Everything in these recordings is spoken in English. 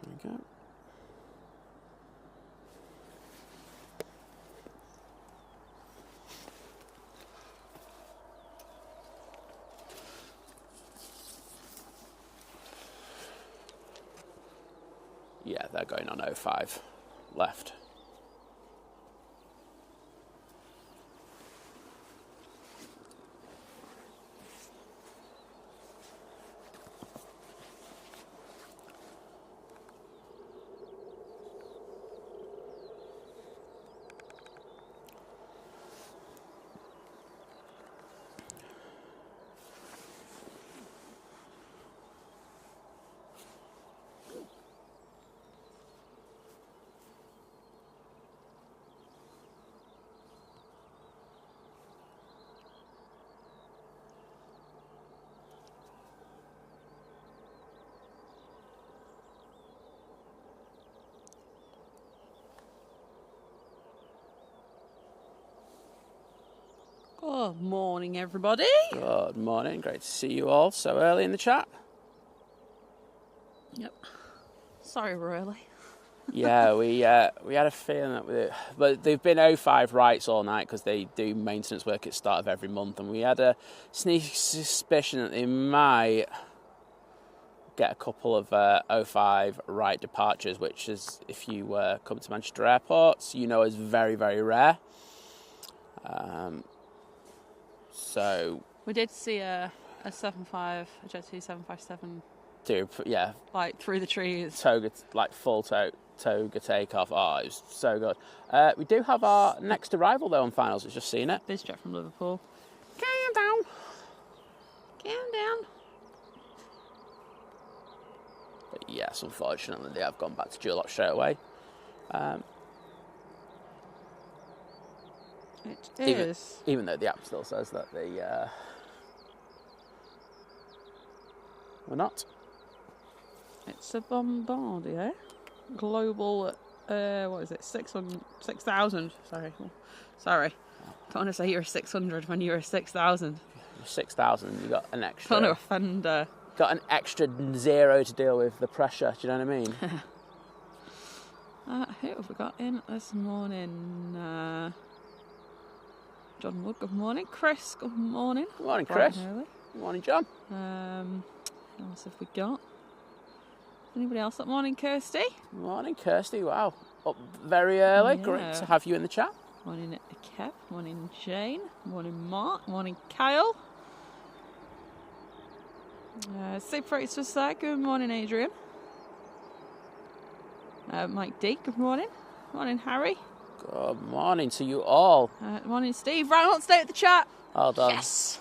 There we go. Yeah, they're going on 05 left. Good morning, everybody. Good morning. Great to see you all so early in the chat. Yep. Sorry we're early. Yeah, we had a feeling that but they've been 05 rights all night because they do maintenance work at the start of every month, and we had a sneaky suspicion that they might get a couple of 05 right departures, which is, if you come to Manchester airports, you know, is very, very rare. So we did see a 75, a Jet 2 757. Yeah, like through the trees. Toga, like full toga takeoff. Oh, it was so good. We do have our next arrival though on finals. I've just seen it. BizJet from Liverpool. Calm down. But yes, unfortunately, they have gone back to dual lot straight away. It is. Even though the app still says that they were not. It's a Bombardier Global. What is it? 6,000. Sorry. Don't want to say you're 600 when you're 6,000. 6,000. You got an extra. Don't want to offend. Got an extra zero to deal with the pressure. Do you know what I mean? Who have we got in this morning? John Wood, good morning. Chris, good morning. Good morning, Chris. Good morning, John. What else have we got? Anybody else that morning, Kirsty? Morning, Kirsty. Wow. Up very early. Yeah. Great to have you in the chat. Morning, Kev. Morning, Jane. Morning, Mark. Morning, Kyle. Super Freight's just there. Good morning, Adrian. Mike D, good morning. Morning, Harry. Good morning to you all. Morning, Steve. Right on, stay at the chat. Well done. Yes.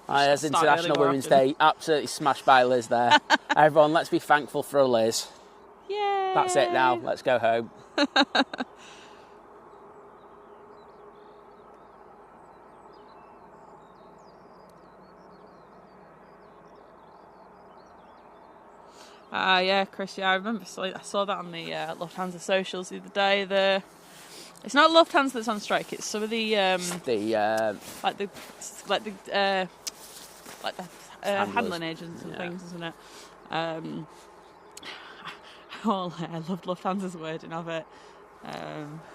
There's International Women's Day. Absolutely smashed by Liz there. Everyone, let's be thankful for a Liz. Yay. That's it now. Let's go home. Yeah, Chris, yeah, I remember. I saw that on the Lufthansa socials the other day. It's not Lufthansa that's on strike. It's some of the handling agents and things, isn't it? I loved Lufthansa's wording of it.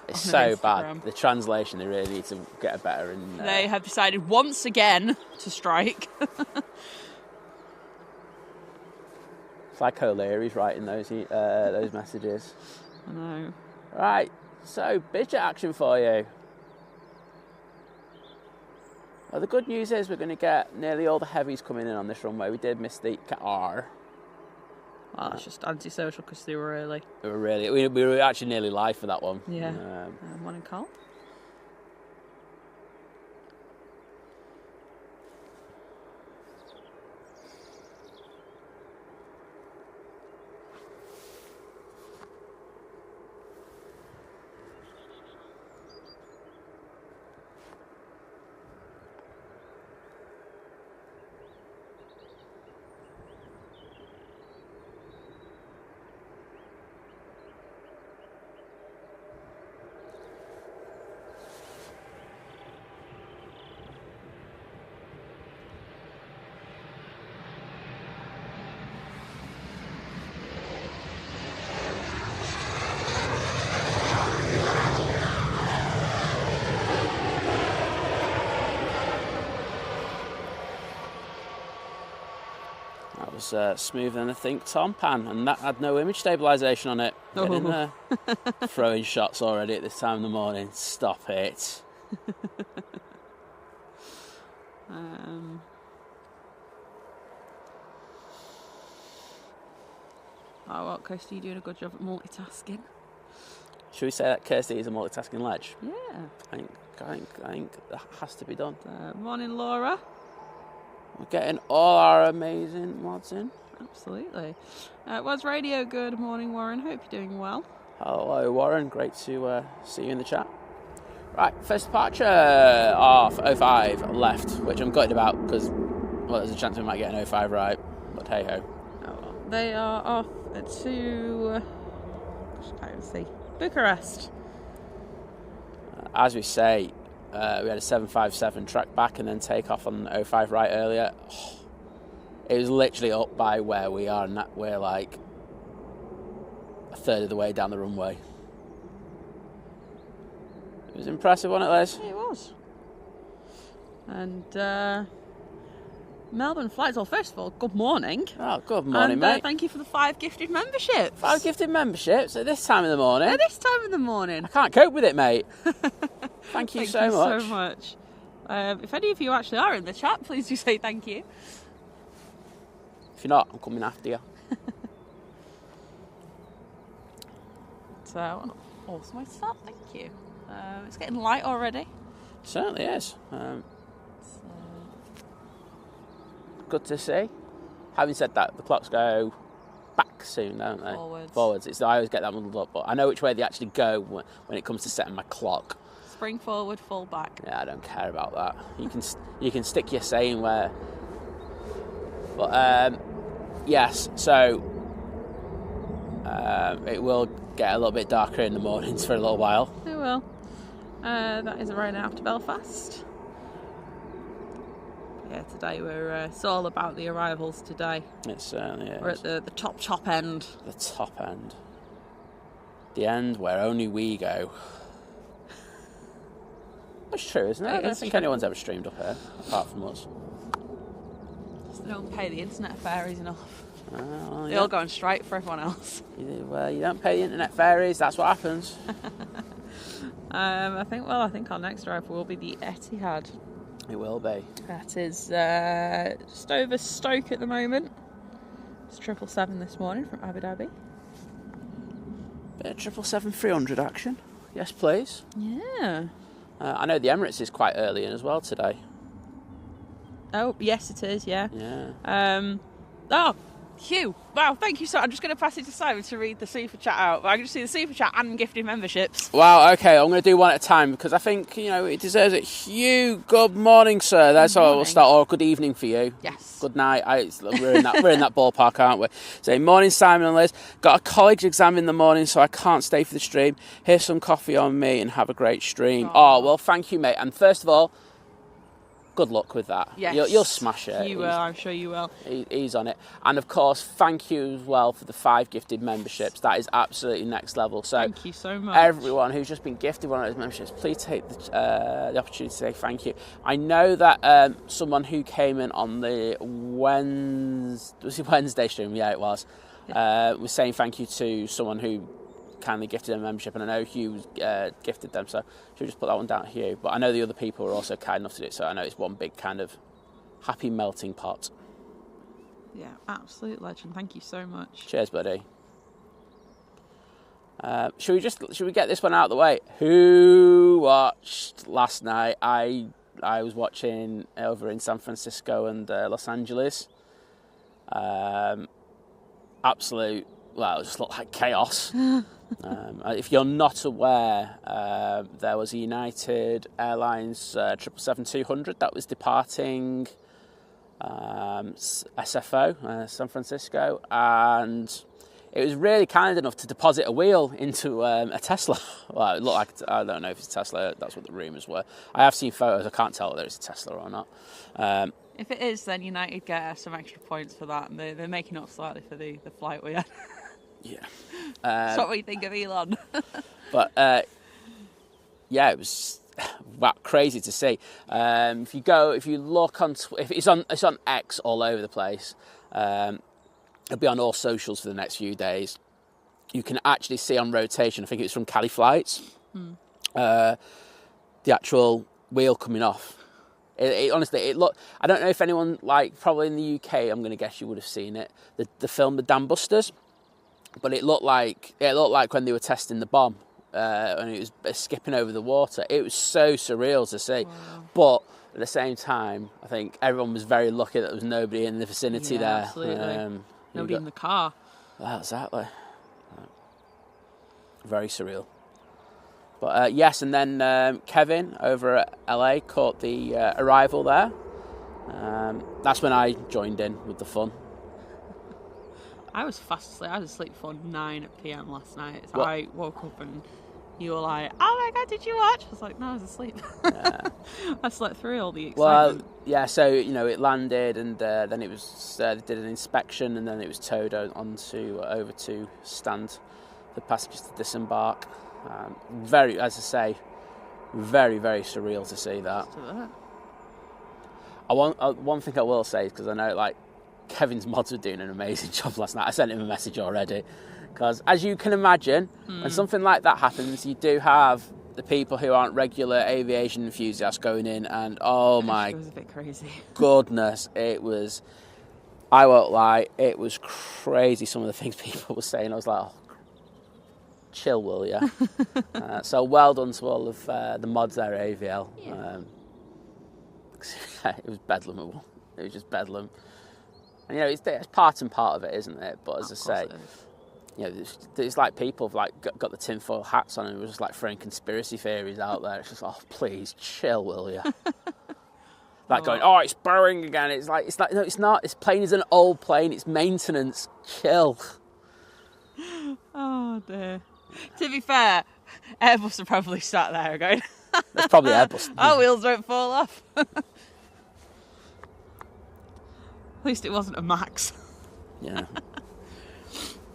It's so bad. The translation, they really need to get a better. They have decided once again to strike. It's like O'Leary's writing those messages. I know. Right, so BizJet action for you. Well, the good news is we're going to get nearly all the heavies coming in on this runway. We did miss the R. Well, it's just antisocial because they were early. We were actually nearly live for that one. Yeah. Morning, Carl. was smoother than I think Tom Pan, and that had no image stabilisation on it. Get in there. Throwing shots already at this time in the morning. Stop it. Oh, well, Kirsty, you're doing a good job at multitasking. Should we say that Kirsty is a multitasking ledge? Yeah. I think that has to be done. Morning, Laura. We're getting all our amazing mods in. Absolutely. Was radio good morning, Warren? Hope you're doing well. Hello, Warren. Great to see you in the chat. Right, first departure off 05 left, which I'm gutted about because, well, there's a chance we might get an 05 right, but hey ho. Oh, well. They are off to, I can't even see, Bucharest. As we say, we had a 757 track back and then take off on 05 right earlier. It was literally up by where we are, and that we're like a third of the way down the runway. It was impressive, wasn't it, Liz? It was. And Melbourne flights. Well, first of all, good morning. Oh, good morning, mate. Thank you for the 5 gifted memberships. 5 gifted memberships at this time of the morning. At this time of the morning. I can't cope with it, mate. Thank you so much. If any of you actually are in the chat, please do say thank you. If you're not, I'm coming after you. So, an awesome way to start. Thank you. It's getting light already. Certainly is. Good to see. Having said that, the clocks go back soon, don't they? Forwards. I always get that muddled up, but I know which way they actually go when it comes to setting my clock. Spring forward, fall back. Yeah, I don't care about that. You can stick your saying where. But yes, so it will get a little bit darker in the mornings for a little while. It will. That is right after Belfast. Yeah, today it's all about the arrivals today. It certainly is. We're at the top end. The top end. The end where only we go. That's true, isn't it? I don't think anyone's ever streamed up here, apart from us. They don't pay the internet fairies enough. Well, they all go on strike for everyone else. Well, you don't pay the internet fairies, that's what happens. I think our next drive will be the Etihad. It will be. That is just over Stoke at the moment. It's 777 this morning from Abu Dhabi. Bit of 777-300 action. Yes, please. Yeah. I know the Emirates is quite early in as well today. Oh, yes it is, yeah. Yeah. Oh, Hugh. Wow, thank you so much. I'm just going to pass it to Simon to read the super chat out. But I can just see the super chat and gifted memberships. Wow, okay, I'm going to do one at a time because I think, it deserves it. Hugh, good morning, sir. That's how we'll start. Or good evening for you. Yes. Good night. We're in that ballpark, aren't we? So, morning, Simon and Liz. Got a college exam in the morning, so I can't stay for the stream. Here's some coffee on me and have a great stream. Oh, well, thank you, mate. And first of all, good luck with that. Yes. You'll smash it. You will, I'm sure you will. He's on it. And of course, thank you as well for the 5 gifted memberships. That is absolutely next level. So thank you so much. Everyone who's just been gifted one of those memberships, please take the opportunity to say thank you. I know that someone who came in on the Wednesday stream, yeah it was saying thank you to someone who kindly gifted a membership, and I know Hugh gifted them, so should we just put that one down to Hugh? But I know the other people were also kind enough to do it, so I know it's one big kind of happy melting pot. Yeah, absolute legend. Thank you so much. Cheers, buddy. Should we get this one out of the way? Who watched last night? I was watching over in San Francisco and Los Angeles. Absolute. Well, it just looked like chaos. If you're not aware, there was a United Airlines 777-200 that was departing SFO, San Francisco, and it was really kind enough to deposit a wheel into a Tesla. Well, it looked like, I don't know if it's a Tesla, that's what the rumours were. I have seen photos, I can't tell whether it's a Tesla or not. If it is, then United get some extra points for that, and they're making up slightly for the flight we had. Yeah. That's what we think of Elon. But yeah, it was crazy to see. If you look on, if it's on X all over the place. it'll be on all socials for the next few days. You can actually see on rotation, I think it's from Cali Flights, the actual wheel coming off. It honestly, it looked. I don't know if anyone, like, probably in the UK, I'm going to guess you would have seen it. The film, The Dam Busters, but it looked like when they were testing the bomb, and it was skipping over the water. It was so surreal to see, but at the same time, I think everyone was very lucky that there was nobody in the vicinity there. Absolutely. Nobody in the car. Well, exactly. Very surreal. But yes, and then Kevin over at LA caught the arrival there. That's when I joined in with the fun. I was fast asleep. I was asleep for 9 p.m. last night. So What? I woke up and you were like, "Oh my God, did you watch?" I was like, "No, I was asleep." Yeah. I slept through all the Well, excitement. yeah. So it landed, and then it was they did an inspection, and then it was towed over to stand for passengers to disembark. Very, as I say, very, very surreal to see that. One thing I will say is, because I know, like, Kevin's mods were doing an amazing job last night. I sent him a message already, because as you can imagine, when something like that happens, you do have the people who aren't regular aviation enthusiasts going in, and oh my, it was a bit crazy. Goodness, it was. I won't lie, it was crazy. Some of the things people were saying, I was like, oh, chill, will ya? So well done to all of the mods there at AVL. Yeah. It was bedlam. It was just bedlam. And it's part and part of it, isn't it? But as I say, there's like people have like got the tinfoil hats on and we're just like throwing conspiracy theories out there. It's just, oh, please chill, will ya? Like going, oh, it's Boeing again. It's like no, it's not. This plane is an old plane. It's maintenance. Chill. Oh dear. To be fair, Airbus are probably sat there going, That's probably Airbus. our wheels don't fall off. At least it wasn't a Max. Yeah.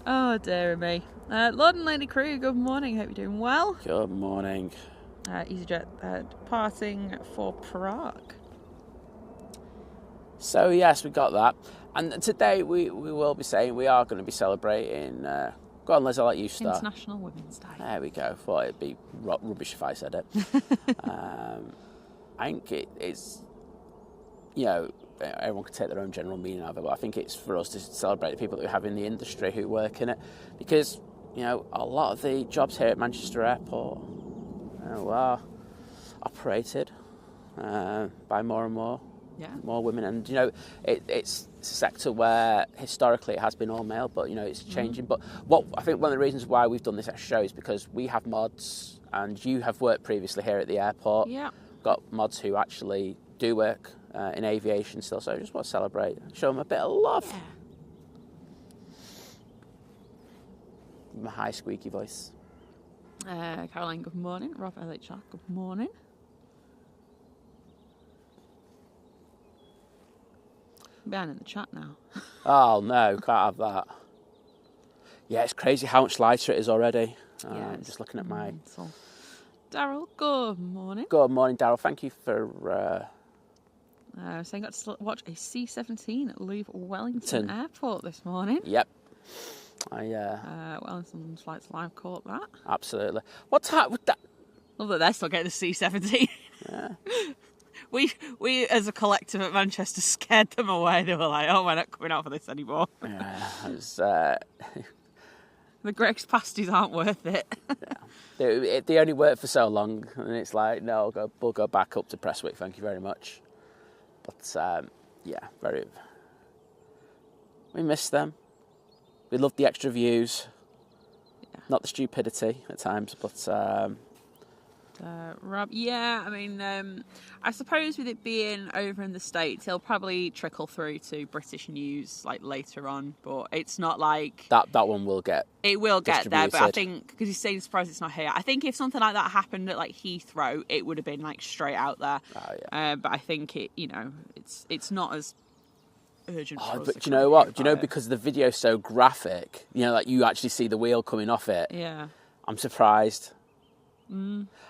Oh dear me. Lord and Lady Crew, good morning. Hope you're doing well. Good morning. EasyJet departing for Prague. So yes, we got that. And today we will be saying we are going to be celebrating. Go on, Liz, I'll let you start. International Women's Day. There we go. Thought it'd be rubbish if I said it. I think it's, everyone can take their own general meaning of it, but I think it's for us to celebrate the people that we have in the industry who work in it, because a lot of the jobs here at Manchester Airport are operated by more and more women, and it's a sector where historically it has been all male, but it's changing. But what I think one of the reasons why we've done this extra show is because we have mods, and you have worked previously here at the airport. Yeah. Got mods who actually do work in aviation still, so I just want to celebrate, show them a bit of love. My high squeaky voice. Caroline, good morning. Rob LHR, good morning. Behind in the chat now. Oh no, can't have that. Yeah, it's crazy how much lighter it is already. Just looking at my... Daryl, good morning. Good morning, Daryl. Thank you for... So I got to watch a C-17 leave Wellington Airport this morning. Yep. Wellington Flights Live caught that. Absolutely. What time would that... Love that they're still getting the C-17. Yeah. We as a collective at Manchester scared them away. They were like, oh, we're not coming out for this anymore. Yeah, it was... The Greg's pasties aren't worth it. They only work for so long, and it's like, no, we'll go back up to Prestwick, thank you very much. But, very... We miss them. We love the extra views. Yeah. Not the stupidity at times, but... Rob, I mean, I suppose with it being over in the States, it'll probably trickle through to British news like later on, but it's not like... That one will get... It will get there, but I think, because you're saying surprised it's not here, I think if something like that happened at like Heathrow, it would have been like straight out there. Oh, yeah. But I think it's not as urgent for us. But do you know what? Do you know, because the video's so graphic, like you actually see the wheel coming off it. Yeah. I'm surprised.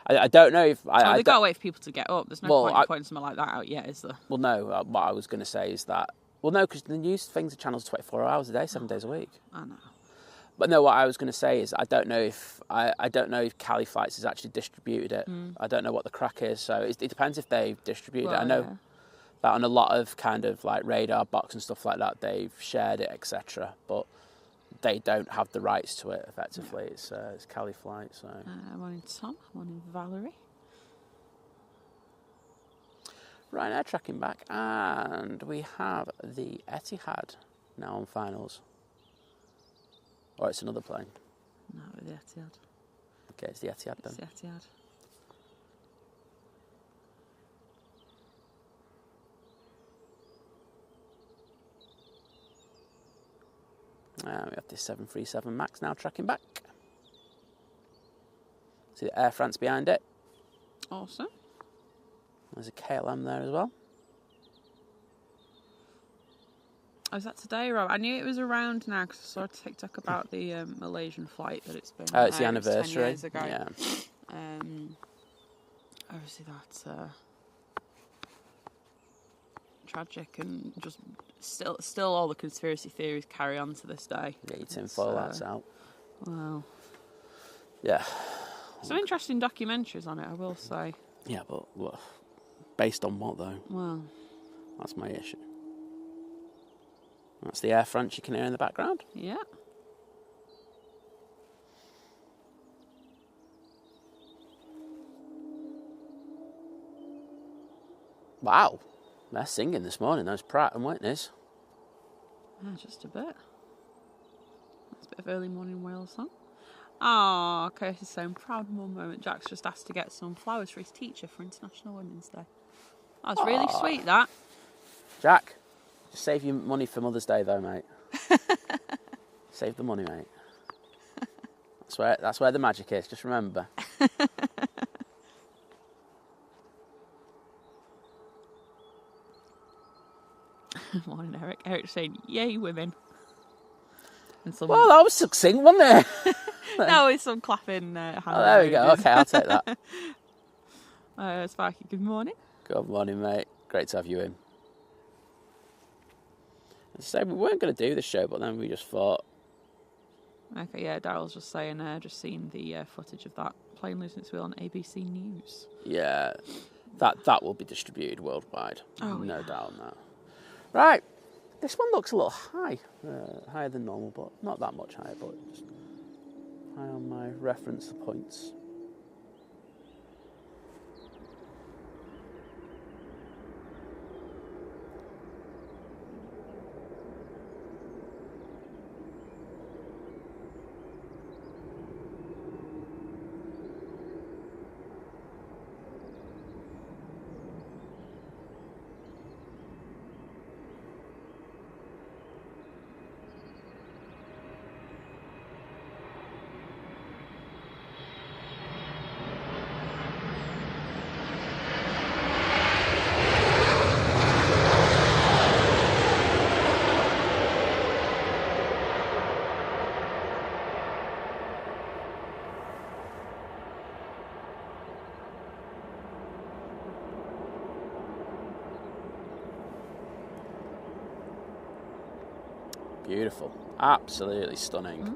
I don't know if... They've got to wait for people to get up. There's no point in putting something like that out yet, is there? Well, no. What I was going to say is that Well, no, because the news things are channels 24 hours a day, 7 days a week. I know. But no, what I was going to say is I don't know if Cali Flights has actually distributed it. I don't know what the crack is, so it depends if they've distributed it. I know that on a lot of kind of like radar box and stuff like that, they've shared it, etc. But they don't have the rights to it effectively. It's Cali Flight. So morning Tom, morning Valerie. Ryanair tracking back, and we have the Etihad now on finals. Or it's another plane. No, with the Etihad. Okay, it's the Etihad then. It's the Etihad. We have the 737 MAX now tracking back. See the Air France behind it. Awesome. There's a KLM there as well. Oh, is that today, Rob? I knew it was around now because I saw a TikTok about the Malaysian flight that it's been. Oh, it's the anniversary. 10 years ago. Yeah. Obviously, that's tragic, and just still all the conspiracy theories carry on to this day. Get your tinfoil hats out. Wow. Yeah. Some interesting documentaries on it, I will say. Yeah, but well, based on what though? Well, that's my issue. That's the Air France you can hear in the background. Yeah. Wow. They're singing this morning, those Pratt and Whitneys. Yeah, just a bit. That's a bit of early morning Wales song. Oh, Curtis is saying, proud mum moment. Jack's just asked to get some flowers for his teacher for International Women's Day. That was really sweet, that. Jack, just save your money for Mother's Day, though, mate. Save the money, mate. That's where the magic is. Just remember. Morning, Eric. Eric's saying, yay, women. And some... Well, that was succinct, wasn't it? No, it's some clapping hand. Oh, there we go. Okay, I'll take that. Sparky, good morning. Good morning, mate. Great to have you in. So we weren't going to do this show, but then we just thought. Okay, yeah, Daryl's just saying, just seen the footage of that plane losing its wheel on ABC News. Yeah, that will be distributed worldwide. Oh, no yeah. doubt on that. Right, this one looks a little high, higher than normal, but not that much higher, but just high on my reference points. Beautiful. Absolutely stunning.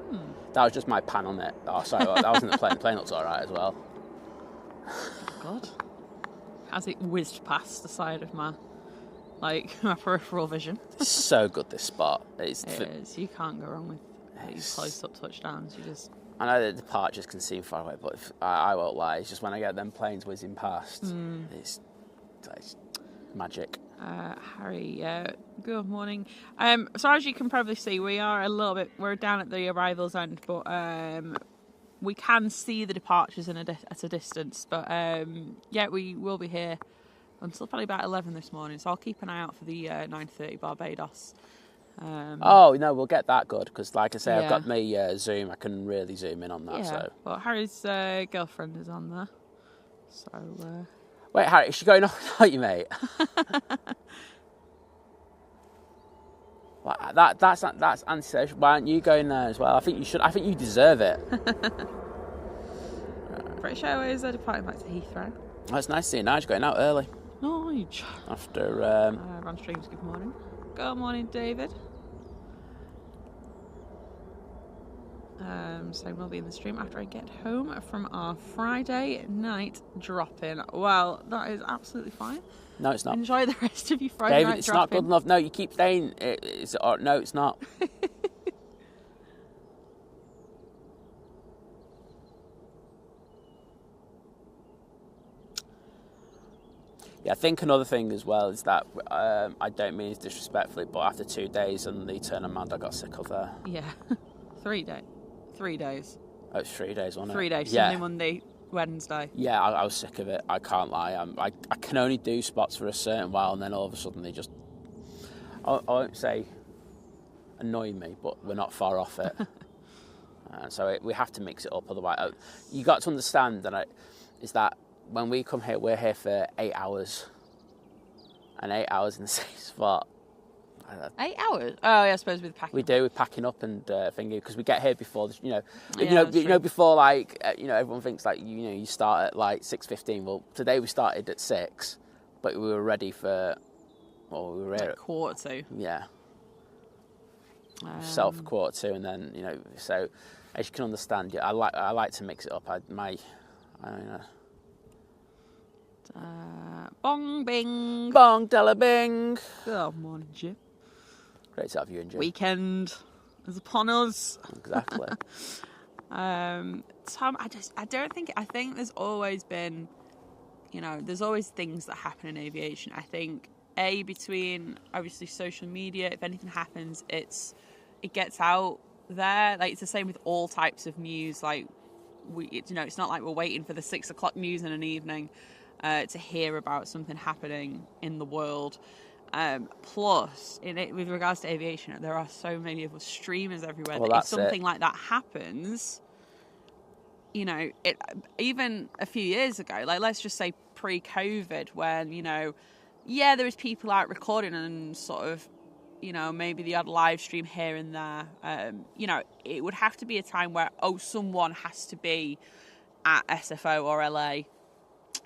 That was just my pan on it. Oh, sorry, that wasn't the plane. The plane looks all right as well. God. As it whizzed past the side of my peripheral vision. It's so good, this spot. It is. You can't go wrong with these close-up touchdowns. You just... I know the departures can seem far away, but I won't lie. It's just when I get them planes whizzing past, it's magic. Harry, good morning. So as you can probably see, we're down at the arrivals end, but we can see the departures at a distance. But yeah, we will be here until probably about 11 this morning, so I'll keep an eye out for the 9:30 Barbados. Oh no, we'll get that good because, like I say, Yeah. I've got my Zoom. I can really zoom in on that. Yeah, So but Harry's girlfriend is on there, so. wait, Harry, is she going off without you, mate? Well, that's antisocial. Why aren't you going there as well? I think you should. I think you deserve it. British Airways are departing back to Heathrow. Oh, it's nice seeing Nigel going out early Nige. after. Ron Streams, good morning. Good morning, David. So we'll be in the stream after I get home from our Friday night drop-in. Well, that is absolutely fine. No, it's not. Enjoy the rest of your Friday David, night it's drop-in. not good enough. No, you keep saying no, it's not. Yeah, I think another thing as well is that I don't mean it disrespectfully, but after 2 days and the turn around, I got sick of there. Yeah. 3 days. 3 days. Oh, it's 3 days, wasn't it? 3 days. Yeah. Sunday, Monday, Wednesday. Yeah, I was sick of it. I can't lie. I can only do spots for a certain while, and then all of a sudden they just... I won't say annoy me, but we're not far off it. So we have to mix it up, otherwise... You got to understand is that when we come here, we're here for 8 hours. And 8 hours in the same spot. 8 hours? Oh, yeah, I suppose with packing. We do, with packing up and thingy, because we get here before, Yeah, before, like, everyone thinks, like, you start at, like, 6:15. Well, today we started at 6, but we were ready for, we were here at 1:45. Yeah. Set for 1:45, and then, so, as you can understand, I like to mix it up. I don't know. Bong, bing. Bong, della bing. Good morning, Jim. Great to have you in, Jim. Weekend is upon us. Exactly. Tom, I think there's always been, there's always things that happen in aviation. I think, between obviously social media, if anything happens, it gets out there. Like, it's the same with all types of news. Like, it's not like we're waiting for the 6 o'clock news in an evening to hear about something happening in the world. Plus, with regards to aviation, there are so many of us streamers everywhere that if something like that happens, even a few years ago, like let's just say pre-COVID, when there was people out recording and sort of, maybe the odd live stream here and there. It would have to be a time where someone has to be at SFO or LA.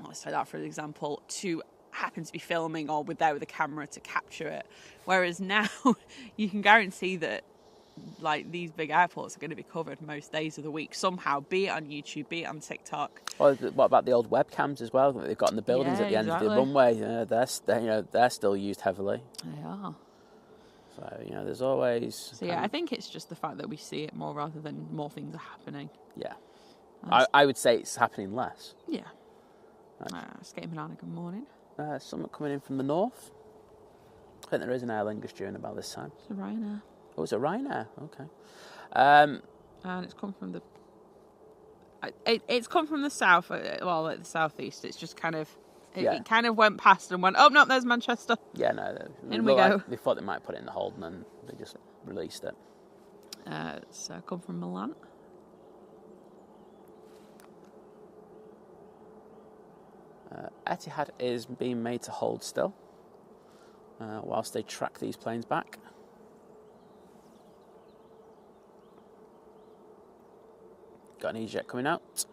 Let's say that for an example, to happen to be filming or there with a camera to capture it. Whereas now you can guarantee that like these big airports are going to be covered most days of the week somehow, be it on YouTube, be it on TikTok. Well, what about the old webcams as well that they've got in the buildings at the end of the runway? They're still used heavily. They are. So there's always. So I think it's just the fact that we see it more rather than more things are happening. Yeah, I would say it's happening less. Yeah. Skating Banana, good morning. Someone coming in from the north. I think there is an Aer Lingus during about this time. It's a Ryanair. Oh, it's a Ryanair. Okay. And it's come from the. It's come from the south, like the southeast. It's just kind of. It kind of went past and went. Oh no, there's Manchester. Yeah, no. In we go. They thought they might put it in the hold, and then they just released it. It's come from Milan. Etihad is being made to hold still whilst they track these planes back. Got an EasyJet coming out.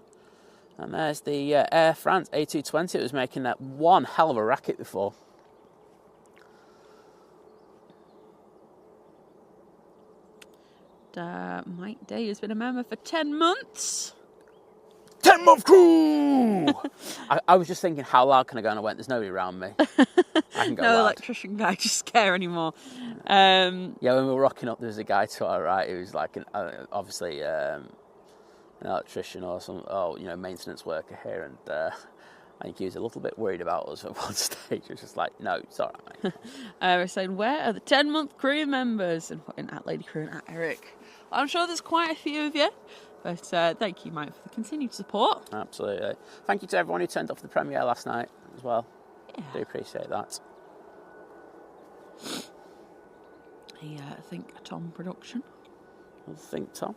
And there's the Air France A380. It was making that one hell of a racket before. Mike Day has been a member for 10 months. 10-month crew! I was just thinking, how loud can I go? And I went, there's nobody around me. I can go no loud. Electrician guy just care anymore. Yeah, when we were rocking up, there was a guy to our right who was like, obviously, an electrician or some, maintenance worker here. And I think he was a little bit worried about us at one stage. He was just like, no, it's all right, mate. We're saying, where are the 10-month crew members? And putting at Lady Crew and at Eric. I'm sure there's quite a few of you. But thank you, Mike, for the continued support. Absolutely. Thank you to everyone who turned up for the premiere last night as well. Yeah. Do appreciate that. I think Tom production. I think Tom.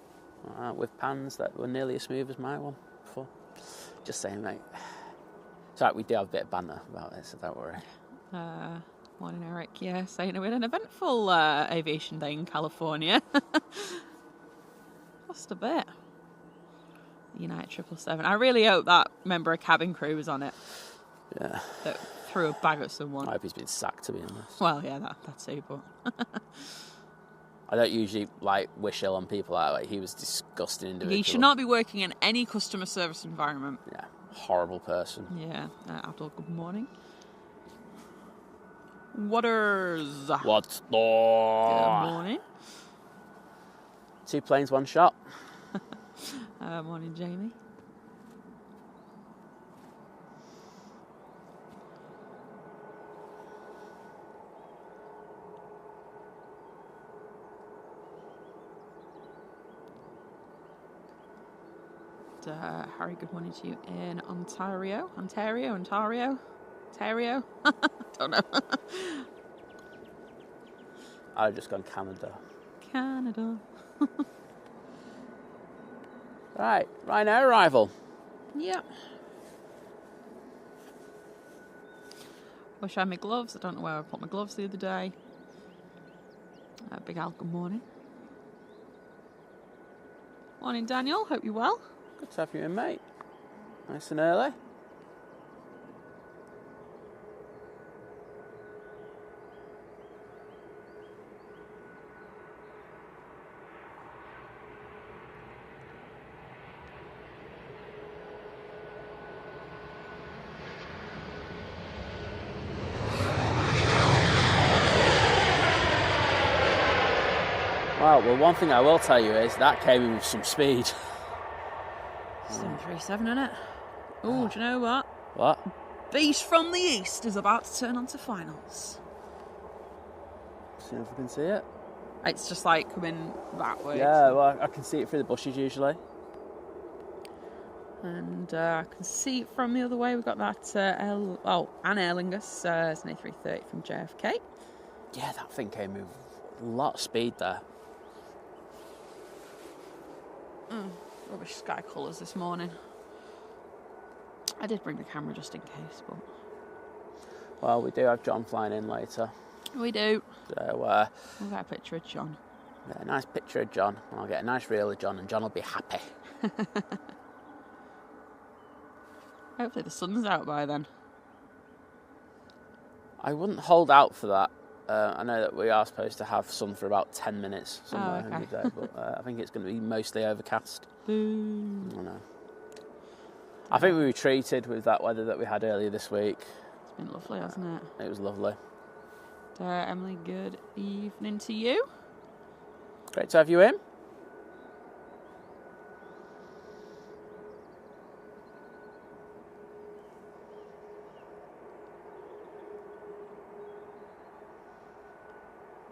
With pans that were nearly as smooth as my one before. Just saying, mate. It's all right, we do have a bit of banter about this, so don't worry. Morning, Eric. Yeah, saying we had an eventful aviation day in California. Lost a bit. United 777. I really hope that member of cabin crew was on it. Yeah. That threw a bag at someone. I hope he's been sacked, to be honest. Well, yeah, that too, but... I don't usually wish ill on people like that. He was a disgusting individual. He should not be working in any customer service environment. Yeah, horrible person. Yeah, Abdul, good morning. Waters. What's the... Good morning. 2 planes, 1 shot. Morning, Jamie. Harry, good morning to you in Ontario. Don't know. I've just gone Canada. Right, Ryanair arrival. Yep. Wish I had my gloves. I don't know where I put my gloves the other day. Big Al, good morning. Morning, Daniel. Hope you're well. Good to have you in, mate. Nice and early. Well, one thing I will tell you is that came in with some speed. 737, innit? Oh, do you know what? What? Beast from the East is about to turn on to finals. See if I can see it. It's just like coming that way. Yeah, well, I can see it through the bushes usually. And I can see it from the other way. We've got that Anne Aer Lingus, it's an A330 from JFK. Yeah, that thing came with a lot of speed there. Rubbish sky colours this morning. I did bring the camera just in case, but... Well, we do have John flying in later. We do. So, we'll get a picture of John. Yeah, a nice picture of John. I'll get a nice reel of John and John will be happy. Hopefully the sun's out by then. I wouldn't hold out for that. I know that we are supposed to have sun for about 10 minutes somewhere in the day, but I think it's going to be mostly overcast. Boo. I know. I think we were treated with that weather that we had earlier this week. It's been lovely, hasn't it? It was lovely. Emily, good evening to you. Great to have you in.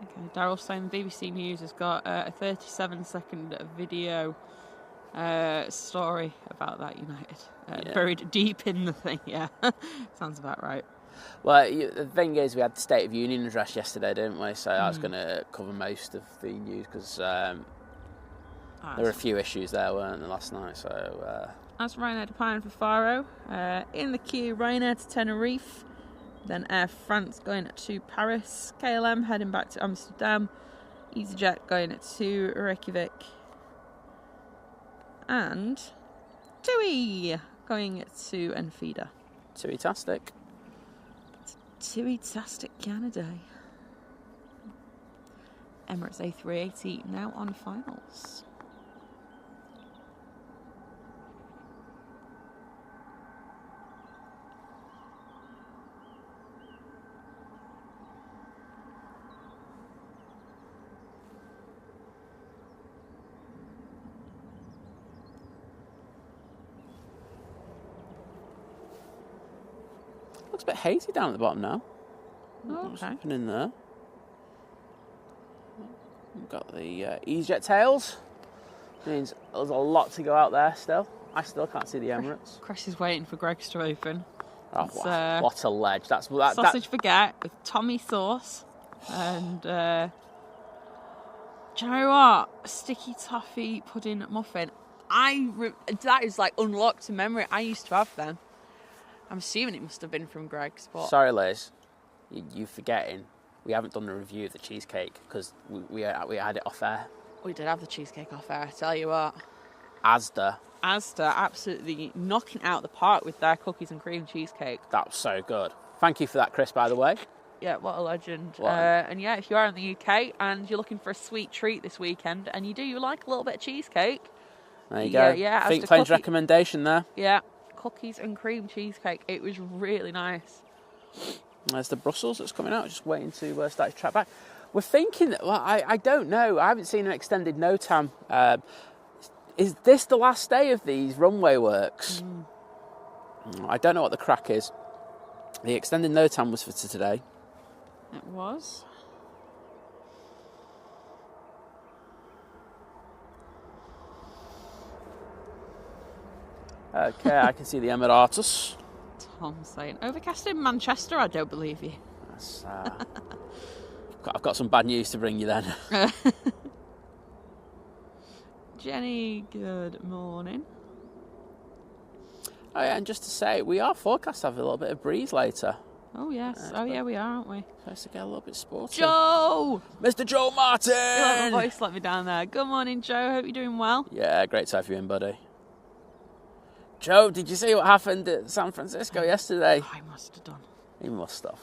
Okay, Daryl's saying the BBC News has got a 37-second video story about that United. Buried deep in the thing, yeah. Sounds about right. Well, the thing is, we had the State of Union address yesterday, didn't we? So I was going to cover most of the news because there were a few issues there, weren't there, last night? So that's Ryanair departing for Faro. In the queue, Ryanair to Tenerife. Then Air France going to Paris. KLM heading back to Amsterdam. EasyJet going to Reykjavik. And TUI going to Enfida. TUI-tastic. TUI-tastic Canada. Emirates A380 now on finals. Looks a bit hazy down at the bottom now. What's happening there? We've got the EasyJet tails. Means there's a lot to go out there still. I still can't see the Emirates. Chris is waiting for Greg's to open. Oh, what a ledge. That's that, sausage baguette with Tommy sauce. And do you know what? Sticky toffee pudding muffin. That is like unlocked to memory. I used to have them. I'm assuming it must have been from Greg's. But... Sorry, Liz. You're forgetting. We haven't done a review of the cheesecake because we had it off air. We did have the cheesecake off air, I tell you what. Asda absolutely knocking out the park with their cookies and cream cheesecake. That was so good. Thank you for that, Chris, by the way. Yeah, what a legend. What? And yeah, if you are in the UK and you're looking for a sweet treat this weekend, and you like a little bit of cheesecake. There you go. Yeah, Think Plane's recommendation there. Yeah, cookies and cream cheesecake. It was really nice. There's the Brussels that's coming out. Just waiting to start to track back. We're thinking, well, I don't know. I haven't seen an extended NOTAM. Is this the last day of these runway works? I don't know what the crack is. The extended NOTAM was for today. It was. Okay, I can see the Emirates. Tom saying, overcast in Manchester, I don't believe you. That's, I've got some bad news to bring you then. Jenny, good morning. Oh yeah, and just to say, we are forecast to have a little bit of breeze later. Oh yes, yeah we are, aren't we? Supposed to get a little bit sporty. Joe! Mr. Joe Martin! You like my voice let me down there. Good morning, Joe. Hope you're doing well. Yeah, great to have you in, buddy. Joe, did you see what happened at San Francisco yesterday? I must have done. He must have.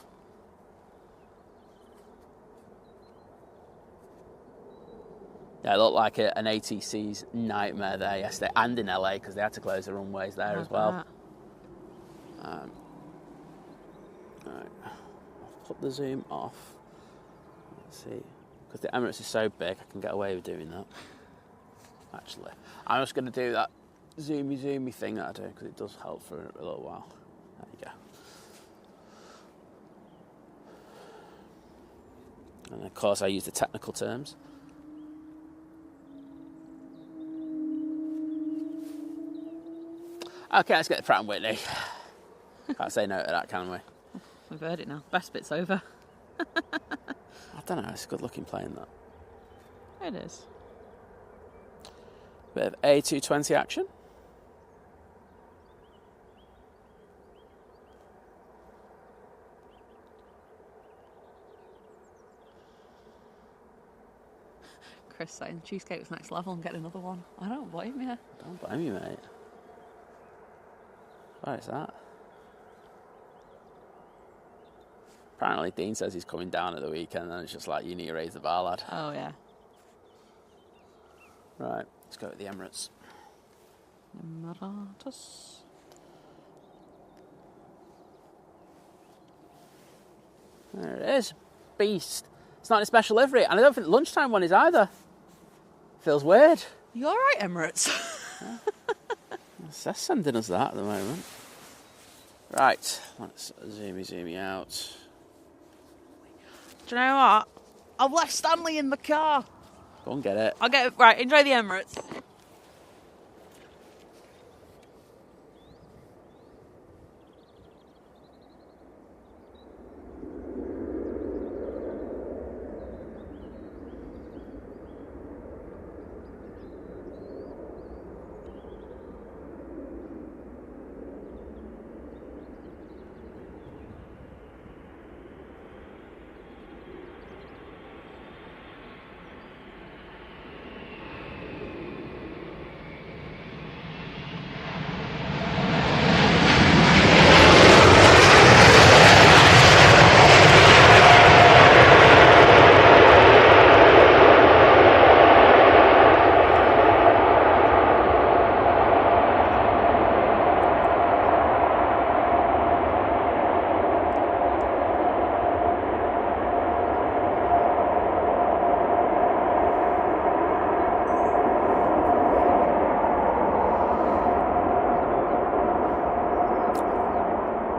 Yeah, it looked like an ATC's nightmare there yesterday, and in LA, because they had to close the runways there as well. Right. I'll put the zoom off. Let's see. Because the Emirates is so big, I can get away with doing that. Actually, I'm just going to do that zoomy thing that I do, because it does help for a little while. There you go. And of course, I use the technical terms. Okay, let's get the Pratt & Whitney. Can't say no to that, can we? We've heard it now. Best bit's over. I don't know, it's a good looking plane, that. It is. Bit of A220 action. Chris saying cheesecake was next level and get another one. I don't blame you. Don't blame you, mate. What is that? Apparently Dean says he's coming down at the weekend, and it's just like, you need to raise the bar, lad. Oh, yeah. Right, let's go with the Emirates. Emirates. There it is. Beast. It's not a special livery, and I don't think the lunchtime one is either. Feels weird. You all right, Emirates? Yeah. They're sending us that at the moment. Right, let's zoomy out. Do you know what? I've left Stanley in the car. Go and get it. I'll get it. Right, enjoy the Emirates.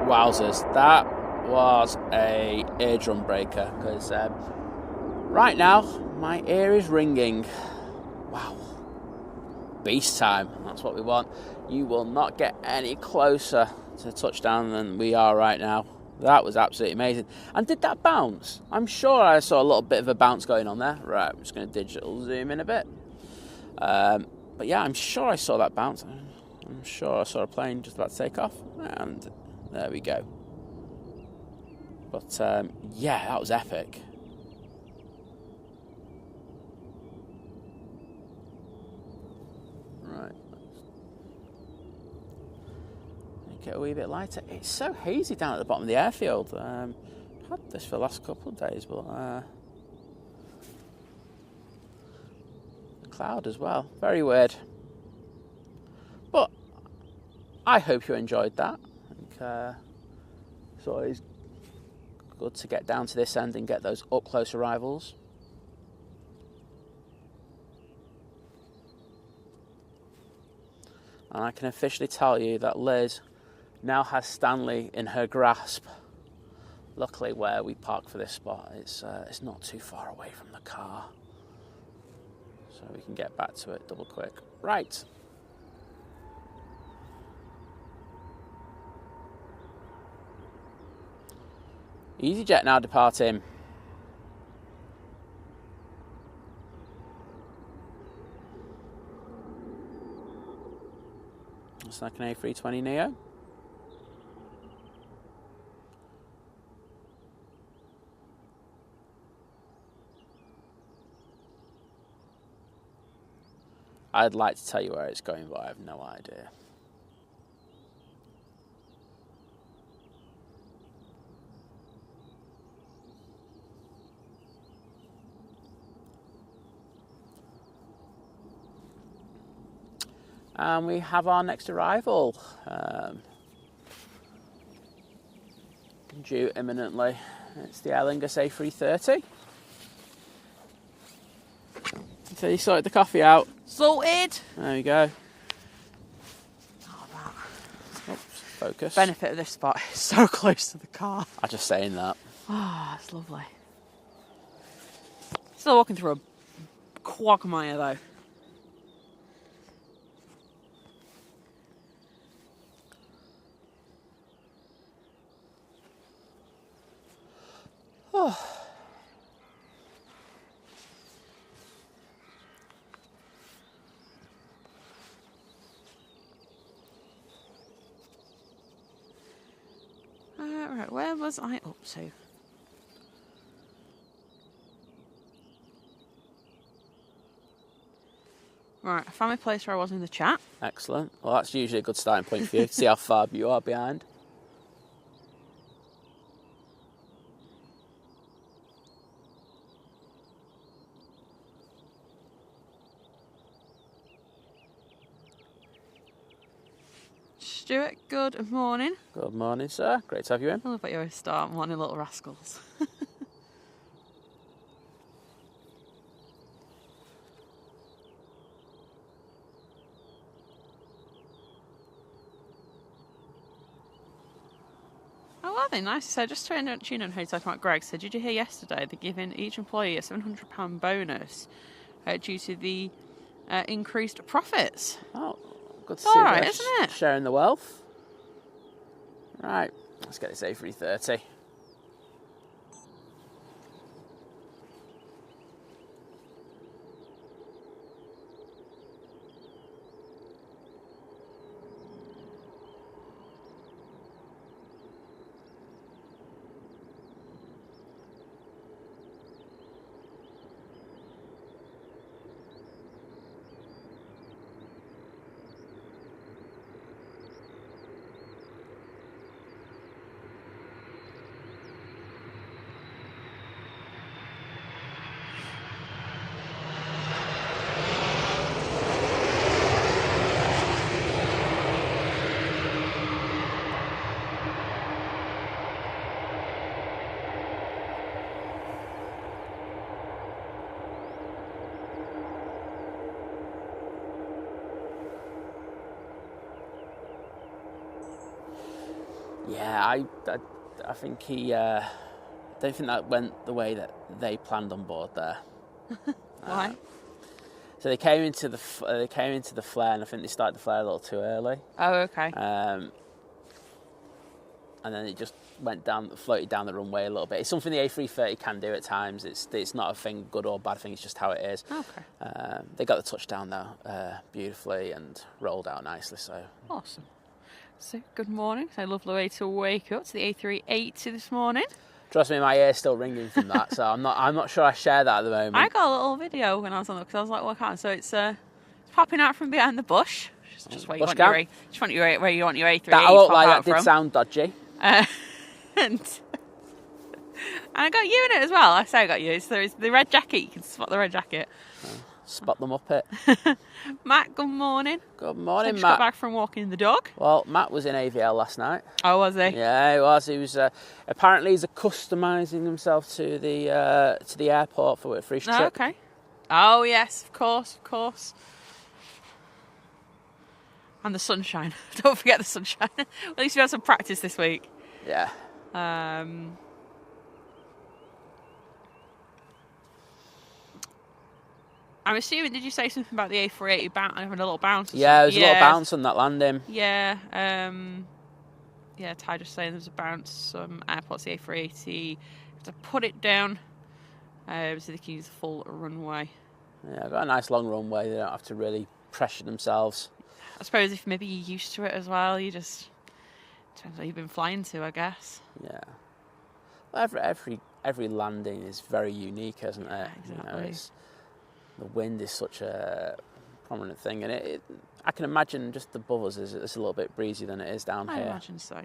Wowzers, that was a eardrum breaker, because right now my ear is ringing. Wow. Beast time, that's what we want. You will not get any closer to touchdown than we are right now. That was absolutely amazing. And did that bounce? I'm sure I saw a little bit of a bounce going on there. Right, I'm just going to digital zoom in a bit. But yeah, I'm sure I saw that bounce. I'm sure I saw a plane just about to take off. And there we go. But yeah, that was epic. Right. it a wee bit lighter. It's so hazy down at the bottom of the airfield. I've had this for the last couple of days, but the cloud as well. Very weird. But I hope you enjoyed that. I think it's always good to get down to this end and get those up-close arrivals. And I can officially tell you that Liz now has Stanley in her grasp. Luckily, where we park for this spot, it's not too far away from the car. So we can get back to it double quick. Right. EasyJet now departing. It's like an A320 Neo. I'd like to tell you where it's going, but I have no idea. And we have our next arrival, due imminently. It's the Emirates A330. So you sorted the coffee out. Sorted. There you go. Oh, that. Oops, focus. Benefit of this spot is so close to the car. I'm just saying that. Ah, it's lovely. Still walking through a quagmire though. Oh. Right, where was I up to? Right, I found my place where I was in the chat. Excellent. Well, that's usually a good starting point for you to see how far you are behind. Stuart, good morning. Good morning, sir. Great to have you in. I love that you're a start, morning little rascals. Oh, are they? Nice. So just tune in who talking about Greg. So did you hear yesterday they're giving each employee a £700 bonus due to the increased profits? Oh, good to It's see all right, you isn't it? sharing the wealth. Right, let's get this A330. Yeah, I think he. I don't think that went the way that they planned on board there. Why? So they came into the flare, and I think they started the flare a little too early. Oh, okay. And then it just went down, floated down the runway a little bit. It's something the A330 can do at times. It's not a thing, good or bad thing. It's just how it is. Okay. They got the touchdown though beautifully and rolled out nicely. So Awesome. So, good morning. So, lovely way to wake up to the A380 this morning. trust me, my ear's still ringing from that. So I'm not sure I share that at the moment. I got a little video when I was on it because I was like, well, I can't. So it's popping out from behind the bush. She's Just where Bush you want camp. where you want your A380 That, I won't to lie, pop that out did from. sound dodgy. And I got you in it as well. I say I got you. So there's the red jacket. You can spot the red jacket. Spot them up it. Matt, good morning. Good morning, Just Matt. got back from walking the dog. Well, Matt was in AVL last night. Oh, was he? Yeah, he was. He was apparently he's customising himself to the airport for his trip. Oh, okay. Oh yes, of course. And the sunshine. Don't forget the sunshine. At least we had some practice this week. Yeah. I'm assuming, did you say something about the A380 having a little bounce? Yeah, there was a little bounce on that landing. Yeah. Yeah, Ty just saying there was a bounce. Some airports, the A380, have to put it down so they can use the full runway. Yeah, I've got a nice long runway. They don't have to really pressure themselves. I suppose if maybe you're used to it as well, you just... Depends where you've been flying to, I guess. Yeah. Well, every landing is very unique, isn't it? Exactly. You know, the wind is such a prominent thing, and I can imagine just above us it's a little bit breezier than it is down here. I imagine so.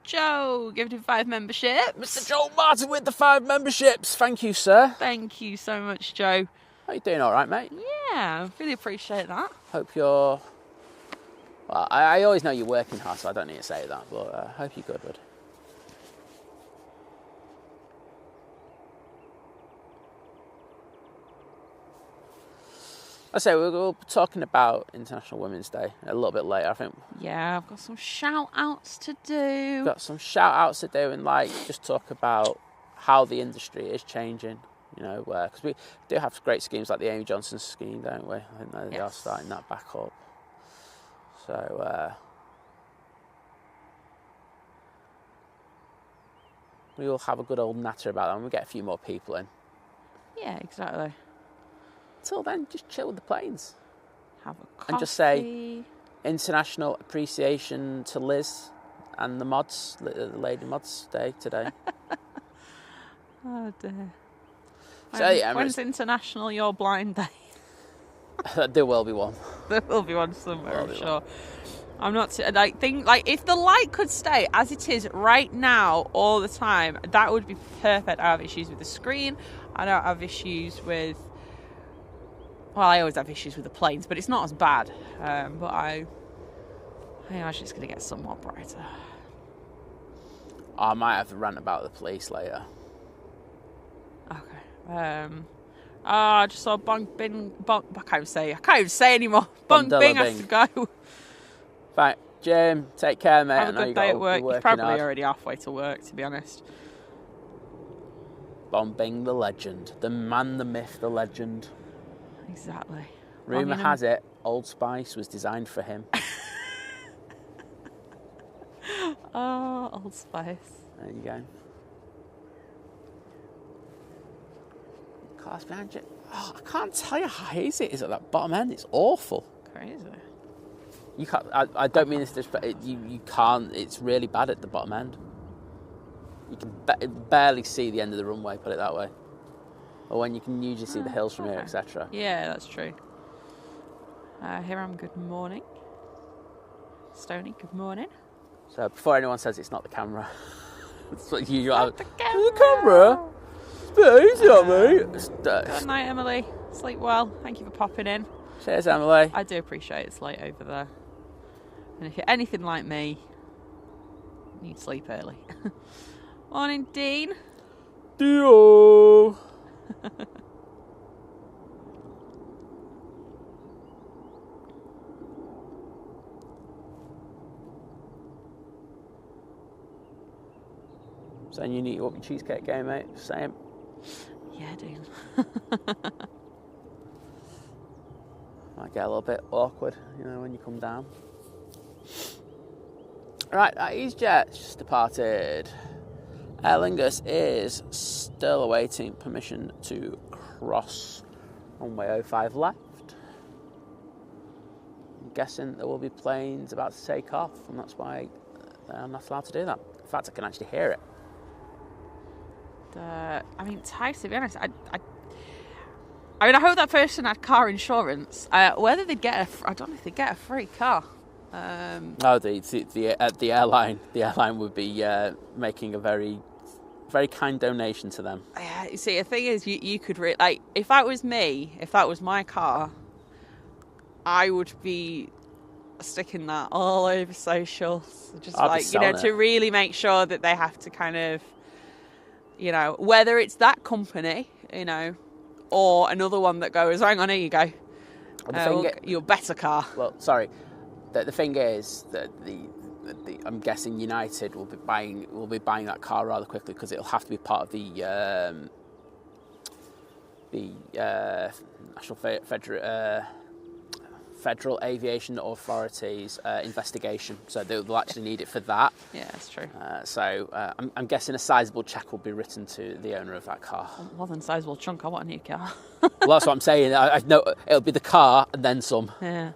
Joe, giving him 5 memberships. Mr. Joe Martin with the 5 memberships. Thank you, sir. Thank you so much, Joe. How you doing? All right, mate? Yeah, really appreciate that. Hope you're... Well, I always know you're working hard, so I don't need to say that, but I hope you're good, bud. I say we'll be talking about International Women's Day a little bit later, I think. Yeah, I've got some shout outs to do. Got some shout outs to do and just talk about how the industry is changing, you know, because we do have great schemes like the Amy Johnson scheme, don't we? I think they are starting that back up. So we will have a good old natter about that and we'll get a few more people in. Yeah, exactly. Until then, just chill with the planes. Have a coffee. And just say International Appreciation to Liz and the mods, the Lady Mods Day today. Oh dear. When's When's International Your Blind Day? There will be one. There will be one somewhere, I'm sure. I'm not if the light could stay as it is right now all the time, that would be perfect. I have issues with the screen. I don't have issues with... Well, I always have issues with the planes, but it's not as bad. But I imagine it's going to get somewhat brighter. I might have to rant about the police later. Okay. I just saw Bonk Bing. I can't even say anymore. Bonk Bing has to go. Right, Jim, take care, mate. Have a good day at work. You're probably already halfway to work, to be honest. Bombing the legend. The man, the myth, the legend. Exactly. Rumour has it, Old Spice was designed for him. Oh, Old Spice. There you go. Cars behind you. Oh, I can't tell you how hazy it is at that bottom end. It's awful. Crazy. You can't. I don't mean this disrespect. You can't. It's really bad at the bottom end. You can barely see the end of the runway. Put it that way. Or when you can usually see the hills from here, etc. Yeah, that's true. Hiram, good morning. Stoney, good morning. So before anyone says it's not the camera, it's what you have. The camera. It's a bit easy on me. Good night, Emily. Sleep well. Thank you for popping in. Cheers, Emily. I do appreciate it's late over there. And if you're anything like me, you need sleep early. Morning, Dean. Dio. Saying you need to up your cheesecake game, mate. Same. Yeah, Dean. Might get a little bit awkward, when you come down. Right, that EasyJet's just departed. Aer Lingus is still awaiting permission to cross runway 05 left. I'm guessing there will be planes about to take off, and that's why they're not allowed to do that. In fact, I can actually hear it. Ty, to be honest, I mean, I hope that person had car insurance. Whether they'd get I don't know if they'd get a free car. The airline would be making a very, very kind donation to them. Yeah, you see, the thing is, you could like, if that was me, if that was my car, I would be sticking that all over socials, just I'd like, you know, to really make sure that they have to kind of, you know, whether it's that company, you know, or another one that goes, hang on, here you go, your better car. Well, sorry, the thing is that I'm guessing United will be buying that car rather quickly, because it'll have to be part of the National Federal Aviation Authority's investigation, so they'll actually need it for that. Yeah, that's true. I'm guessing a sizable cheque will be written to the owner of that car. More than a sizable chunk. I want a new car. Well, that's what I'm saying. I know it'll be the car and then some. Yeah.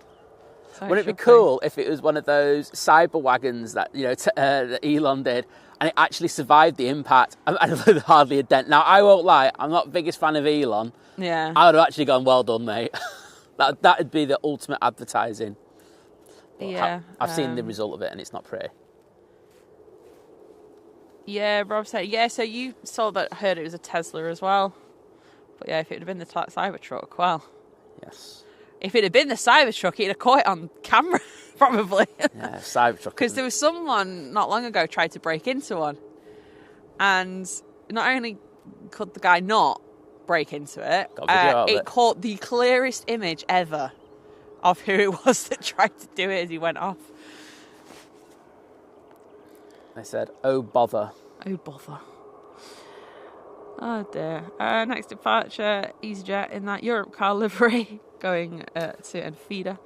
So Wouldn't it be cool if it was one of those cyber wagons that, you know, that Elon did, and it actually survived the impact and hardly a dent? Now, I won't lie, I'm not the biggest fan of Elon. Yeah. I would have actually gone, well done, mate. That'd be the ultimate advertising. But yeah. I've seen the result of it, and it's not pretty. Yeah, Rob said, yeah, so you heard it was a Tesla as well. But yeah, if it had been the Cybertruck, well. Yes. If it had been the Cybertruck, he'd have caught it on camera, probably. Yeah, Cybertruck. Because there was someone not long ago tried to break into one. And not only could the guy not break into it, it caught the clearest image ever of who it was that tried to do it as he went off. They said, oh bother. Oh bother. Oh dear. Next departure, EasyJet in that Europe car livery, going to Enfida.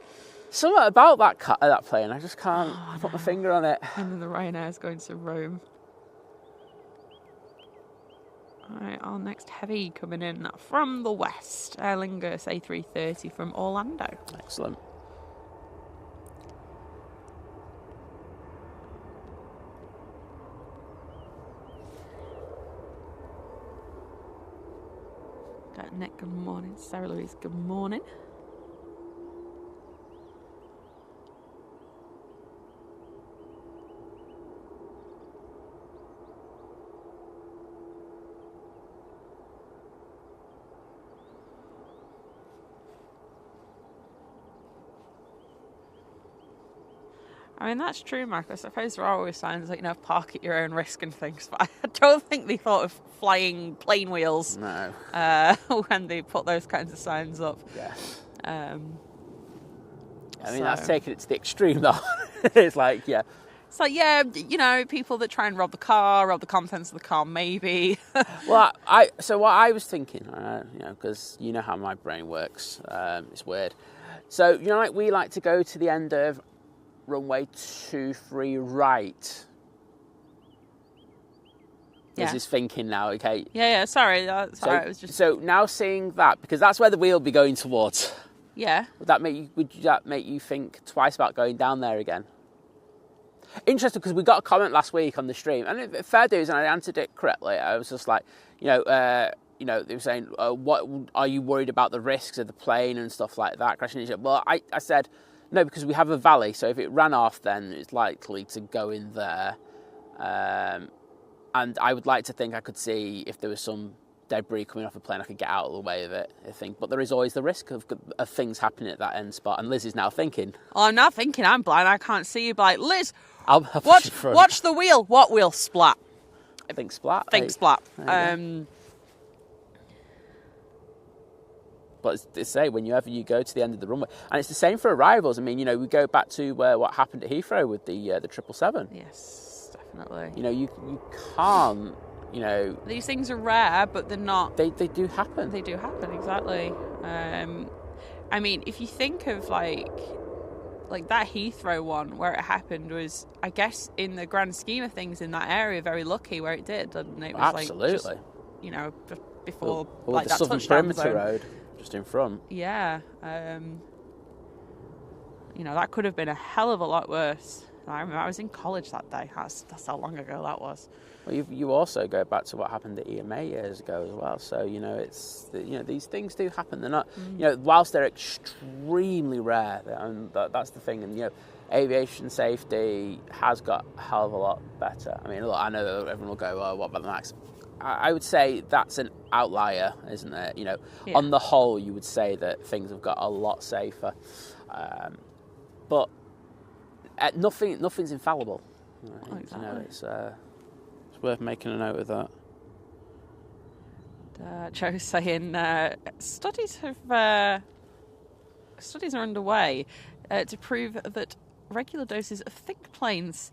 Something about that plane, I just can't put my finger on it. And then the Ryanair is going to Rome. Alright, our next heavy coming in from the west, Aer Lingus A380 from Orlando. Excellent. Nick, good morning. Sarah Louise, good morning. I mean, that's true, Mark. I suppose there are always signs like, you know, park at your own risk and things, but I don't think they thought of flying plane wheels. No. When they put those kinds of signs up. Yes. I mean, that's taking it to the extreme, though. It's like, yeah. It's like, yeah, you know, people that try and rob the car, rob the contents of the car, maybe. Well, so what I was thinking, you know, because you know how my brain works, it's weird. So, you know, like we like to go to the end of runway 23 right. Yeah. This is thinking now, okay? Yeah, sorry. It was just... So now seeing that, because that's where the wheel will be going towards. Yeah. Would that make you think twice about going down there again? Interesting, because we got a comment last week on the stream, and fair dues, and I answered it correctly. I was just like, you know, they were saying, what are you worried about the risks of the plane and stuff like that crashing into it? Well, I said, no, because we have a valley, so if it ran off, then it's likely to go in there. And I would like to think I could see if there was some debris coming off a plane, I could get out of the way of it, I think. But there is always the risk of things happening at that end spot. And Liz is now thinking. Oh, I'm not thinking. I'm blind. I can't see you. But like, Liz, I'll watch the wheel. What wheel? Splat. Think splat. Think splat. But it's say whenever you go to the end of the runway, and it's the same for arrivals. I mean, you know, we go back to what happened at Heathrow with the 777. Yes, definitely. You know, you can't. You know, these things are rare, but they're not. They do happen. They do happen, exactly. I mean, if you think of like that Heathrow one where it happened was, I guess, in the grand scheme of things in that area, very lucky where it did. And it was absolutely. Like just, you know, before like the that Southern Perimeter Road. Just in front. Yeah. You know, that could have been a hell of a lot worse. I remember I was in college that day. That's how long ago that was. Well, you also go back to what happened at EMA years ago as well. So these things do happen. They're not, whilst they're extremely rare, and that's the thing. And aviation safety has got a hell of a lot better. I mean, look, I know that everyone will go, "Oh, what about the Max?" I would say that's an outlier, isn't it? On the whole, you would say that things have got a lot safer, but nothing's infallible. Right? Exactly. It's worth making a note of that. Joe's saying studies are underway to prove that regular doses of think planes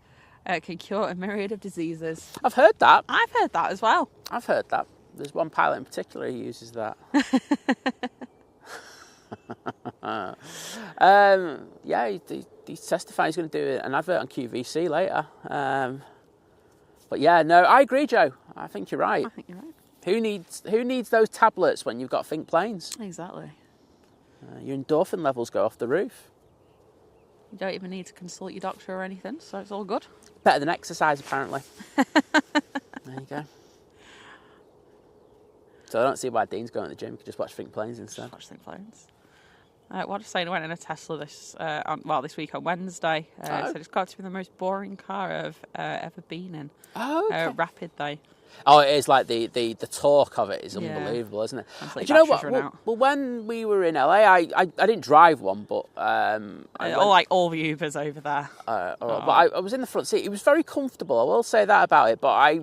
can cure a myriad of diseases. I've heard that. I've heard that as well. I've heard that. There's one pilot in particular who uses that. He's testifying he's going to do an advert on QVC later. But yeah, no, I agree, Joe. I think you're right. I think you're right. Who needs those tablets when you've got think planes? Exactly. Your endorphin levels go off the roof. You don't even need to consult your doctor or anything, so it's all good. Better than exercise, apparently. There you go. So I don't see why Dean's going to the gym. You could just watch think planes instead. Just watch think planes. What I was saying, I went in a Tesla this week on Wednesday. So it's got to be the most boring car I've ever been in. Oh, okay. Rapid though. Oh, it is like the torque of it is unbelievable, isn't it? Like, do you know what? Well, when we were in LA, I didn't drive one, but all the Ubers over there. But I was in the front seat. It was very comfortable. I will say that about it. But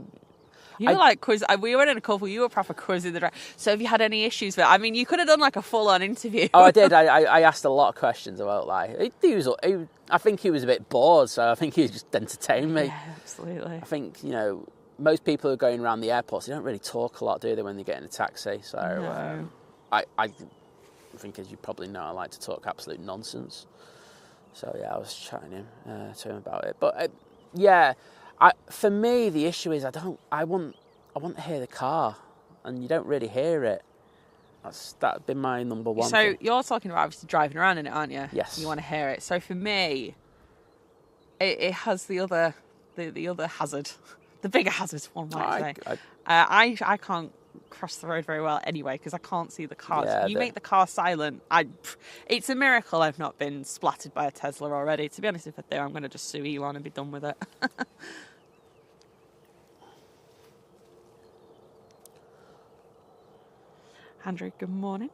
you were like quiz. We went in a couple. You were proper quizzing the driver. So have you had any issues with it? I mean, you could have done like a full-on interview. Oh, I did. I asked a lot of questions about I think he was a bit bored, so I think he was just entertaining me. Yeah, absolutely. I think most people who are going around the airports, they don't really talk a lot, do they, when they get in a taxi? So no. I think, as you probably know, I like to talk absolute nonsense. So yeah, I was chatting to him about it. But for me, the issue is I want to hear the car, and you don't really hear it. That'd been my number one. So you're talking about obviously driving around in it, aren't you? Yes. You want to hear it. So for me, it has the other hazard. The bigger hazard, one might say. I can't cross the road very well anyway because I can't see the cars. Yeah, you make the car silent. It's a miracle I've not been splattered by a Tesla already. To be honest, if I do, I'm going to just sue Elon and be done with it. Andrew, good morning.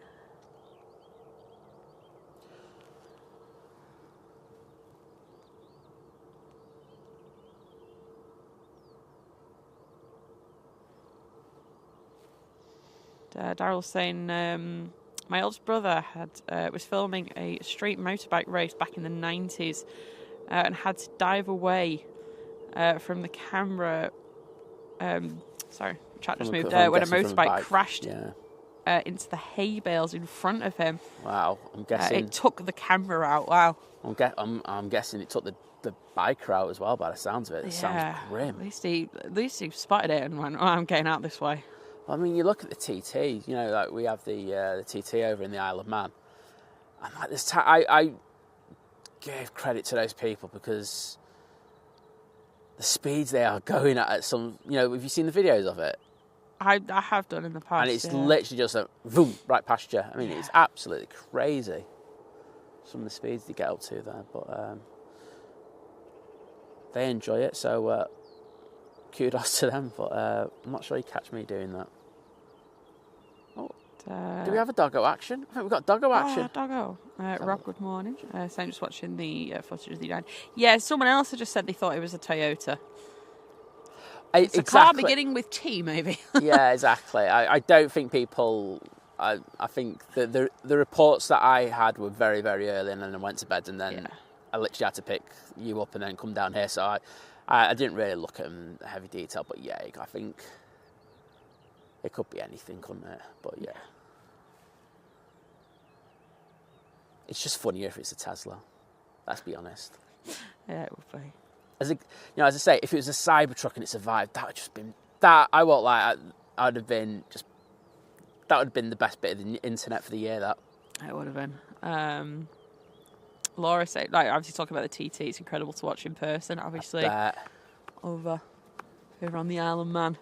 Daryl's saying my oldest brother was filming a street motorbike race back in the 90s and had to dive away from the camera. Sorry, chat just moved there when a motorbike crashed into the hay bales in front of him. Wow, I'm guessing it took the camera out. Wow, I'm guessing it took the biker out as well. By the sounds of it, it sounds grim. At least he spotted it and went, "Oh, I'm getting out this way." I mean, you look at the TT. Like we have the TT over in the Isle of Man, and like this, I gave credit to those people because the speeds they are going at some. Have you seen the videos of it? I have done in the past, and it's literally just a boom right past you. I mean, it's absolutely crazy. Some of the speeds they get up to there, but they enjoy it. So kudos to them. But I'm not sure you catch me doing that. Do we have a doggo action? I think we've got doggo action. Doggo. Rob, good morning. So I'm just watching the footage of the line. Yeah, someone else had just said they thought it was a Toyota. It's a car beginning with T, maybe. Yeah, exactly. I don't think people... I think the reports that I had were very, very early, and then I went to bed, and then I literally had to pick you up and then come down here. So I didn't really look at them in heavy detail, but yeah, I think it could be anything, couldn't it? But yeah. It's just funnier if it's a Tesla. Let's be honest. Yeah, it would be. As I say, if it was a Cybertruck and it survived, that would just been that. I won't lie. I would have been just. That would have been the best bit of the internet for the year. That. It would have been. Laura said, like, obviously talking about the TT, it's incredible to watch in person, obviously. Over on the Isle of Man.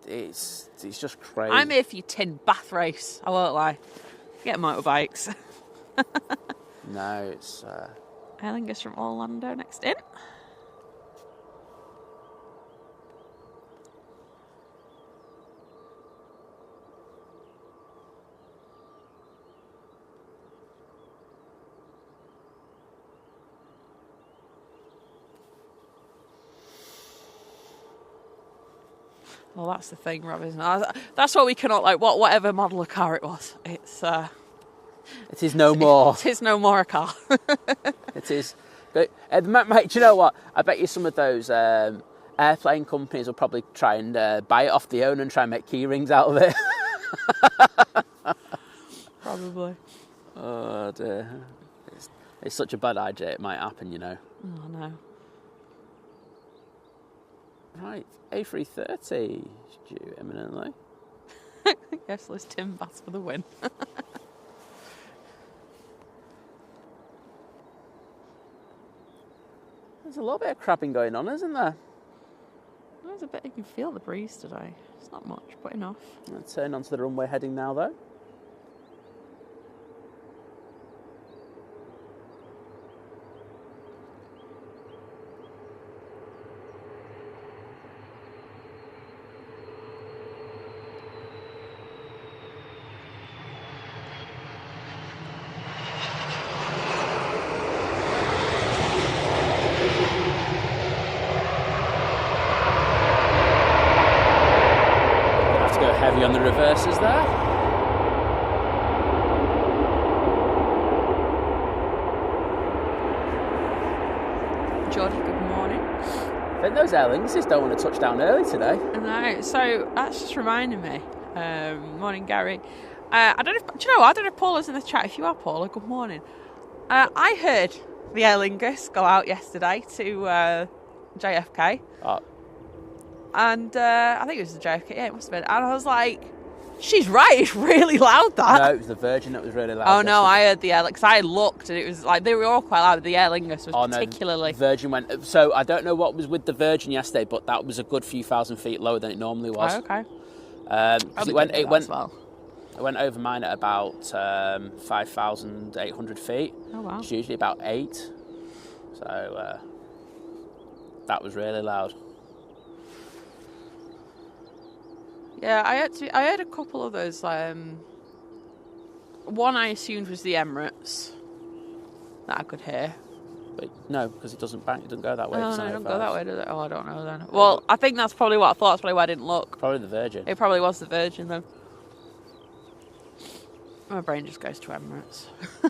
It's just crazy. I'm here for your tin bath race, I won't lie. Get motorbikes. No, it's... Aer Lingus from Orlando next in. Well, that's the thing, Rob, isn't it? That's what we cannot, like, whatever model of car it was. It is no more. It is no more a car. It is. Mate, do you know what? I bet you some of those airplane companies will probably try and buy it off the owner and try and make key rings out of it. Probably. Oh, dear. It's such a bad idea. It might happen, you know. Oh, no. Right, A380 is due imminently. Yes, there's Tim Bass for the win. There's a little bit of crabbing going on, isn't there? There's a bit, you can feel the breeze today. It's not much, but enough. Let's turn onto the runway heading now, though. Heavy on the reverses there. Georgie, good morning. I think those Aer Linguses don't want to touch down early today. I know. So that's just reminding me. Morning, Gary. I don't know. Do you know what? I don't know if Paula's in the chat. If you are, Paula, good morning. I heard the Aer Lingus go out yesterday to JFK. Oh. And I think it was the JFK. Yeah, it must have been. And I was like, she's right. It's really loud, that. No, it was the Virgin that was really loud. Oh, no, I heard the Aer Lingus. Because I looked and it was like, they were all quite loud. But the Aer Lingus was particularly. No, Virgin went. So I don't know what was with the Virgin yesterday, but that was a good few thousand feet lower than it normally was. Oh, okay. It went over mine at about 5,800 feet. Oh, wow. It's usually about 8. So that was really loud. Yeah, I heard a couple of those. One I assumed was the Emirates that I could hear. But no, because it doesn't bank. It doesn't go that way. Oh, no, it doesn't go that way, does it? Oh, I don't know then. Well, I think that's probably what I thought. That's probably why I didn't look. Probably the Virgin. It probably was the Virgin then. My brain just goes to Emirates. Yeah.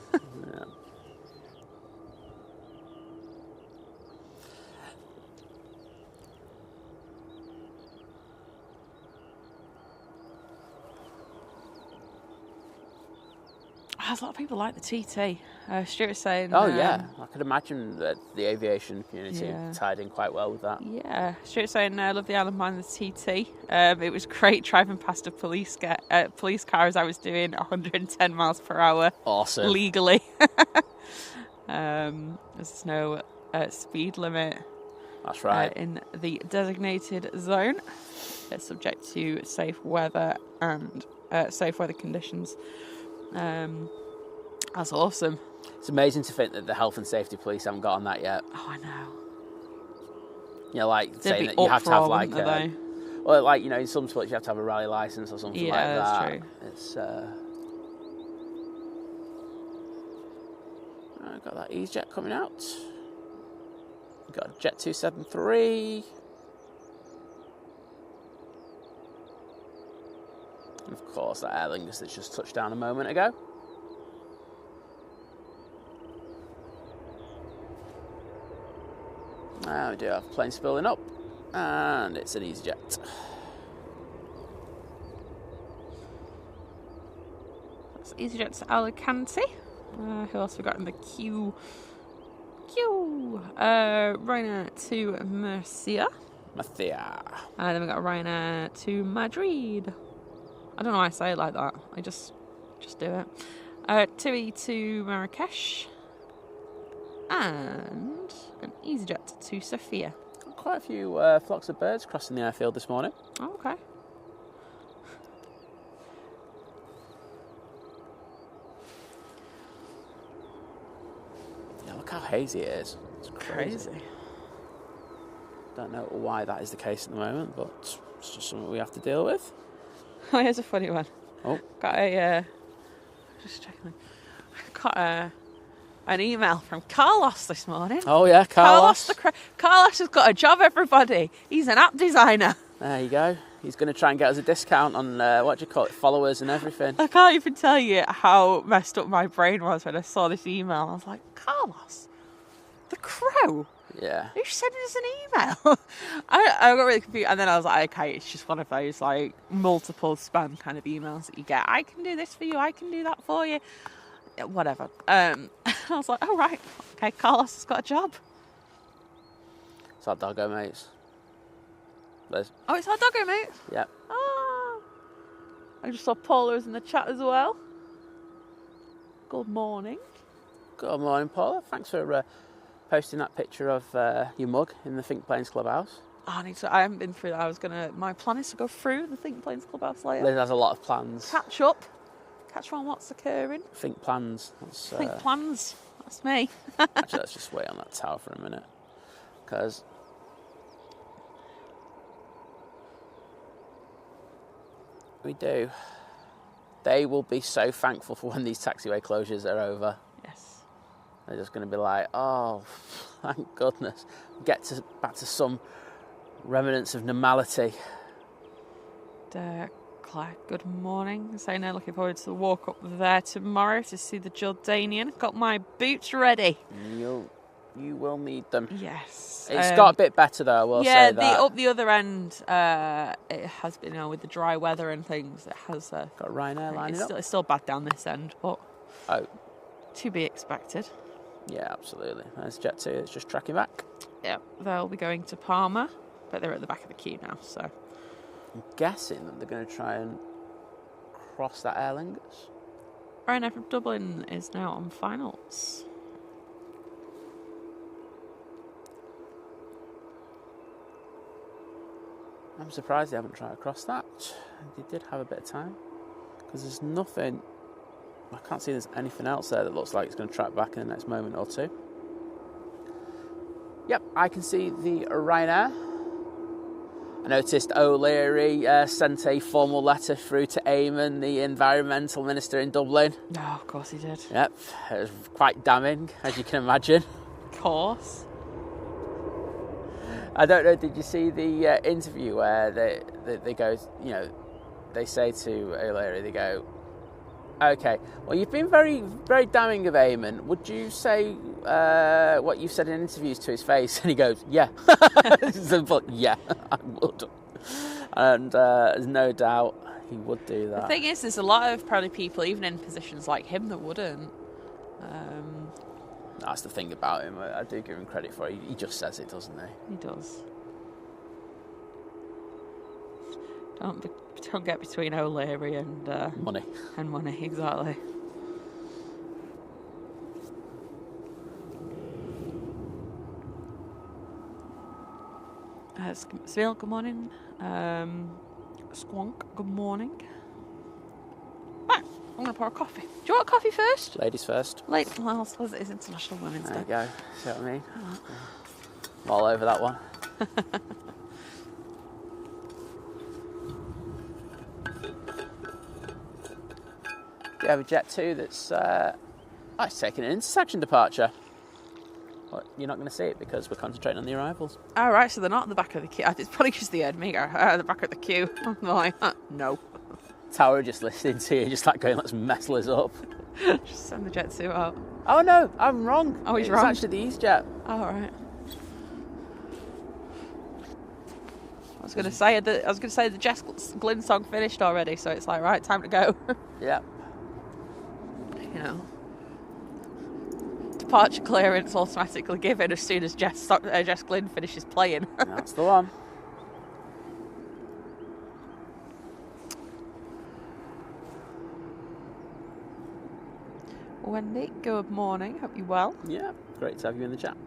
A lot of people like the TT. Stuart was saying... Oh, yeah. I could imagine that the aviation community tied in quite well with that. Yeah. Stuart was saying, I love the Isle of Man, the TT. It was great driving past a police car as I was doing 110 miles per hour. Awesome. Legally. There's no speed limit. That's right. In the designated zone. It's subject to safe weather and safe weather conditions. That's awesome. It's amazing to think that the health and safety police haven't got on that yet. Oh, I know. You know, like saying that you have to have like well, like, you know, in some sports you have to have a rally license or something like that. Yeah, that's true. It's I've got that EasyJet coming out. We've got a Jet 273. And of course, that Aer Lingus that just touched down a moment ago. Now we do have planes spilling up, and it's an EasyJet. That's EasyJet to Alicante. Who else we got in the queue? Ryanair to Murcia. And then we got Ryanair to Madrid. I don't know why I say it like that. I just do it. TUI to Marrakesh. and an EasyJet to Sofia. Quite a few flocks of birds crossing the airfield this morning. Oh, okay. Yeah, look how hazy it is. It's crazy. Don't know why that is the case at the moment, but it's just something we have to deal with. Oh, here's a funny one. Oh. Got a... just checking. Got an email from Carlos this morning. Oh, yeah, Carlos. Carlos has got a job, everybody. He's an app designer. There you go. He's going to try and get us a discount on, what do you call it, followers and everything. I can't even tell you how messed up my brain was when I saw this email. I was like, Carlos? The Crow? Yeah. Who's sending us an email? I got really confused. And then I was like, okay, it's just one of those, like, multiple spam kind of emails that you get. I can do this for you. I can do that for you. Whatever. I was like, oh, right. Okay, Carlos has got a job. It's our doggo, mates. Liz. Oh, it's our doggo, mate? Yep. Oh. I just saw Paula was in the chat as well. Good morning. Good morning, Paula. Thanks for posting that picture of your mug in the Think Planes Clubhouse. I haven't been through that. My plan is to go through the Think Planes Clubhouse later. Liz has a lot of plans. Catch on what's occurring. Think plans. Think plans. That's me. Actually, let's just wait on that tower for a minute. Because we do. They will be so thankful for when these taxiway closures are over. Yes. They're just going to be like, oh, thank goodness. Back to some remnants of normality. Claire, good morning. Saying they're looking forward to the walk up there tomorrow to see the Jordanian. Got my boots ready. You will need them. Yes. It's got a bit better though, I will say that. Yeah, up the other end, it has been, with the dry weather and things, it has... got Ryanair lining up. It's still bad down this end, but... Oh. To be expected. Yeah, absolutely. There's Jet 2, it's just tracking back. Yep, they'll be going to Palma, but they're at the back of the queue now, so... I'm guessing that they're going to try and cross that Aer Lingus. Ryanair from Dublin is now on finals. I'm surprised they haven't tried to cross that. They did have a bit of time. Because there's nothing... I can't see there's anything else there that looks like it's going to track back in the next moment or two. Yep, I can see the Ryanair. I noticed O'Leary sent a formal letter through to Eamon, the environmental minister in Dublin. No, of course he did. Yep, it was quite damning, as you can imagine. Of course. I don't know, did you see the interview where they go, they say to O'Leary, they go, okay, well, you've been very, very damning of Eamon. Would you say what you've said in interviews to his face? And he goes, yeah. Simple, yeah, I would. And there's no doubt he would do that. The thing is, there's a lot of probably people, even in positions like him, that wouldn't. That's the thing about him. I do give him credit for it. He just says it, doesn't he? He does. Don't get between O'Leary and... money. And money, exactly. Svil, good morning. Squonk, good morning. Right, I'm going to pour a coffee. Do you want coffee first? Ladies first. Well, I suppose it is International Women's Day. There you go. See what I mean? I'm all over that one. Do you have a Jet 2 that's it's taking an intersection departure? But you're not going to see it because we're concentrating on the arrivals. Oh, right, so they're not at the back of the queue. It's probably because they heard me go, at the back of the queue. I'm like, no. Tower just listening to you, just like going, let's mess Liz up. Just send the Jet 2 out. Oh no, I'm wrong. Oh, he's wrong. It's actually the EasyJet. Oh, right. I was going to say the Jess Glynn song finished already, so it's like, right, time to go. Yeah. Departure clearance automatically given as soon as Jess Glynn finishes playing. That's the one. Wendy, good morning. Hope you're well. Yeah, great to have you in the chat.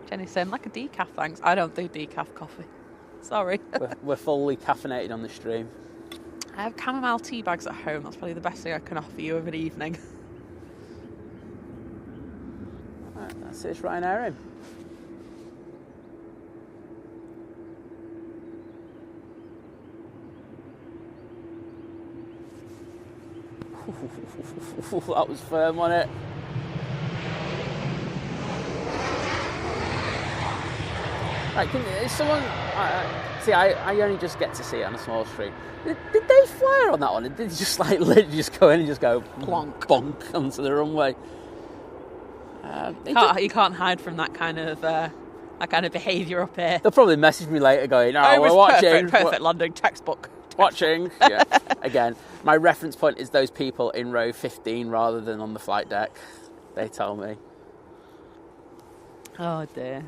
Jenny's saying, like a decaf, thanks. I don't do decaf coffee. Sorry. We're fully caffeinated on the stream. I have chamomile tea bags at home. That's probably the best thing I can offer you of an evening. Right, that's it. It's Ryanair in. That was firm, wasn't it? Right, is someone... see, I only just get to see it on a small screen. Did they fly on that one? Did they just like literally just go in and just go Plonk. bonk onto the runway? You can't hide from that kind of behaviour up here. They'll probably message me later going, "Oh, we're watching." Perfect London textbook. Watching. Yeah. Again, my reference point is those people in row 15 rather than on the flight deck. They tell me. Oh dear.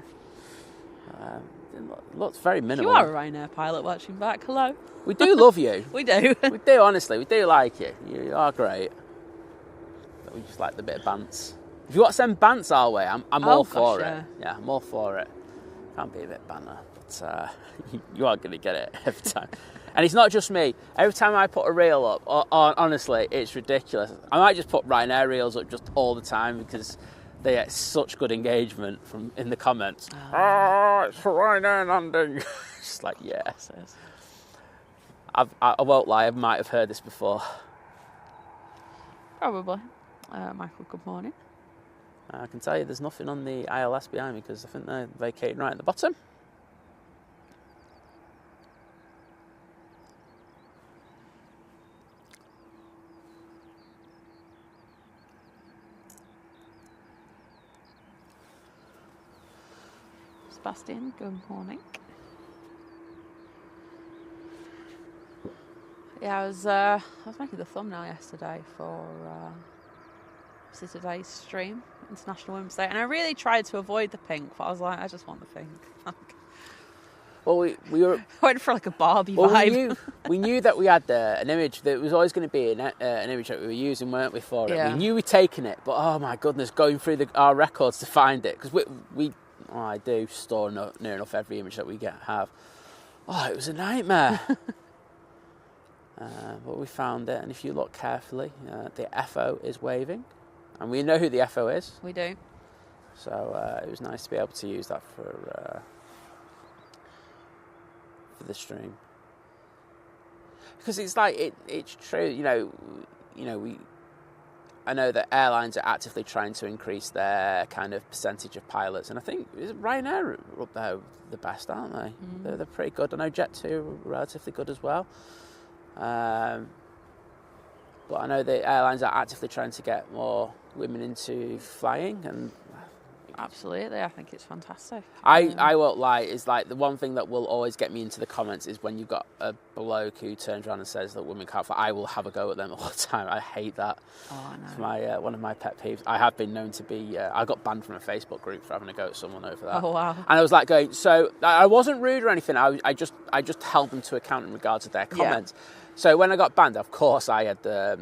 It looks very minimal. You are a Ryanair pilot watching back. Hello. We do love you. We do. We do, honestly. We do like you. You are great. But we just like the bit of bants. If you want to send bants our way, I'm all for it. Yeah, I'm all for it. Can't be a bit banter. But you are going to get it every time. And it's not just me. Every time I put a reel up, honestly, it's ridiculous. I might just put Ryanair reels up just all the time because they get such good engagement from in the comments. It's Ryanair landing. Just like, yes. I won't lie, I might have heard this before. Probably. Michael, good morning. I can tell you there's nothing on the ILS behind me because I think they're vacating right at the bottom. Sebastian, good morning. Yeah, I was making the thumbnail yesterday for today's stream, International Women's Day, and I really tried to avoid the pink, but I was like, I just want the pink. Well, we were... I went for like a Barbie vibe. We knew that we had an image that was always going to be an image that we were using, weren't we, for it? Yeah. We knew we'd taken it, but oh my goodness, going through our records to find it, because I do store near enough every image that we have. Oh, it was a nightmare. But we found it, and if you look carefully, the FO is waving, and we know who the FO is. We do. So it was nice to be able to use that for the stream, because it's like it's true. I know that airlines are actively trying to increase their kind of percentage of pilots, and I think Ryanair are up there the best, aren't they? They're pretty good. I know Jet2 are relatively good as well. But I know the airlines are actively trying to get more women into flying, and absolutely, I think it's fantastic. I won't lie, it's like the one thing that will always get me into the comments is when you've got a bloke who turns around and says that women can't fly. I will have a go at them all the time. I hate that. Oh, I know. It's one of my pet peeves. I have been known to be... I got banned from a Facebook group for having a go at someone over that. Oh, wow. And I was like going... So, I wasn't rude or anything. I just held them to account in regards to their comments. Yeah. So when I got banned, of course, I had the...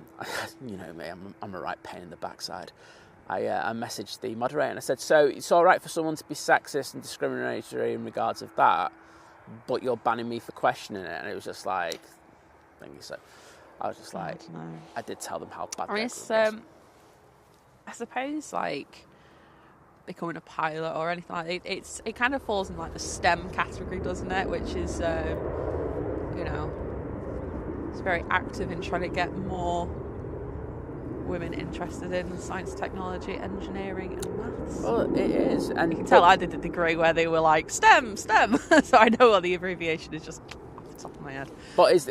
You know me, I'm a right pain in the backside. I messaged the moderator and I said, so it's all right for someone to be sexist and discriminatory in regards of that, but you're banning me for questioning it. And it was just like, thank you. So I was just like, I did tell them how bad it was. I suppose like becoming a pilot or anything like that, it kind of falls in like the STEM category, doesn't it? Which is, it's very active in trying to get more women interested in science, technology, engineering and maths. Well, it is. And you can tell I did a degree where they were like, STEM! So I know what the abbreviation is just off the top of my head. But it's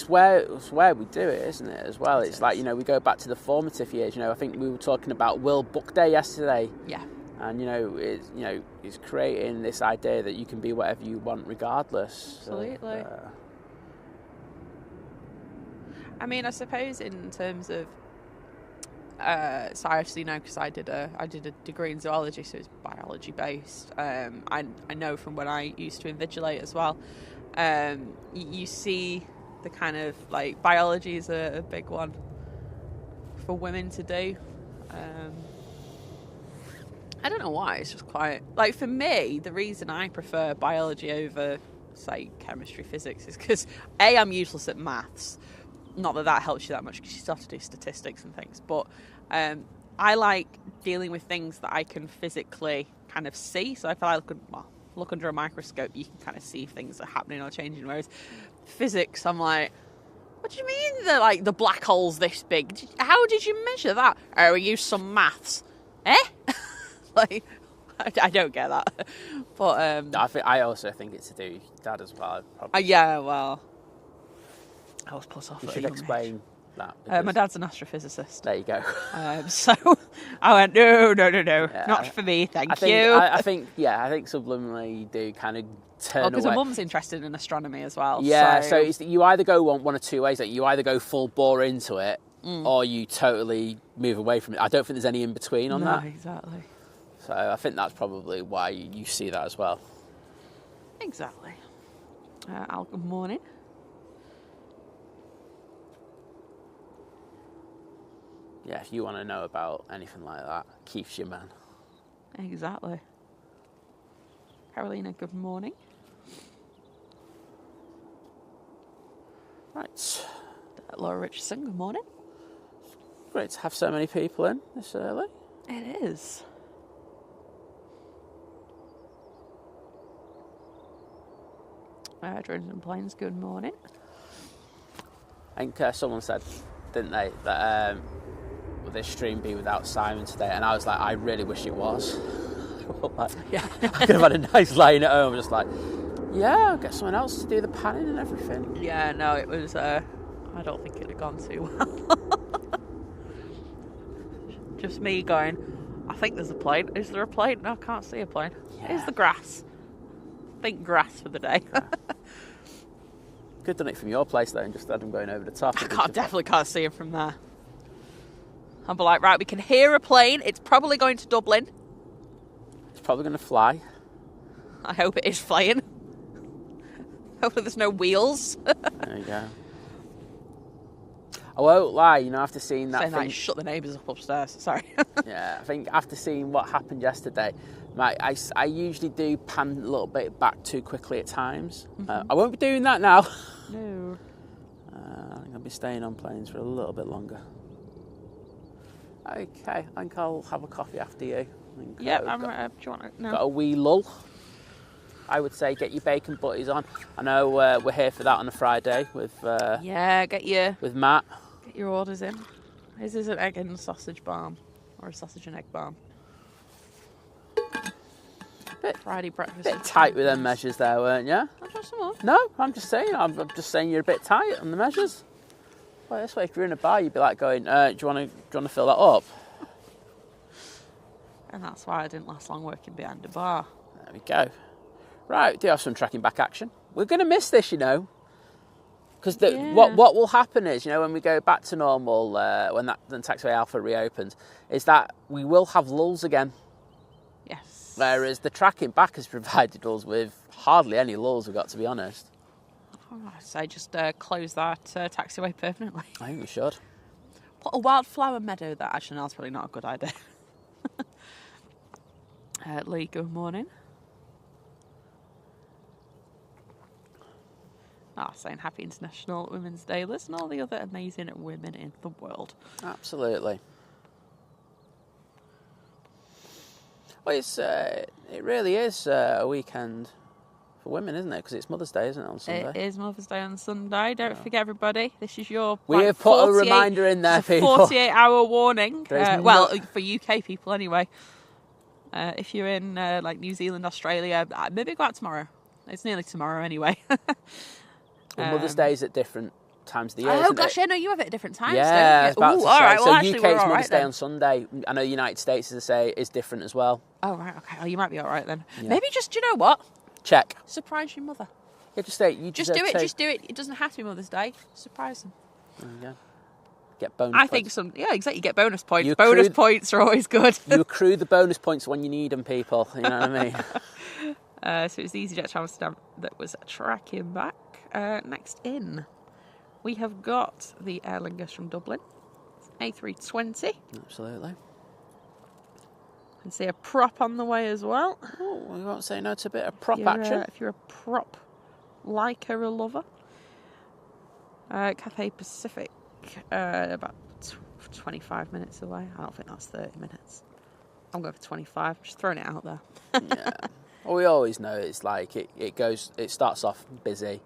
where we do it, isn't it, as well? It's like, we go back to the formative years. I think we were talking about World Book Day yesterday. Yeah. And, it's creating this idea that you can be whatever you want regardless. Absolutely. I mean, I suppose in terms of So I obviously know because I did a degree in zoology, so it's biology based. I know from when I used to invigilate as well. You see the kind of like biology is a big one for women to do. I don't know why. It's just quite like for me. The reason I prefer biology over, say, chemistry, physics is because I'm useless at maths. Not that helps you that much because you still have to do statistics and things. But I like dealing with things that I can physically kind of see. So if I look under a microscope, you can kind of see things that are happening or changing. Whereas physics, I'm like, what do you mean the black hole's this big? How did you measure that? Oh, we used some maths. Like, I don't get that. But I also think it's to do with Dad as well. Yeah, well, I was put off. You should explain that. My dad's an astrophysicist. There you go. So I went, no, not for me, thank you. I think subliminally you do kind of turn away. Because my mum's interested in astronomy as well. Yeah, so it's, you either go one or two ways. Like you either go full bore into it, or you totally move away from it. I don't think there's any in between on that. Exactly. So I think that's probably why you see that as well. Exactly. Al, good morning. Yeah, if you want to know about anything like that, Keith's your man. Exactly. Carolina, good morning. Right. Laura Richardson, good morning. Great to have so many people in this early. It is. Drones and Planes, good morning. I think someone said, didn't they, that will this stream be without Simon today? And I was like, I really wish it was. Yeah. I could have had a nice line at home, just like, yeah, I'll get someone else to do the panning and everything. Yeah, no, it was, I don't think it had gone too well. Just me going, I think there's a plane. Is there a plane? No, I can't see a plane. Yeah. Here's the grass. Think grass for the day. Could have done it from your place though and just had them going over the top. I definitely can't see him from there. I'll be like, right, we can hear a plane. It's probably going to Dublin. It's probably going to fly. I hope it is flying. Hopefully there's no wheels. There you go. I won't lie, after seeing that thing... shut the neighbours up upstairs, sorry. Yeah, I think after seeing what happened yesterday, I usually do pan a little bit back too quickly at times. I won't be doing that now. No. I think I'll be staying on planes for a little bit longer. Okay, I think I'll have a coffee after you. Yeah, I'm right. Do you want it? No. Got a wee lull. I would say get your bacon butties on. I know we're here for that on a Friday with with Matt. Get your orders in. This is an egg and sausage balm, or a sausage and egg balm. Friday breakfast. Bit tight with them measures there, weren't you? I'll try some more. No, I'm just saying. I'm just saying you're a bit tight on the measures. Well, this way, if you're in a bar, you'd be like going, "Do you want to fill that up?" And that's why I didn't last long working behind a bar. There we go. Right, we do have some tracking back action. We're going to miss this, because what will happen is, when we go back to normal, when Taxiway Alpha reopens, is that we will have lulls again. Yes. Whereas the tracking back has provided us with hardly any lulls, we've got to be honest. I'd say just close that taxiway permanently. I think we should. Put a wildflower meadow there. Actually, no, that's probably not a good idea. Lee, good morning. Saying Happy International Women's Day. Listen to all the other amazing women in the world. Absolutely. Well, it really is a weekend for women, isn't it? Because it's Mother's Day, isn't it, on Sunday? It is Mother's Day on Sunday. Don't forget, everybody. This is your... We have put a reminder in there, people. 48-hour warning. Well, for UK people anyway. If you're in New Zealand, Australia, maybe go out tomorrow. It's nearly tomorrow anyway. Well, Mother's Day is at different times of the year, Oh, isn't gosh, it? I know you have it at different times, yeah, don't you? I was about to say. All right, well, so actually, UK's we're all Mother's right Day then. on Sunday. I know the United States, as I say, is different as well. Oh, right, okay. Oh, you might be all right then. Yeah. Maybe just, do you know what? Check. Surprise your mother. Yeah, just say, Just do it. It doesn't have to be Mother's Day. Surprise them. There you go. Get bonus I points. think some, yeah, exactly. You get bonus points. You Bonus accrued- points are always good. You accrue the bonus points when you need them, people. You know what I mean? So it was the EasyJet to Amsterdam that was tracking back. Next in, we have got the Aer Lingus from Dublin. It's A320. Absolutely. Can see a prop on the way as well. Oh, we won't say no to a bit of prop action. If you're a prop liker or lover. Cathay Pacific, about 25 minutes away. I don't think that's 30 minutes. I'm going for 25. Just throwing it out there. Yeah. Well, we always know it's like it starts off busy,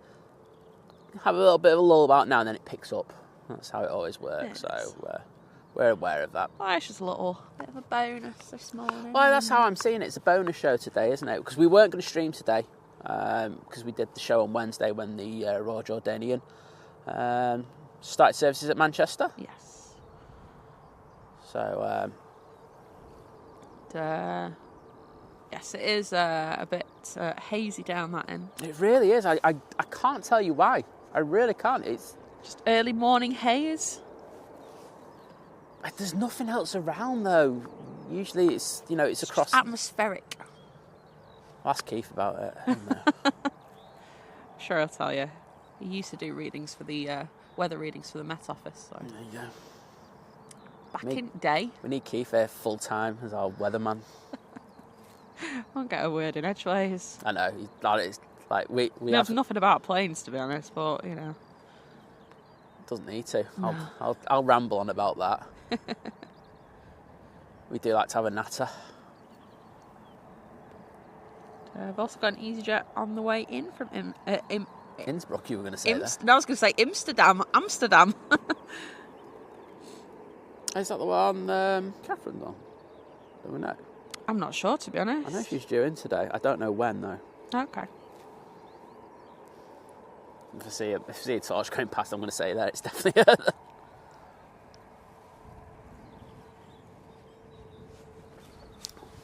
have a little bit of a lull about now, and then it picks up. That's how it always works. Yes. So we're aware of that. Well, it's just a little bit of a bonus this morning. Well, that's how I'm seeing it. It's a bonus show today, isn't it? Because we weren't going to stream today, because we did the show on Wednesday when the Royal Jordanian started services at Manchester. Yes. So, yes, it is a bit hazy down that end. it really is. I can't tell you why. I really can't. It's Just early morning haze. there's nothing else around though. Usually it's it's across. Just atmospheric. I'll ask Keith about it. Sure, I'll tell you. He used to do readings for the weather readings for the Met Office. So. There you go. Back in day. We need Keith here full time as our weatherman. Won't get a word in edgeways. I know. It's like we Knows have, nothing about planes, to be honest, but doesn't need to. No. I'll ramble on about that. We do like to have a natter. I've also got an EasyJet on the way in from Innsbruck, you were going to say there. No, I was going to say Amsterdam. Is that the one Catherine's on? Do we know? I'm not sure, to be honest. I know she's due in today. I don't know when though. Okay. If I see a torch going past, I'm going to say that it's definitely her.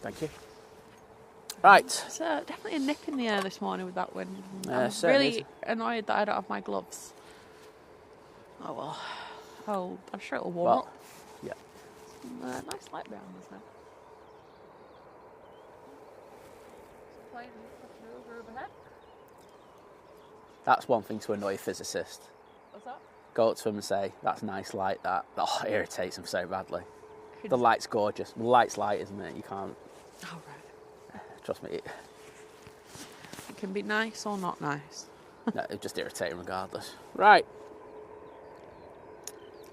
Thank you. Right. It's definitely a nip in the air this morning with that wind. Yeah, I'm certainly really is. annoyed that I don't have my gloves. Oh well. I'm sure it'll warm up. Yeah. Nice light behind us now. Plane over overhead. That's one thing to annoy a physicist. What's that? Go up to them and say, that's nice light, that. Oh, it irritates them so badly. The light's gorgeous. The light's light, isn't it? You can't... Oh, right. Trust me. It can be nice or not nice. No, it just irritates them regardless. Right.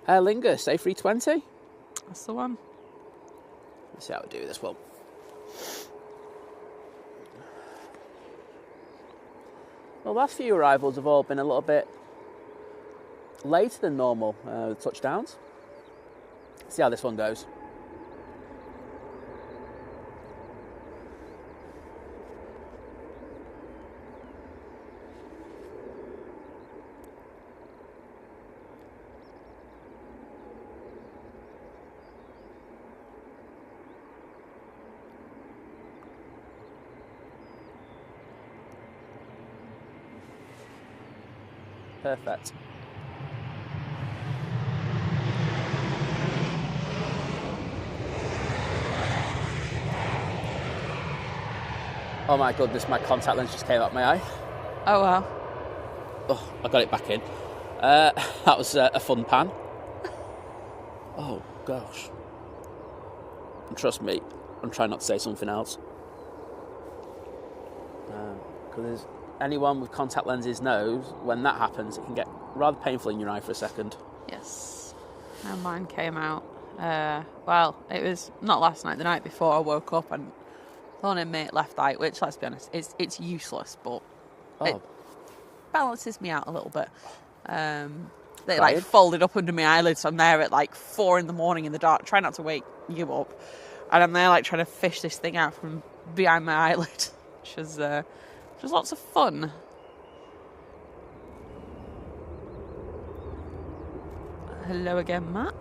Aer Lingus, A320. That's the one. Let's see how we do this one. Well, the last few arrivals have all been a little bit later than normal with touchdowns. See how this one goes. Perfect. Oh my goodness, my contact lens just came out my eye. Oh wow. Oh, I got it back in. That was a fun pan. Oh gosh. And trust me, I'm trying not to say something else. Because anyone with contact lenses knows when that happens, it can get rather painful in your eye for a second. Yes. And mine came out. Well, it was not last night. The night before, I woke up and thorn in my left eye, which, let's be honest, it's useless, but it balances me out a little bit. They like folded up under my eyelids, so I'm there at like 4 a.m. in the dark, trying not to wake you up, and I'm there like trying to fish this thing out from behind my eyelid, which was lots of fun. Hello again, Matt.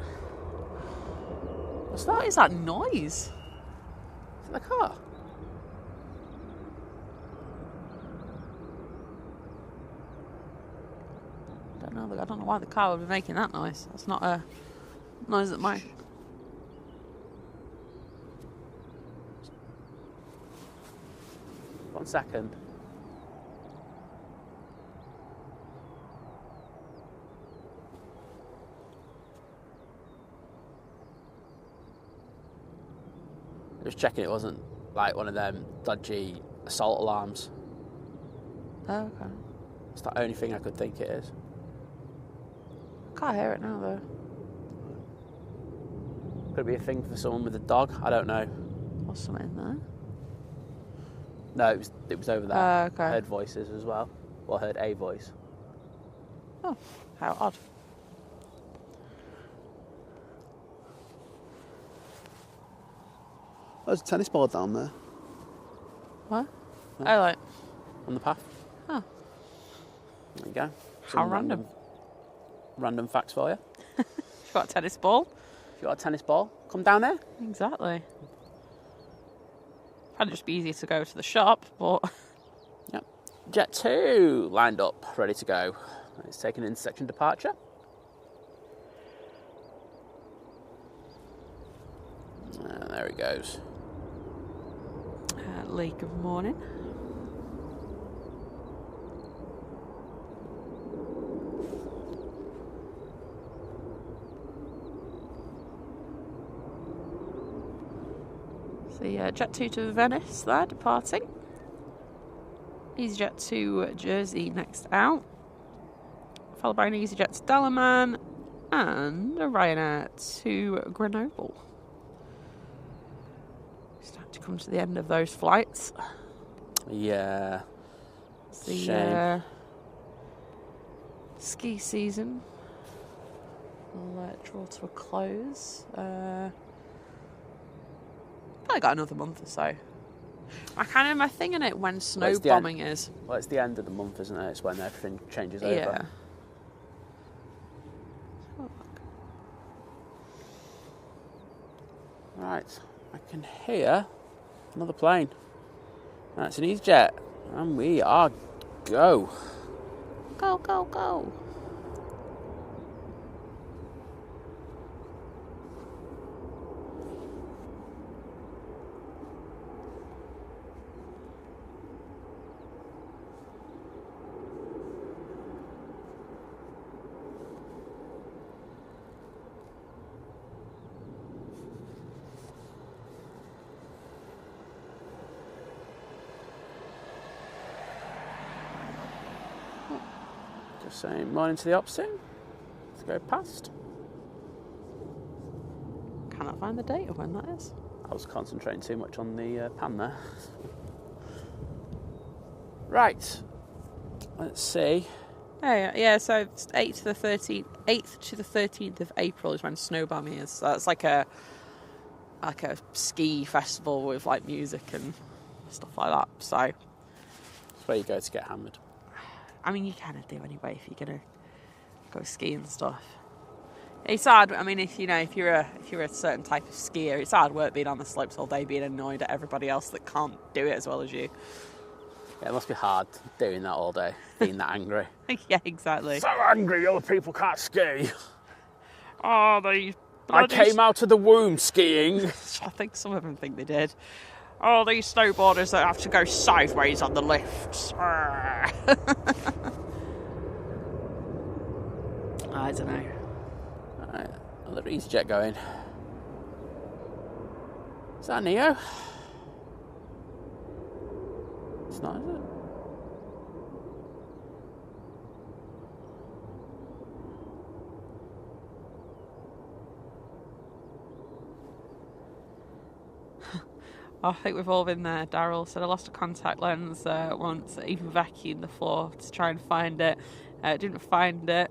What is that noise? Is it the car? I don't know why the car would be making that noise. That's not a No, is it mine? One second. Just checking it wasn't like one of them dodgy assault alarms. Oh, okay. It's the only thing I could think it is. Can't hear it now though. Could it be a thing for someone with a dog? I don't know. Or something in there. No, it was over there. Okay. I heard voices as well. Well, I heard a voice. Oh, how odd. There's a tennis ball down there. What? Huh? Oh, like. On the path. Oh. There you go. How random. Random facts for you. You've got a tennis ball. If you got a tennis ball, come down there. Exactly. Probably just be easier to go to the shop, but... Yep. Jet 2 lined up, ready to go. It's taking intersection departure. There he goes. Lake of morning. So yeah, Jet 2 to Venice there, departing. EasyJet to Jersey next out. Followed by an EasyJet to Dalaman and a Ryanair to Grenoble. Starting to come to the end of those flights. Yeah. It's the Shame. ski season will draw to a close. Probably got another month or so. My thing in it when snow bombing is. Well, it's the end of the month, isn't it? It's when everything changes Yeah. over. Right, I can hear another plane. That's an EasyJet, and we are go. Go, go, go. Just saying morning to the ops team. Let's go past. Cannot find the date of when that is. I was concentrating too much on the pan there. Right. Let's see. Oh yeah, so 8th to the 13th of April is when snow bombing is. So that's like a ski festival with like music and stuff like that. So It's where you go to get hammered. I mean, you kind of do anyway if you're gonna go skiing and stuff. It's hard. I mean, if you're a certain type of skier, it's hard work being on the slopes all day, being annoyed at everybody else that can't do it as well as you. Yeah, it must be hard doing that all day, being that angry. Yeah, exactly. So angry, other people can't ski. Oh, they. I came out of the womb skiing. I think some of them think they did. Oh, these snowboarders that have to go sideways on the lifts. I don't know. Right, another EasyJet going. Is that a Neo? It's not, is it? I think we've all been there. Daryl said I lost a contact lens once, even vacuumed the floor to try and find it. Didn't find it.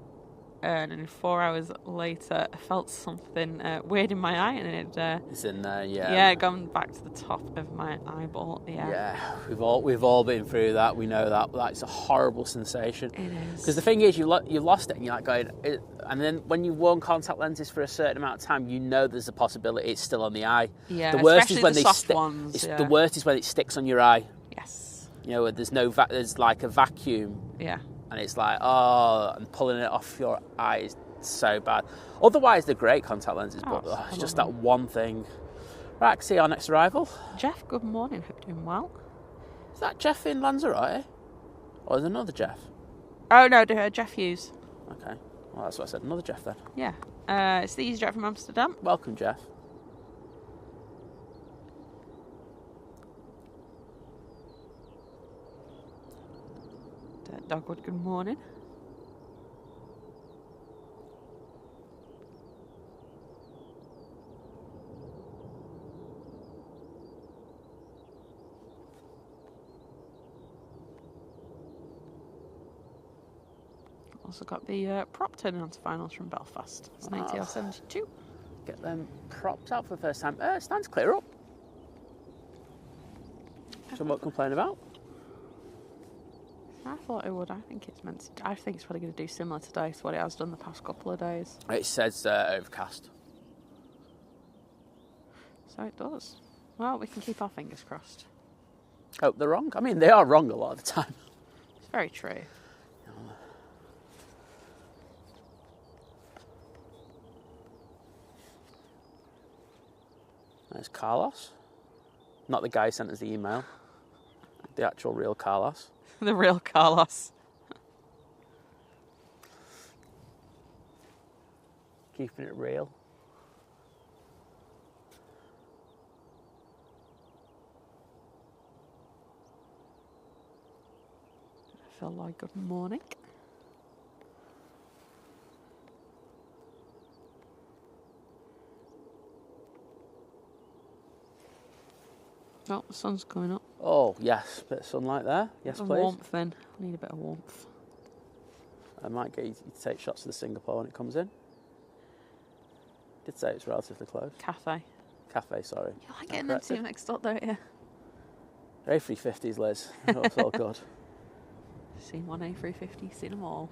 And then 4 hours later, I felt something weird in my eye, and It's in there, yeah. Yeah, gone back to the top of my eyeball. Yeah. Yeah, we've all been through that. We know that. That's a horrible sensation. It is. Because the thing is, you lost it, and you're like going. And then when you've worn contact lenses for a certain amount of time, you know there's a possibility it's still on the eye. Yeah. The worst is when the they soft ones. The worst is when it sticks on your eye. Yes. You know, there's like a vacuum. Yeah. And it's like, oh, and pulling it off your eye is so bad. Otherwise, they're great contact lenses, but Oh, it's just that one thing. Right, I can see our next arrival. Jeff, good morning. Hope you're doing well. Is that Jeff in Lanzarote? Or is it another Jeff? Oh, no, Jeff Hughes. Okay. Well, that's what I said. Another Jeff then. Yeah. It's the EasyJet from Amsterdam. Welcome, Jeff. Dogwood, good morning. Also got the prop turning on to finals from Belfast. It's an ATR 72. Get them propped out for the first time. Stands clear up. Somewhat complain about. I thought it would. I think it's probably going to do similar today to what it has done the past couple of days. It says overcast. So it does. Well, we can keep our fingers crossed. Hope they're wrong. I mean, they are wrong a lot of the time. It's very true. There's Carlos. Not the guy who sent us the email. The actual real Carlos. The real Carlos. Keeping it real. I feel like good morning. Oh, the sun's coming up. Oh, yes. Bit of sunlight there. Yes, Some please. warmth then. I need a bit of warmth. I might get you to take shots of the Singapore when it comes in. Did say it's relatively close. Cafe. Cafe, sorry. You like getting them two mixed up, don't you? A350s, Liz. It's all good. Seen one A350, seen them all.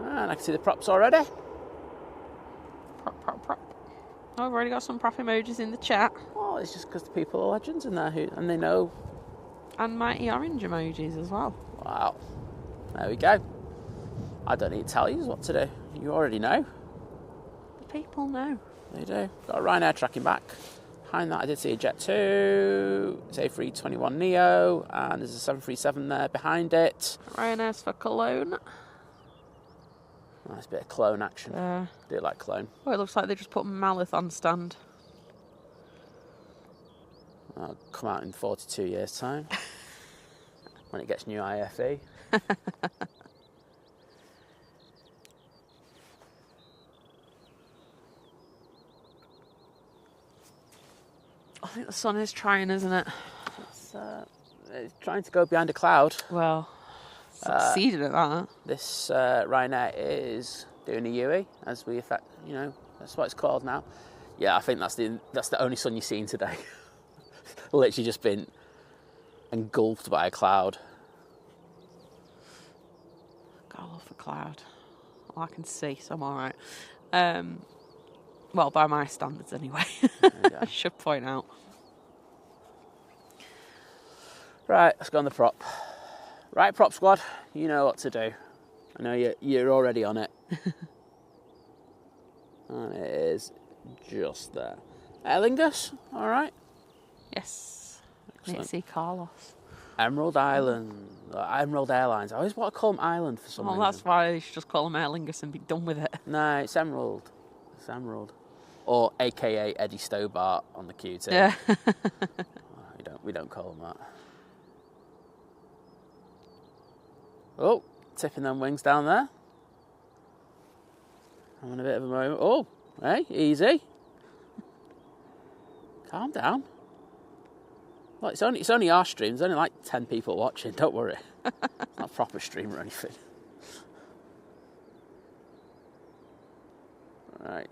And I can see the props already. Prop. Oh, I've already got some prop emojis in the chat. Oh, it's just because the people are legends in there and they know. And mighty orange emojis as well. Wow. There we go. I don't need to tell you what to do. You already know. The people know. They do. Got a Ryanair tracking back. Behind that I did see a Jet 2. It's A321neo. And there's a 737 there behind it. Ryanair's for Cologne. Nice bit of clone action. Do like clone. Oh, it looks like they just put Malith on stand. I'll come out in 42 years' time. When it gets new IFE. I think the sun is trying, isn't it? It's trying to go behind a cloud. Well, succeeded at that. This Ryanair is doing a UE, as we affect, that's what it's called now. Yeah, I think that's the only sun you've seen today. Literally just been engulfed by a cloud. God, I love the cloud. Well, I can see, so I'm all right. Well, by my standards anyway. I should point out. Right, let's go on the prop. Right, prop squad, you know what to do. I know you're already on it. And it is just there. Aer Lingus, all right. Yes. Excellent. Let's see Carlos. Emerald Island, Emerald Airlines. I always want to call them Island for some reason. Well, that's why you should just call them Aer Lingus and be done with it. No, it's Emerald. It's Emerald. Or AKA Eddie Stobart on the QT. Yeah. We don't call them that. Oh, tipping them wings down there. Having a bit of a moment. Oh, hey, easy. Calm down. Well, it's only our stream. There's only like 10 people watching. Don't worry. It's not a proper stream or anything. Right.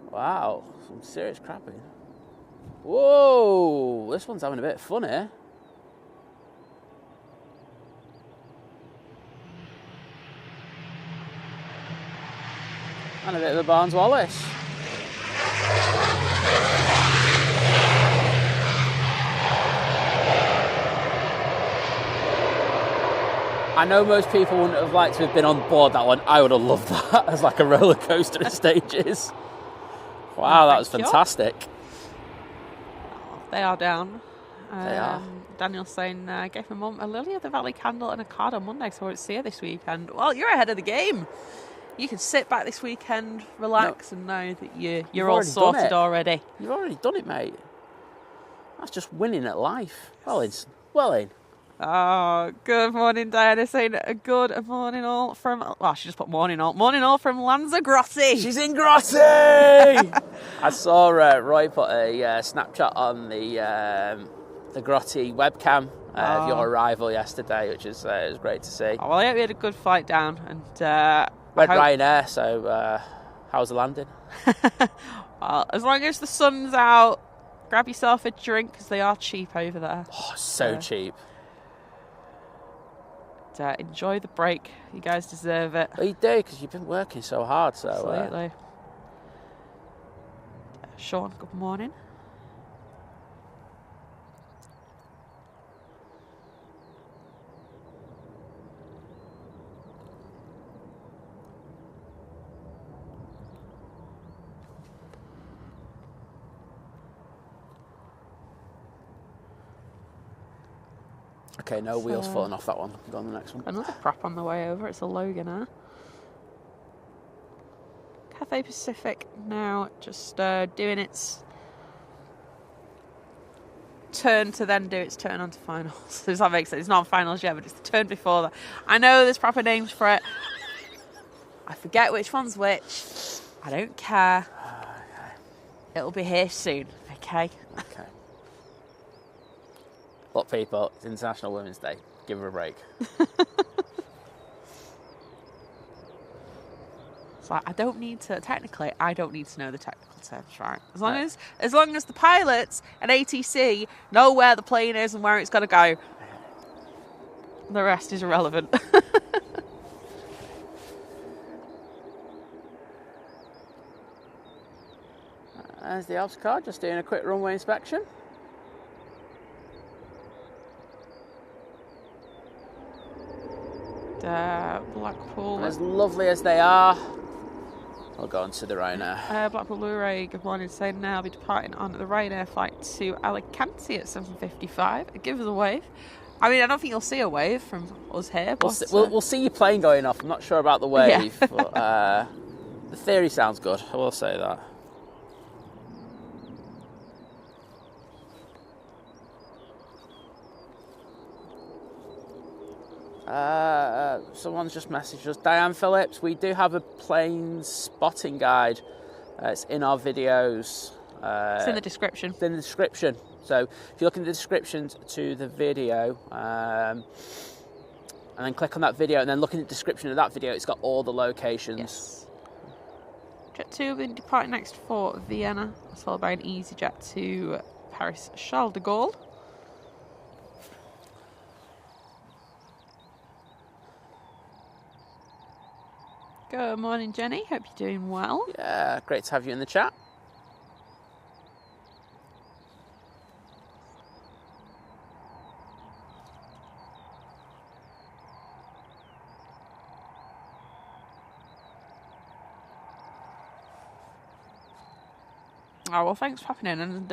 Wow, some serious crapping. Whoa, this one's having a bit of fun here. And a bit of a Barnes Wallace. I know most people wouldn't have liked to have been on board that one. I would have loved that as like a roller coaster of stages. Wow, that was fantastic. They are down. They are. Daniel's saying, gave my mum a Lily of the Valley candle and a card on Monday, so I won't see her this weekend. Well, you're ahead of the game. You can sit back this weekend, relax, and know that you're all sorted already. You've already done it, mate. That's just winning at life. Well in. Oh, good morning, Diana. Saying a good morning all from... Well, she just put morning all. Morning all from Lanzarote. She's in Grotty! I saw Roy put a Snapchat on the Grotty webcam of your arrival yesterday, which is it was great to see. Oh, well, I hope you had a good flight down. And went Ryanair, so how's the landing? Well, as long as the sun's out, grab yourself a drink, because they are cheap over there. Oh, so cheap. Enjoy the break. You guys deserve it. Well, you do, because you've been working so hard. So absolutely. Sean, good morning. Okay, no wheels falling off that one. Go on the next one. Another prop on the way over. It's a Logan, Cathay Pacific now just doing its turn to then do its turn onto finals. Does that make sense? It's not on finals yet, but it's the turn before that. I know there's proper names for it. I forget which one's which. I don't care. Okay. It'll be here soon, okay? Okay. Look, people, it's International Women's Day. Give her a break. It's like, I don't need to know the technical terms, right? As long as the pilots and ATC know where the plane is and where it's got to go, the rest is irrelevant. There's the Alps car, just doing a quick runway inspection. Blackpool. And as lovely as they are, we'll go on to the Ryanair. Blackpool Luray, good morning. Saying now I'll be departing on the Ryanair flight to Alicante at 7:55. Give us a wave. I mean, I don't think you'll see a wave from us here. But we'll see your plane going off. I'm not sure about the wave, but the theory sounds good. I will say that. Someone's just messaged us. Diane Phillips, we do have a plane spotting guide. It's in our videos. It's in the description. It's in the description. So if you look in the descriptions to the video, and then click on that video, and then look in the description of that video, it's got all the locations. Yes. Jet 2 will be departing next for Vienna, followed by an EasyJet to Paris Charles de Gaulle. Good morning, Jenny. Hope you're doing well. Yeah, great to have you in the chat. Oh, well, thanks for popping in. And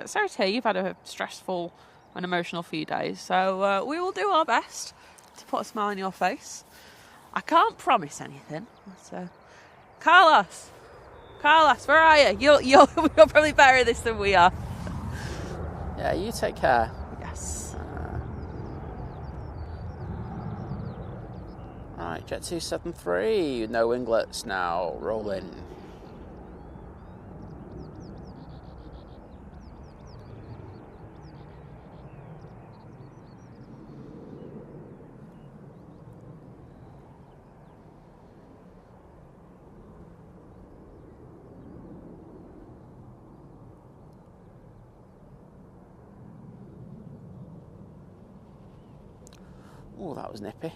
sorry to hear you've had a stressful and emotional few days. So we will do our best to put a smile on your face. I can't promise anything. But, Carlos, where are you? You're probably better at this than we are. Yeah, you take care. Yes. Right, Jet 273, no winglets now, rolling. Oh, that was nippy.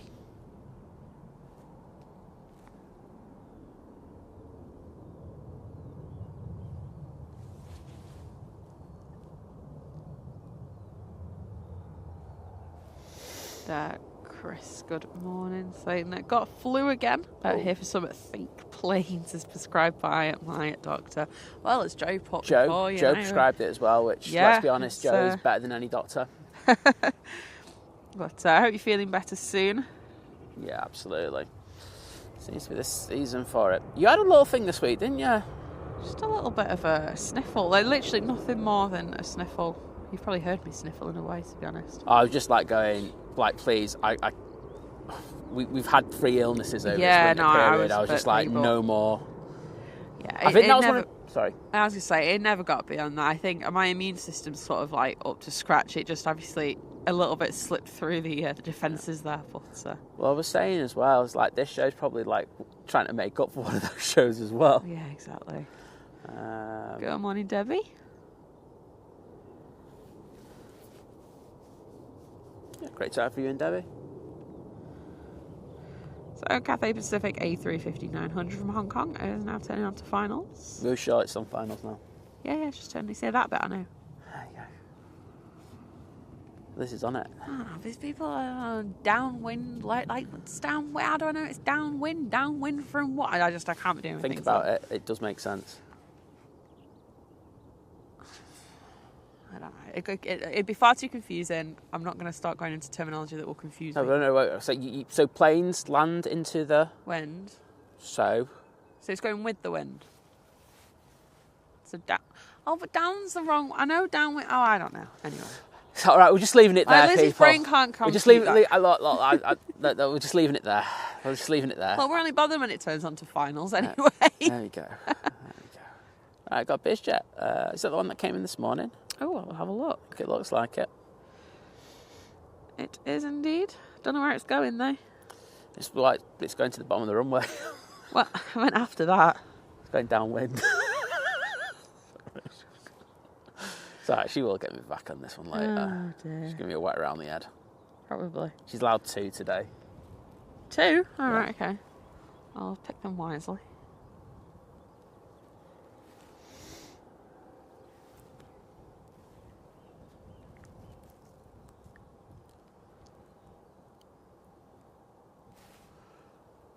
Chris, good morning. Saying that got flu again. Here for some think planes as prescribed by my doctor. Well, as Joe put before, you Joe know. prescribed it as well, which, let's be honest, Joe is better than any doctor. But I hope you're feeling better soon. Yeah, absolutely. Seems to be the season for it. You had a little thing this week, didn't you? Just a little bit of a sniffle. Like, literally nothing more than a sniffle. You've probably heard me sniffle in a way, to be honest. I was just like going, like, please, we've had 3 illnesses over this winter period. I was just like, no more. Yeah, I think that was one of... Sorry. I was going to say, it never got beyond that. I think my immune system's sort of like up to scratch. It just obviously a little bit slipped through the defences there. But well, I was saying as well, it's like this show's probably like trying to make up for one of those shows as well. Yeah, exactly. Good morning, Debbie. Yeah, great to have you in, Debbie. So Cathay Pacific A350-900 from Hong Kong is now turning on to finals. We're sure it's on finals now. Yeah, just turning. Say that bit, I know. There you go. This is on it. These people are downwind, like it's downwind. I don't know. It's downwind from what? I can't be doing. Think about it. It does make sense. I don't know. It'd be far too confusing. I'm not going to start going into terminology that will confuse me. No. So planes land into the wind. So it's going with the wind. So down. Oh, but down's the wrong. I know downwind. Oh, I don't know. Anyway. All right, we're just leaving it there. Lizzie's brain can't come. We're just leaving. We're just leaving it there. We're just leaving it there. Well, we're only bothered when it turns on to finals anyway. There we go. All right, got BizJet. Is that the one that came in this morning? Oh, I'll have a look. It looks like it. It is indeed. Don't know where it's going though. It's going to the bottom of the runway. Well, I went after that. It's going downwind. So she will get me back on this one later. Oh dear. She's giving me a wet around the head. Probably. She's allowed 2 today. 2? All right, okay. I'll pick them wisely.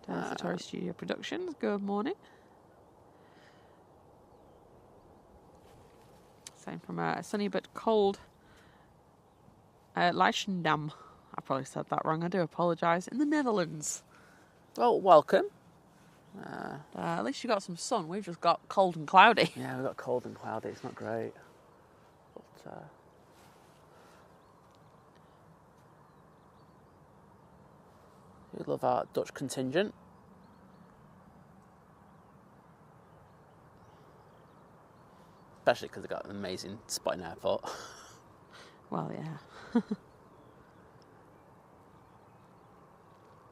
There's the Tory Studio Productions. Good morning. Same from a sunny but cold Leichendam. I probably said that wrong. I do apologise. In the Netherlands. Well, welcome. At least you got some sun. We've just got cold and cloudy. Yeah, we've got cold and cloudy. It's not great. But, we love our Dutch contingent. Especially because they've got an amazing spot in airport. Well, yeah.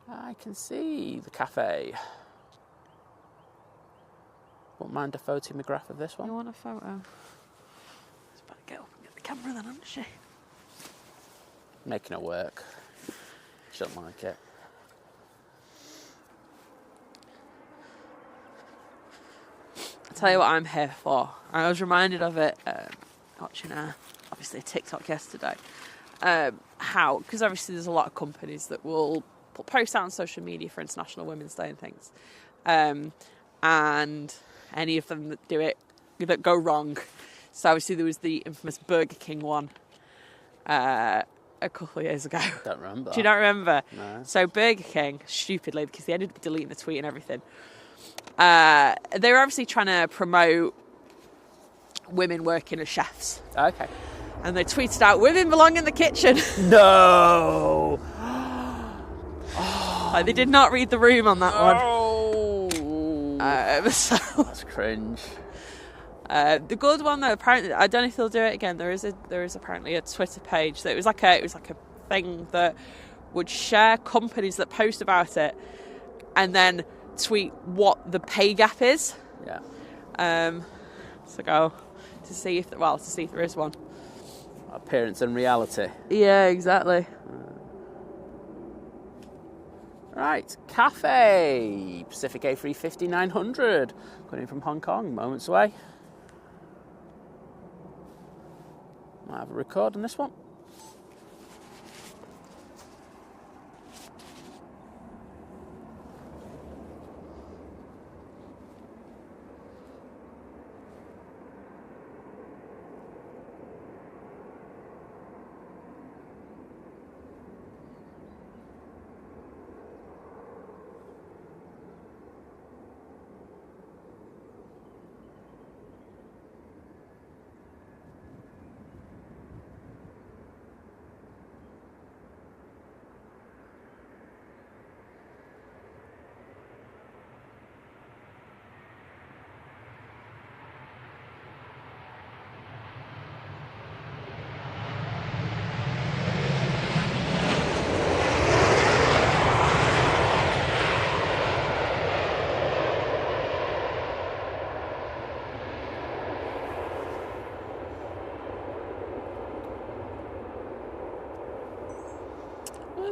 I can see the cafe. Wouldn't mind a photograph of this one. You want a photo? Just better get up and get the camera then, hasn't she? Making it work. She doesn't like it. I'll tell you what I'm here for. I was reminded of it watching obviously a TikTok yesterday. How, because obviously there's a lot of companies that will put posts out on social media for International Women's Day and things. And any of them that do it, that go wrong. So obviously there was the infamous Burger King one a couple of years ago. Don't remember. Do you not remember? No. So Burger King, stupidly, because they ended up deleting the tweet and everything, they were obviously trying to promote women working as chefs. Okay. And they tweeted out, "Women belong in the kitchen." No. Like, they did not read the room on that one. Oh, So that's cringe. the good one though, apparently, I don't know if they'll do it again. There is apparently a Twitter page that it was like a thing that would share companies that post about it, and then tweet what the pay gap is. Yeah. So go to see if there is one. Appearance and reality. Yeah, exactly. Right, Cafe Pacific A350 900, coming in from Hong Kong, moments away. Might have a record on this one.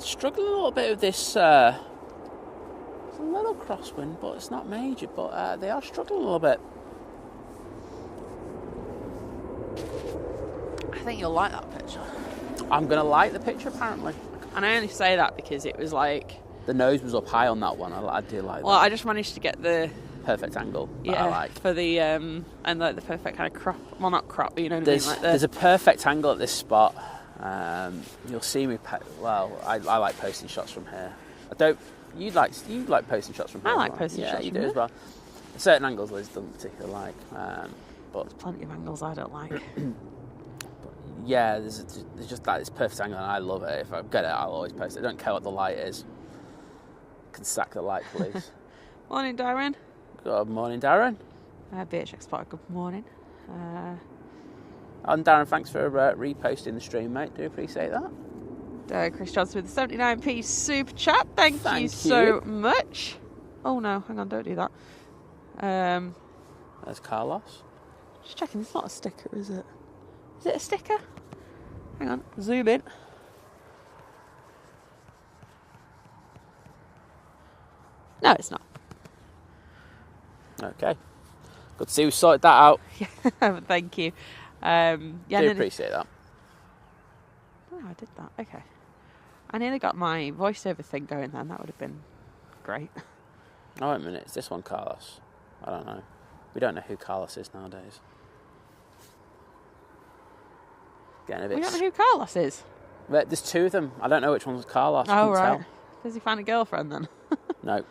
Struggling a little bit with this. It's a little crosswind, but it's not major. But they are struggling a little bit. I think you'll like that picture. I'm gonna like the picture apparently. And I only say that because it was like The nose was up high on that one. I do like that. Well, I just managed to get the Perfect angle. That yeah I like. for the and like the perfect kind of crop. Well, not crop, but you know what I mean. Like There's a perfect angle at this spot. You'll see me. I like posting shots from here. I don't. You like posting shots from here. I as like well. posting shots Yeah, you from do as here. well. Certain angles Liz doesn't particularly like. But plenty of angles I don't like. yeah, there's just that. It's perfect angle, and I love it. If I get it, I'll always post it. I don't care what the light is. Can sack the light, please. Morning, Darren. Good morning, Darren. BHX Spot, good morning. And Darren, thanks for reposting the stream, mate. Do appreciate that. Chris Johnson with the 79p super chat. Thank you so much. Oh no, hang on, don't do that. There's Carlos. Just checking, it's not a sticker, is it? Is it a sticker? Hang on, zoom in. No, it's not. Okay. Good to see we sorted that out. Yeah, thank you. Yeah, do appreciate that. Oh, I did that. Okay. I nearly got my voiceover thing going then. That would have been great. Oh, wait a minute. Is this one Carlos? I don't know. We don't know who Carlos is nowadays. Getting a bit... We don't know who Carlos is? But there's two of them. I don't know which one's Carlos. Oh, right. Tell. Does he find a girlfriend then? No.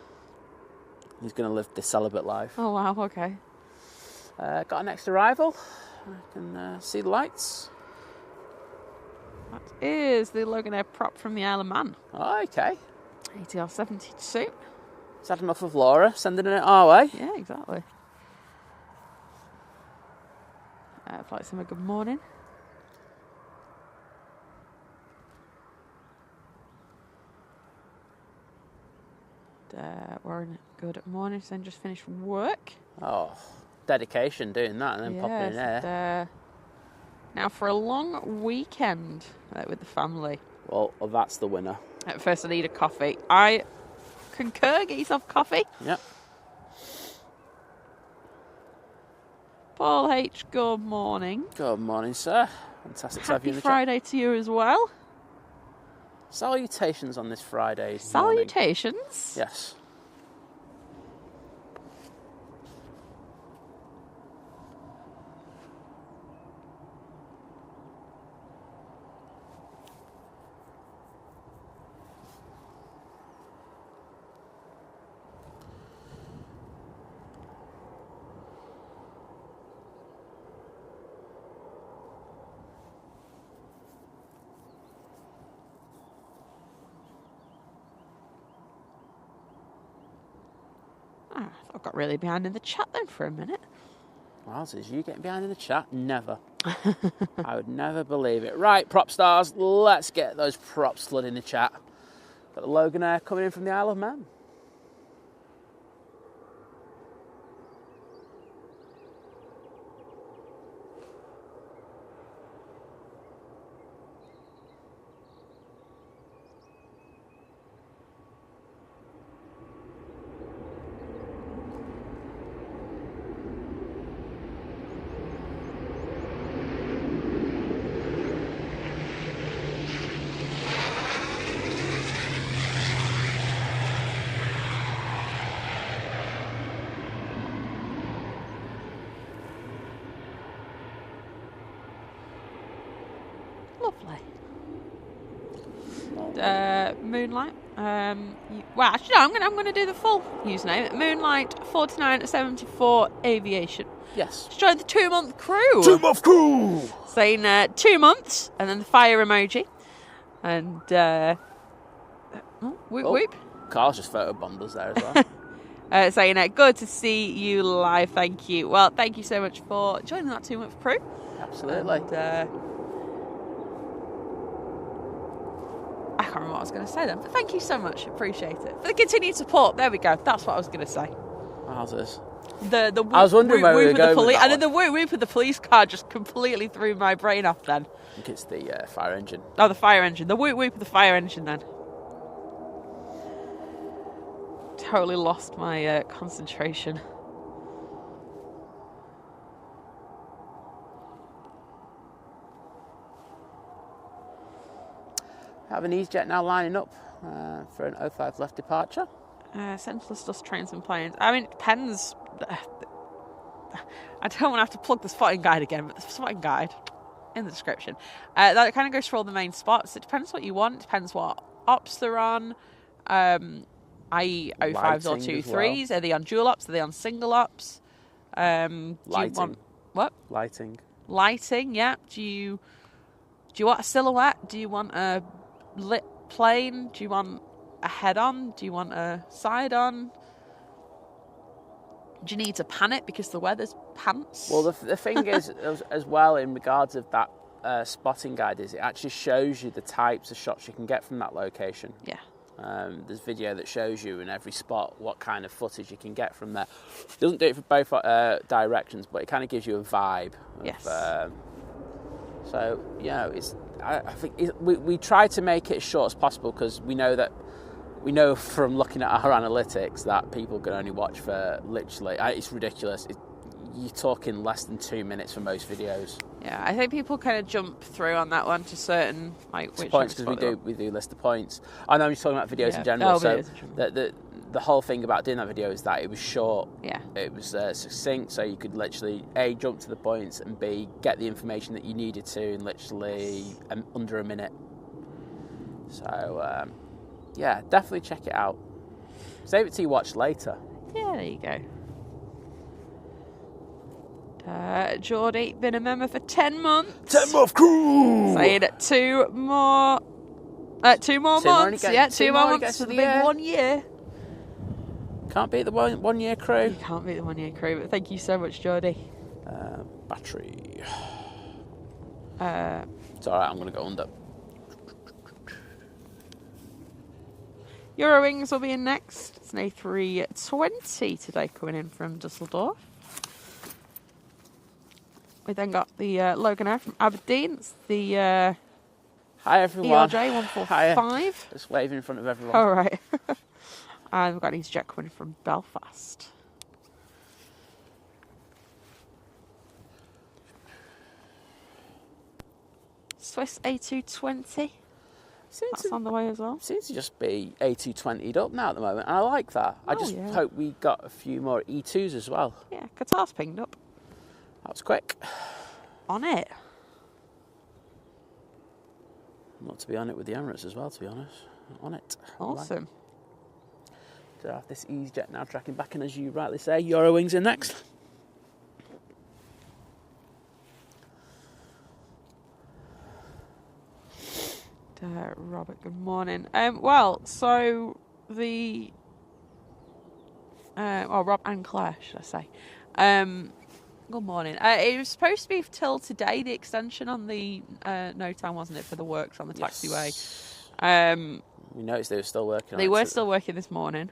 He's going to live the celibate life. Oh, wow. Okay. Got a next arrival. I can see the lights. That is the Logan Air prop from the Isle of Man. Oh, okay. ATR 72. Is that enough of Laura sending it our way? Yeah, exactly. Flight Simmer, good morning. Warren, good morning. Then just finished from work. Oh, dedication doing that and then popping in there. Now for a long weekend with the family. Well, that's the winner. At first I need a coffee. I concur, get yourself coffee. Yep. Paul H, good morning. Good morning, sir. Fantastic to have you in the chat. Happy Friday to you as well. Salutations on this Friday. Salutations? Morning. Yes. I got really behind in the chat then for a minute. Wowzers, you getting behind in the chat? Never. I would never believe it. Right, prop stars, let's get those props flooding the chat. Got the Logan Air coming in from the Isle of Man. Lovely. Moonlight. Well, actually, no, I'm gonna do the full username. Moonlight 4974 Aviation. Yes. Just joined the 2-month crew. 2-month crew. Saying 2 months, and then the fire emoji, and whoop whoop. Carl's just photobombed us there as well. Saying good to see you live. Thank you. Well, thank you so much for joining that 2-month crew. Absolutely. And, I can't remember what I was going to say then, but thank you so much. Appreciate it. For the continued support. There we go. That's what I was going to say. Wowzers. The whoop, I was wondering where we were going with that and then the whoop of the police car just completely threw my brain off then. I think it's the fire engine. Oh, the fire engine. The whoop of the fire engine then. Totally lost my concentration. Have an EasyJet now lining up for an 05 left departure. Senseless dust trains and planes. I mean, it depends. I don't want to have to plug the spotting guide again, but the spotting guide in the description. That kind of goes for all the main spots. It depends what you want. It depends what ops they're on. I.e. 05s or 23s. Well. Are they on dual ops? Are they on single ops? Lighting. Do you want, what? Lighting. Lighting, yeah. Do you want a silhouette? Do you want a lit plane? Do you want a head-on? Do you want a side-on? Do you need to pan it because the weather's pants? Well, the thing is, as well, in regards of that spotting guide, is it actually shows you the types of shots you can get from that location. Yeah. There's video that shows you in every spot what kind of footage you can get from there. It doesn't do it for both directions, but it kind of gives you a vibe. Yes. So, you know, I think we try to make it as short as possible because we know from looking at our analytics that people can only watch for literally, it's ridiculous. You're talking less than 2 minutes for most videos. Yeah, I think people kind of jump through on that one to certain which points because we do list the points. I know I'm just talking about videos in general. So the whole thing about doing that video is that it was short. Yeah. It was succinct, so you could literally A, jump to the points, and B, get the information that you needed to in literally under a minute. So yeah, definitely check it out. Save it to you watch later. Yeah, there you go. Geordie, been a member for 10 months. 10-month crew! Saying 2 more months. Two more months for the big 1 year. Can't beat the one year crew. You can't beat the 1 year crew, but thank you so much, Geordie. Battery. It's alright, I'm going to go under. Eurowings will be in next. It's an A320 today coming in from Dusseldorf. We then got the Logan Air from Aberdeen. It's the Hi everyone. ERJ 145. Just waving in front of everyone. All right. And we've got an EasyJet coming from Belfast. Swiss A220. That's on the way as well. Seems to just be A220'd up now at the moment, and I like that. I just hope we got a few more E2s as well. Yeah, Qatar's pinged up. That was quick. On it. Not to be on it with the Emirates as well, to be honest. On it. Awesome. So I have this EasyJet now tracking back, and as you rightly say, Eurowings in next. Robert, good morning. Well, so the Rob and Claire, should I say. Good morning. It was supposed to be till today, the extension on the no time, wasn't it, for the works on the taxiway? We noticed they were still working on it. They were still working this morning.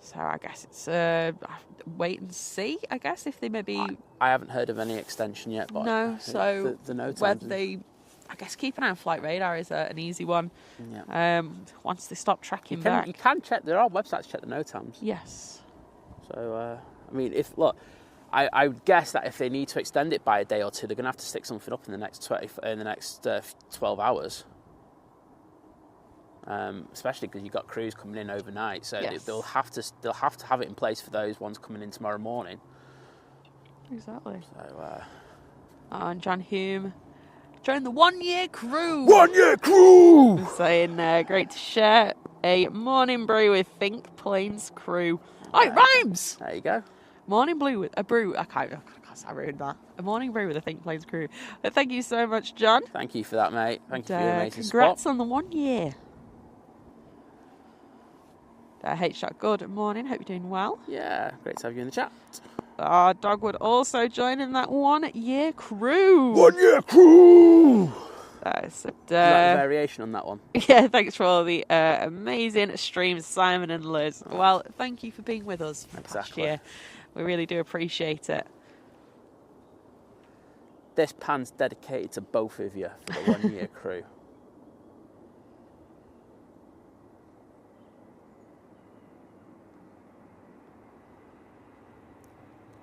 So I guess it's wait and see, I guess, if they maybe... I haven't heard of any extension yet. But no, so the no time whether they... I guess keep an eye on flight radar is an easy one. Yeah. Once they stop tracking back. You can check, there are websites to check the no times. Yes. So, I mean, I would guess that if they need to extend it by a day or two, they're going to have to stick something up in the next 12 hours. Especially because you've got crews coming in overnight, so yes. they'll have to have it in place for those ones coming in tomorrow morning. Exactly. So, and John Hume joined the 1 year crew. 1 year crew. Saying great to share a morning brew with Think Planes crew. Oh, it rhymes. There you go. Morning brew with a brew. I ruined that. A morning brew with a Think Planes crew. But thank you so much, John. Thank you for that, mate. Thank you for your amazing congrats spot. on the 1 year. H-Shot, good morning. Hope you're doing well. Yeah, great to have you in the chat. Our dog would also join in that 1 year crew. 1 year crew. Is that a variation on that one? Yeah, thanks for all the amazing streams, Simon and Lizz. Well, thank you for being with us for the past year. We really do appreciate it. This pan's dedicated to both of you for the 1 year crew.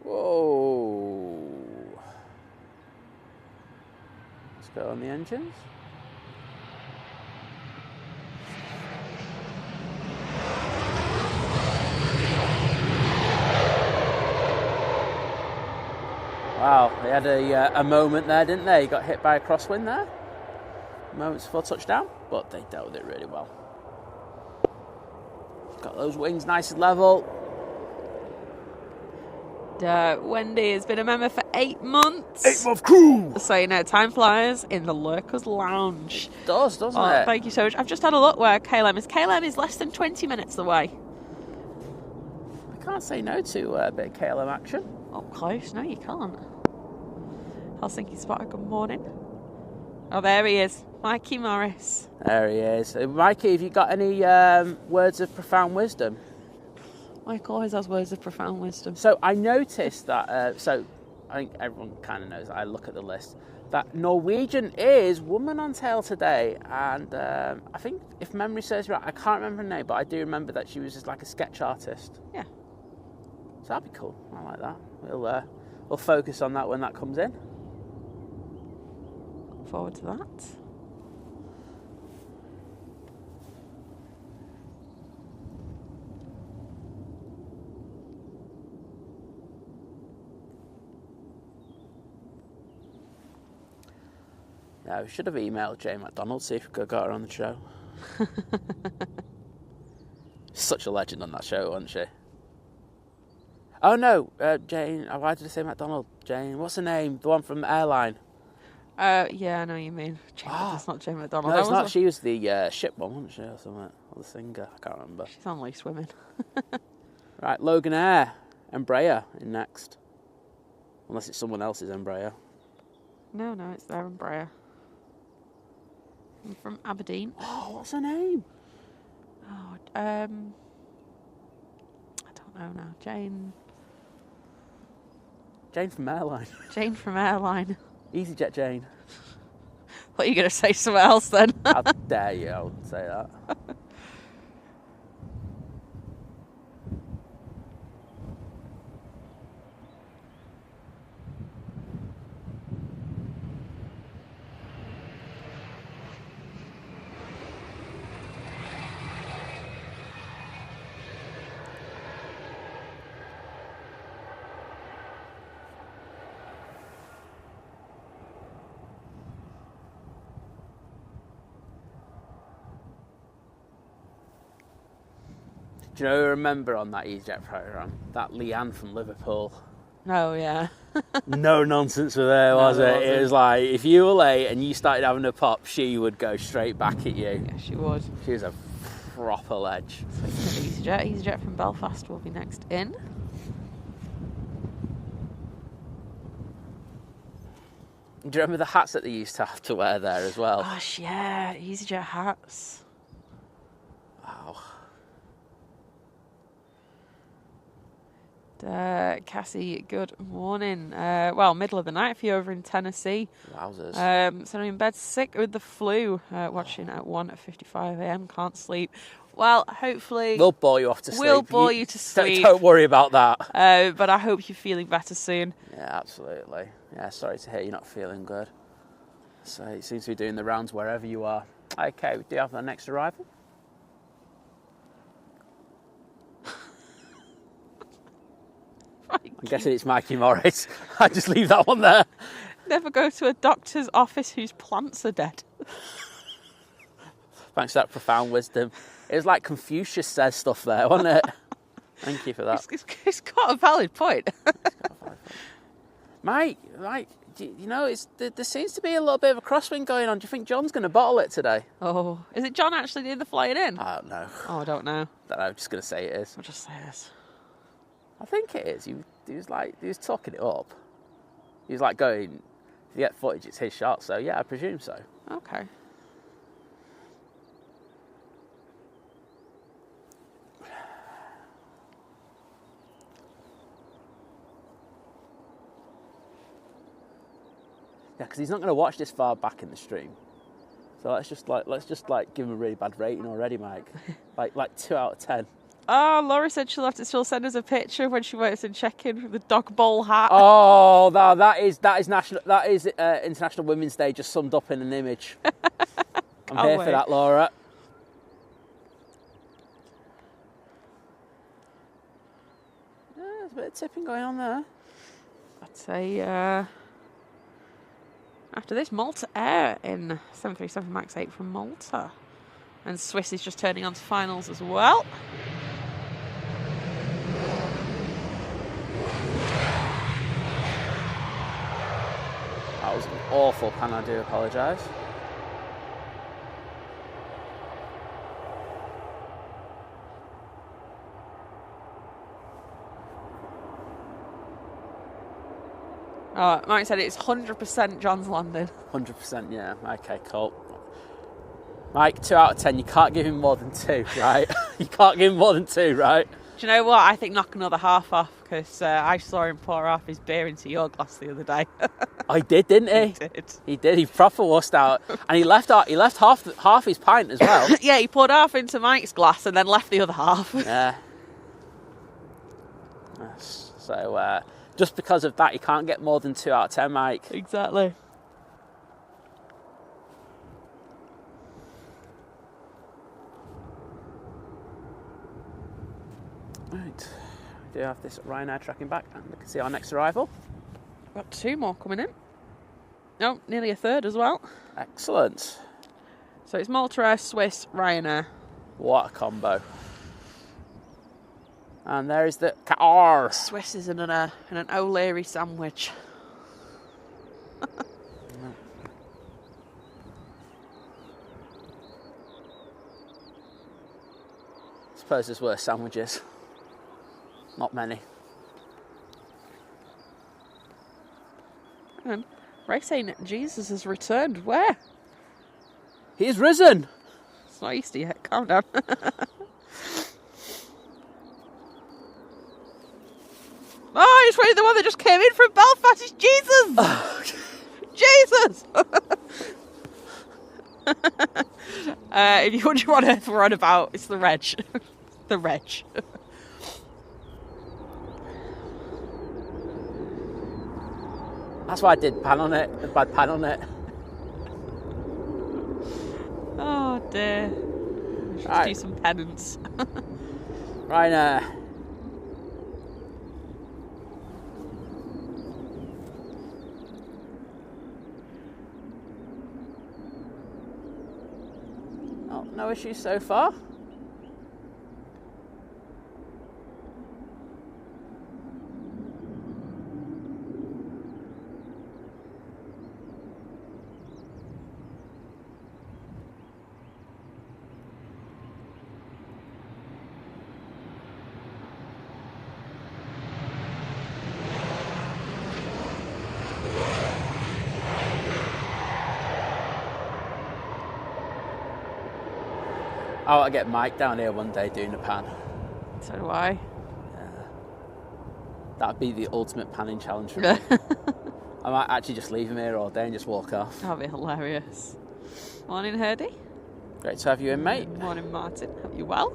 Whoa. Let's go on the engines. Wow, they had a moment there, didn't they? Got hit by a crosswind there. Moments before touchdown, but they dealt with it really well. Got those wings nice and level. Wendy has been a member for 8 months. 8-month crew! So, time flies in the Lurkers Lounge. It does, doesn't it? Thank you so much. I've just had a look where KLM is. KLM is less than 20 minutes away. I can't say no to a bit of KLM action. Oh, close. No, you can't. Helsinki Spotter, good morning. Oh, there he is. Mikey Morris. There he is. Mikey, have you got any words of profound wisdom? Mike always has words of profound wisdom. So I noticed that, so I think everyone kind of knows, I look at the list, that Norwegian is woman on tail today. And I think, if memory serves me right, I can't remember her name, but I do remember that she was just like a sketch artist. Yeah. So that'd be cool. I like that. We'll focus on that when that comes in. Look forward to that. Yeah, we should have emailed Jane McDonald, see if we could have got her on the show. Such a legend on that show, wasn't she? Oh no, Jane, why did I say McDonald? Jane, what's her name? The one from Airline. Yeah, I know what you mean. That's not Jane McDonald. No, it's not. She was the ship one, wasn't she, or something? Or the singer, I can't remember. She's on Loose Women. Right, Logan Air, Embraer in next. Unless it's someone else's Embraer. No, it's their Embraer. I'm from Aberdeen. Oh, what's her name? Oh, I don't know now. Jane from Airline. Jane from Airline. EasyJet Jane. What are you going to say somewhere else then? How dare you, I would say that. Do you know who I remember on that EasyJet programme? That Leanne from Liverpool. Oh, yeah. No nonsense with her, was it? It was like, if you were late and you started having a pop, she would go straight back at you. Yeah, she would. She was a proper ledge. So EasyJet. EasyJet from Belfast will be next in. Do you remember the hats that they used to have to wear there as well? Gosh, yeah, EasyJet hats. Wow. Cassie, good morning. Well, middle of the night for you over in Tennessee. Wowzers. So I'm in bed sick with the flu, watching at 1:55 a.m. Can't sleep. Well, hopefully... We'll bore you off to sleep. We'll bore you to sleep. Don't worry about that. But I hope you're feeling better soon. Yeah, absolutely. Yeah, sorry to hear you're not feeling good. So it seems to be doing the rounds wherever you are. Okay, we do have our next arrival. I'm guessing it's Mikey Morris. I just leave that one there. Never go to a doctor's office whose plants are dead. Thanks for that profound wisdom. It was like Confucius says stuff there, wasn't it? Thank you for that. It's got a valid point. Mate, you know, there seems to be a little bit of a crosswind going on. Do you think John's going to bottle it today? Oh, is it John actually doing the flying in? I don't know. Oh, I don't know. I'm just going to say it is. I'll just say this. I think it is. He was talking it up. He was like going, if you get footage, it's his shot. So yeah, I presume so. Okay. Yeah, because he's not going to watch this far back in the stream. So let's just give him a really bad rating already, Mike. like 2 out of 10. Oh, Laura said she'll send us a picture when she works in check-in with the dog bowl hat. Oh, that is International Women's Day just summed up in an image. I'm here for that, Laura. Yeah, there's a bit of tipping going on there. I'd say after this, Malta Air in 737 MAX 8 from Malta. And Swiss is just turning on to finals as well. That was an awful pan, I do apologise. Oh, Mike said it's 100% John's landing. 100%, yeah. Okay, cool. Mike, 2 out of 10. You can't give him more than 2, right? You can't give him more than 2, right? Do you know what? I think knock another half off, because I saw him pour half his beer into your glass the other day. Oh, he did, didn't he? He did. He did. He proper wussed out, and he left half his pint as well. Yeah, he poured half into Mike's glass and then left the other half. Yeah. So just because of that, you can't get more than 2 out of 10, Mike. Exactly. Right. We do have this Ryanair tracking back, and we can see our next arrival. Got 2 more coming in. No, nearly a third as well. Excellent. So it's Malta Air, Swiss, Ryanair. What a combo. And there is the Qatar. Swiss is in an O'Leary sandwich. Suppose there's worse sandwiches. Not many. And Ray saying Jesus has returned. Where? He is risen. It's not Easter yet. Calm down. Oh, it's really the one that just came in from Belfast. It's Jesus. Oh, Jesus. If you wonder what on earth we're on about, it's the reg. The reg. That's why I did pan on it. A bad pan on it. Oh dear. We should do some penance. Ryanair. Oh, no issues so far. I want to get Mike down here one day doing a pan. So do I. That'd be the ultimate panning challenge for me. I might actually just leave him here all day and just walk off. That'd be hilarious. Morning, Herdy. Great to have you in, mate. Morning, Martin. Hope you well.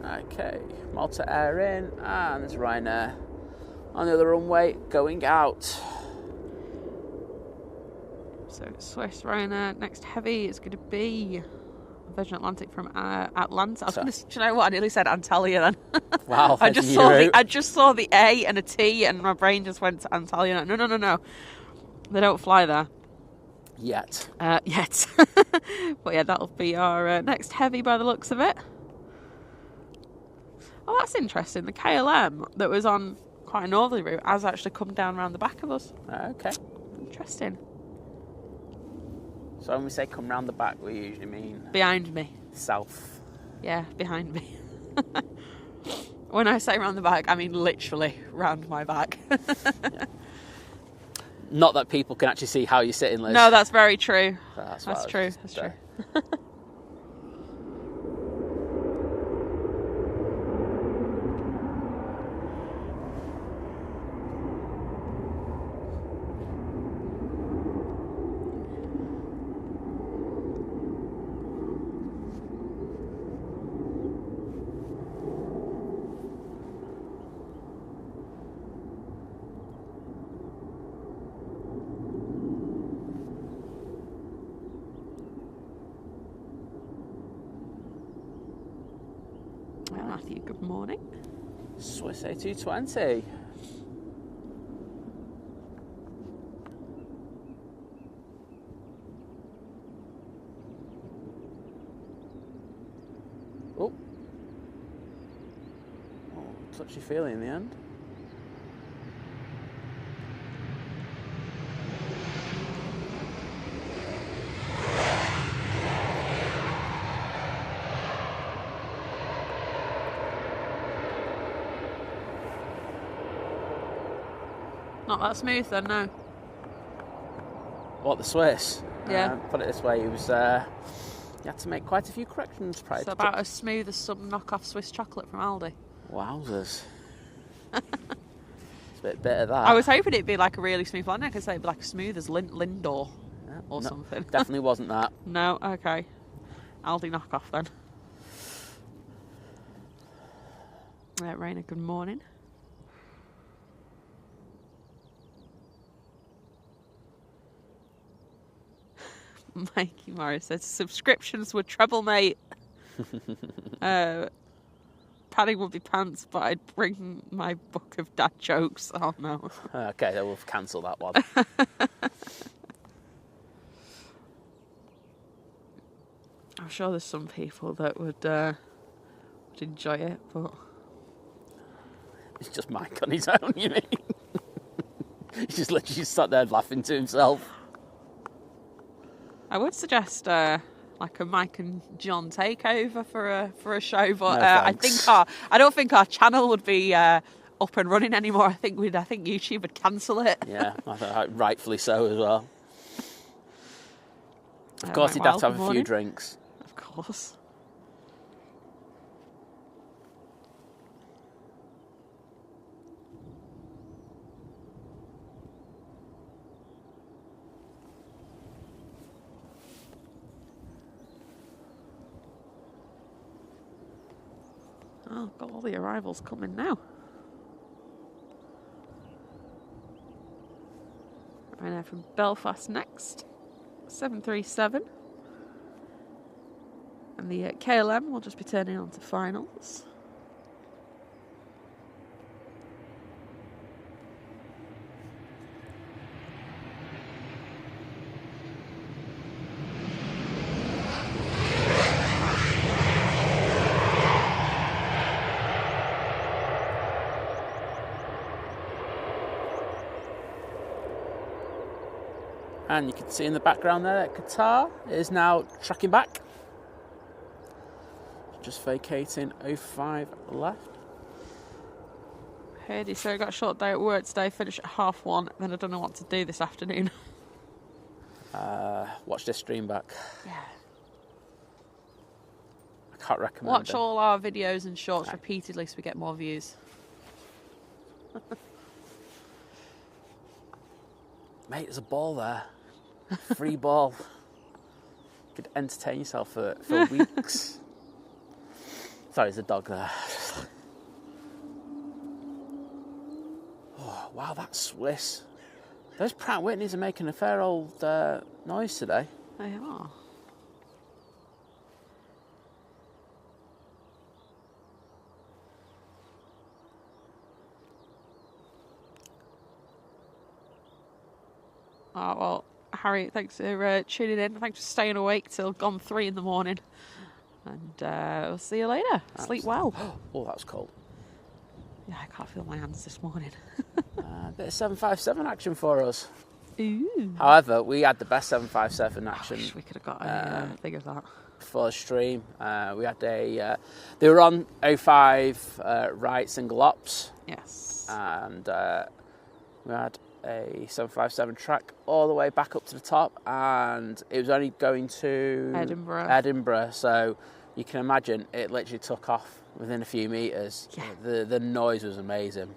Okay, Malta Air in, and there's Ryanair on the other runway going out. So Swiss Ryanair, next heavy is going to be Virgin Atlantic from Atlanta. I was going to, do you know what? I nearly said Antalya then. Wow, I just saw the A and a T, and my brain just went to Antalya. No. They don't fly there. Yet. Yet. But yeah, that'll be our next heavy by the looks of it. Oh, that's interesting. The KLM that was on quite a northerly route has actually come down around the back of us. Okay. Interesting. So when we say come round the back, we usually mean... Behind me. South. Yeah, behind me. When I say round the back, I mean literally round my back. Not that people can actually see how you're sitting, Liz. No, that's very true. That's true. That's true. Matthew, good morning. Swiss A380. Oh, touchy feeling in the end. Not that smooth then, no. What, the Swiss? Yeah. Put it this way, it was... you had to make quite a few corrections prior to... It's about as smooth as some knockoff Swiss chocolate from Aldi. Wowzers. It's a bit bitter, that. I was hoping it'd be like a really smooth landing. I could say it'd be like as smooth as Lindor or something. Definitely wasn't that. No, okay. Aldi knockoff then. Right, Raina, good morning. Mikey Morris says subscriptions would treble, mate. Padding would be pants, but I'd bring my book of dad jokes. Oh no. Okay, then we'll cancel that one. I'm sure there's some people that would enjoy it, but it's just Mike on his own, you mean? He's just literally sat there laughing to himself. I would suggest like a Mike and John takeover for a show, but No, I don't think our channel would be up and running anymore. I think YouTube would cancel it. Yeah, I think rightfully so as well. Of course, he'd have to have a few drinks. Of course. Oh, got all the arrivals coming now. Right now from Belfast next, 737. And the KLM will just be turning on to finals. And you can see in the background there that Qatar is now tracking back. Just vacating 05 left. Heard you, so I got a short day at work today, finish at 1:30, then I don't know what to do this afternoon. Watch this stream back. Yeah. can't recommend Watch them. all our videos and shorts repeatedly so we get more views. Mate, there's a ball there. Free ball. You could entertain yourself for weeks. Sorry, there's a dog there. Oh, wow, that's Swiss. Those Pratt & Whitneys are making a fair old noise today. They are. Oh, well, Harry, thanks for tuning in. Thanks for staying awake till gone 3 in the morning. And we'll see you later. Sleep well. Oh, that was cold. Yeah, I can't feel my hands this morning. A bit of 757 action for us. Ooh. However, we had the best 757 action. I wish we could have got a thing of that. For the stream. We had they were on 05 right single ops. Yes. And we had a 757 track all the way back up to the top, and it was only going to Edinburgh, so you can imagine it literally took off within a few metres. Yeah. The noise was amazing.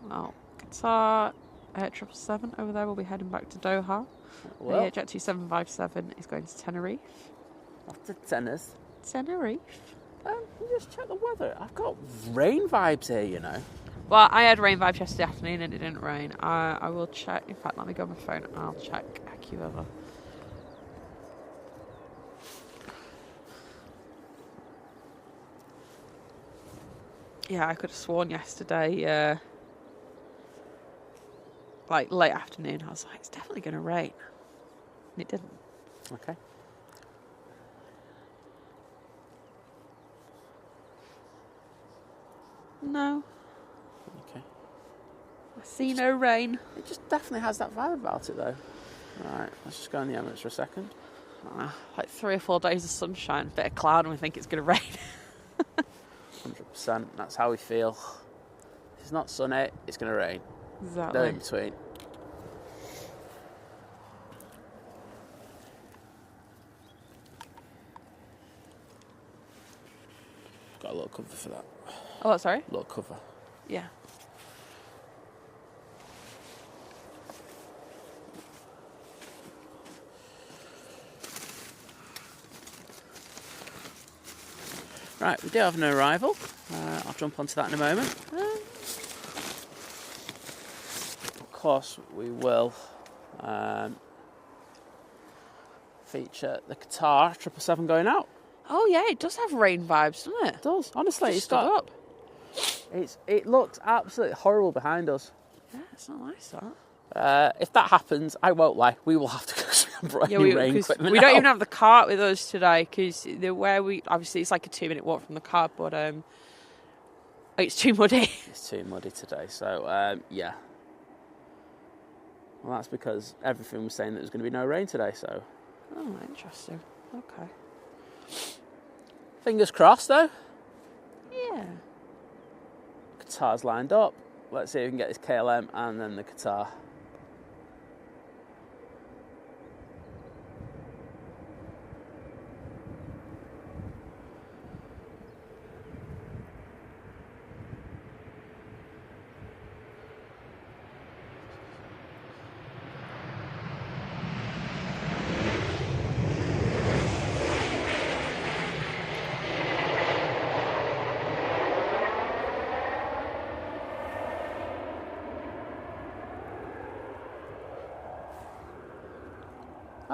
Well, Qatar 777 over there will be heading back to Doha. Well, The Jet 2757 is going to Tenerife. off to tennis. Tenerife? Just check the weather. I've got rain vibes here, you know. Well, I had rain vibes yesterday afternoon and it didn't rain. I will check. In fact, let me go on my phone and I'll check AccuWeather. Yeah, I could have sworn yesterday, like late afternoon, I was like, it's definitely going to rain. And it didn't. Okay. No. Okay. I see no rain. It just definitely has that vibe about it, though. Right, let's just go on the Emirates for a second. Like 3 or 4 days of sunshine, bit of cloud, and we think it's going to rain. 100%. That's how we feel. If it's not sunny, it's going to rain. Exactly. No in between. Got a little cover for that. Oh, what, sorry? A little cover. Yeah. Right, we do have an arrival. I'll jump onto that in a moment. Of course, we will feature the Qatar 777 going out. Oh, yeah, it does have rain vibes, doesn't it? It does, honestly. Just stood up. It looks absolutely horrible behind us. Yeah, it's not nice, that. If that happens, I won't lie. We will have to go brought any rain equipment. We don't even have the cart with us today because obviously it's like a 2-minute walk from the cart, but it's too muddy. It's too muddy today, so yeah. Well, that's because everything was saying that there's going to be no rain today, so. Oh, interesting. Okay. Fingers crossed, though. Yeah. Qatar's lined up. Let's see if we can get this KLM and then the Qatar.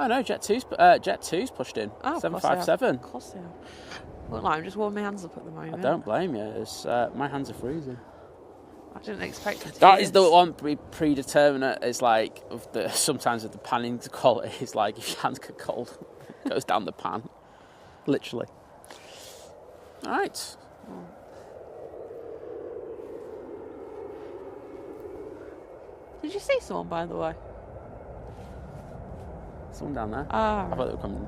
Oh no, Jet 2's pushed in. Oh, 757. Of course they are. Well, I'm just warming my hands up at the moment. I don't blame you. It's, my hands are freezing. I didn't expect it to That be is the one predeterminate. Is like sometimes with the panning quality. It's like if your hands get cold, it goes down the pan, literally. All right. Did you see someone, by the way? Someone down there. Ah. I thought they were coming.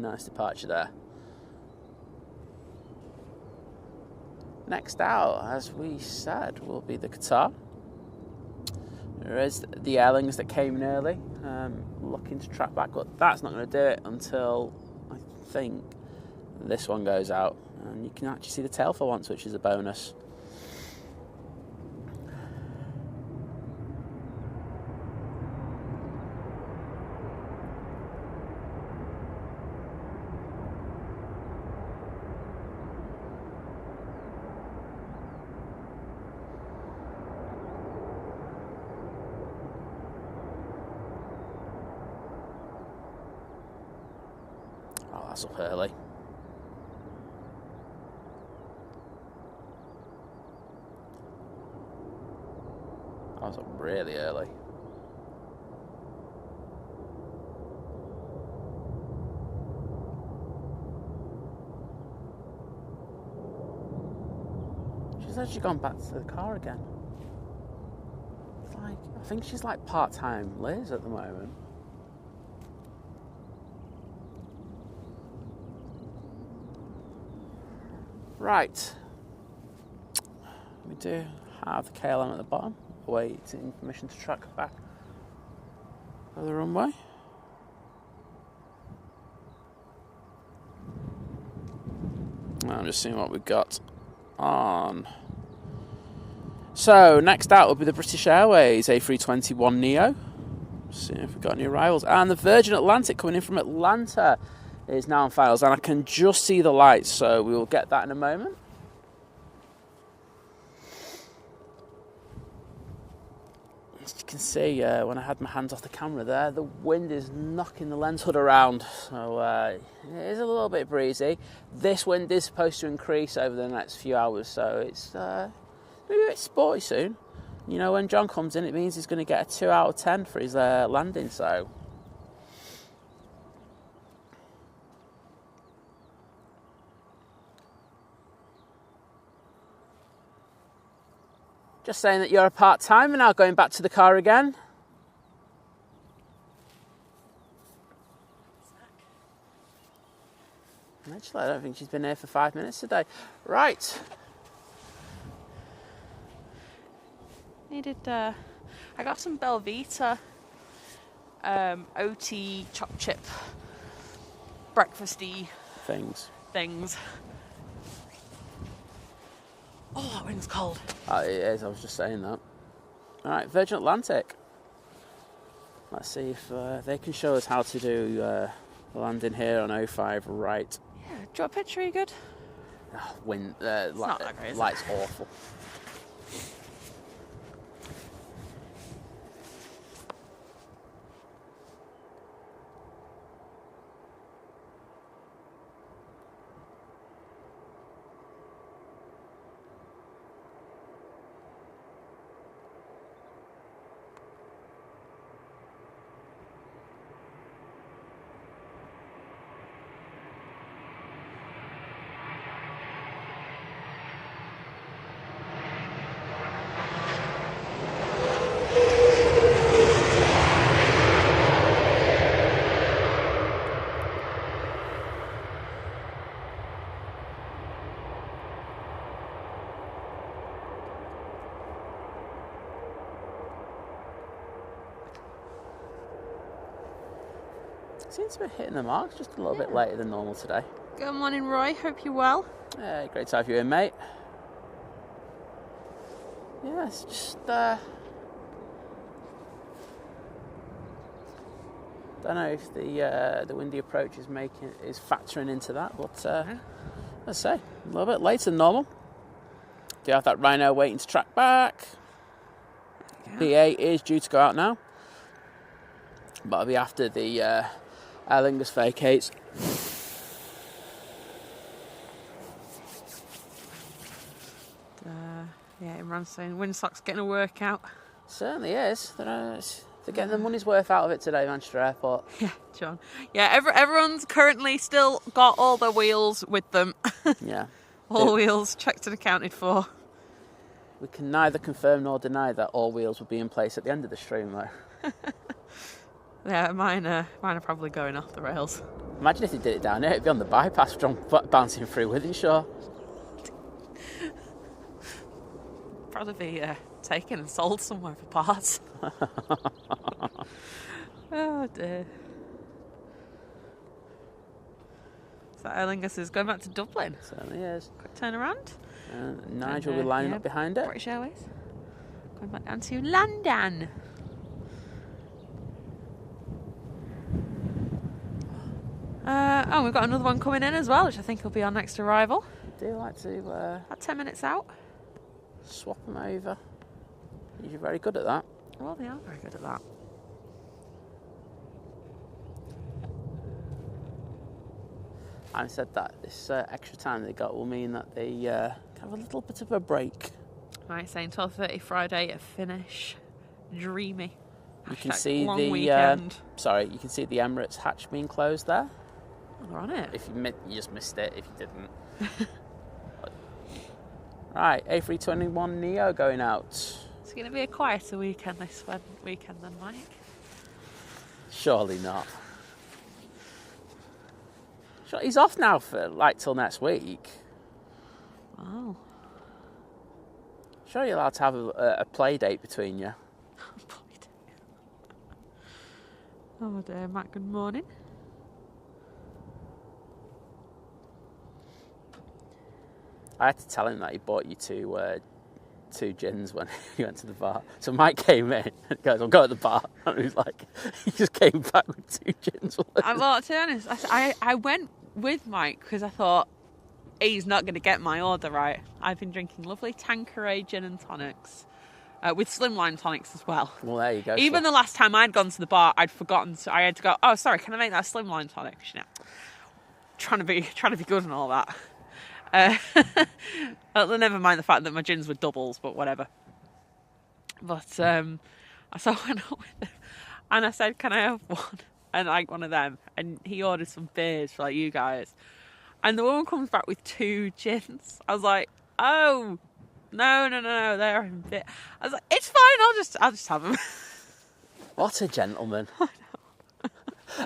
nice departure there. Next out, as we said, will be the Qatar. There is the airlines that came in early, looking to track back, but that's not going to do it until I think this one goes out. And you can actually see the tail for once, which is a bonus. Oh, that's up early. That was up really early. She's actually gone back to the car again. It's like, I think she's like part-time Liz at the moment. Right. We do have the KLM at the bottom, waiting permission to track back for the runway. I'm just seeing what we've got on. So, next out will be the British Airways A321neo. Seeing if we've got any arrivals. And the Virgin Atlantic coming in from Atlanta is now on files. And I can just see the lights, so we will get that in a moment. As you can see, when I had my hands off the camera there, the wind is knocking the lens hood around. So it is a little bit breezy. This wind is supposed to increase over the next few hours, so it's maybe a bit sporty soon. You know, when John comes in, it means he's going to get a 2 out of 10 for his landing, so. Just saying that you're a part-timer now, going back to the car again. Actually, I don't think she's been here for 5 minutes today. Right. Needed, I got some Belvita OT chop chip breakfasty Things. Oh, that wind's cold. It is, I was just saying that. Alright, Virgin Atlantic. Let's see if they can show us how to do the landing here on 05 right. Yeah, do you want a picture? Are you good? Wind, not that great, is it? light's awful. Seems to be hitting the marks just a little bit later than normal today. Good morning, Roy. Hope you're well. Great to have you in, mate. Yeah, it's just don't know if the windy approach is factoring into that, but let's say a little bit later than normal. Do you have that Rhino waiting to track back? Yeah. PA is due to go out now, but it'll be after the Aer Lingus vacates. Yeah, Imran's saying Windsock's getting a workout. Certainly is. They're getting the money's worth out of it today, Manchester Airport. Yeah, John. Yeah, everyone's currently still got all their wheels with them. Yeah. All wheels checked and accounted for. We can neither confirm nor deny that all wheels will be in place at the end of the stream, though. Yeah, mine are probably going off the rails. Imagine if they did it down here, it'd be on the bypass, bouncing through with it, sure. Probably be taken and sold somewhere for parts. Oh dear. So Aer Lingus is going back to Dublin. Certainly is. Quick turnaround. Nigel will be lining up behind it. British Airways. Going back down to London. We've got another one coming in as well, which I think will be our next arrival. Do you like to... About 10 minutes out. Swap them over. You're very good at that. Well, they are very good at that. I said that this extra time they got will mean that they have a little bit of a break. Right, saying 12:30 Friday at finish. Dreamy. You can see long the weekend. you can see the Emirates hatch being closed there. Oh, they're on it. If you just missed it, if you didn't. Right, A321 Neo going out. It's going to be a quieter weekend this weekend then, Mike. Surely not. He's off now for till next week. Oh. Sure, you're allowed to have a play date between you. Oh dear, Matt, good morning. I had to tell him that he bought you two gins when he went to the bar. So Mike came in and goes, "I'll go to the bar." And he was like, he just came back with 2 gins. Well, to be honest, I went with Mike because I thought he's not going to get my order right. I've been drinking lovely Tanqueray gin and tonics. With slimline tonics as well. Well, there you go. Even the last time I'd gone to the bar, I'd forgotten. So I had to go, "Oh, sorry, can I make that slimline tonic?" You know, trying to be good and all that. Never mind the fact that my gins were doubles, but whatever. But so I went up with him, and I said, "Can I have one?" And like one of them, and he ordered some beers for you guys, and the woman comes back with 2 gins. I was like, "Oh. No, they're in bit." I was like, "It's fine, I'll just have them." What a gentleman. I know.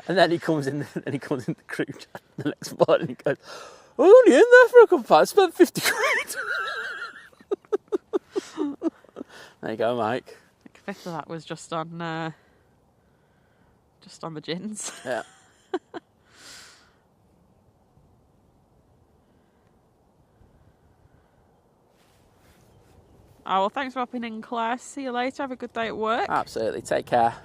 And then he comes in the crew chat the next morning and he goes, "I was only in there for a couple of pounds, spent 50 quid. There you go, Mike. I think 5th of that was just on the gins. Yeah. Oh, well, thanks for hopping in, Claire. See you later. Have a good day at work. Absolutely. Take care.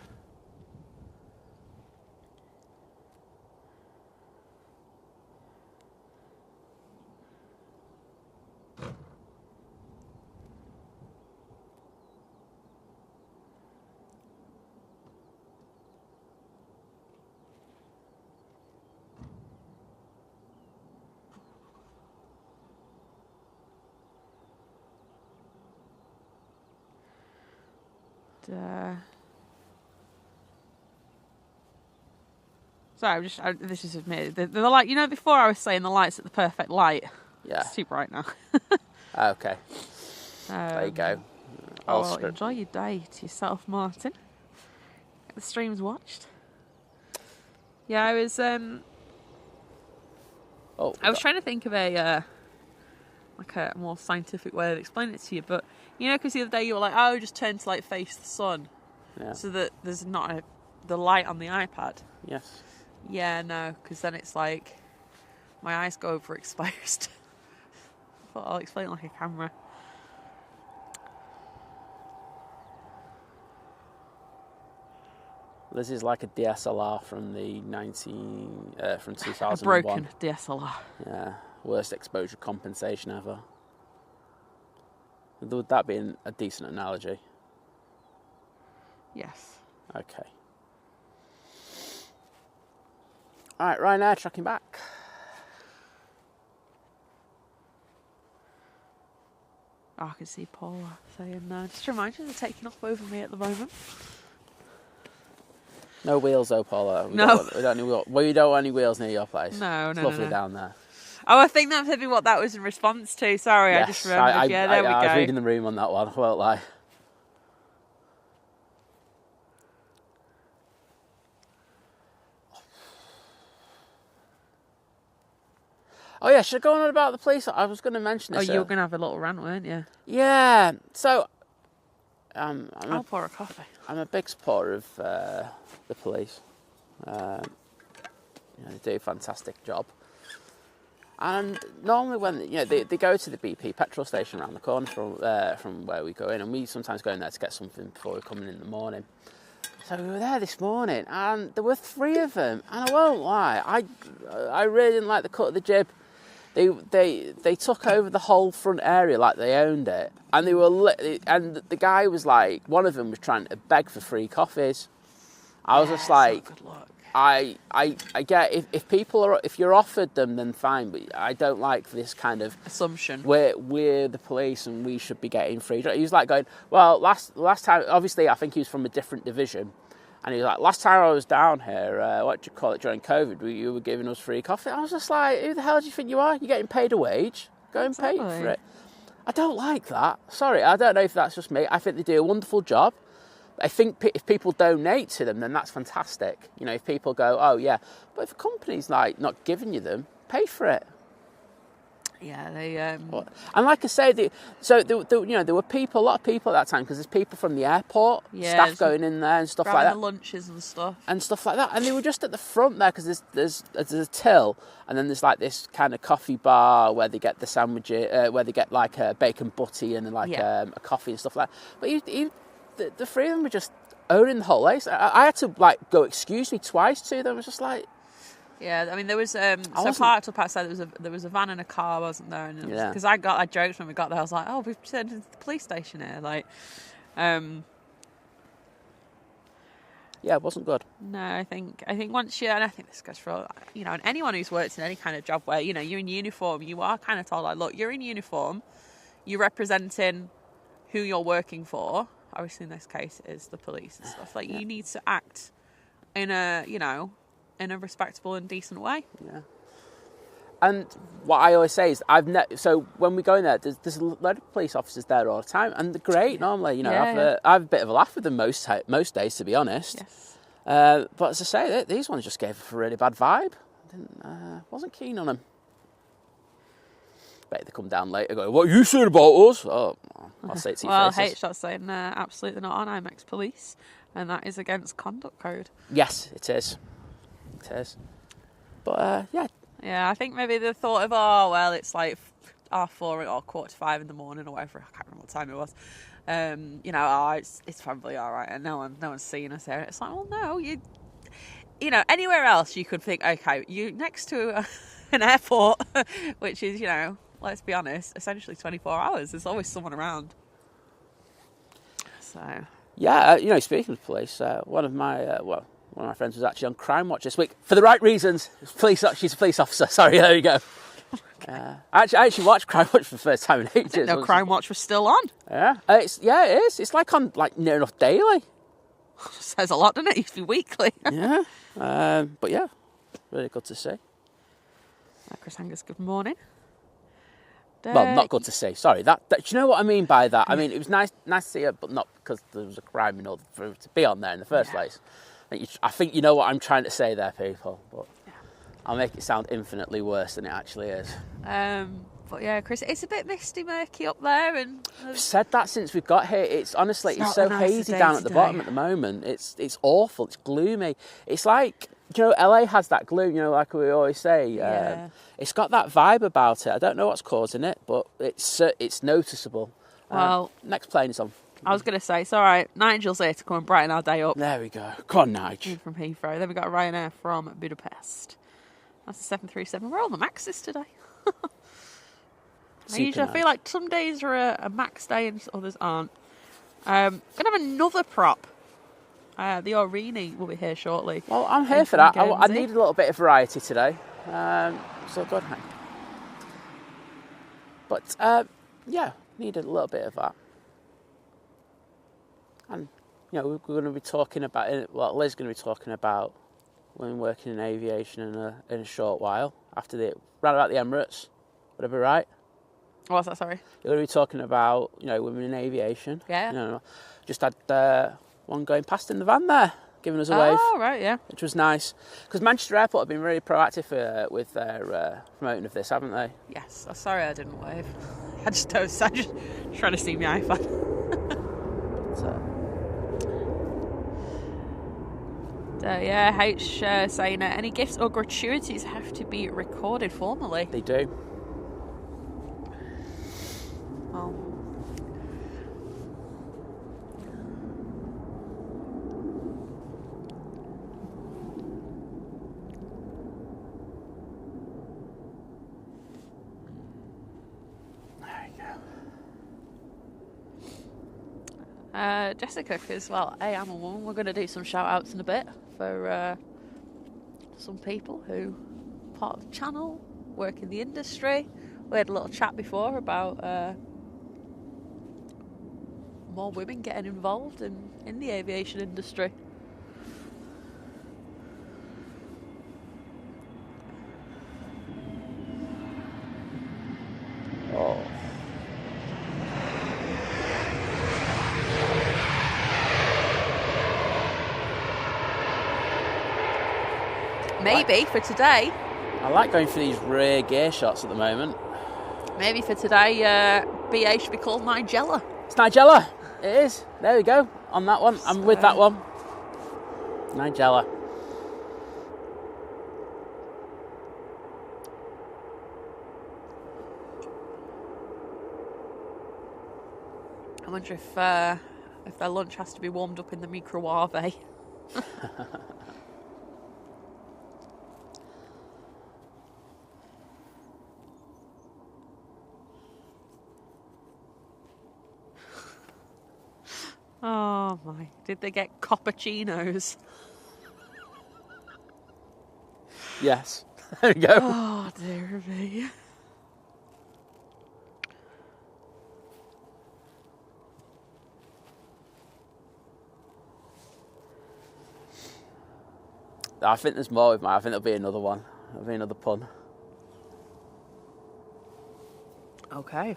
Sorry, this is me. The light, before I was saying the light's at the perfect light. Yeah. It's too bright now. Okay. There you go. Enjoy your day to yourself, Martin. Get the streams watched. Yeah, I was trying to think of a more scientific way of explaining it to you, but because the other day you were like, "Oh, just turn to face the sun," so that there's not the light on the iPad. Yes. Yeah, no, because then it's like my eyes go overexposed. I thought I'll explain it like a camera. This is like a DSLR from the from 2001. A broken DSLR. Yeah, worst exposure compensation ever. Would that be a decent analogy? Yes. Okay. All right, Ryanair tracking back. Oh, I can see Paula saying, just to remind you, they're taking off over me at the moment. No wheels though, Paula. We don't want any wheels near your place. No, it's lovely down there. Oh, I think that's maybe what that was in response to. Sorry, yes, I just remembered. There we go. I was reading the room on that one, I won't lie. Oh yeah, should I go on about the police? I was going to mention this. Oh, you were going to have a little rant, weren't you? Yeah. So, I'll pour a coffee. I'm a big supporter of the police. They do a fantastic job. And normally when they go to the BP petrol station around the corner from where we go in, and we sometimes go in there to get something before we come in the morning. So we were there this morning, and there were 3 of them. And I won't lie, I really didn't like the cut of the jib. They took over the whole front area like they owned it, and and the guy was like, one of them was trying to beg for free coffees. I was just like, good luck. I get if you're offered them, then fine, but I don't like this kind of assumption. We're the police and we should be getting free. He was like going, well, last time, obviously I think he was from a different division, and he was like, last time I was down here, what do you call it, during COVID, you were giving us free coffee. I was just like, who the hell do you think you are? You're getting paid a wage. Go and pay for it. I don't like that. Sorry, I don't know if that's just me. I think they do a wonderful job. I think if people donate to them, then that's fantastic. If people go, oh yeah, but if a company's like not giving you them, pay for it. Yeah, they. And like I say, there were people, a lot of people at that time, because there's people from the airport, staff going in there and stuff like that, the lunches and stuff like that, and they were just at the front there because there's a till, and then there's like this kind of coffee bar where they get the sandwiches, where they get like a bacon butty and like a coffee and stuff like that. But the 3 of them were just owning the whole place. I had to like go excuse me twice to them. I was just like, yeah. I mean, there was parked up outside. There was a van and a car, wasn't there? And because I joked when we got there. I was like, oh, we've turned into the police station here. Like, yeah, it wasn't good. No, I think once and I think this goes for and anyone who's worked in any kind of job where you're in uniform, you are kind of told like, look, you're in uniform, you're representing who you're working for. Obviously, in this case, is the police and stuff. Like, you need to act in a respectable and decent way. Yeah. And what I always say is, so when we go in there, there's a load of police officers there all the time, and they're great normally. I have a bit of a laugh with them most days, to be honest. Yes. But as I say, these ones just gave a really bad vibe. Wasn't keen on them. Bet they come down later going, what are you saying about us? Oh, I'll say it to your faces. H.Dot's saying absolutely not on. I'm ex-police, and that is against conduct code. Yes, it is. It is. But, yeah. Yeah, I think maybe the thought of, it's like 4:30 or 4:45 in the morning or whatever. I can't remember what time it was. It's probably all right, and no one's seeing us here. It's like, well, no, anywhere else you could think, okay, you next to an airport, which is, let's be honest, essentially 24 hours. There's always someone around. So. Yeah, speaking of police, one of my friends was actually on Crime Watch this week for the right reasons. She's a police officer. Sorry, there you go. I actually watched Crime Watch for the first time in ages. I didn't know Crime Watch was still on. Yeah, it is. It's like on near enough daily. Says a lot, doesn't it? It used to be weekly. Yeah, but yeah, really good to see. Chris Angus, good morning. Well, not good to see. Sorry. That do you know what I mean by that? I mean, it was nice to see her, but not because there was a crime in order for her to be on there in the first place. I think you know what I'm trying to say there, people. But I'll make it sound infinitely worse than it actually is. But yeah, Chris, it's a bit misty, murky up there, and I've said that since we got here. It's honestly, it's so hazy down at the bottom at the moment. It's awful. It's gloomy. It's like, LA has that gloom. Like we always say. It's got that vibe about it. I don't know what's causing it, but it's noticeable. Well, next plane is on. I was going to say, it's all right. Nigel's here to come and brighten our day up. There we go. Come on, Nigel. From Heathrow. Then we got a Ryanair from Budapest. That's a 737. We're all the Maxes today. I feel like some days are a Max day and others aren't. Going to have another prop. The Aurigny will be here shortly. Well, I'm here for that. I need a little bit of variety today. So good. But, need a little bit of that. And, we're going to be talking about, Liz is going to be talking about when working in aviation in a short while, round about the Emirates. Would I be right? What's that, sorry? You're going to be talking about, women in aviation. Yeah. Just had one going past in the van there. giving us a wave. Oh, right, yeah. Which was nice. Because Manchester Airport have been really proactive with their promoting of this, haven't they? Yes. I'm sorry I didn't wave. I just trying to see my iPad. So yeah, H saying any gifts or gratuities have to be recorded formally. They do. Well, there you go. Jessica, as well, hey, I'm a woman. We're going to do some shout outs in a bit for some people who are part of the channel, work in the industry. We had a little chat before about more women getting involved in the aviation industry. Oh. Maybe for today. I like going for these rear gear shots at the moment. Maybe for today, BA should be called Nigella. It's Nigella. It is. There we go. On that one. I'm with that one. Nigella. I wonder if their lunch has to be warmed up in the microwave. Oh my, did they get cappuccinos? Yes. There we go. Oh dear me. I think there's more with mine. I think there'll be another one. There'll be another pun. Okay.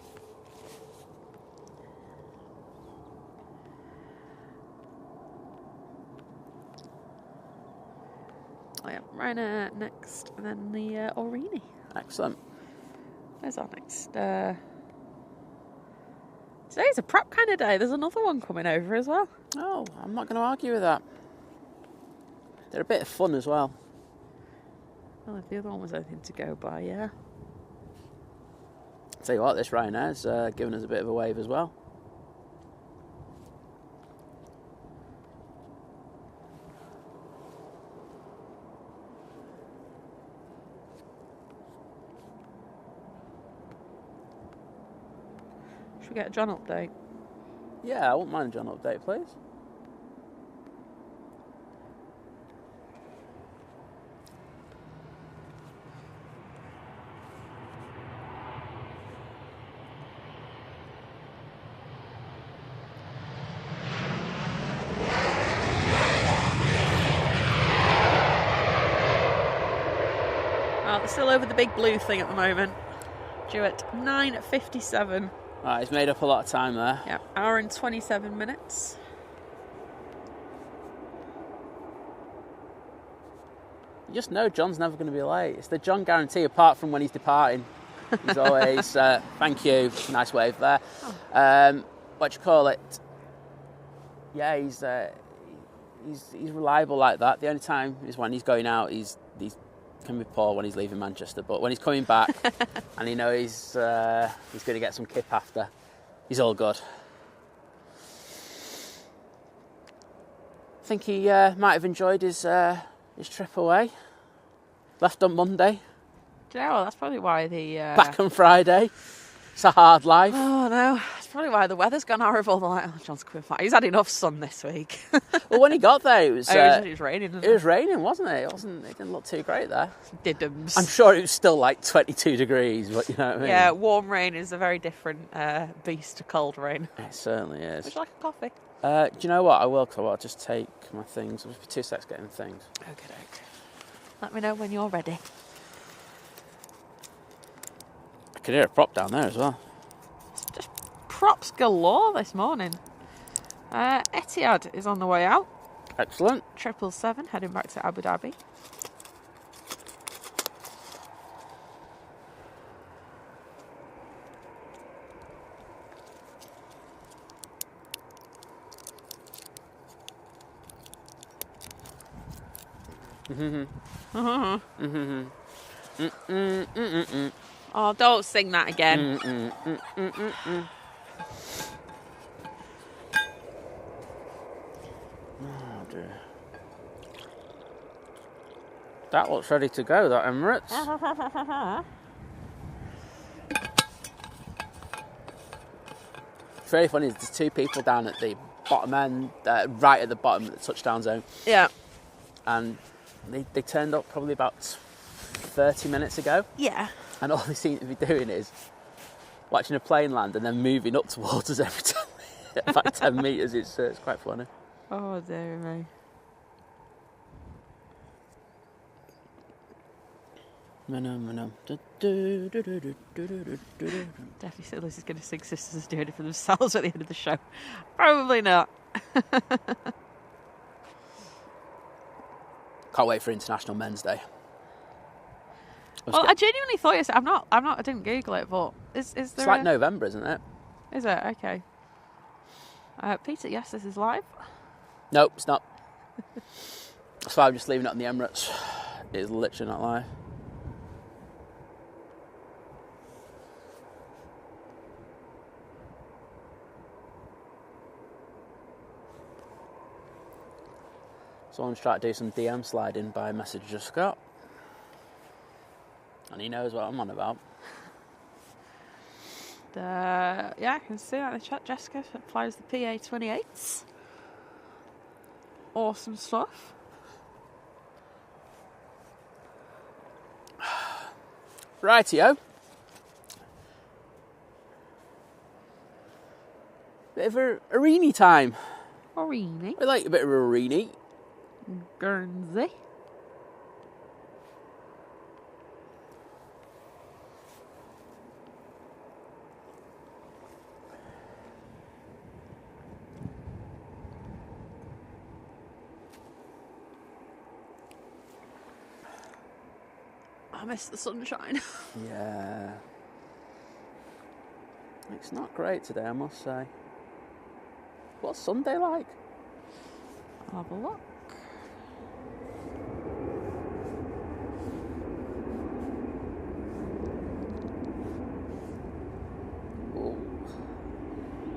Oh yeah, Ryanair next, and then the Aurigny. Excellent. Where's our next? Today's a prep kind of day. There's another one coming over as well. Oh, I'm not going to argue with that. They're a bit of fun as well. Well, if the other one was anything to go by, yeah. Tell you what, this Ryanair's given us a bit of a wave as well. Should we get a John update? Yeah, I wouldn't mind a John update, please. Oh, they're still over the big blue thing at the moment. Due at 9:57. Right, he's made up a lot of time there. Yeah, hour and 27 minutes. You just know John's never going to be late. It's the John guarantee, apart from when he's departing. He's always, thank you, nice wave there. What do you call it? Yeah, he's reliable like that. The only time is when he's going out, he's can be poor when he's leaving Manchester, but when he's coming back and he knows he's going to get some kip after, he's all good. I think he might have enjoyed his trip away. Left on Monday. Do you know, that's probably why the... Back on Friday. It's a hard life. Oh no, that's probably why the weather's gone horrible. They're like, oh, John's coming back. He's had enough sun this week. Well, when he got there, it was raining. It was raining, wasn't it? It didn't look too great there. Diddums. I'm sure it was still like 22 degrees, but you know what I mean? Yeah, warm rain is a very different beast to cold rain. It certainly is. Would you like a coffee? Do you know what? I will, because I'll just take my things. I'll just be 2 seconds getting things. Okay. Let me know when you're ready. I could hear a prop down there as well. It's just props galore this morning. Etihad is on the way out. Excellent. 777 heading back to Abu Dhabi. Oh, don't sing that again. Oh dear. That looks ready to go, that Emirates. It's very funny, there's 2 people down at the bottom end, right at the bottom of the touchdown zone. Yeah. And they turned up probably about 30 minutes ago. Yeah. And all they seem to be doing is watching a plane land and then moving up towards us every time. About 10 metres, it's quite funny. Oh, dear me. Definitely said Liz is going to sing Sisters doing it for themselves at the end of the show. Probably not. Can't wait for International Men's Day. Well, I genuinely thought you said, I didn't Google it, but is there It's like November, isn't it? Is it? Okay. Peter, yes, this is live. Nope, it's not. That's why I'm just leaving it on the Emirates. It is literally not live. Someone's trying to do some DM sliding by a message just got. And he knows what I'm on about. Yeah, I can see that in the chat. Jessica flies the PA-28s. Awesome stuff. Rightio. Bit of a areeny time. Areeny. We like a bit of a areeny. Guernsey. I miss the sunshine. Yeah. It's not great today, I must say. What's Sunday like? I'll have a look.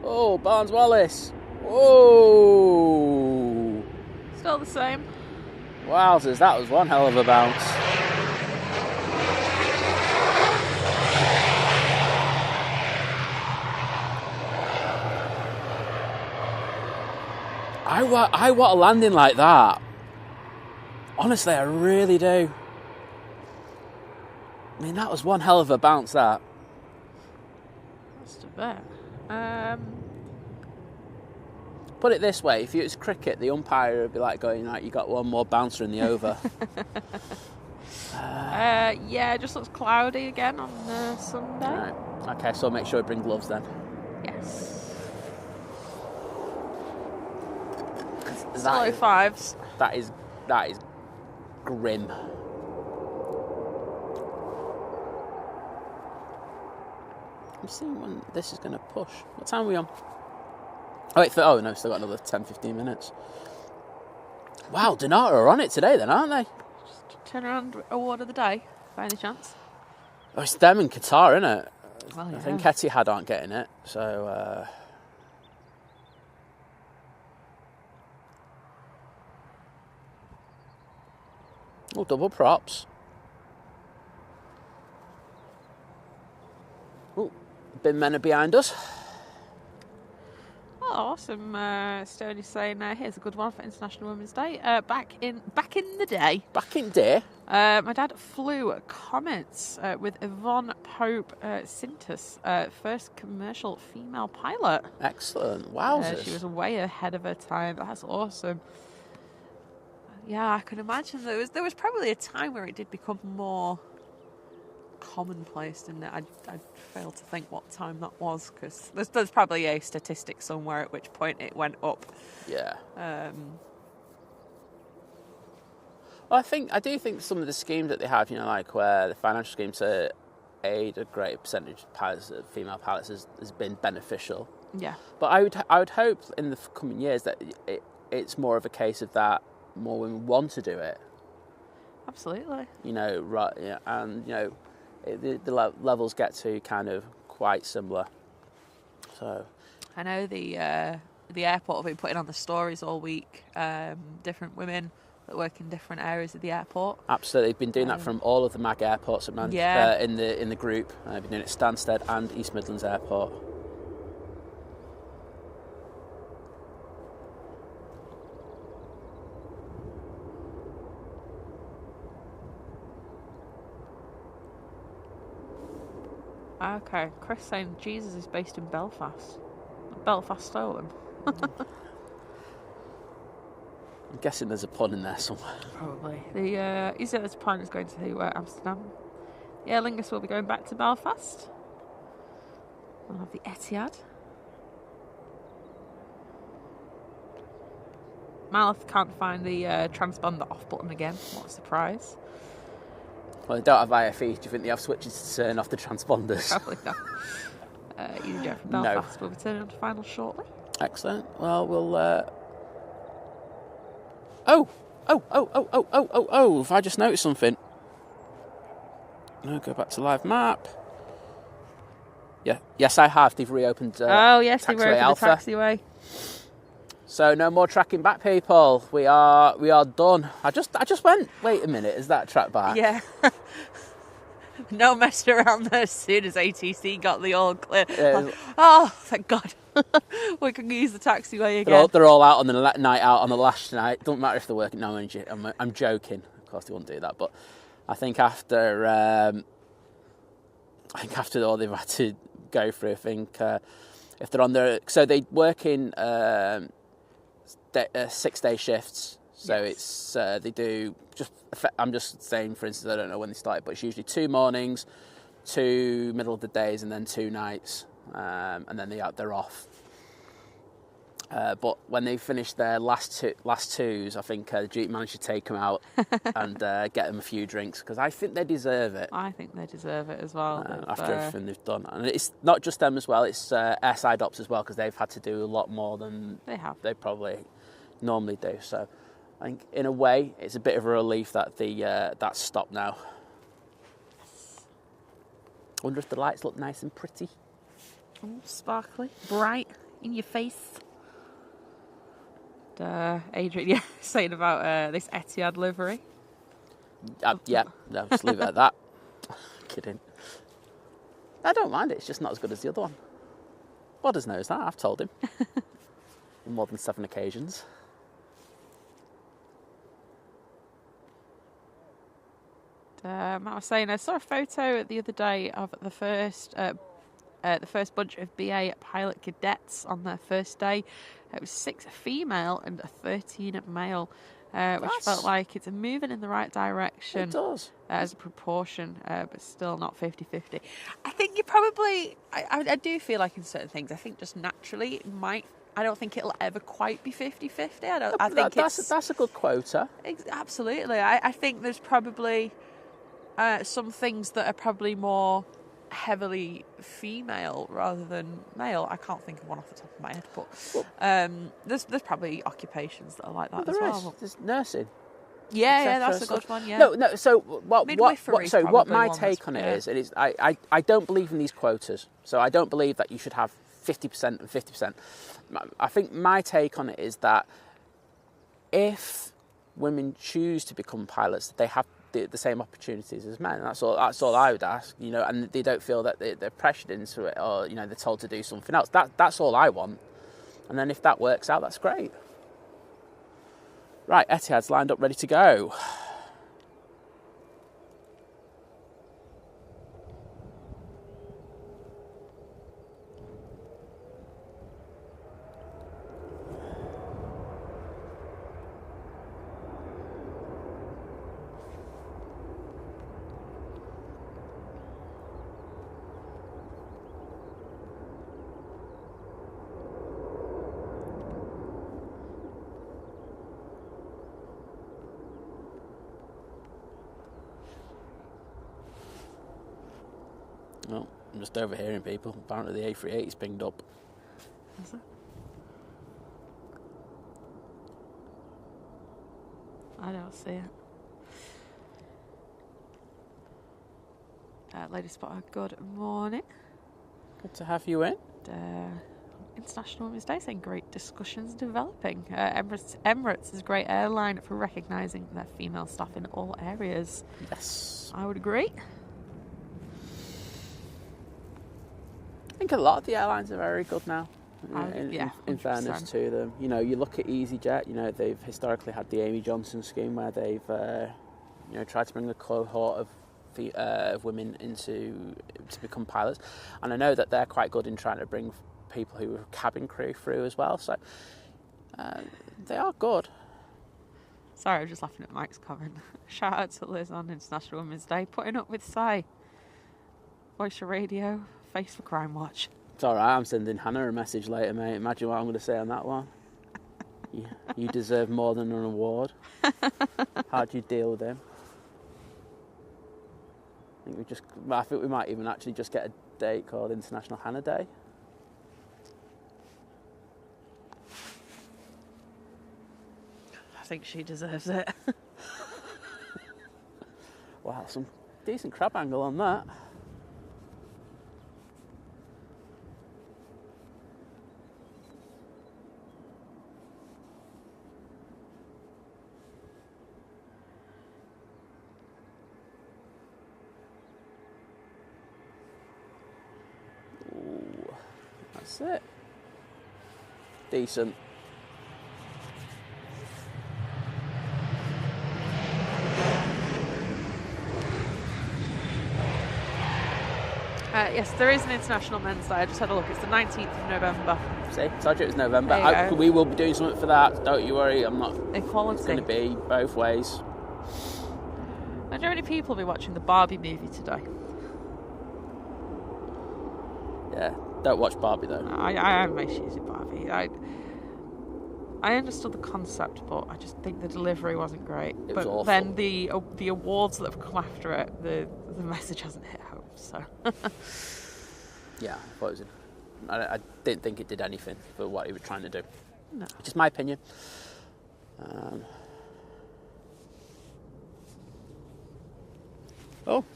Oh, Barnes Wallace. Whoa. Still the same. Wowzers, that was one hell of a bounce. I want a landing like that. Honestly, I really do. I mean, that was one hell of a bounce, that. Must have been. Put it this way, if it was cricket, the umpire would be like going, right, you got one more bouncer in the over. Yeah, it just looks cloudy again on Sunday. Right. Okay, so make sure you bring gloves then. Yes. That Low fives. That is grim. I'm seeing when this is going to push. What time are we on? Oh, wait, oh no, still got another 10-15 minutes. Wow, Donata are on it today then, aren't they? Just turn around award of the day, by any chance. Oh, it's them in Qatar, isn't it? Well, yeah. I think Etihad aren't getting it, so... Oh, double props. Oh, bin men are behind us. Oh, awesome. Stoney saying, here's a good one for International Women's Day. Back in the day. Back in day. My dad flew Comets with Yvonne Pope Sintus, first commercial female pilot. Excellent. Wowzers. She was way ahead of her time. That's awesome. Yeah, I can imagine there was probably a time where it did become more commonplace, didn't it? I'd fail to think what time that was, because there's probably a statistic somewhere at which point it went up. Yeah. Well, I do think some of the schemes that they have, like where the financial scheme to aid a greater percentage of pilots, female pilots, has been beneficial. Yeah. But I would hope in the coming years that it's more of a case of that more women want to do it. Absolutely. Right? Yeah, and the levels get to kind of quite similar. So I know the airport have been putting on the stories all week. Different women that work in different areas of the airport. Absolutely, they've been doing that from all of the MAG airports at in the group. They've been doing it at Stansted and East Midlands Airport. Okay, Chris saying Jesus is based in Belfast. Belfast stolen. I'm guessing there's a pun in there somewhere. Probably. He said this pilot is going to Amsterdam. The Aer Lingus will be going back to Belfast. We'll have the Etihad. Malith can't find the transponder off button again. What a surprise. Well, they don't have IFE. Do you think they have switches to turn off the transponders? Probably not. EasyJet from Belfast will be turning on to final shortly. Excellent. Well, we'll... Oh! Have I just noticed something? No, go back to live map. Yeah. Yes, I have. They've reopened yes, they've reopened Alpha. the taxiway. So no more tracking back, people. We are done. I just went, wait a minute, is that track back? Yeah. No messing around there as soon as ATC got the all clear. Yeah. Oh, thank God. We can use the taxiway again. They're all out on the night out on the last night. Doesn't matter if they're working. No, I'm joking. Of course they wouldn't do that. But I think after all they've had to go through, I think if they're on their... So they work in 6-day shifts. So yes. It's they do just. I'm just saying, for instance, I don't know when they started, but it's usually 2 mornings, 2 middle of the days, and then 2 nights, and then they're off. But when they finish their last twos, I think the duty manager should take them out and get them a few drinks, because I think they deserve it. I think they deserve it as well. After everything they've done. And it's not just them as well, it's airside ops as well, because they've had to do a lot more than they probably normally do. So I think in a way it's a bit of a relief that that's stopped now. I wonder if the lights look nice and pretty. Oh, sparkly, bright, in your face. Adrian, saying about this Etihad livery. Yeah, no, just leave it at that. Kidding. I don't mind it, it's just not as good as the other one. Bodders knows that, I've told him. On more than 7 occasions. Matt was saying, I saw a photo the other day of the first bunch of BA pilot cadets on their first day. It was 6 female and 13 male, which felt like it's moving in the right direction. It does. As a proportion, but still not 50-50. I think you probably... I do feel like in certain things, I think just naturally it might... I don't think it'll ever quite be 50-50. I think that's a good quota. Absolutely. I think there's probably some things that are probably more heavily female rather than male. I can't think of one off the top of my head, but there's probably occupations that are like that as well. There's nursing. Yeah, that's a good one. Yeah. No. So what my take on it is, I don't believe in these quotas. So I don't believe that you should have 50% and 50%. I think my take on it is that if women choose to become pilots, they have the same opportunities as men. That's all I would ask, and they don't feel that they're pressured into it, or they're told to do something else. That's all I want. And then if that works out, that's great. Right, Etihad's lined up, ready to go. Well, I'm just overhearing people. Apparently the A380's pinged up. Is it? I don't see it. Lady Spotter, good morning. Good to have you in. International Women's Day saying great discussions developing. Emirates is a great airline for recognising their female staff in all areas. Yes. I would agree. I think a lot of the airlines are very good now. In 100%. fairness to them, you know, you look at EasyJet. You know, they've historically had the Amy Johnson scheme where they've, tried to bring a cohort of women to become pilots, and I know that they're quite good in trying to bring people who are cabin crew through as well. So they are good. Sorry, I was just laughing at Mike's comment. Shout out to Liz on International Women's Day, putting up with Si. Voice for radio, face for Crime Watch. It's all right. I'm sending Hannah a message later, mate. Imagine what I'm going to say on that one. You deserve more than an award. How do you deal with him? I think we might even actually just get a date called International Hannah Day. I think she deserves it. Wow, some decent crab angle on that. Ooh, that's it. Decent. Yes, there is an International Men's Day. I just had a look. It's the 19th of November. See, told you it was November. We will be doing something for that. Don't you worry. I'm not. Equality. It's going to be both ways. I know many people will be watching the Barbie movie today. Yeah, don't watch Barbie though. I have my issues with Barbie. I understood the concept, but I just think the delivery wasn't great. It was awful. Then the awards that have come after it, the message hasn't hit home. So. Yeah, I didn't think it did anything for what he was trying to do. No. Just my opinion.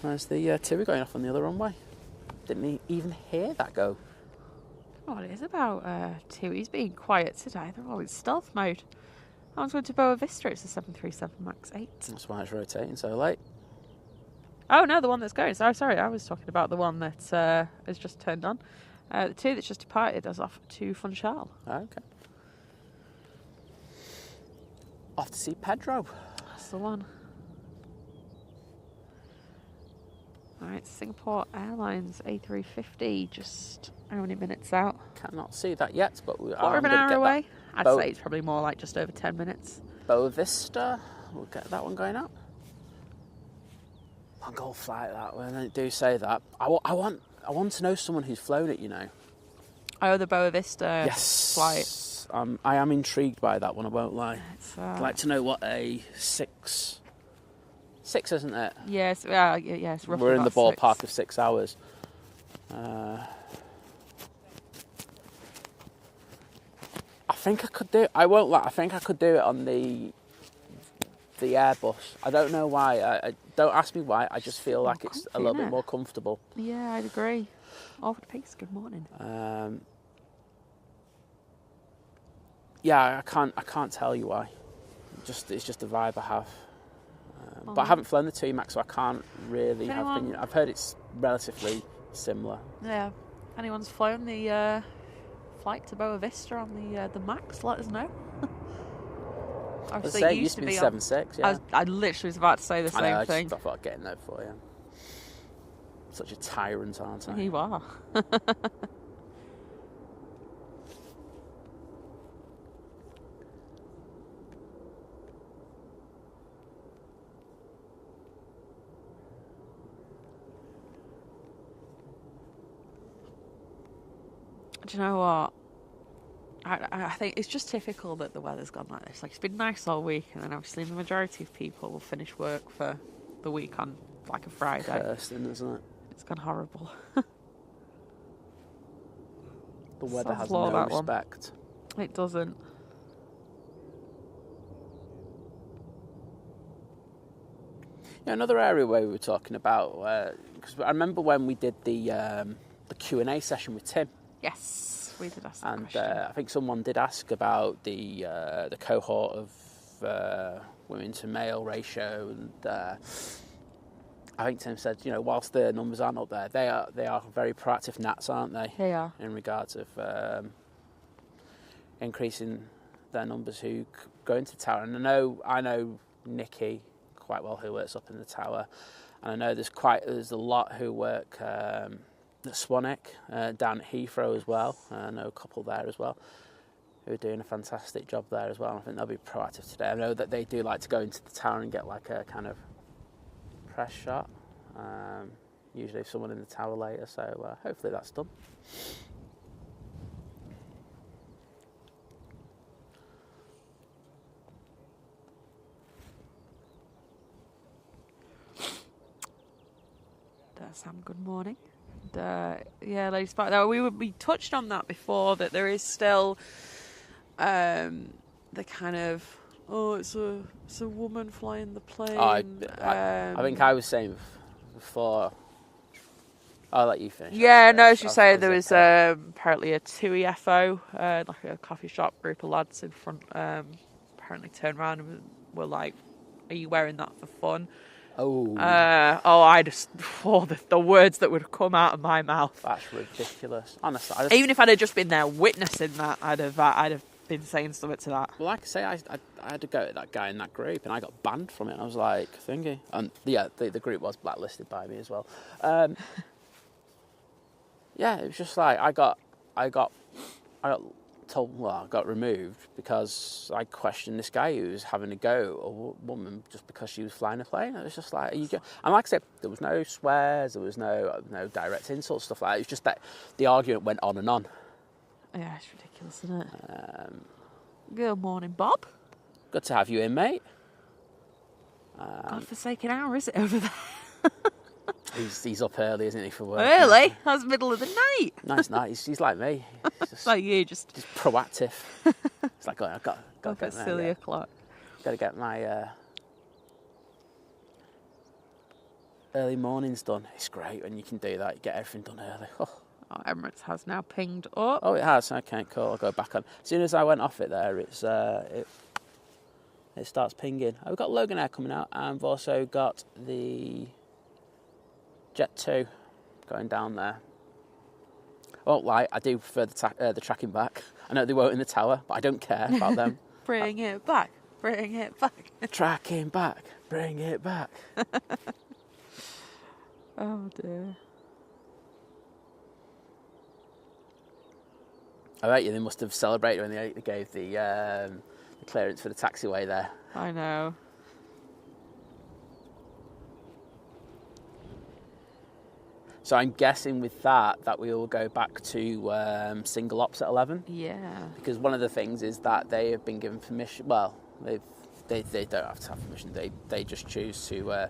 There's the tour going off on the other runway. Didn't even hear that go. What it is about TUI's being quiet today. They're all in stealth mode. I was going to Boa Vista. It's a 737 MAX 8. That's why it's rotating so late. Oh no, the one that's going. Sorry, I was talking about the one that has just turned on. The two that's just departed is off to Funchal. Okay. Off to see Pedro. That's the one. Alright, Singapore Airlines A380, just how many minutes out? Cannot see that yet, but we are. Quarter of an hour away. I'd say it's probably more like just over 10 minutes. Boa Vista, we'll get that one going up. I'll go flight that way. They do say that. I want to know someone who's flown it. You know. Oh, the Boa Vista flight. I am intrigued by that one. I won't lie. I'd like to know what a six, isn't it? Yes. Yes. Roughly. We're in the ballpark 6. of 6 hours. I think I could do it. I won't lie. I think I could do it on the Airbus. I don't know why. I don't ask me why. I just feel like it's a little bit more comfortable. Yeah, I'd agree. Off the pace. Good morning. Yeah, I can't tell you why. It's just a vibe I have. But I haven't flown the T-Max, so I can't really have opinion. I've heard it's relatively similar. Yeah. If anyone's flown the flight to Boa Vista on the Max, let us know. It used to be 7.6, yeah. I literally was about to say the same thing. I thought I'd get in there for you. Such a tyrant, aren't I? You are. Do you know what? I think it's just typical that the weather's gone like this. Like, it's been nice all week, and then obviously the majority of people will finish work for the week on like a Friday. Kirsten, isn't it? It's gone horrible. The weather has Floor, no that one. respect. It doesn't. Yeah, another area where we were talking about, because I remember when we did the Q&A session with Tim. Yes, we did ask that And question. I think someone did ask about the cohort of women to male ratio, and I think Tim said, you know, whilst the numbers aren't up there, they are very proactive Nats, aren't they? They are. In regards of increasing their numbers who go into the tower. And I know Nikki quite well, who works up in the tower, and I know there's a lot who work at Swanwick, down at Heathrow as well. I know a couple there as well who are doing a fantastic job there as well. I think they'll be proactive today. I know that they do like to go into the tower and get like a kind of press shot, usually if someone in the tower later, so hopefully that's done. Sam, good morning. Yeah, ladies, we touched on that before, that there is still the kind of, it's a woman flying the plane. I think I was saying before. I'll let you finish. Yeah, no, she said there was apparently a 2EFO, like a coffee shop group of lads in front, apparently turned around and were like, "Are you wearing that for fun?" I just, the words that would come out of my mouth. That's ridiculous. Honestly, even if I'd have just been there witnessing that, I'd have been saying something to that. Well, like I say, I had to go at that guy in that group, and I got banned from it. I was like, thingy, and yeah, the group was blacklisted by me as well. Yeah, it was just like I got told, well, I got removed because I questioned this guy who was having a go at a woman just because she was flying a plane. It was just like, and like I said, there was no swears, there was no direct insults, stuff like that. It was just that the argument went on and on. Yeah, it's ridiculous, isn't it? Good morning, Bob. Good to have you in, mate. Godforsaken hour, is it over there? He's up early, isn't he, for work? Early? That's middle of the night. Nice night. He's like me. He's just, like you, just proactive. It's like, I've got to get my, silly o'clock. Got to get my early mornings done. It's great when you can do that. You get everything done early. Oh, Emirates has now pinged up. Oh, it has. Okay, cool. I'll go back on. As soon as I went off it there, it starts pinging. We've got Logan Air coming out, and we've also got the Jet 2 going down there. I won't lie, I do prefer the tracking back. I know they won't in the tower, but I don't care about them. Bring it back. Bring it back. Tracking back. Bring it back. Oh dear. I bet you they must have celebrated when they gave the clearance for the taxiway there. I know. So I'm guessing with that we will go back to single ops at 11. Yeah. Because one of the things is that they have been given permission. Well, they don't have to have permission. They just choose to.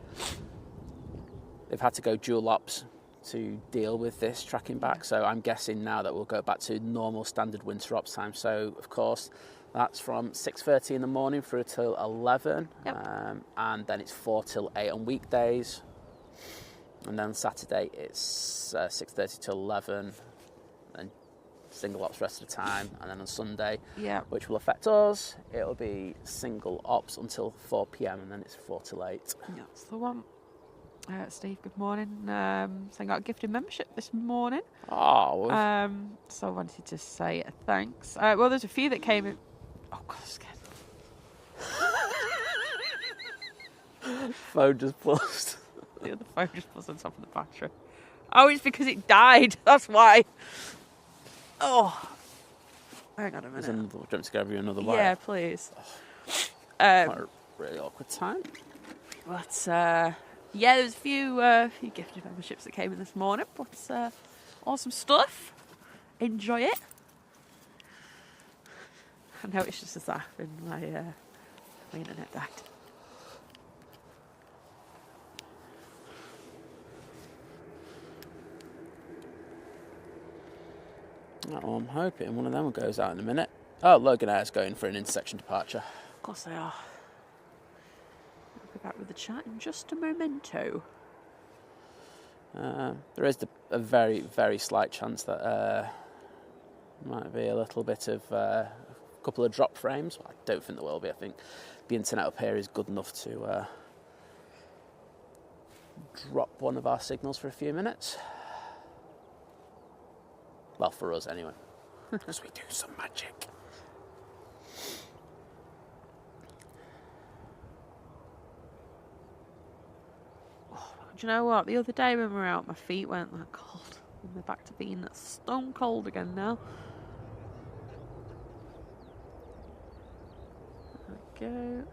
They've had to go dual ops to deal with this tracking back. So I'm guessing now that we'll go back to normal standard winter ops time. So of course that's from 6:30 in the morning through till 11, and then it's 4 till 8 on weekdays. And then Saturday it's 6:30 till 11, and single ops rest of the time. And then on Sunday, which will affect us, it'll be single ops until 4 p.m. and then it's 4 till 8. That's the one. Steve, good morning. So I got a gifted membership this morning. Oh. So I wanted to say thanks. Well, there's a few that came in. Oh God, I'm scared. Phone just buzzed. The other phone just buzzed on top of the battery. Oh, it's because it died. That's why. Oh, hang on a minute. Do you want to grab you another wire? Yeah, please. Quite a really awkward time. But yeah, there's a few gifted memberships that came in this morning. But awesome stuff. Enjoy it. I know it's just as that when my internet died. Oh, I'm hoping one of them goes out in a minute. Oh, Logan Air's going for an intersection departure. Of course they are. I'll be back with the chat in just a momento. There is a very, very slight chance that might be a little bit of a couple of drop frames. I don't think there will be. I think the internet up here is good enough to drop one of our signals for a few minutes. Well, for us anyway, because we do some magic. Do you know what? The other day when we were out, my feet went that cold. And they're back to being stone cold again now. There we go.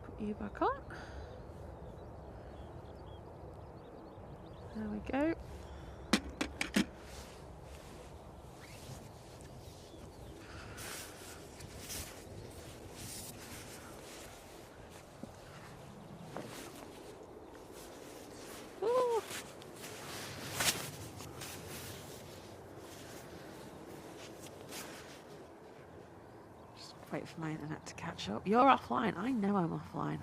Put you back on. There we go. Wait for my internet to catch up. You're offline. I know I'm offline.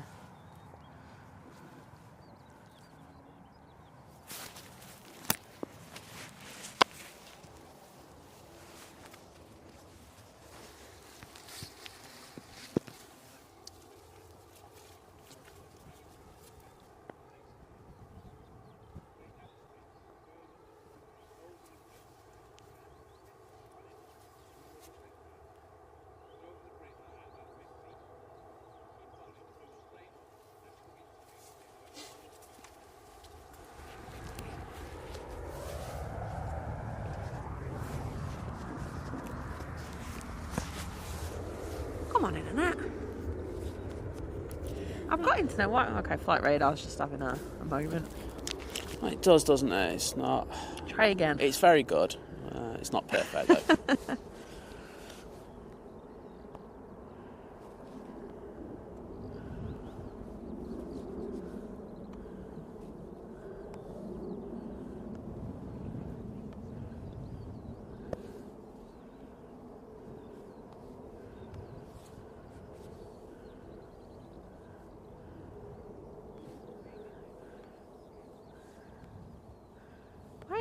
Come on, internet. I've got internet. What? Okay, flight radar's just having a moment. It does, doesn't it? It's not. Try again. It's very good. It's not perfect though.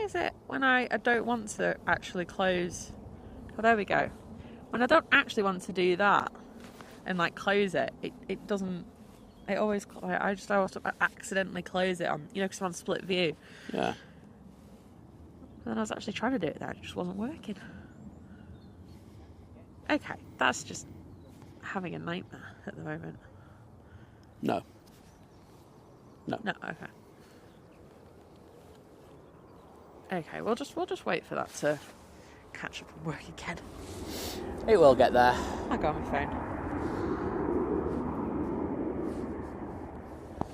Is it when I don't want to actually close? Oh, there we go. When I don't actually want to do that and like close it, it doesn't. It always. I always accidentally close it on, because I'm on split view. Yeah. And then I was actually trying to do it there, it just wasn't working. Okay, that's just having a nightmare at the moment. No. No. Okay. Okay, we'll just wait for that to catch up and work again. It will get there. I got my phone.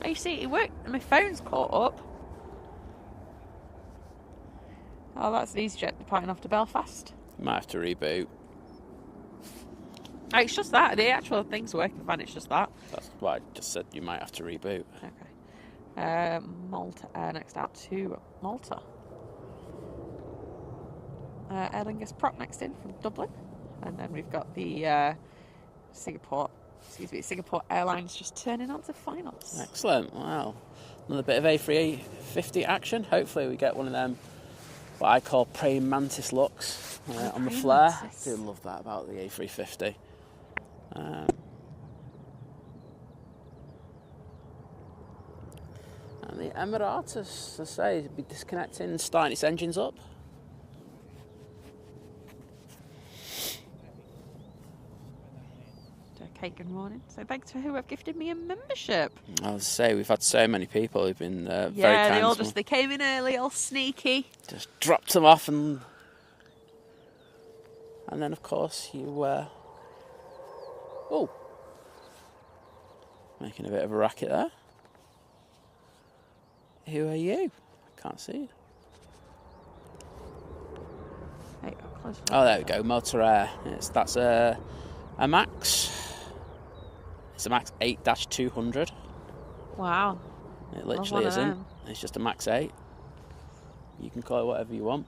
Oh, you see, it worked. My phone's caught up. Oh, that's an EasyJet departing off to Belfast. Might have to reboot. Oh, it's just that. The actual thing's working fine. It's just that. That's what I just said. You might have to reboot. Okay. Malta. Next out to Malta. Aer Lingus prop next in from Dublin, and then we've got the Singapore Airlines just turning on to finals. Excellent. Wow, another bit of A380 action. Hopefully we get one of them, what I call praying mantis looks on the flare. I do love that about the A350. And the Emirates, as I say, be disconnecting and starting its engines up. Good morning. So thanks to who have gifted me a membership. I was say we've had so many people who've been very kind. Yeah, they came in early, all sneaky. Just dropped them off and then of course you making a bit of a racket there. Who are you? I can't see you. Hey, close. Oh, there we go. Motor Air. That's a Max. It's a Max 8-200. Wow. It literally isn't. It's just a Max 8. You can call it whatever you want.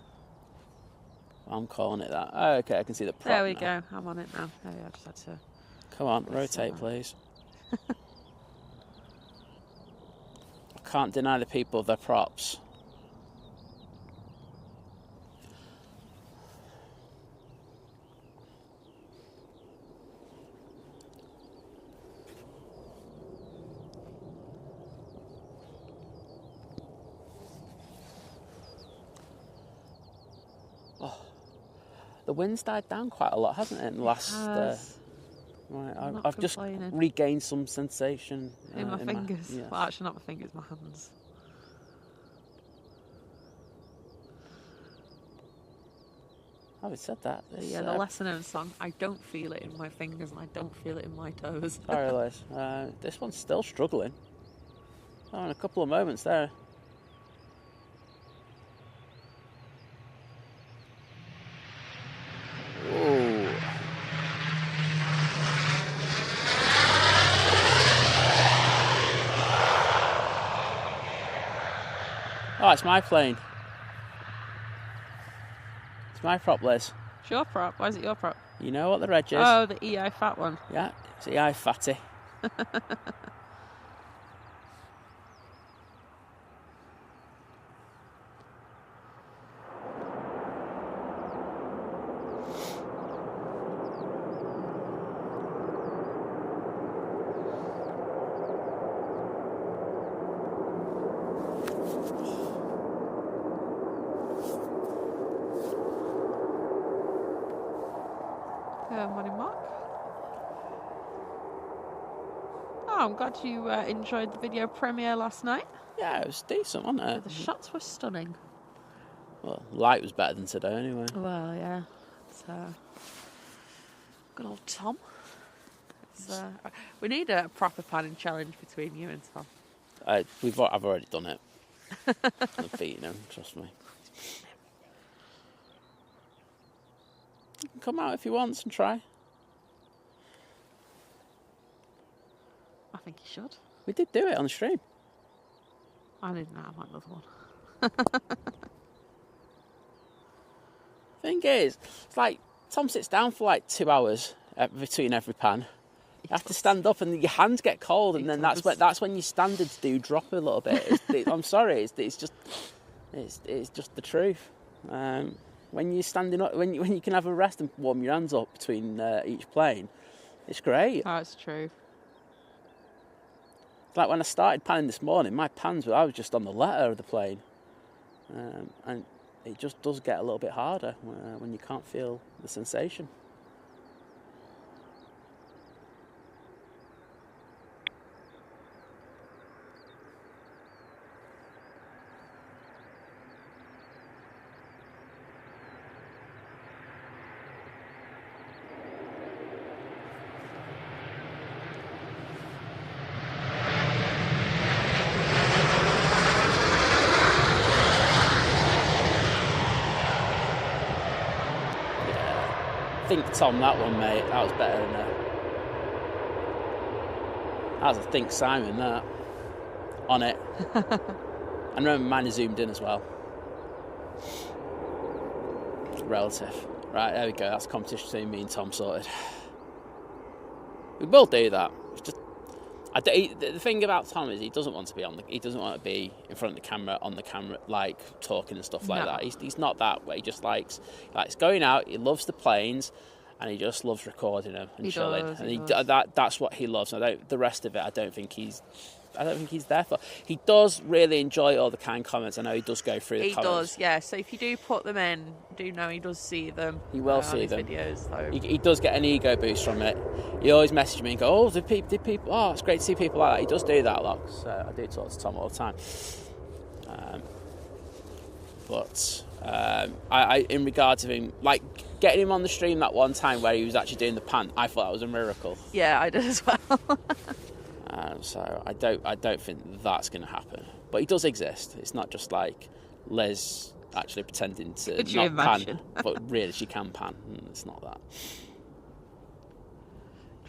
I'm calling it that. Oh, okay, I can see the prop. There we now. go. I'm on it now. Oh, yeah, I just had to. Come on, rotate, please. I can't deny the people their props. The wind's died down quite a lot, hasn't it, in the last... right, I've just regained some sensation. In my fingers. Yes. Well, actually not my fingers, my hands. Having said that... Yeah, the lesser known song, I don't feel it in my fingers and I don't feel it in my toes. Sorry, Liz. This one's still struggling. Oh, in a couple of moments there. Oh, it's my plane. It's my prop, Liz. It's your prop. Why is it your prop? You know what the reg is. Oh, the EI fat one. Yeah, it's EI fatty. Morning, Mark. Oh, I'm glad you enjoyed the video premiere last night. Yeah, it was decent, wasn't it? The shots were stunning. Well, light was better than today anyway. Well, yeah. It's, good old Tom. We need a proper panning challenge between you and Tom. I've already done it. I'm beating him, trust me. You can come out if he wants and try. I think he should. We did do it on the stream. I didn't know. I might love one. Thing is, it's like Tom sits down for like 2 hours between every pan. You have to stand up and your hands get cold, and then that's when your standards do drop a little bit. I'm sorry, it's just the truth. When you're standing up, when you can have a rest and warm your hands up between each plane, it's great. Oh, it's true. It's like when I started panning this morning, I was just on the letter of the plane, and it just does get a little bit harder when you can't feel the sensation. I think Tom, that one, mate, that was better than that. That was, I think, Simon, that. On it. And remember, mine is zoomed in as well. Relative. Right, there we go. That's competition between me and Tom sorted. We will do that. It's just, the thing about Tom is he doesn't want to be he doesn't want to be in front of the camera, on the camera, like talking and stuff like that. He's not that way. He just likes going out. He loves the planes, and he just loves recording them and chilling. That's what he loves. The rest of it, I don't think he's there for. He does really enjoy all the kind comments. I know he does go through the comments. He does, yeah. So if you do put them in, do know he does see them. He will see them. Videos, though. He does get an ego boost from it. He always messages me and go, "Oh, did people? Oh, it's great to see people like that." He does do that a lot. So I do talk to Tom all the time. I in regards to him, like getting him on the stream that one time where he was actually doing the pant, I thought that was a miracle. Yeah, I did as well. So I don't think that's going to happen. But he does exist. It's not just like Liz actually pretending to not pan, but really she can pan. It's not that.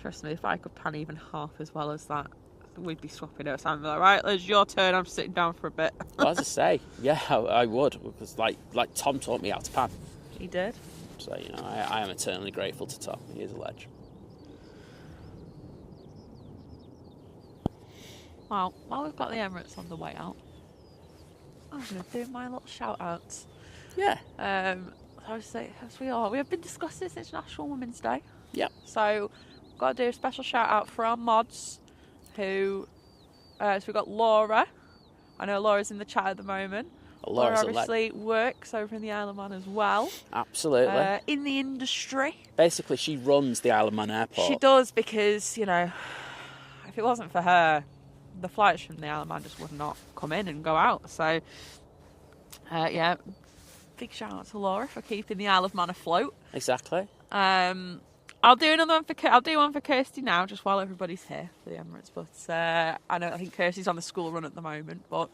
Trust me, if I could pan even half as well as that, we'd be swapping out. So I'm like, right, Liz, your turn. I'm sitting down for a bit. Well, as I say, yeah, I would, because like Tom taught me how to pan. He did. So, you know, I am eternally grateful to Tom. He is a ledge. Well, while we've got the Emirates on the way out, I'm going to do my little shout-outs. Yeah. Obviously, as we have been discussing this International Women's Day. Yep. So, we've got to do a special shout-out for our mods who... so we've got Laura. I know Laura's in the chat at the moment. Laura obviously works over in the Isle of Man as well. Absolutely. In the industry. Basically, she runs the Isle of Man airport. She does, because, you know, if it wasn't for her, the flights from the Isle of Man just would not come in and go out. So, yeah, big shout out to Laura for keeping the Isle of Man afloat. Exactly. I'll do another one I'll do one for Kirsty now, just while everybody's here for the Emirates. But I think Kirsty's on the school run at the moment. But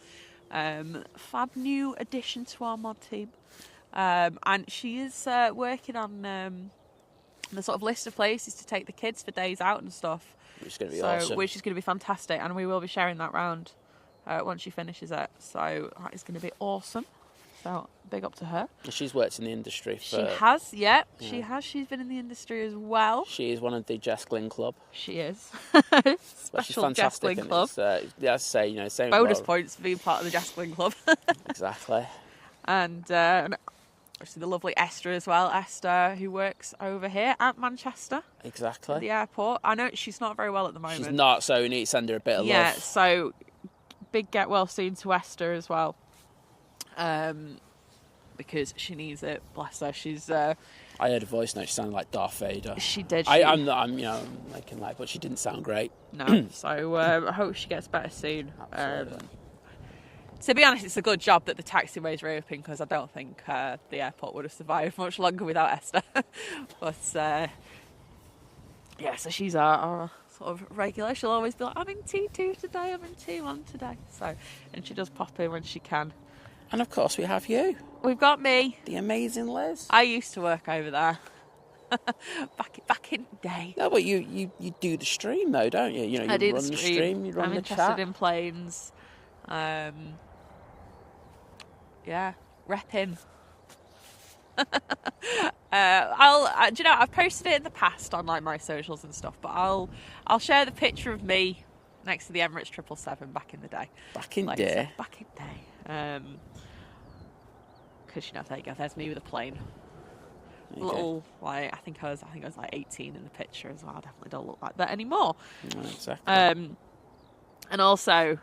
fab new addition to our mod team, and she is working on the sort of list of places to take the kids for days out and stuff. Which is going to be awesome. Which is going to be fantastic, and we will be sharing that round once she finishes it. So that is going to be awesome. So big up to her. She's worked in the industry for... She has, yeah. She has. She's been in the industry as well. She is one of the Jess Glynn Club. She is. Special Jess Glynn Club. Yeah, I say, you know, same bonus points for being part of the Jess Glynn Club. Exactly. And obviously the lovely Esther as well. Esther, who works over here at Manchester. Exactly. At the airport. I know she's not very well at the moment. She's not, so we need to send her a bit of love. Yeah, so big get well soon to Esther as well. Because she needs it. Bless her. She's. I heard a voice note. She sounded like Darth Vader. She did. I'm making light, but she didn't sound great. No. So I hope she gets better soon. Absolutely. To be honest, it's a good job that the taxiway's reopened, because I don't think the airport would have survived much longer without Esther. But yeah, so she's our sort of regular. She'll always be like, I'm in T2 today. I'm in T1 today. So, and she does pop in when she can. And of course we have you. We've got me. The amazing Liz. I used to work over there. back in the day. No, but you do the stream though, don't you? You know, you run the stream, you run the chat. I'm interested in planes. Yeah, rep him. Do you know, I've posted it in the past on like my socials and stuff, but I'll share the picture of me next to the Emirates 777 back in the day. Back in like day. Back in day. Because you know, there you go. There's me with a plane. Little, like I think I was like 18 in the picture as well. I definitely don't look like that anymore. No, exactly. And also,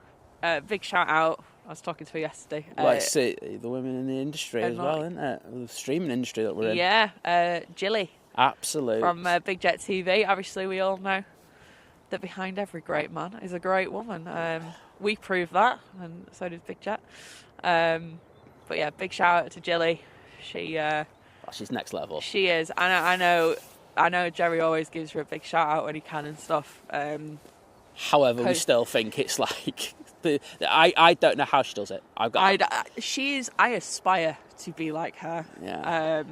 big shout out. I was talking to her yesterday. It's the women in the industry as well, isn't it? The streaming industry that we're in. Yeah, Jilly. Absolutely. From Big Jet TV. Obviously, we all know that behind every great man is a great woman. We prove that, and so did Big Jet. But yeah, big shout out to Jilly. She's next level. She is. I know Jerry always gives her a big shout out when he can and stuff. However, we still think it's like I don't know how she does it. I aspire to be like her. Yeah.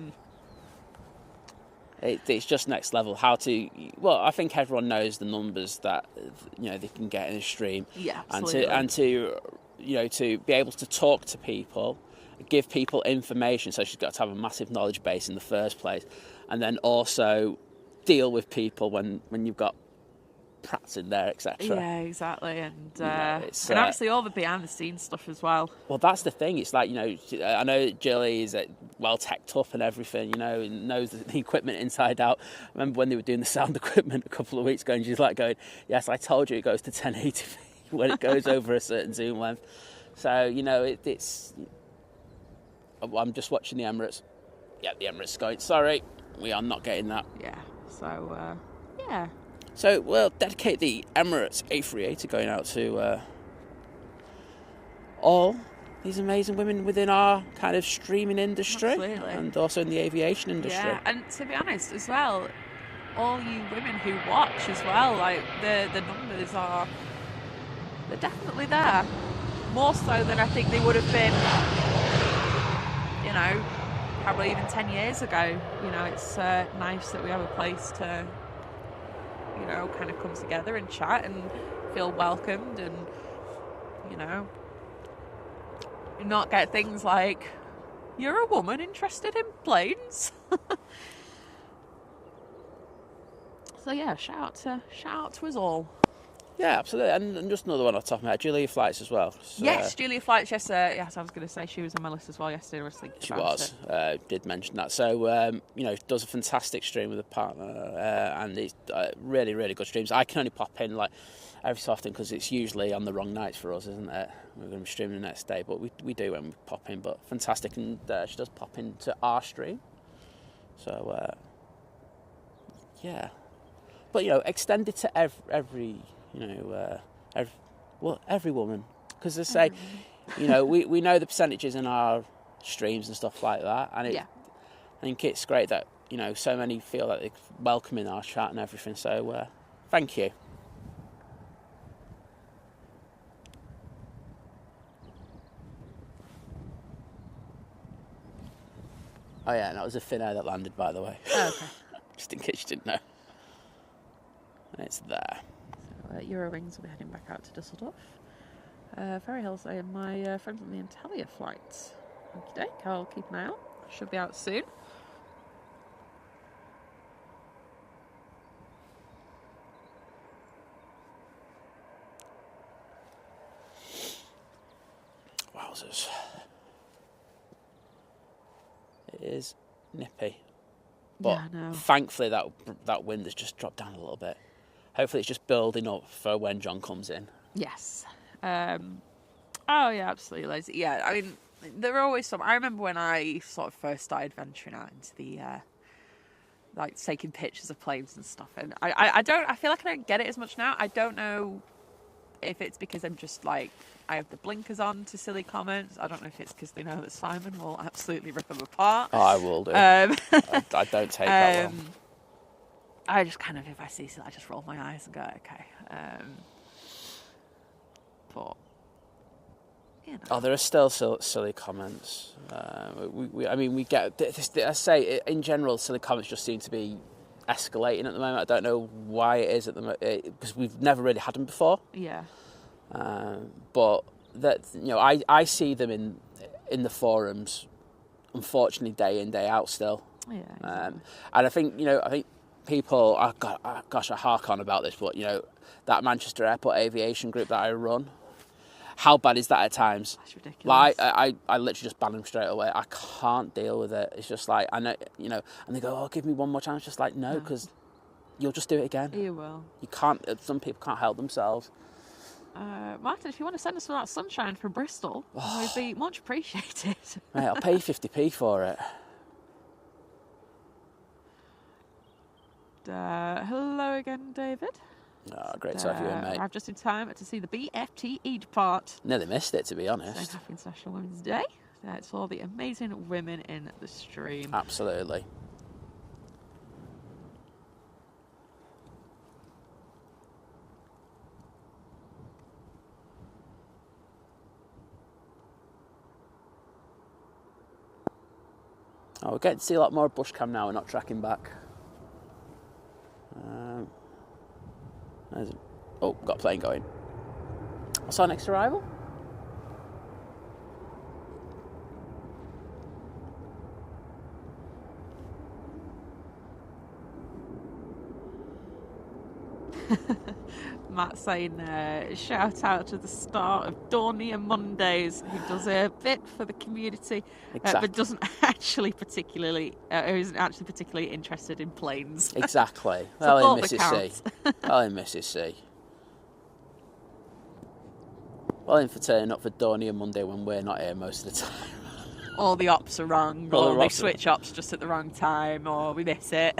It's just next level. I think everyone knows the numbers that they can get in a stream. Yeah, absolutely. And to be able to talk to people, give people information. So she's got to have a massive knowledge base in the first place, and then also deal with people when you've got prats in there, etc. Yeah, exactly. And and obviously all the behind the scenes stuff as well. Well, that's the thing. It's like, I know Jilly is well teched up and everything, and knows the equipment inside out. I remember when they were doing the sound equipment a couple of weeks ago, and she's like going, "Yes, I told you it goes to 1080p when it goes over a certain zoom length." So it's. I'm just watching the Emirates. Yeah, the Emirates is going, sorry, we are not getting that. Yeah. So yeah. So we'll dedicate the Emirates A380 going out to all these amazing women within our kind of streaming industry. Absolutely. And also in the aviation industry. Yeah, and to be honest as well, all you women who watch as well, like the numbers they're definitely there. More so than I think they would have been, probably even 10 years ago. It's nice that we have a place to kind of come together and chat, and feel welcomed and, you know, not get things like, you're a woman interested in planes. So yeah, shout out to us all. Yeah, absolutely. And just another one off the top of my head, Julia Flights as well. So, Yes, Julia Flights. Yes, yes. I was going to say she was on my list as well yesterday. I was thinking she about was. Did mention that. So you know, does a fantastic stream with a partner, and it's really, really good streams. I can only pop in like every so often because it's usually on the wrong nights for us, isn't it? We're going to be streaming the next day, but we do when we pop in. But fantastic, and she does pop into our stream. So yeah, but you know, extend it to every you know, every woman, because they say, you know, we know the percentages in our streams and stuff like that, and I think it's great that, you know, so many feel like they're welcoming our chat and everything. So thank you. Oh yeah, and that was a Finnair that landed, by the way. Oh, okay. Just in case you didn't know. And it's there. Eurowings will be heading back out to Dusseldorf. Ferry Hill saying my friends on the Antalya flight. Okie doke, I'll keep an eye out. Should be out soon. Wowzers. It is nippy. But yeah, thankfully that wind has just dropped down a little bit. Hopefully it's just building up for when John comes in. Yes. Oh, yeah, absolutely, Liz. Yeah, I mean, there are always some... I remember when I sort of first started venturing out into the, like, taking pictures of planes and stuff, and I feel like I don't get it as much now. I don't know if it's because I'm just, like, I have the blinkers on to silly comments. I don't know if it's because they know that Simon will absolutely rip them apart. Oh, I will do. I don't take that well. I just kind of, if I see something, I just roll my eyes and go, okay. But, you know. Oh, there are still silly comments. I mean, we get this. I say, in general, silly comments just seem to be escalating at the moment. I don't know why it is at the moment, because we've never really had them before. Yeah. But that, you know, I see them in the forums, unfortunately, day in, day out still. Yeah. Exactly. And I think, you know, people, I hark on about this, but, you know, that Manchester Airport Aviation group that I run, how bad is that at times? That's ridiculous. Like, I literally just ban them straight away. I can't deal with it. It's just like, I know, you know, and they go, oh, give me one more chance. Just like, no, because you'll just do it again. You will. You can't, some people can't help themselves. Martin, if you want to send us some of that sunshine from Bristol, we'd be much appreciated. Mate, I'll pay you 50p for it. Hello again, David. Oh, great to have you in, mate. Arrived just in time to see the BFTE depart. Nearly missed it, to be honest. So happy International Women's Day. It's all the amazing women in the stream. Absolutely. Oh, we're getting to see a lot more bush cam now. We're not tracking back. Got a plane going. What's our next arrival? Matt saying, shout out to the start of Dornier Mondays, who does a bit for the community, but doesn't actually particularly, isn't actually particularly interested in planes. Exactly. Well, in Mrs. C. Well, in Mrs. C. Well, in for turning up for Dornier Monday when we're not here most of the time. All the ops are wrong, or they switch ops just at the wrong time, or we miss it.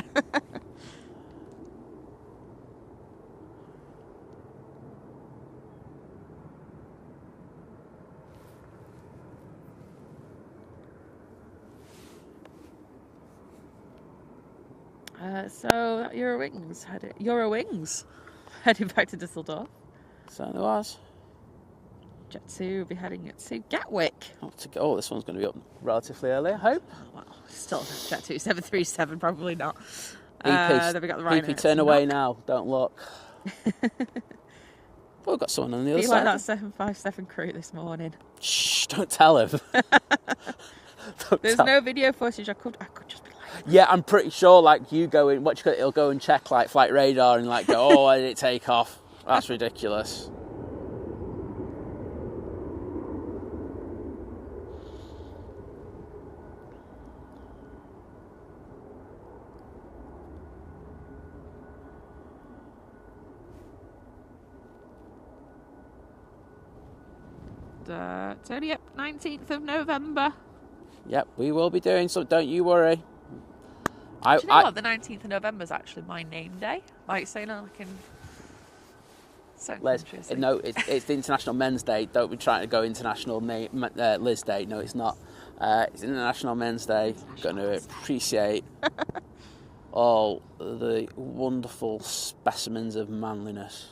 So Eurowings heading back to Dusseldorf. Certainly was. Jet 2 will be heading to Gatwick. Oh, this one's going to be up relatively early, I hope. Well, still Jet 2 737, probably not. Then we got the Ryanair. EP, turn away now. Don't look. Oh, we've got someone on the other Be side. like that 757 crew this morning. Shh, don't tell him. There's no video footage. I could just be like... Yeah, I'm pretty sure, like, you go in, he'll go and check, like, flight radar and, like, go, oh, why did it take off? That's ridiculous. It's only up 19th of November. Yep, we will be doing some. Don't you worry. Do you know what? The 19th of November is actually my name day. Like, so, you know, like in... So Liz, no, it's the International Men's Day. Don't be trying to go International Liz Day. No, it's not. It's International Men's Day. Going to appreciate all the wonderful specimens of manliness.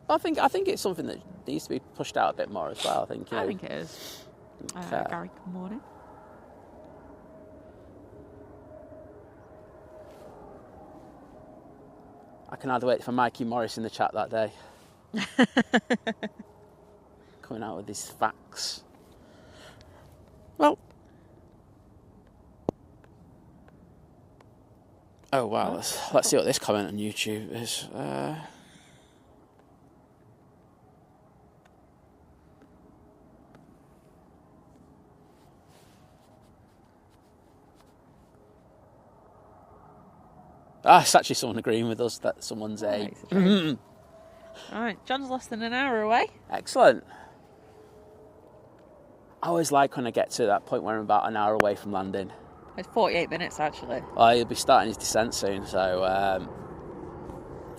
I think it's something that needs to be pushed out a bit more as well. I think it is. Gary, good morning. I can hardly wait for Mikey Morris in the chat that day. Coming out with his facts. Well. Oh wow, let's see what this comment on YouTube is. It's actually someone agreeing with us that someone's a... Alright, John's less than an hour away. Excellent. I always like when I get to that point where I'm about an hour away from landing. It's 48 minutes, actually. Well, he'll be starting his descent soon, so...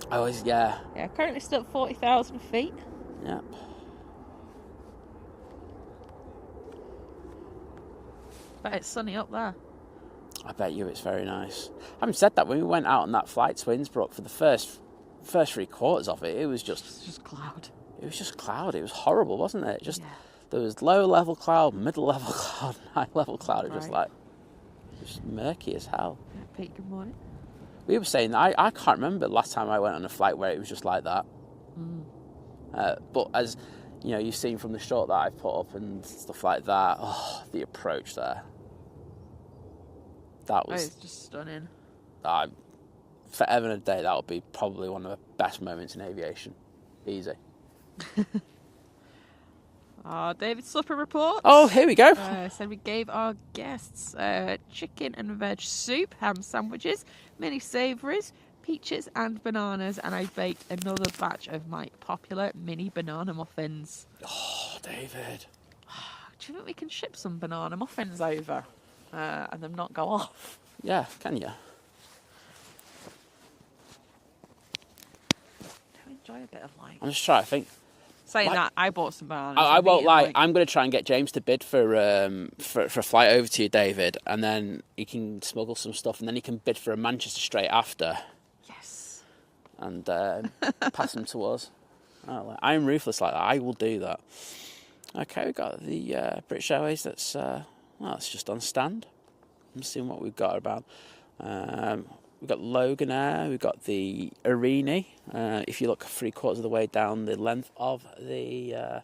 I always, yeah. Yeah, currently still at 40,000 feet. Yep. But it's sunny up there. I bet you it's very nice. Having said that, when we went out on that flight to Innsbruck for the first 3 quarters of it, it was just cloud. It was just cloud. It was horrible, wasn't it? There was low level cloud, middle level cloud, high level cloud. It was just murky as hell. Yeah, Pete, good morning. We were saying that I can't remember the last time I went on a flight where it was just like that. But as you know, you've seen from the shot that I've put up and stuff like that. Oh, the approach there. That was it's just stunning. Forever and a day, that would be probably one of the best moments in aviation. Easy. David Slipper report. Oh, here we go. Said we gave our guests chicken and veg soup, ham sandwiches, mini savouries, peaches and bananas, and I baked another batch of my popular mini banana muffins. Oh, David. Do you think we can ship some banana muffins over and them not go off? Yeah, can you? I enjoy a bit of like... I'm just trying to think. Saying that, I bought some bananas. I won't lie. I'm going to try and get James to bid for a flight over to you, David, and then he can smuggle some stuff, and then he can bid for a Manchester straight after. Yes. And pass them to us. I'm ruthless like that. I will do that. Okay, we've got the British Airways. That's just on stand. I'm seeing what we've got about. We've got Logan Air, we've got the Arini. If you look 3/4 of the way down the length of the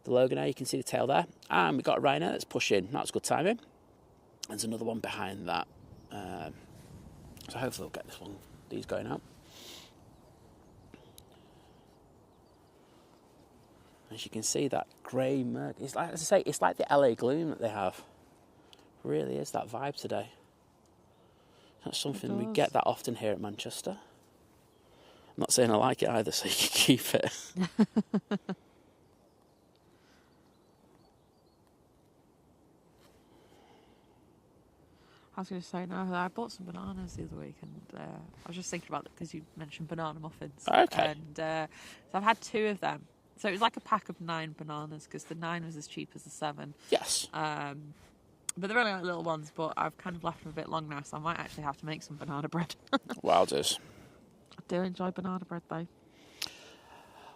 Logan Air, you can see the tail there. And we've got a Ryanair that's pushing. That's good timing. There's another one behind that. So hopefully we'll get these going out. As you can see, that grey murk. It's like, as I say, it's like the LA gloom that they have. It really is that vibe today. That's something we get that often here at Manchester. I'm not saying I like it either, so you can keep it. I was going to say, no, I bought some bananas the other week, and I was just thinking about it because you mentioned banana muffins. Okay. And so I've had 2 of them. So it was like a pack of 9 bananas because the 9 was as cheap as the 7. Yes. But they're only like little ones, but I've kind of left them a bit long now, so I might actually have to make some banana bread. Wilders. I do enjoy banana bread, though.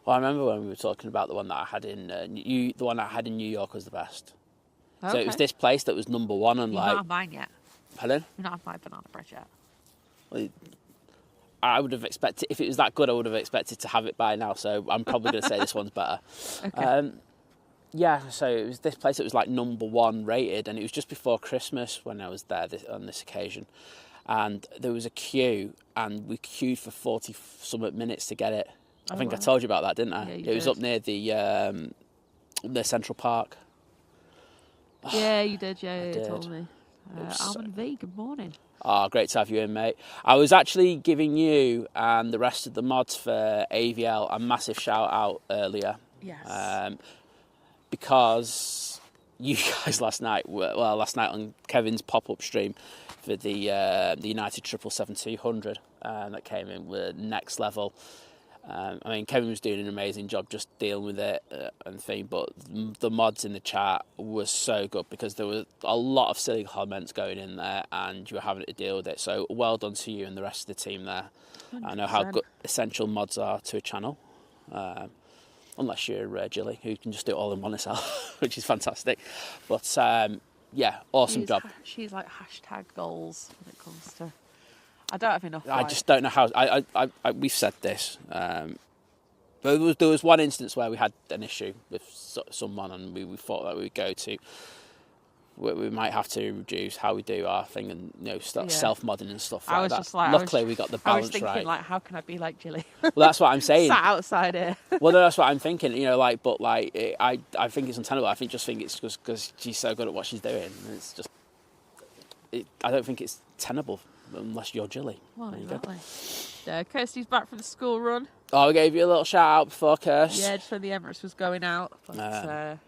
Well, I remember when we were talking about the one that I had in the one I had in New York was the best. Okay. So it was this place that was number one, and You've not had mine yet. Pardon? You've not had my banana bread yet. Well, I would have expected, if it was that good, I would have expected to have it by now. So I'm probably going to say this one's better. Okay. Yeah, so it was this place that was like number 1 rated, and it was just before Christmas when I was there on this occasion. And there was a queue, and we queued for 40-something minutes to get it. I think I told you about that, didn't I? Yeah, it was up near the Central Park. Yeah, you did. Yeah, you told me. Alvin V, good morning. Oh, great to have you in, mate. I was actually giving you and the rest of the mods for AVL a massive shout out earlier. Yes. Because you guys last night on Kevin's pop-up stream for the United 777-200 that came in were next level. I mean, Kevin was doing an amazing job just dealing with it and thing, but the mods in the chat were so good because there was a lot of silly comments going in there and you were having to deal with it. So well done to you and the rest of the team there. 100%. I know how good essential mods are to a channel. Unless you're Jilly, who can just do it all in one herself, which is fantastic. But yeah, awesome job. She's like hashtag goals when it comes to. I don't have enough. I just don't know how. We've said this, but there was one instance where we had an issue with someone, and we thought that we would go to. We might have to reduce how we do our thing and start self-modding and stuff like that. Just like, luckily, we got the balance right. I was thinking, like, how can I be like Jilly? Well, that's what I'm saying. Sat outside here. Well, that's what I'm thinking. I think it's untenable. I think it's just because she's so good at what she's doing. It's just, I don't think it's tenable unless you're Jilly. Well, exactly. Kirsty's back from the school run. Oh, we gave you a little shout out before, Kirst. Yeah, just when the Emirates was going out. But,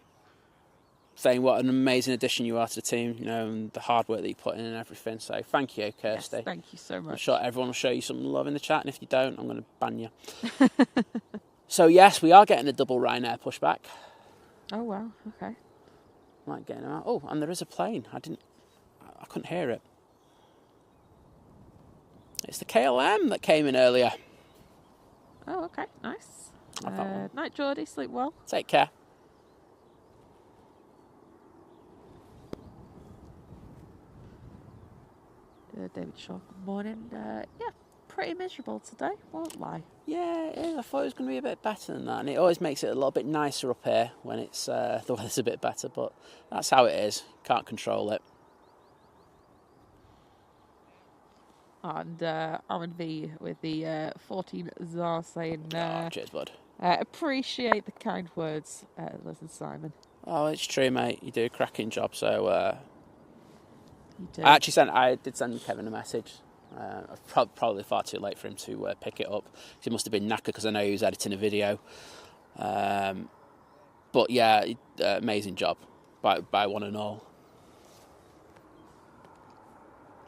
saying what an amazing addition you are to the team, and the hard work that you put in and everything. So thank you, Kirsty. Yes, thank you so much. I'm sure everyone will show you some love in the chat, and if you don't, I'm going to ban you. So yes, we are getting a double Ryanair pushback. Oh wow, okay. Like getting them out. Oh, and there is a plane. I couldn't hear it. It's the KLM that came in earlier. Oh, okay, nice. Night, Geordie. Sleep well. Take care. David Shaw, good morning. Yeah, pretty miserable today, won't lie. Yeah, it is. I thought it was going to be a bit better than that, and it always makes it a little bit nicer up here when it's the weather's a bit better, but that's how it is. Can't control it. And R&V with the 14 Zar saying, cheers, bud. Appreciate the kind words, Liz and Simon. Oh, it's true, mate. You do a cracking job, so... You do. I did send Kevin a message. Probably far too late for him to pick it up. He must have been knackered because I know he was editing a video. But yeah, amazing job by one and all.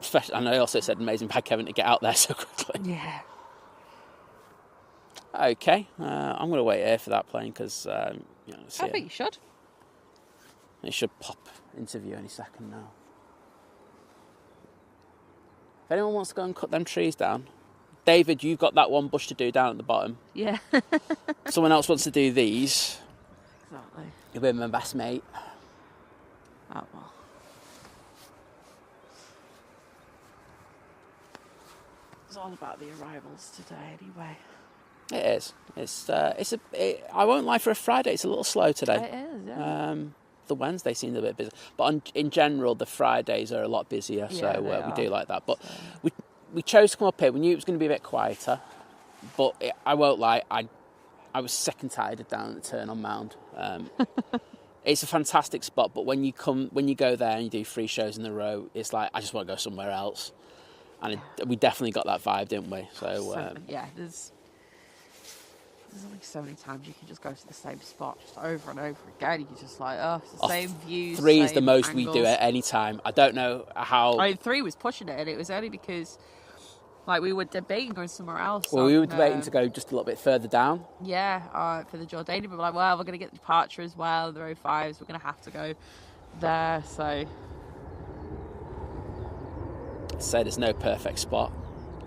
Especially, and I also said amazing by Kevin to get out there so quickly. Yeah. Okay, I'm going to wait here for that plane because I think you should. It should pop interview any second now. If anyone wants to go and cut them trees down, David, you've got that one bush to do down at the bottom. Yeah. Someone else wants to do these. Exactly. You'll be my best mate. Oh, well. It's all about the arrivals today, anyway. It is. I won't lie, for a Friday, it's a little slow today. It is, yeah. The Wednesday seems a bit busy, but in general, the Fridays are a lot busier, so we do like that. But we chose to come up here. We knew it was going to be a bit quieter, but I won't lie, I was sick and tired of down at the turn on Mound. It's a fantastic spot, but when you go there and you do 3 shows in a row, it's like I just want to go somewhere else, and we definitely got that vibe, didn't we? So yeah, there's only so many times you can just go to the same spot just over and over again. You can just like, it's the same views. 3 is the most angles. we do at any time. I don't know how. I mean, 3 was pushing it, and it was only because, like, we were debating going somewhere else. Well, we were debating to go just a little bit further down. Yeah, for the Jordanian, but we're like, well, we're going to get the departure as well. The 05s, we're going to have to go there. So, say there's no perfect spot.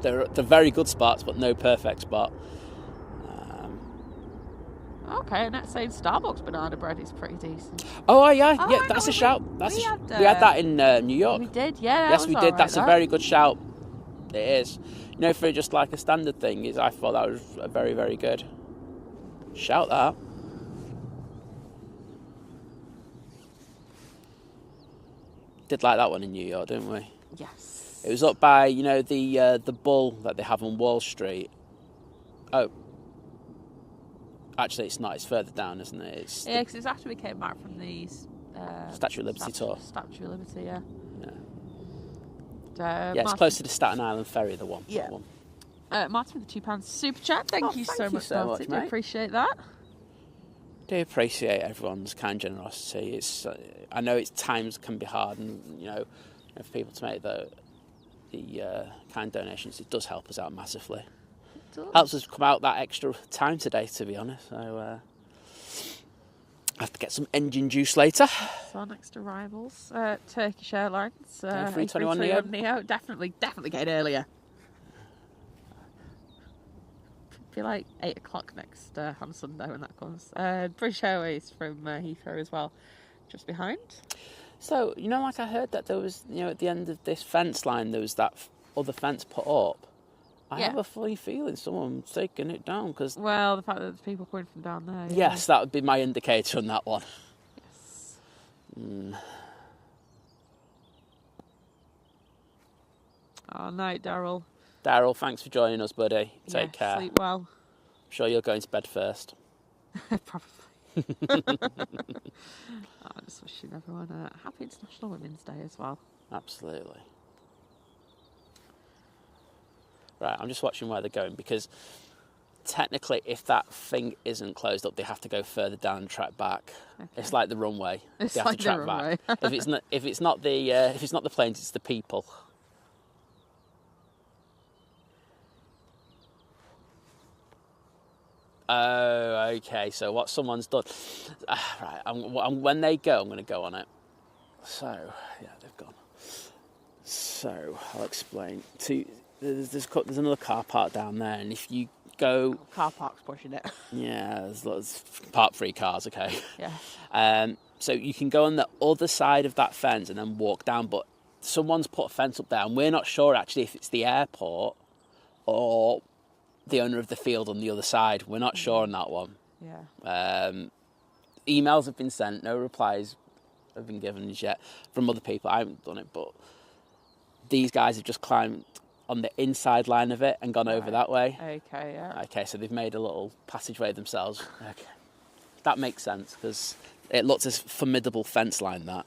They're very good spots, but no perfect spot. Okay, and that's saying Starbucks banana bread is pretty decent. Oh yeah, that's a shout. We had that in New York. We did, yeah. Yes, we did. That's a very good shout. It is. You know, for just like a standard thing, I thought that was very, very good. Shout that. Did like that one in New York, didn't we? Yes. It was up by, you know, the bull that they have on Wall Street. Oh. Actually, it's not. It's further down, isn't it? Yeah, because it's after we came back from the Statue of Liberty tour. Statue of Liberty, yeah. Yeah, it's close to the Staten Island ferry, the one. Yeah. That one. Martin with the £2 super chat. Thank you so much, Martin. mate. Appreciate that. Do appreciate everyone's kind generosity. It's I know it's times can be hard, and you know, for people to make the kind donations, it does help us out massively. It does. Helps us come out that extra time today, to be honest. So I have to get some engine juice later. So our next arrivals, Turkish Airlines, A321 Neo. Definitely getting earlier. Be like 8 o'clock next on Sunday when that comes. British Airways from Heathrow as well, just behind. So, you know, like I heard that there was, you know, at the end of this fence line, there was that other fence put up. I have a funny feeling someone's taking it down because... Well, the fact that there's people coming from down there. Yeah. Yes, that would be my indicator on that one. Yes. Oh, night, Daryl. Daryl, thanks for joining us, buddy. Take care. Sleep well. I'm sure you're going to bed first. Probably. I'm just wishing everyone a happy International Women's Day as well. Absolutely. Right, I'm just watching where they're going because technically if that thing isn't closed up, they have to go further down and track back. Okay. It's like the runway. It's they have like to track the runway. back. if it's not the planes, it's the people. Oh, okay. So what someone's done, right? When they go, I'm going to go on it. So yeah, they've gone. So I'll explain. There's another car park down there, and if you go, car park's pushing it. Yeah, there's lots of park-free cars. Okay. Yeah. So you can go on the other side of that fence and then walk down, but someone's put a fence up there, and we're not sure actually if it's the airport or the owner of the field on the other side. We're not sure on that one. Yeah. Emails have been sent, no replies have been given as yet from other people. I haven't done it, but these guys have just climbed on the inside line of it and gone over that way. Okay, yeah. Okay, so they've made a little passageway themselves. Okay, that makes sense because it looks as formidable fence line that.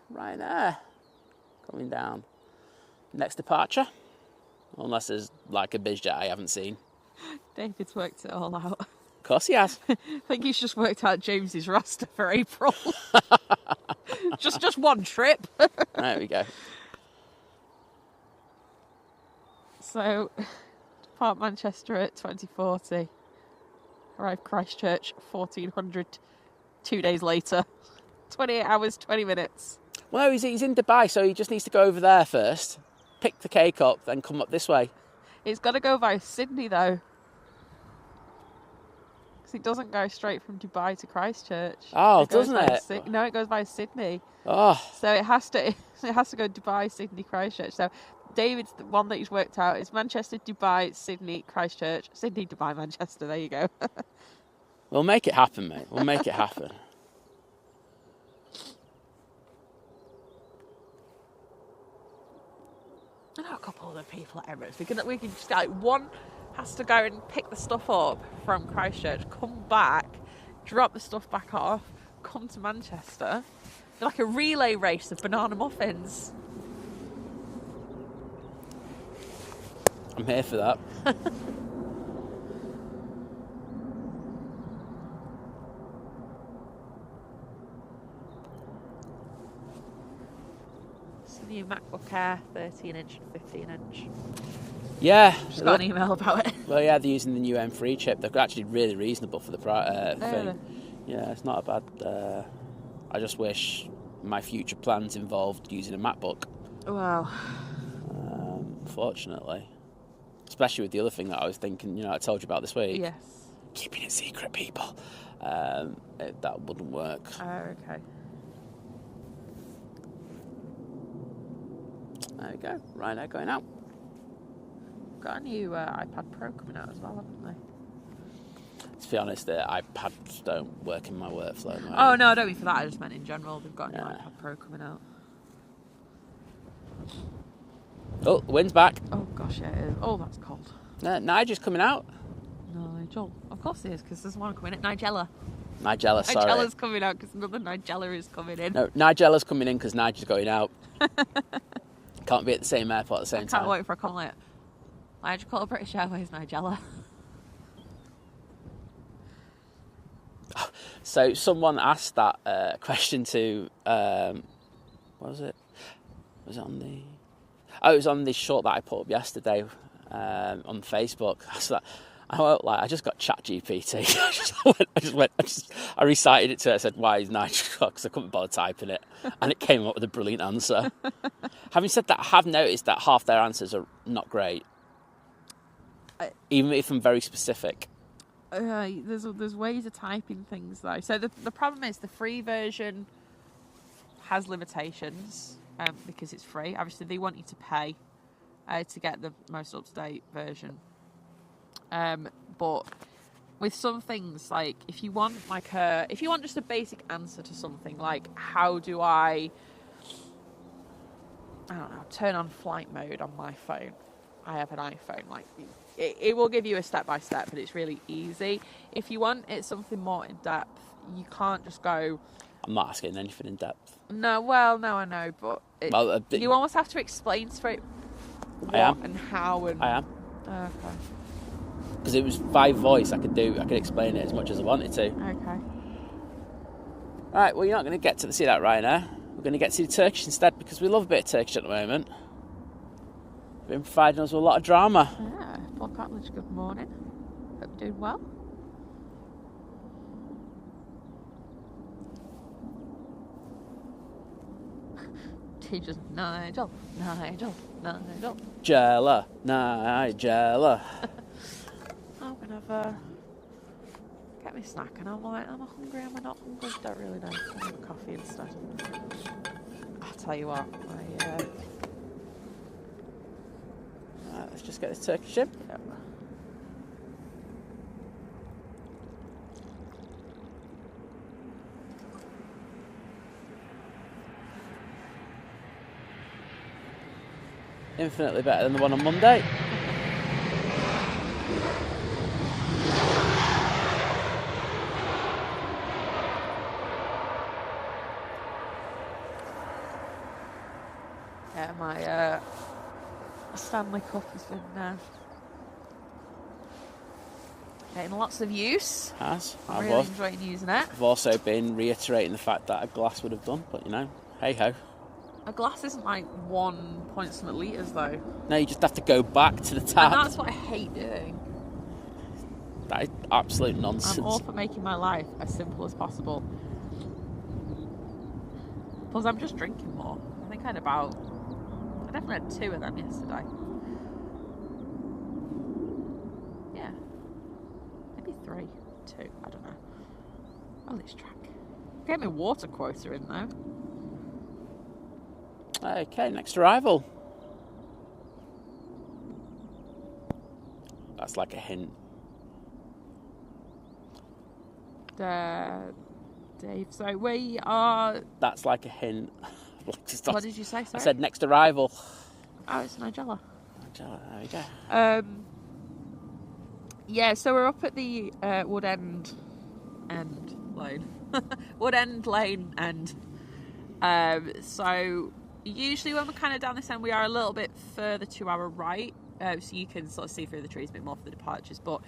Right there, coming down. Next departure, unless there's like a biz jet I haven't seen. David's worked it all out. Of course he has. I think he's just worked out James's roster for April. just one trip. There we go. So, depart Manchester at 2040. Arrive Christchurch 1400. 2 days later. 28 hours, 20 minutes. Well, no, he's in Dubai, so he just needs to go over there first, pick the cake up, then come up this way. It's got to go via Sydney, though. Because it doesn't go straight from Dubai to Christchurch. Oh, doesn't it? No, it goes via Sydney. Oh. So it has to go Dubai, Sydney, Christchurch. So David's the one that he's worked out is Manchester, Dubai, Sydney, Christchurch. Sydney, Dubai, Manchester. There you go. We'll make it happen, mate. We'll make it happen. I know a couple of other people at Emirates. We can just like one has to go and pick the stuff up from Christchurch, come back, drop the stuff back off, come to Manchester. They're like a relay race of banana muffins. I'm here for that. New MacBook Air, 13-inch and 15-inch. Yeah. Just got an email about it. Well, yeah, they're using the new M3 chip. They're actually really reasonable for the thing. Yeah, it's not a bad... I just wish my future plans involved using a MacBook. Wow. Unfortunately. especially with the other thing that I was thinking, I told you about this week. Yes. Keeping it secret, people. That wouldn't work. Oh, okay. There we go. Rhino going out. Got a new iPad Pro coming out as well, haven't they? To be honest, the iPads don't work in my workflow. Oh, no, I don't mean for that. I just meant in general. They've got a new iPad Pro coming out. Oh, the wind's back. Oh, gosh, yeah, it is. Oh, that's cold. Nigel's coming out. Nigel. Of course he is, because there's one coming in. Nigella, sorry. Nigella's coming out because another Nigella is coming in. No, Nigella's coming in because Nigel's going out. Can't be at the same airport at the same time. Can't wait for a comment. I just call British Airways Nigella. So someone asked that question to, what was it? Was it on the... Oh, it was on the short that I put up yesterday on Facebook. I just got ChatGPT. I recited it to her. I said, "Why is Nigel?" Because I couldn't bother typing it, and it came up with a brilliant answer. Having said that, I have noticed that half their answers are not great, even if I'm very specific. There's ways of typing things though. So the problem is the free version has limitations because it's free. Obviously, they want you to pay to get the most up-to-date version. But with some things, like if you want just a basic answer to something, like how do I don't know, turn on flight mode on my phone? I have an iPhone. Like it will give you a step by step, but it's really easy. If you want it something more in depth, you can't just go. I'm not asking anything in depth. No, I know, but you almost have to explain straight what and how and. I am. Okay. Because it was by voice, I could explain it as much as I wanted to. Okay. Right, well, you're not going to get to see that right now. We're going to get to the Turkish instead because we love a bit of Turkish at the moment. Been providing us with a lot of drama. Yeah, Paul Cotledge, good morning. Hope you're doing well. Teachers, Nigel. Nigella. I'm going to get me a snack and I'm like, am I hungry? Am I not hungry? Don't really know. I'll have coffee instead. I'll tell you what, Right, let's just get this Turkish in. Yep. Infinitely better than the one on Monday. Yeah, my Stanley Cup has been getting lots of use. I'm really enjoying using it. I've also been reiterating the fact that a glass would have done, but hey ho. A glass isn't like 1 point something litres though. No, you just have to go back to the tap. And that's what I hate doing. That is absolute nonsense. I'm all for making my life as simple as possible. Plus, I'm just drinking more. I think I definitely had 2 of them yesterday. Yeah. Maybe 3. 2. I don't know. Oh, this track. Get my water quota in though. Okay, next arrival. That's like a hint. Dave, so we are... That's like a hint. What did you say, sorry? I said next arrival. Oh, it's Nigella. There we go. Yeah, so we're up at the Wood End Lane. Wood End Lane End. So usually when we're kind of down this end, we are a little bit further to our right, so you can sort of see through the trees a bit more for the departures. But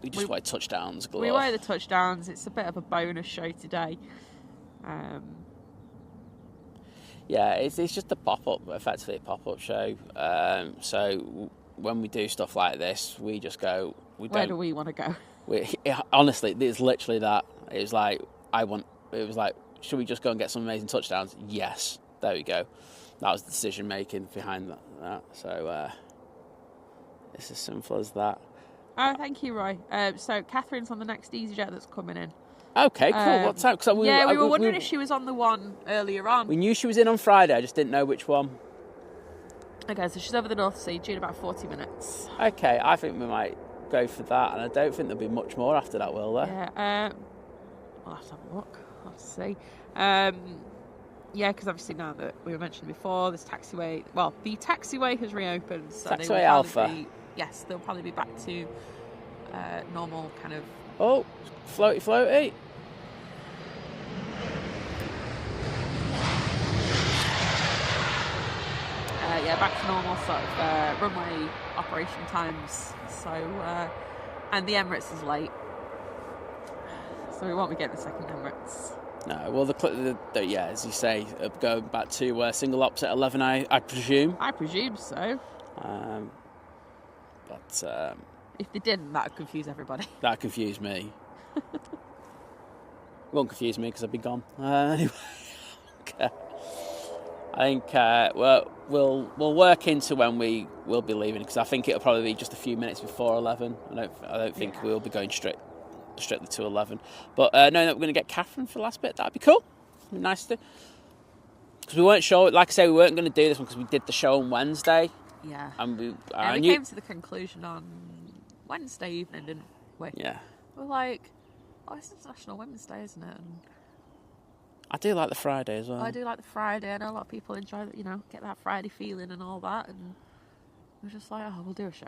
we just wear touchdowns. Galore. We wear the touchdowns. It's a bit of a bonus show today. Yeah, it's just effectively a pop-up show. So when we do stuff like this, we just go. Where do we want to go? Honestly, it's literally that. It was like, should we just go and get some amazing touchdowns? Yes, there we go. That was the decision making behind that. So It's as simple as that. Oh, thank you, Roy. So Catherine's on the next EasyJet that's coming in. Okay, cool. What's up? We were wondering if she was on the one earlier on. We knew she was in on Friday. I just didn't know which one. Okay, so she's over the North Sea, due in about 40 minutes. Okay, I think we might go for that, and I don't think there'll be much more after that, will there? Yeah, I'll have to have a look. I'll have to see. Yeah, because obviously now that we were mentioning before, this taxiway, the taxiway has reopened. So Taxiway Alpha. Yes, they'll probably be back to normal kind of... Oh, floaty. Back to normal sort of runway operation times. So, and the Emirates is late, so we won't be getting the second Emirates. No, well, as you say, going back to single ops at 11, I presume. I presume so. But if they didn't, that would confuse everybody. That confused me. Won't confuse me because I'd be gone. Anyway, okay. I think we'll work into when we will be leaving, because I think it'll probably be just a few minutes before 11. I don't think we'll be going strictly to 11. But knowing that we're going to get Catherine for the last bit, that'd be cool. It'd be nice to, because we weren't sure. Like I say, we weren't going to do this one because we did the show on Wednesday. Yeah. And we came to the conclusion on Wednesday evening, didn't we? Yeah. We're like, it's International Women's Day, isn't it? And I do like the Friday as well. I do like the Friday. I know a lot of people enjoy, get that Friday feeling and all that. And we're just like, we'll do a show.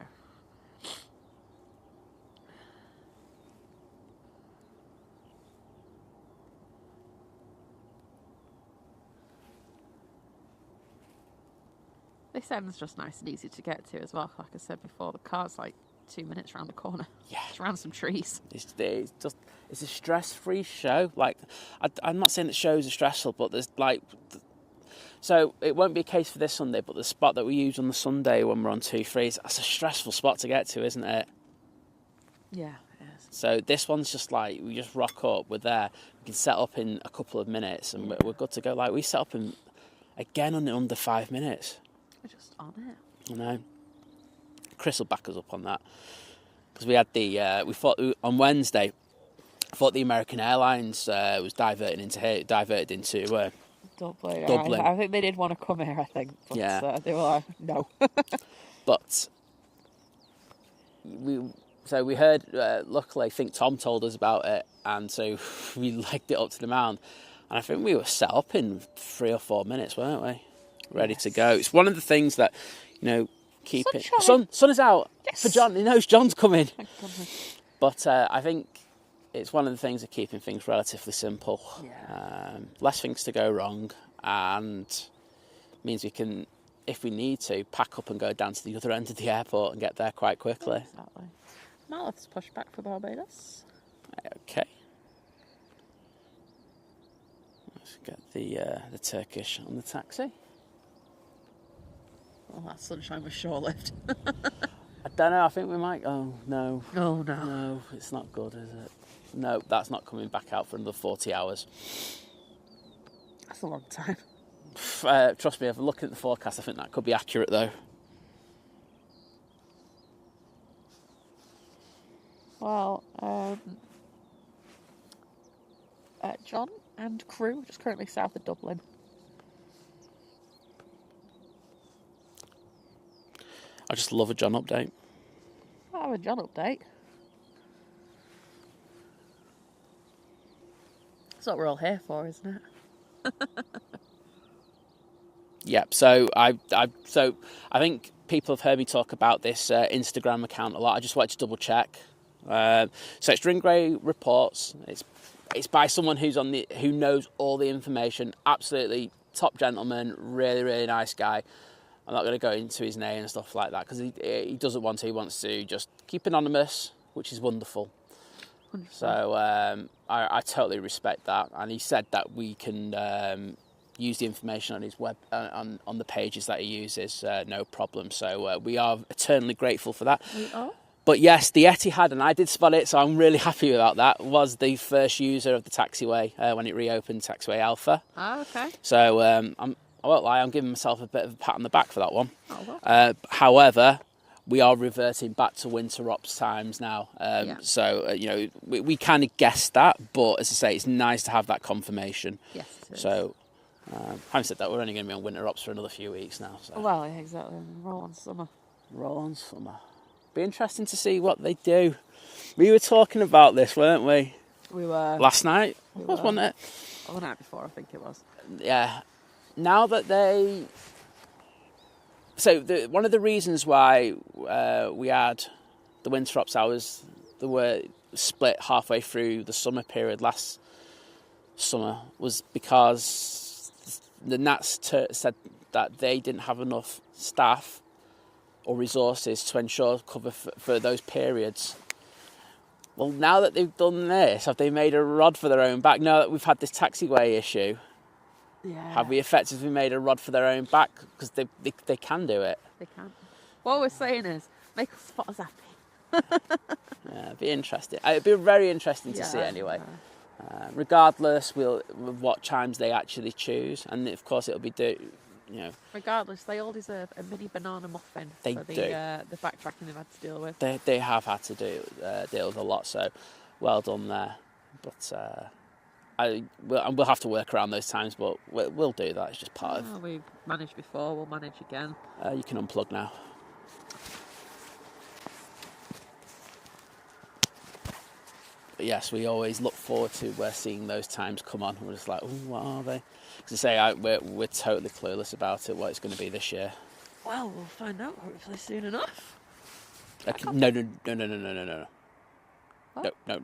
This end's just nice and easy to get to as well. Like I said before, the car's like 2 minutes around the corner. Yeah. It's around some trees. It's a stress-free show. Like, I'm not saying that shows are stressful, but there's like... So it won't be a case for this Sunday, but the spot that we use on the Sunday when we're on 2-3, that's a stressful spot to get to, isn't it? Yeah, it is. So this one's just like, we just rock up, we're there, we can set up in a couple of minutes, and we're good to go. Like, we set up in under 5 minutes. We're just on it. I know. Chris will back us up on that, because we had we thought on Wednesday, I thought the American Airlines was diverted into Dublin. I think they did want to come here, I think. But, yeah. They were like, no. But we heard, luckily, I think Tom told us about it, and so we legged it up to the mound. And I think we were set up in 3 or 4 minutes, weren't we? Ready to go. It's one of the things that, keep it. Sun is out for John. He knows John's coming. Thank goodness. But I think it's one of the things of keeping things relatively simple. Yeah. Less things to go wrong, and means we can, if we need to, pack up and go down to the other end of the airport and get there quite quickly. Exactly. Now let's push back for Barbados. Okay. Let's get the Turkish on the taxi. Well, that sunshine was short-lived. I don't know, I think we might... Oh, no. Oh, no. No, it's not good, is it? No, that's not coming back out for another 40 hours. That's a long time. Trust me, if I'm looking at the forecast, I think that could be accurate, though. Well, John and crew just currently south of Dublin. I just love a John update. I have a John update. That's what we're all here for, isn't it? Yep. So I think people have heard me talk about this Instagram account a lot. I just wanted to double check. So it's Ringray Reports. It's by someone who knows all the information. Absolutely top gentleman. Really, really nice guy. I'm not going to go into his name and stuff like that because he doesn't want to. He wants to just keep anonymous, which is wonderful. 100%. So I totally respect that. And he said that we can use the information on his web, on the pages that he uses, no problem. So we are eternally grateful for that. We are. But yes, the Etihad, and I did spot it, so I'm really happy about that, was the first user of the taxiway when it reopened, Taxiway Alpha. Oh, okay. So I won't lie, I'm giving myself a bit of a pat on the back for that one. Oh, well. However, we are reverting back to winter ops times now. So, we kind of guessed that, but as I say, it's nice to have that confirmation. Yes, it is. So, having said that, we're only going to be on winter ops for another few weeks now. So. Well, yeah, exactly. Roll on summer. Roll on summer. Be interesting to see what they do. We were talking about this, weren't we? We were. Last night? Wasn't it? Or the night before, I think it was. Yeah. Now that they... So, one of the reasons why we had the winter ops hours, they were split halfway through the summer period last summer, was because the Nats said that they didn't have enough staff or resources to ensure cover for those periods. Well, now that they've done this, have they made a rod for their own back? Now that we've had this taxiway issue, have we effectively made a rod for their own back? Because they can do it. They can. What we're saying is, make us spotters happy. Yeah, it'd be interesting. It'd be very interesting to see anyway. Regardless, what times they actually choose, and of course it'll be Regardless, they all deserve a mini banana muffin for the backtracking they've had to deal with. They have had to deal with a lot, so well done there. But we'll have to work around those times, but we'll do that. It's just part of. We've managed before, we'll manage again. You can unplug now. But yes, we always look forward to seeing those times come on. We're just like, oh, what are they? Because I say, we're totally clueless about it, what it's going to be this year. Well, we'll find out hopefully soon enough. No. What? No.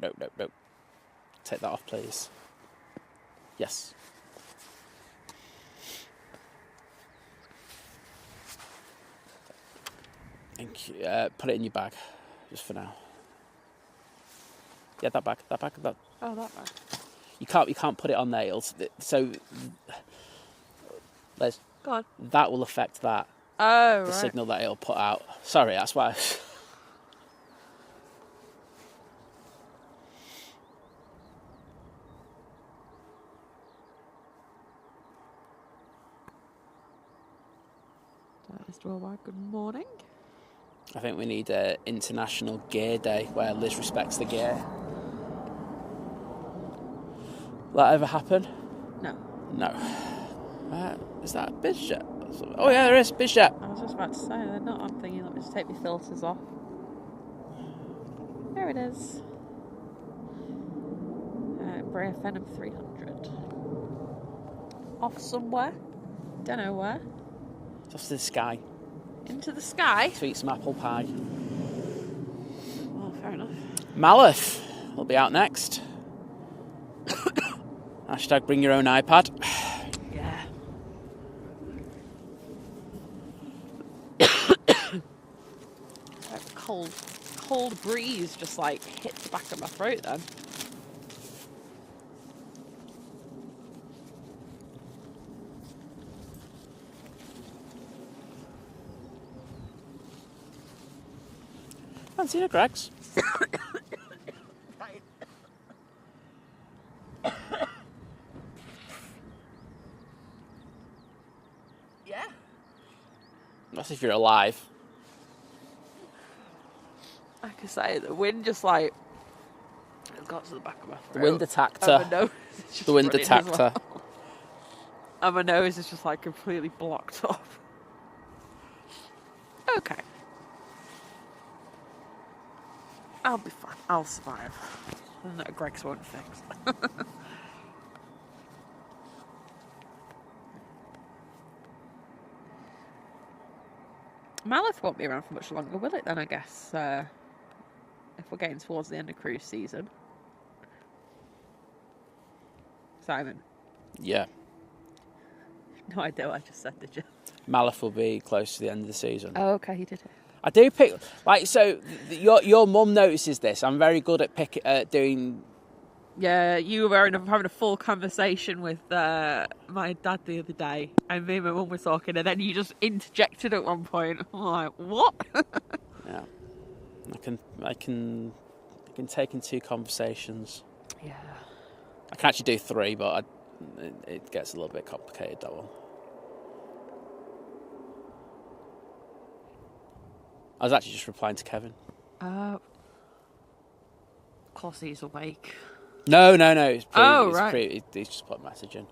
Take that off, please. Yes. Thank you. Put it in your bag, just for now. Yeah, that bag. Oh, that bag. You can't put it on there. So, Liz, go on. That will affect that. Oh, the signal that it'll put out. Sorry, that's why. Mr. Worldwide, good morning. I think we need an International Gear Day where Liz respects the gear. Will that ever happen? No. Is that a BizJet? Oh yeah, there is BizJet. I was just about to say, they're not on thingy. Let me just take my filters off. There it is. Brea Phenom 300. Off somewhere. Don't know where. It's off to the sky. Into the sky? To eat some apple pie. Well, fair enough. Malif will be out next. Hashtag bring your own iPad. Yeah. Cold breeze just like hit the back of my throat then. Fancy a Greg's. Yeah. That's if you're alive. Like I say, the wind just like it's got to the back of my throat. The wind attacked her. The wind attacked her. And my nose is just like completely blocked up. Okay. I'll be fine. I'll survive. No, Greg's won't fix. Malif won't be around for much longer, will it then, I guess? If we're getting towards the end of cruise season. Simon? Yeah. No idea what I just said, did you? Malif will be close to the end of the season. Oh, okay, you did it. I do pick... Like, so, your mum notices this. I'm very good at doing... Yeah, you were having a full conversation with my dad the other day, and me and my mum were talking, and then you just interjected at one point. I'm like, what? Yeah. I can take in 2 conversations. Yeah. I can actually do 3, but it gets a little bit complicated, that one. I was actually just replying to Kevin. Of course he's awake. No. He's just put a message in.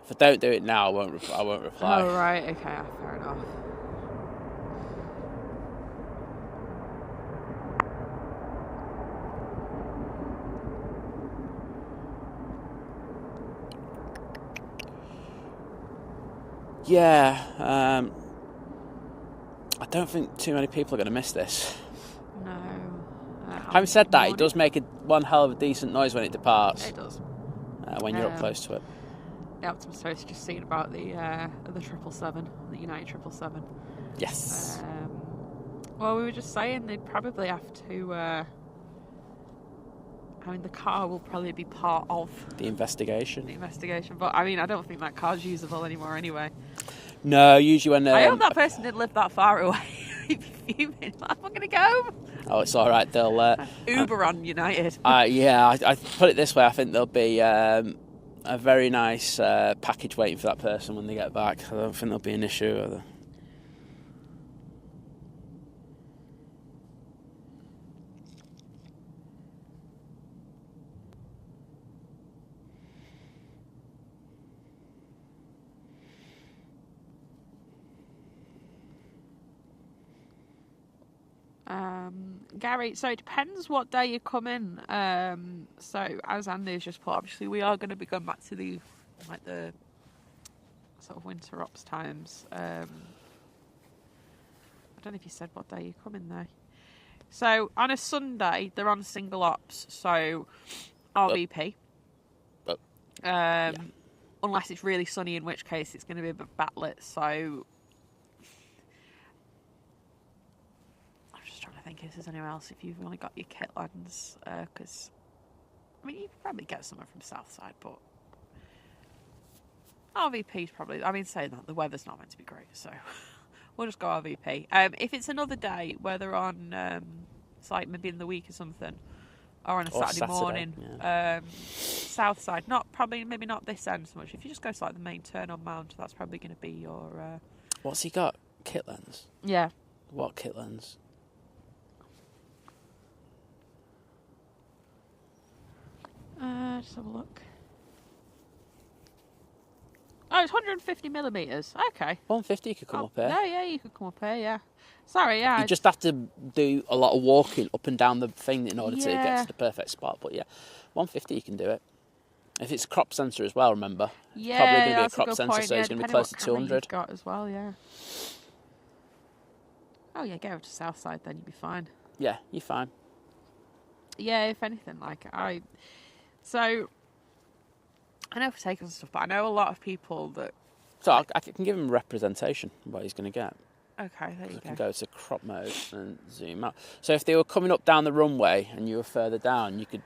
If I don't do it now, I won't reply. Oh, right. Okay, fair enough. Yeah, I don't think too many people are going to miss this. No. Having said that, it does make one hell of a decent noise when it departs. It does. When you're up close to it. The Optimus Toast just seen about the 777, the United 777. Yes. Well, we were just saying they'd probably have to. The car will probably be part of the investigation. But I don't think that car's usable anymore anyway. No, usually when... I hope that person didn't live that far away. He'd be fuming. I'm going to go. Oh, it's all right. They'll... Uber on United. I put it this way. I think there'll be a very nice package waiting for that person when they get back. I don't think there'll be an issue. Gary, so it depends what day you come in. So as Andy's just put, obviously we are going to be going back to the sort of winter ops times. I don't know if you said what day you come in there. So on a Sunday they're on single ops, so RVP. Unless it's really sunny, in which case it's going to be a bit backlit. So I think if there's anywhere else, if you've only got your Kitlands, because you could probably get someone from Southside, but RVP's probably. Saying that, the weather's not meant to be great, so we'll just go RVP. If it's another day where they're on, maybe in the week or something, or on a Saturday morning, Southside, maybe not this end so much. If you just go to the main turn on Mount, that's probably going to be your. What's he got? Kitlands. Yeah. What Kitlands? Just have a look. Oh, it's 150 millimetres. Okay. 150 you could come up here. Yeah, you could come up here, yeah. Sorry, yeah. You just have to do a lot of walking up and down the thing in order to get to the perfect spot. But yeah, 150 you can do it. If it's a crop sensor as well, remember. Yeah, probably going to be a crop sensor, point. so it's going to be close to 200. Got as well, yeah. Oh yeah, go over to Southside then, you'll be fine. Yeah, you're fine. Yeah, if anything, So, I know for taking stuff, but I know a lot of people that... So I can give him a representation of what he's going to get. Okay, there you go. I can go to crop mode and zoom out. So if they were coming up down the runway and you were further down, you could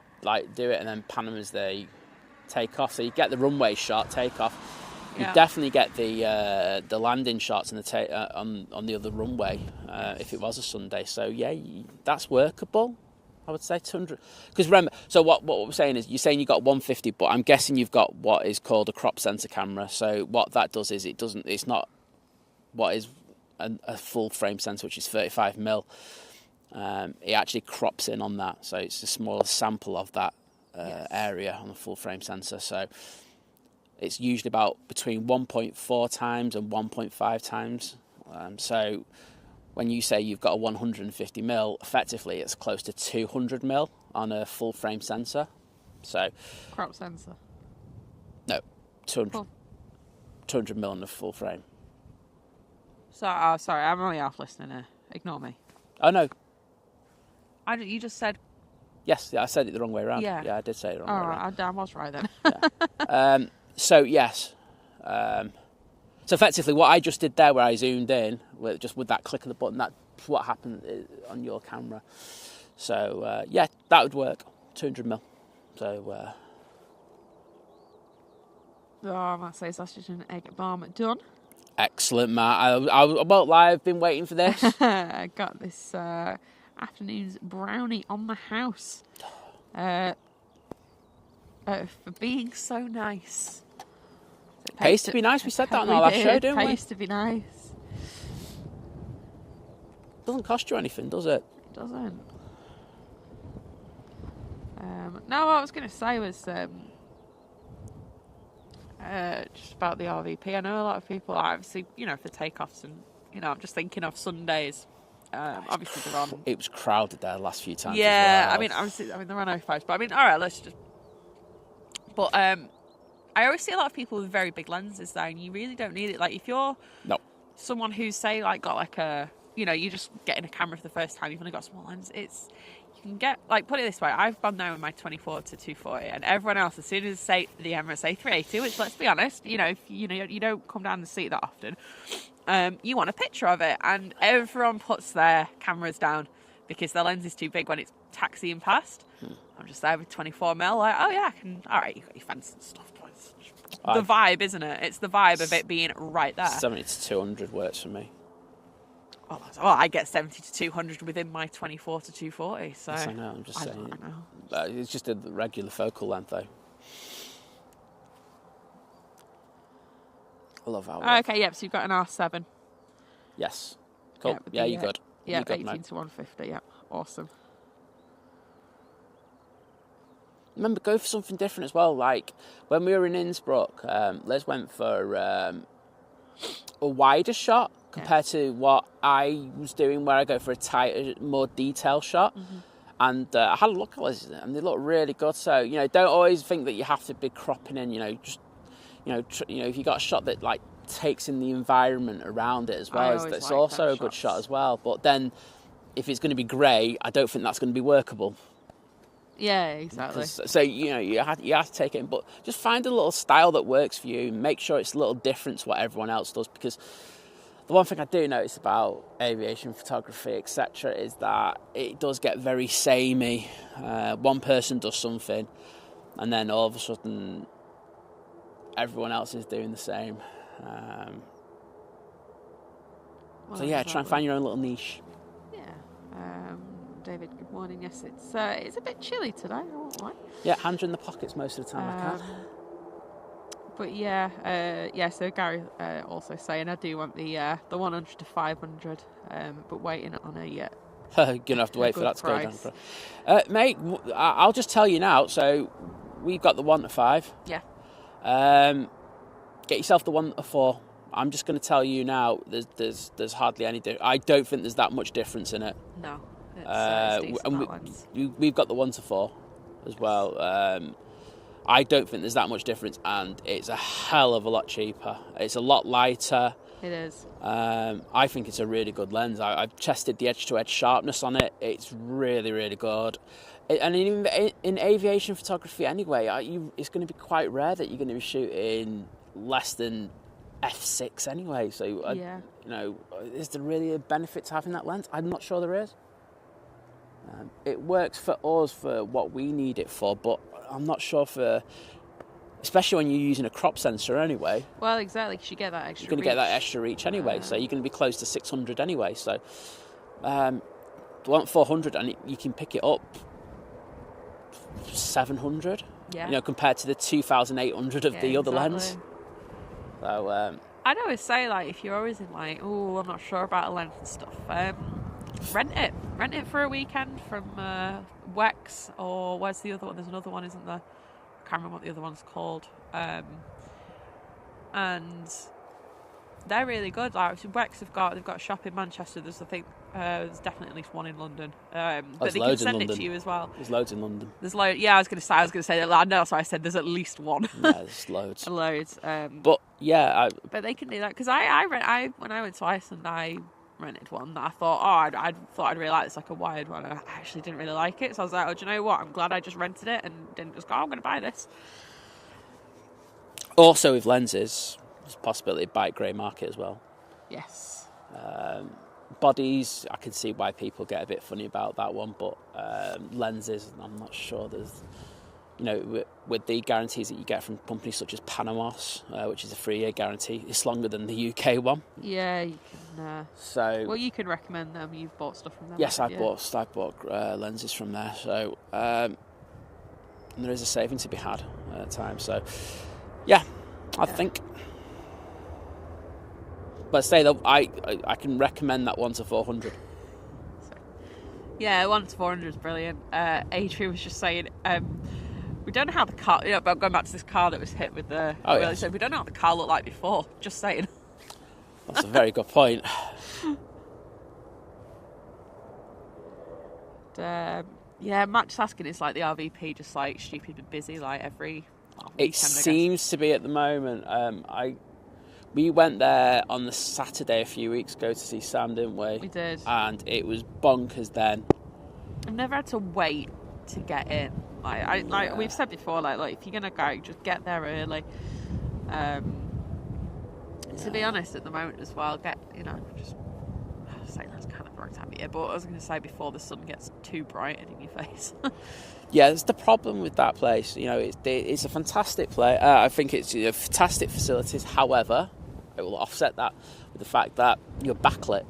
do it and then pan them as they take off. So you get the runway shot, take off. You definitely get the landing shots and on the other runway if it was a Sunday. So yeah, that's workable. I would say 200. Because remember, so what we're saying is, you're saying you got 150, but I'm guessing you've got what is called a crop sensor camera. So what that does is it's not what is a full frame sensor, which is 35mm. It actually crops in on that, so it's a smaller sample of that area on a full frame sensor. So it's usually about between 1.4 times and 1.5 times. So when you say you've got a 150mm, effectively it's close to 200mm on a full frame sensor. So crop sensor. No, 200mm on a full frame. So, sorry, I'm only half listening here. Ignore me. Oh no. You just said. Yes, I said it the wrong way around. Yeah, I did say it the wrong way around. I was right then. Yeah. So yes. So effectively, what I just did there, where I zoomed in, with that click of the button, that's what happened on your camera. So yeah, that would work. 200mm. So. That says that's just an egg bomb done. Excellent, Matt. I won't lie, I've been waiting for this. I got this afternoon's brownie on the house for being so nice. Pays to be nice. We said that on our last show, didn't we? Pays to be nice. doesn't cost you anything, does it? It doesn't. No, what I was going to say was just about the RVP. I know a lot of people, obviously, for takeoffs, and I'm just thinking of Sundays. Obviously, they're on. It was crowded there the last few times. Yeah, as well. obviously, they're on O5s, but all right, let's just. But I always see a lot of people with very big lenses there, and you really don't need it. Like if you're someone who's say like got like a, you just getting a camera for the first time, you've only got a small lens. You can get, like, put it this way, I've gone there with my 24 to 240, and everyone else, as soon as say the Emirates A380, which let's be honest, if you don't come down the seat that often, you want a picture of it, and everyone puts their cameras down because their lens is too big when it's taxiing past. I'm just there with 24mm, like, oh yeah, I can. All right, you got your fence and stuff, but it's the vibe, isn't it? It's the vibe of it being right there. 70 to 200 works for me. Well, I get 70 to 200 within my 24 to 240. So yes, I know. I'm just saying. I know. It's just a regular focal length, though. I love how. Okay, yep. So you've got an R7. Yes. Cool. Yeah, you're good. Yeah, you're good, 18 mate. to 150. Yeah, awesome. Remember, go for something different as well. Like when we were in Innsbruck, Liz went for a wider shot compared to what I was doing, where I go for a tighter, more detailed shot. Mm-hmm. And I had a look at Liz, and they look really good. So don't always think that you have to be cropping in. Just if you got a shot that like takes in the environment around it as well, it's also a good shot as well. But then, if it's going to be grey, I don't think that's going to be workable. Yeah, exactly. So you have to take it in, but just find a little style that works for you. Make sure it's a little different to what everyone else does, because the one thing I do notice about aviation photography, etc., is that it does get very samey. One person does something, and then all of a sudden, everyone else is doing the same. So yeah, try and find your own little niche. Yeah. David, good morning. Yes, it's a bit chilly today. I won't lie. Yeah, hands in the pockets most of the time I can. But yeah. So Gary also saying I do want the 100 to 500, but waiting on a You're gonna have to wait for that to price. go down. Mate, I'll just tell you now. So we've got the 1 to 5. Yeah. Get yourself the 1 to 4. I'm just going to tell you now. There's hardly any. I don't think there's that much difference in it. No. We've got the 1 to 4 as well. I don't think there's that much difference, and it's a hell of a lot cheaper. It's a lot lighter. It is. I think it's a really good lens. I've tested the edge-to-edge sharpness on it. It's really, really good. And in aviation photography anyway, it's going to be quite rare that you're going to be shooting less than f6 anyway. So, is there really a benefit to having that lens? I'm not sure there is. It works for us for what we need it for, but I'm not sure for, especially when you're using a crop sensor anyway. Well, exactly, because you get that extra. You're going to get that extra reach anyway, so you're going to be close to 600 anyway. So, the 400, and you can pick it up 700. Yeah. Compared to the 2,800 of the other lens. So, I'd always say, like, if you're always in like, I'm not sure about a lens and stuff, rent it for a weekend from Wex, or where's the other one? There's another one, isn't there? I can't remember what the other one's called. And they're really good. Like Wex they've got a shop in Manchester. There's there's definitely at least one in London. But they can send it to you as well. There's loads in London. There's loads. Yeah, I was going to say that. I know, that's why I said there's at least one. Yeah, there's loads. Loads. But yeah, but they can do that, because I when I went to Iceland, I rented one that I thought, I thought I'd really like this, like a wired one. I actually didn't really like it, so I was like, do you know what? I'm glad I just rented it and didn't just go, I'm going to buy this. Also, with lenses, there's a possibility of bite grey market as well. Yes. Bodies, I can see why people get a bit funny about that one, but lenses, I'm not sure there's, with the guarantees that you get from companies such as Panamos, which is a 3-year guarantee, it's longer than the UK one. Yeah, you can. Well, you can recommend them. You've bought stuff from them. Yes, I've bought lenses from there. So there is a saving to be had at times. So yeah, I think. But say that I can recommend that 1 to 400. Yeah, 1 to 400 is brilliant. Adrian was just saying, we don't know how the car, about going back to this car that was hit with the wheel, he said, we don't know how the car looked like before, just saying. That's a very good point. Yeah, Matt just asking, is like the RVP just like stupid busy like every weekend, It seems to be at the moment. We went there on the Saturday a few weeks ago to see Sam, didn't we? We did. And it was bonkers then. I've never had to wait to get in. Like we've said before, like if you're gonna go, just get there early. To be honest, at the moment as well, just say that's kind of the wrong time of year, but I was going to say before the sun gets too bright and in your face. Yeah, that's the problem with that place. It's a fantastic place. I think it's fantastic facilities. However, it will offset that with the fact that you're backlit.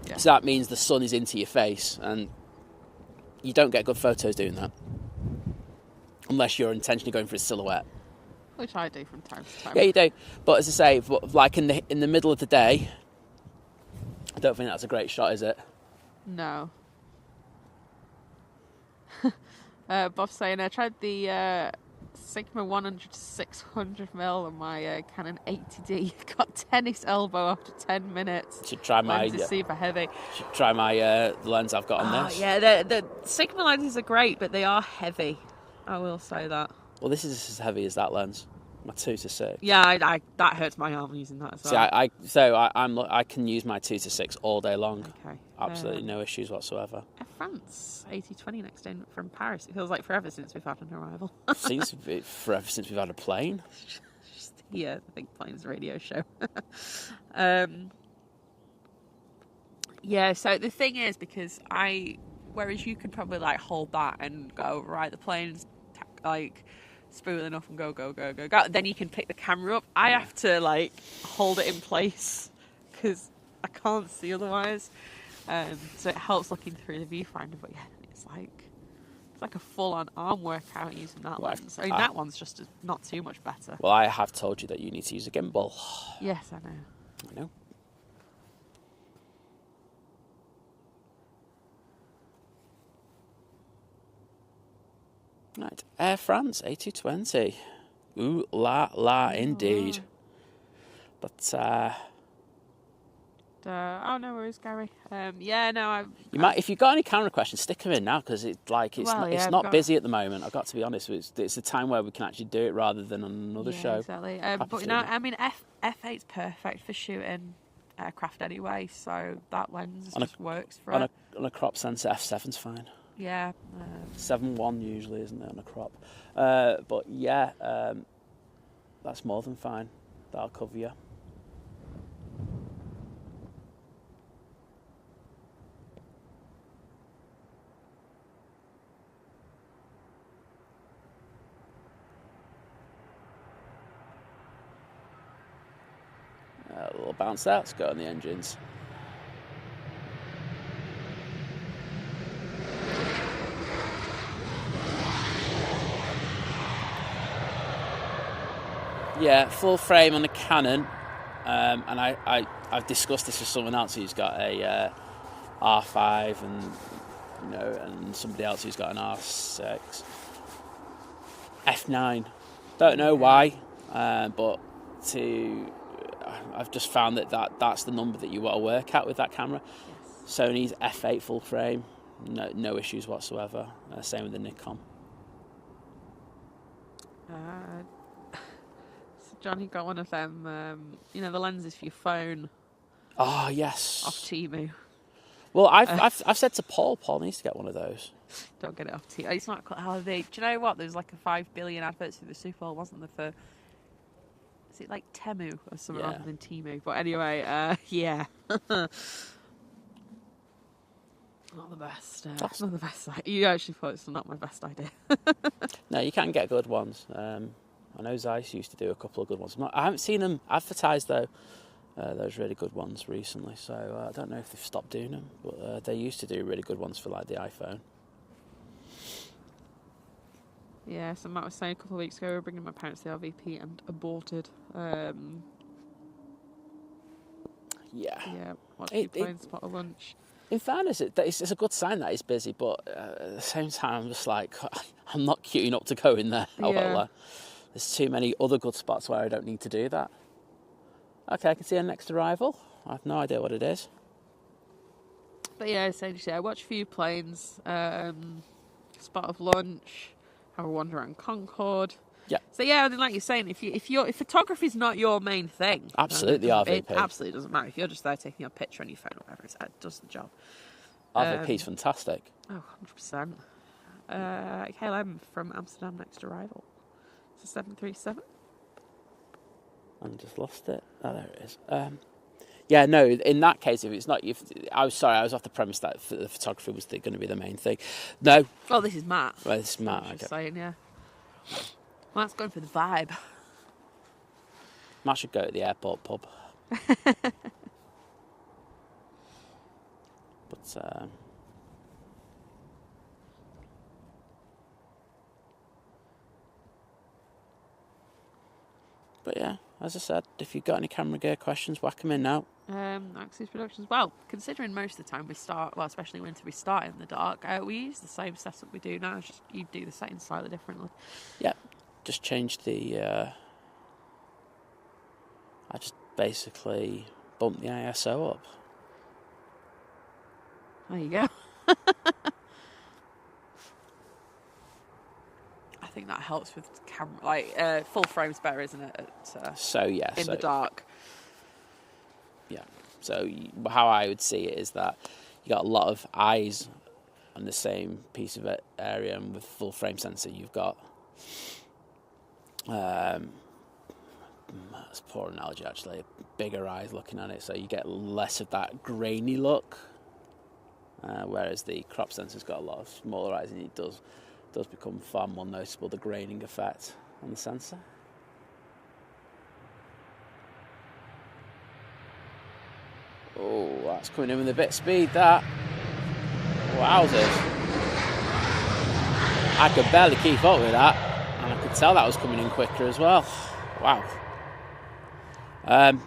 Yeah. So that means the sun is into your face, and you don't get good photos doing that unless you're intentionally going for a silhouette. Which I do from time to time. Yeah, you do. But as I say, like in the middle of the day, I don't think that's a great shot, is it? No. Bob's saying I tried the Sigma 100 to 600mm on my Canon 80D. Got tennis elbow after 10 minutes. Should try my lens is super heavy. Should try my the lens I've got on this. Yeah, the Sigma lenses are great, but they are heavy. I will say that. Well, this is as heavy as that lens. My 2 to 6. Yeah, that hurts my arm using that as well. See, I can use my 2 to 6 all day long. Okay. Absolutely no issues whatsoever. Air France A380 next in from Paris. It feels like forever since we've had an arrival. Seems to be forever since we've had a plane. Just the big planes radio show. Yeah. So the thing is, because whereas you could probably like hold that and go right, the plane's like spooling up and go, then you can pick the camera up. I have to like hold it in place because I can't see otherwise. So it helps looking through the viewfinder. But yeah, it's like a full-on arm workout using that lens. I mean, that one's just not too much better. Well, I have told you that you need to use a gimbal. Yes, I know. Right, Air France A220. Ooh la la, indeed. But no worries, Gary. You might, if you've got any camera questions, stick them in now because it's not busy at the moment. I've got to be honest. It's a time where we can actually do it rather than on another show. Exactly. F8's perfect for shooting aircraft anyway, so that lens just works for it. On a crop sensor, F7's fine. Yeah. 7.1 usually, isn't it, on a crop? But yeah, that's more than fine. That'll cover you. A little bounce out, let's go on the engines. Yeah, full frame on the Canon, and I've discussed this with someone else who's got a R5 and somebody else who's got an R6. F9. Don't know why, but I've just found that's the number that you want to work at with that camera. Yes. Sony's F8 full frame, no issues whatsoever. Same with the Nikon. Johnny got one of them, the lenses for your phone. Oh yes. Off Temu. Well, I've said to Paul needs to get one of those. Don't get it off Temu. It's not how they. Do you know what? There's like a 5 billion adverts for the Super Bowl, wasn't there? Is it like Temu or something rather than Temu? But anyway, yeah. Not the best. Not the best. You actually thought it's not my best idea. No, you can get good ones. I know Zeiss used to do a couple of good ones. I haven't seen them advertised though. Those really good ones recently. So I don't know if they've stopped doing them, but they used to do really good ones for like the iPhone. Yeah, so Matt was saying a couple of weeks ago we were bringing my parents to the RVP and aborted. Yeah. Yeah, watched you playing Spot of Lunch. In fairness, it's a good sign that it's busy, but at the same time, I'm just like, I'm not queuing up to go in there. Yeah. There's too many other good spots where I don't need to do that. Okay, I can see our next arrival. I have no idea what it is. But yeah, essentially, I watch a few planes, spot of lunch, have a wander around Concorde. Yeah. So yeah, like you're saying, if photography's not your main thing, Absolutely, it RVP. absolutely doesn't matter. If you're just there taking a picture on your phone or whatever, it does the job. RVP's fantastic. Oh, 100%. KLM from Amsterdam next arrival. It's a 737. I just lost it. Oh, there it is. Yeah, no, in that case, if it's not... I was off the premise that the photography was going to be the main thing. No. Well, this is Matt. Well, this is Matt. I was just saying, yeah. Matt's going for the vibe. Matt should go to the airport pub. But yeah, as I said, if you've got any camera gear questions, whack them in now. Axis Productions. Well, considering most of the time we start, well, especially winter, we start in the dark. We use the same setup we do now. Just you do the setting slightly differently. Yeah, just change the. I just basically bumped the ISO up. There you go. I think that helps with camera. Like full frame's better, isn't it? In the dark. Yeah. So how I would see it is that you got a lot of eyes on the same piece of area, and with full frame sensor, you've got. That's a poor analogy, actually. Bigger eyes looking at it, so you get less of that grainy look. Whereas the crop sensor's got a lot of smaller eyes, and it does become far more noticeable, the graining effect on the sensor. Oh, that's coming in with a bit of speed, that. Wowzers. I could barely keep up with that, and I could tell that was coming in quicker as well. Wow. I've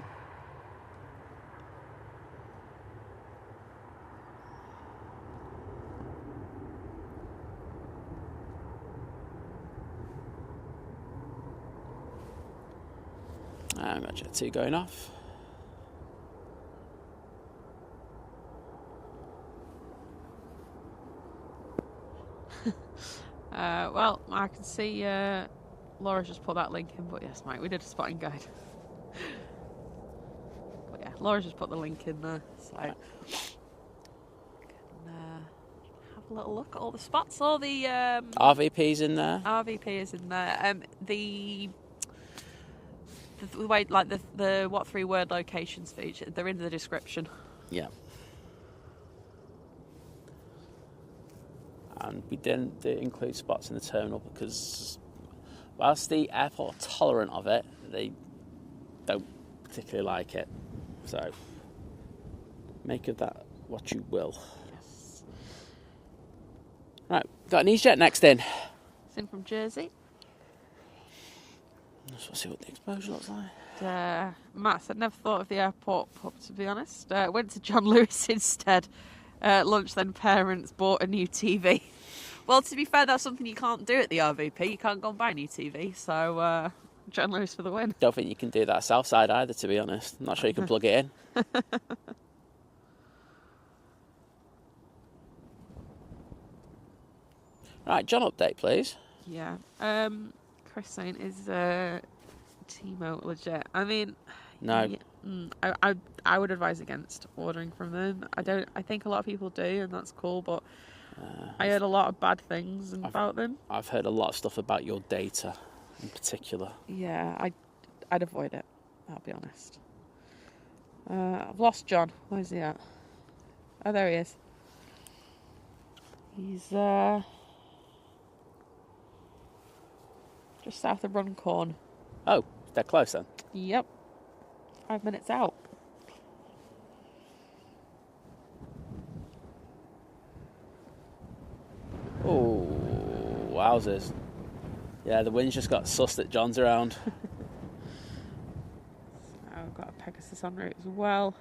got Jet 2 going off. Well, I can see Laura just put that link in, but yes, Mike, we did a spotting guide. But yeah, Laura just put the link in there, so I can have a little look at all the spots. All the RVP's in there. RVP is in there. The way, like the what 3-word locations for each, they're in the description. Yeah. And we didn't include spots in the terminal because whilst the airport are tolerant of it, they don't particularly like it. So make of that what you will. Yes. Right, got an EasyJet next in. It's in from Jersey. Let's see what the exposure looks like. Matt said, never thought of the airport pub, to be honest. Went to John Lewis instead. Lunch, then parents bought a new TV. Well, to be fair, that's something you can't do at the RVP. You can't go and buy a new TV. So, John Lewis for the win. Don't think you can do that south side either, to be honest. I'm not sure you can plug it in. Right, John, update, please. Yeah. Chris saying, is Timo legit? I mean, no. Yeah, I would advise against ordering from them. I think a lot of people do, and that's cool, but I heard a lot of bad things about them. I've heard a lot of stuff about your data in particular. Yeah, I'd avoid it, I'll be honest. I've lost John. Where's he at? Oh, there he is. He's just south of Runcorn. Oh, they're close then? Yep. 5 minutes out. Oh, wowzers. Yeah, the wind's just got sussed that John's around. I've got a Pegasus en route as well.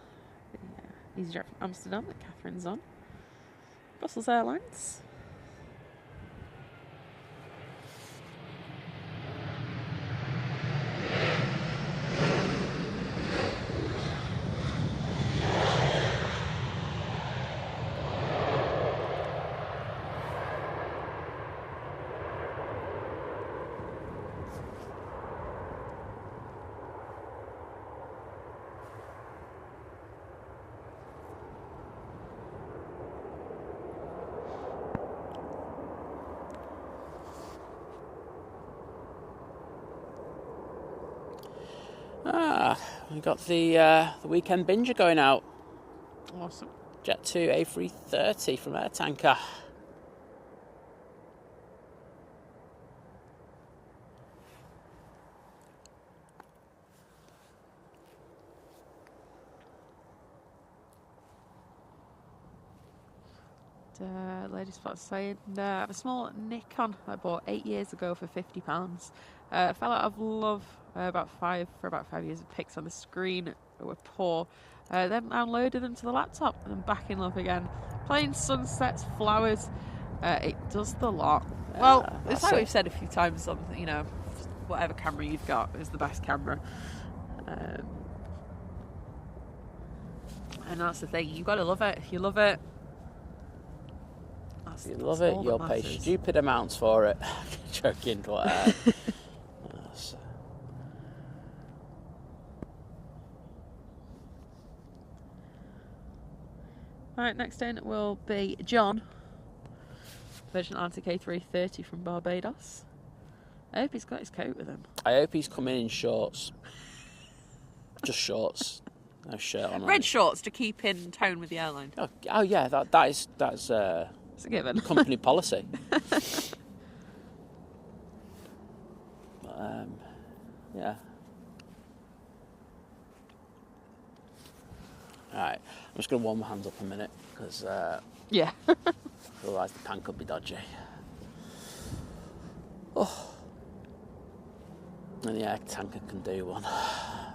Yeah. EasyJet from Amsterdam that Catherine's on. Brussels Airlines. We got the weekend binger going out. Awesome. Jet 2 A330 from Air Tanker. Lady Spot saying, I have a small Nikon I bought 8 years ago for £50. Fell out of love for about 5 years of pics on the screen were poor. Then downloaded them to the laptop and I'm back in love again. Playing sunsets, flowers, it does the lot. Well, it's like we've said a few times on, you know, whatever camera you've got is the best camera. And that's the thing, you've got to love it. If you love it, if you love it, you'll pay stupid amounts for it. Joking, but right, next in will be John, Virgin Atlantic A330 from Barbados. I hope he's got his coat with him. I hope he's coming in shorts. Just shorts. No shirt on. Red shorts to keep in tone with the airline. Oh yeah, that's it's a given. Company policy. Yeah. Alright, I'm just going to warm my hands up a minute because yeah. Otherwise the pan could be dodgy. Oh. And the air tanker can do one. Are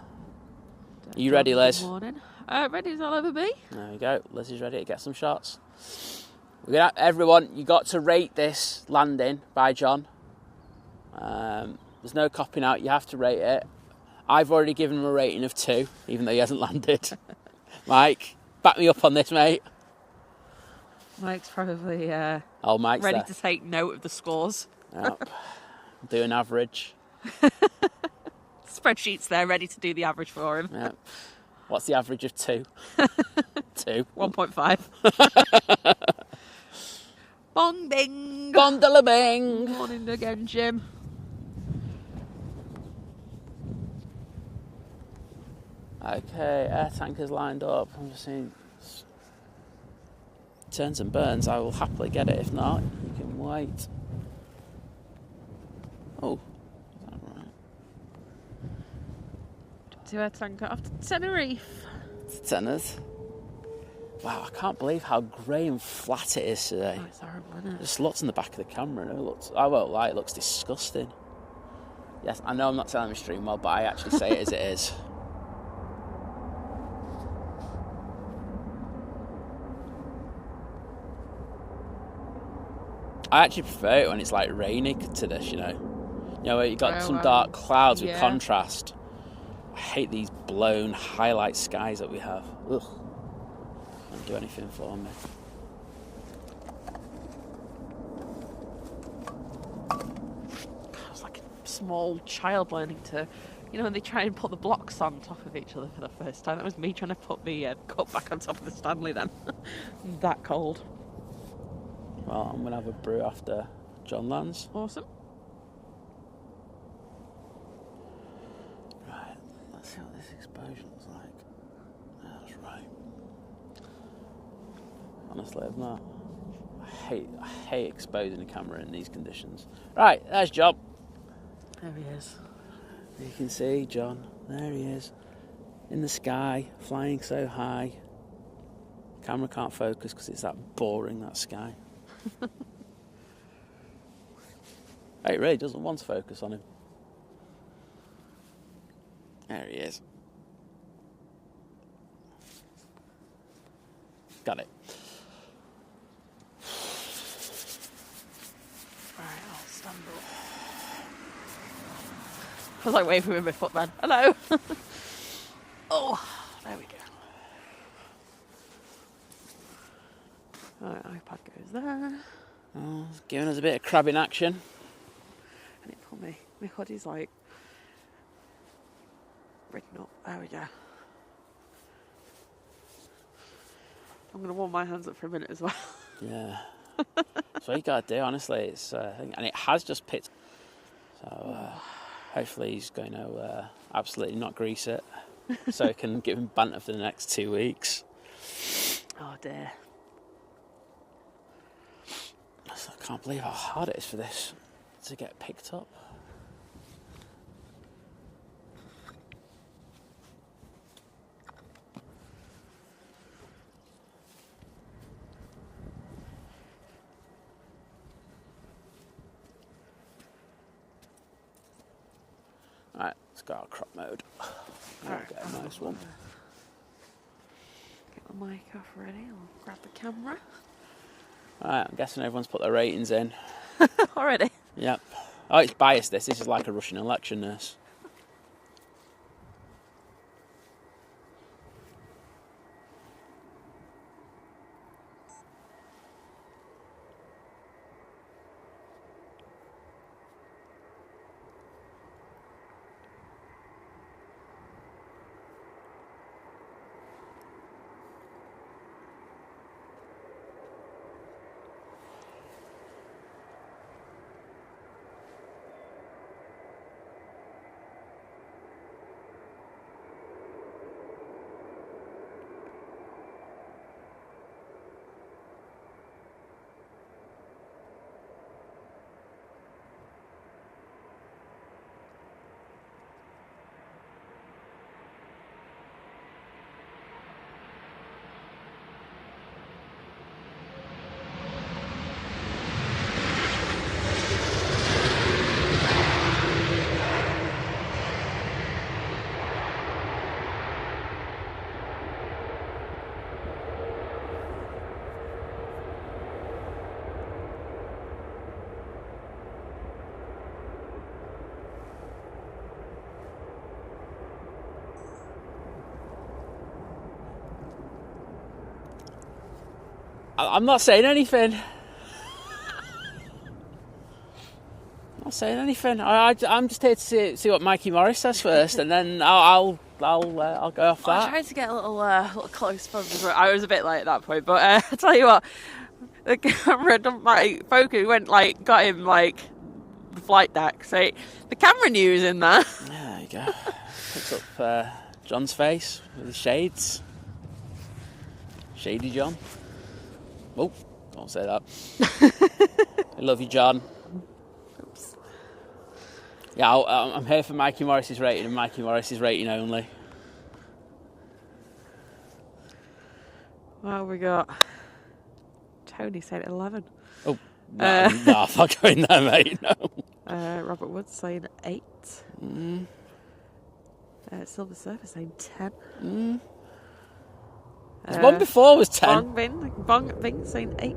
you ready, Liz? Good morning. Ready as I'll ever be. There we go. Liz is ready to get some shots. Everyone, you got to rate this landing by John. There's no copping out. You have to rate it. I've already given him a rating of 2, even though he hasn't landed. Mike, back me up on this, mate. Mike's probably Mike's ready there to take note of the scores. Yep. Do an average. Spreadsheet's there, ready to do the average for him. Yep. What's the average of 2? 2. 1.5. Bong bing. Bong de la bing. Morning again, Jim. Okay, air tankers lined up. I'm just seeing turns and burns. I will happily get it. If not, you can wait. Oh, is that right? To air tanker off to Tenerife. Tenors. Wow, I can't believe how grey and flat it is today. Oh, it's horrible, isn't it? I just looked in the back of the camera and I won't lie, it looks disgusting. Yes, I know I'm not telling my stream well, but I actually say it as it is. I actually prefer it when it's like rainy to this, you know. You know, where you've got some dark clouds with contrast. I hate these blown highlight skies that we have. Ugh. Don't do anything for me. It's like a small child learning to, you know, when they try and put the blocks on top of each other for the first time. That was me trying to put the cup back on top of the Stanley then. That cold. Well, I'm going to have a brew after John lands. Awesome. Right, let's see what this exposure looks like. That's right. Honestly, I'm not. I hate exposing the camera in these conditions. Right, there's John. There he is. You can see John. There he is. In the sky, flying so high. Camera can't focus because it's that boring, that sky. It really doesn't want to focus on him. There he is. Got it. Right, I'll stand up. I was like waving with my foot then. Hello. Oh, there we go. Right, iPad goes there. Oh, it's giving us a bit of crabbing action. And it pulled me. My hoodie's like written up. There we go. I'm going to warm my hands up for a minute as well. Yeah. That's what you got to do, honestly. It's and it has just picked. So hopefully he's going to absolutely not grease it. So I can give him banter for the next 2 weeks. Oh dear. I can't believe how hard it is for this to get picked up. Right, let's go out crop mode. Alright, Get a nice one. Get my mic off ready. I'll grab the camera. Right, I'm guessing everyone's put their ratings in. Already? Yep. Oh, it's biased, this. This is like a Russian election, this. I'm not saying anything. Not saying anything. I'm just here to see what Mikey Morris says first, and then I'll go off that. I tried to get a little close, but I was a bit late at that point. But I tell you what, the camera didn't like focus. Went like got him like the flight deck. So the camera knew was in there. Yeah, there you go. Picks up John's face with his shades. Shady John. Oh, don't say that. I love you, John. Oops. Yeah, I'm here for Mikey Morris's rating and Mikey Morris's rating only. Well, we got Tony saying 11. Oh, no, I'm not going there, mate. No. Robert Wood saying 8. Silver Surfer saying 10. The one before was 10. Bong Bing saying 8.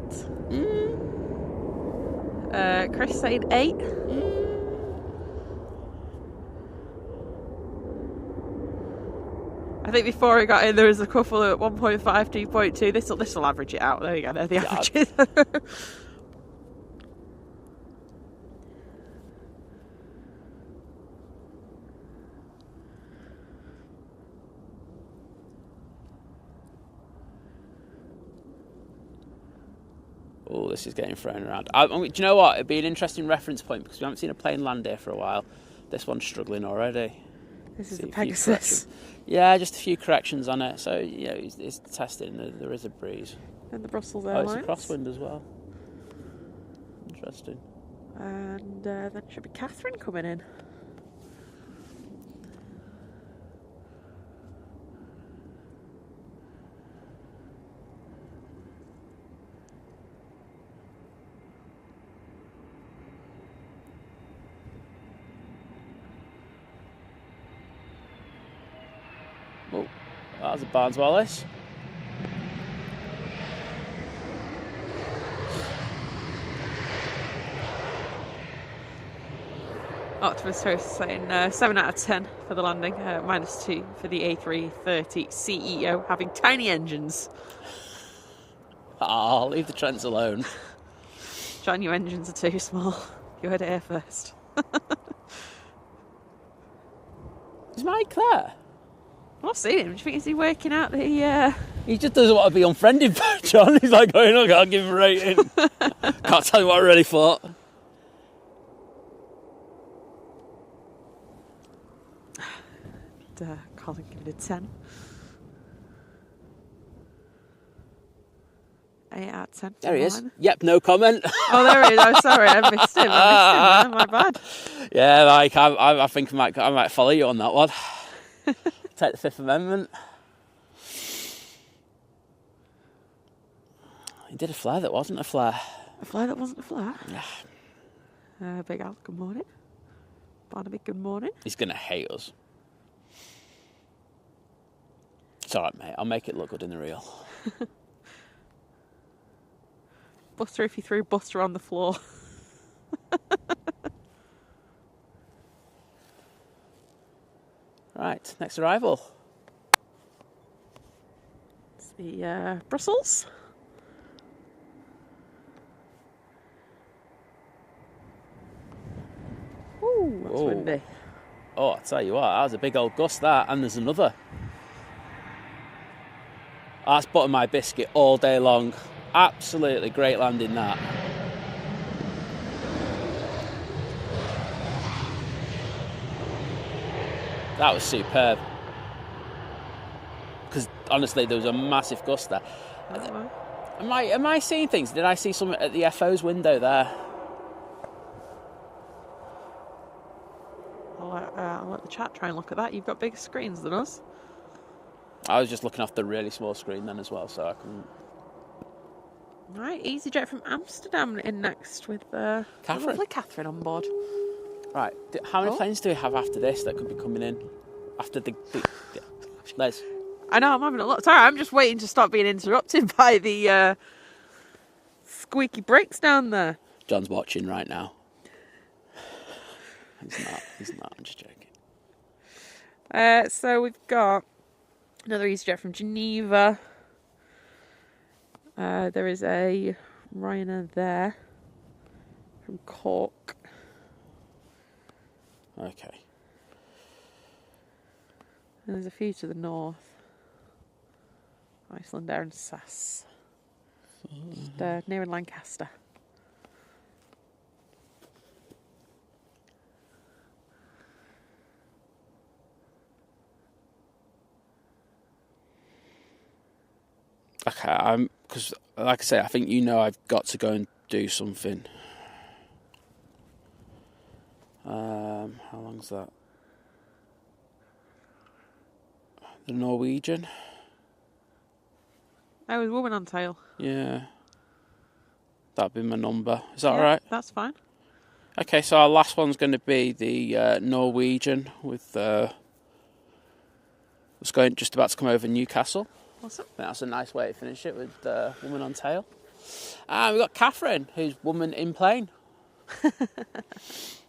Chris saying 8. I think before we got in, there was a couple at 1.5, 2.2. This will average it out. There you go. There the averages. Oh, this is getting thrown around. Do you know what? It'd be an interesting reference point because we haven't seen a plane land here for a while. This one's struggling already. This is the Pegasus. Yeah, just a few corrections on it. So, yeah, it's testing. There is a breeze. And the Brussels Airlines. Oh, it's a crosswind as well. Interesting. And then should be Catherine coming in. Oh, that was a Barnes Wallace. Optimus Toast saying 7 out of 10 for the landing, -2 for the A330 CEO having tiny engines. Oh, leave the Trents alone. John, your engines are too small. You heard it here first. Is Mike there? I've not seen him. Do you think is he working out the... He just doesn't want to be unfriended by John. He's like, going, look, I'll give him a rating. Can't tell you what I really thought. Colin give it a 10. 8 out of 10. There he is. Yep, no comment. Oh, there he is. I'm sorry, I missed him. My bad. Yeah, like I think I might follow you on that one. Take the Fifth Amendment. He did a flare that wasn't a flare. A flare that wasn't a flare? Yeah. Big Al, good morning. Barnaby, good morning. He's going to hate us. It's alright, mate. I'll make it look good in the reel. Buster if you threw Buster on the floor. Right, next arrival. It's the Brussels. Ooh, that's windy. Oh, I tell you what, that was a big old gust, that, and there's another. That's butter my biscuit all day long. Absolutely great landing, that. That was superb. Because honestly, there was a massive gust there. Am I seeing things? Did I see something at the FO's window there? I'll let the chat try and look at that. You've got bigger screens than us. I was just looking off the really small screen then as well, so I couldn't. Right, EasyJet from Amsterdam in next with Catherine. lovely Catherine on board. Right, how many planes do we have after this that could be coming in? After the Les. I know, I'm having a lot. Sorry, I'm just waiting to stop being interrupted by the squeaky brakes down there. John's watching right now. He's not, I'm just joking. So we've got another EasyJet from Geneva. There is a Ryanair there from Cork. Okay. And there's a few to the north. Icelandair and SAS. Just near in Lancaster. Okay, because like I say, I think I've got to go and do something. How long's that? The Norwegian. Oh, with woman on tail. Yeah. That'd be my number. Is that all right? That's fine. Okay, so our last one's going to be the Norwegian with it's going just about to come over Newcastle. Awesome. I think that's a nice way to finish it with woman on tail. And we've got Catherine, who's woman in plane.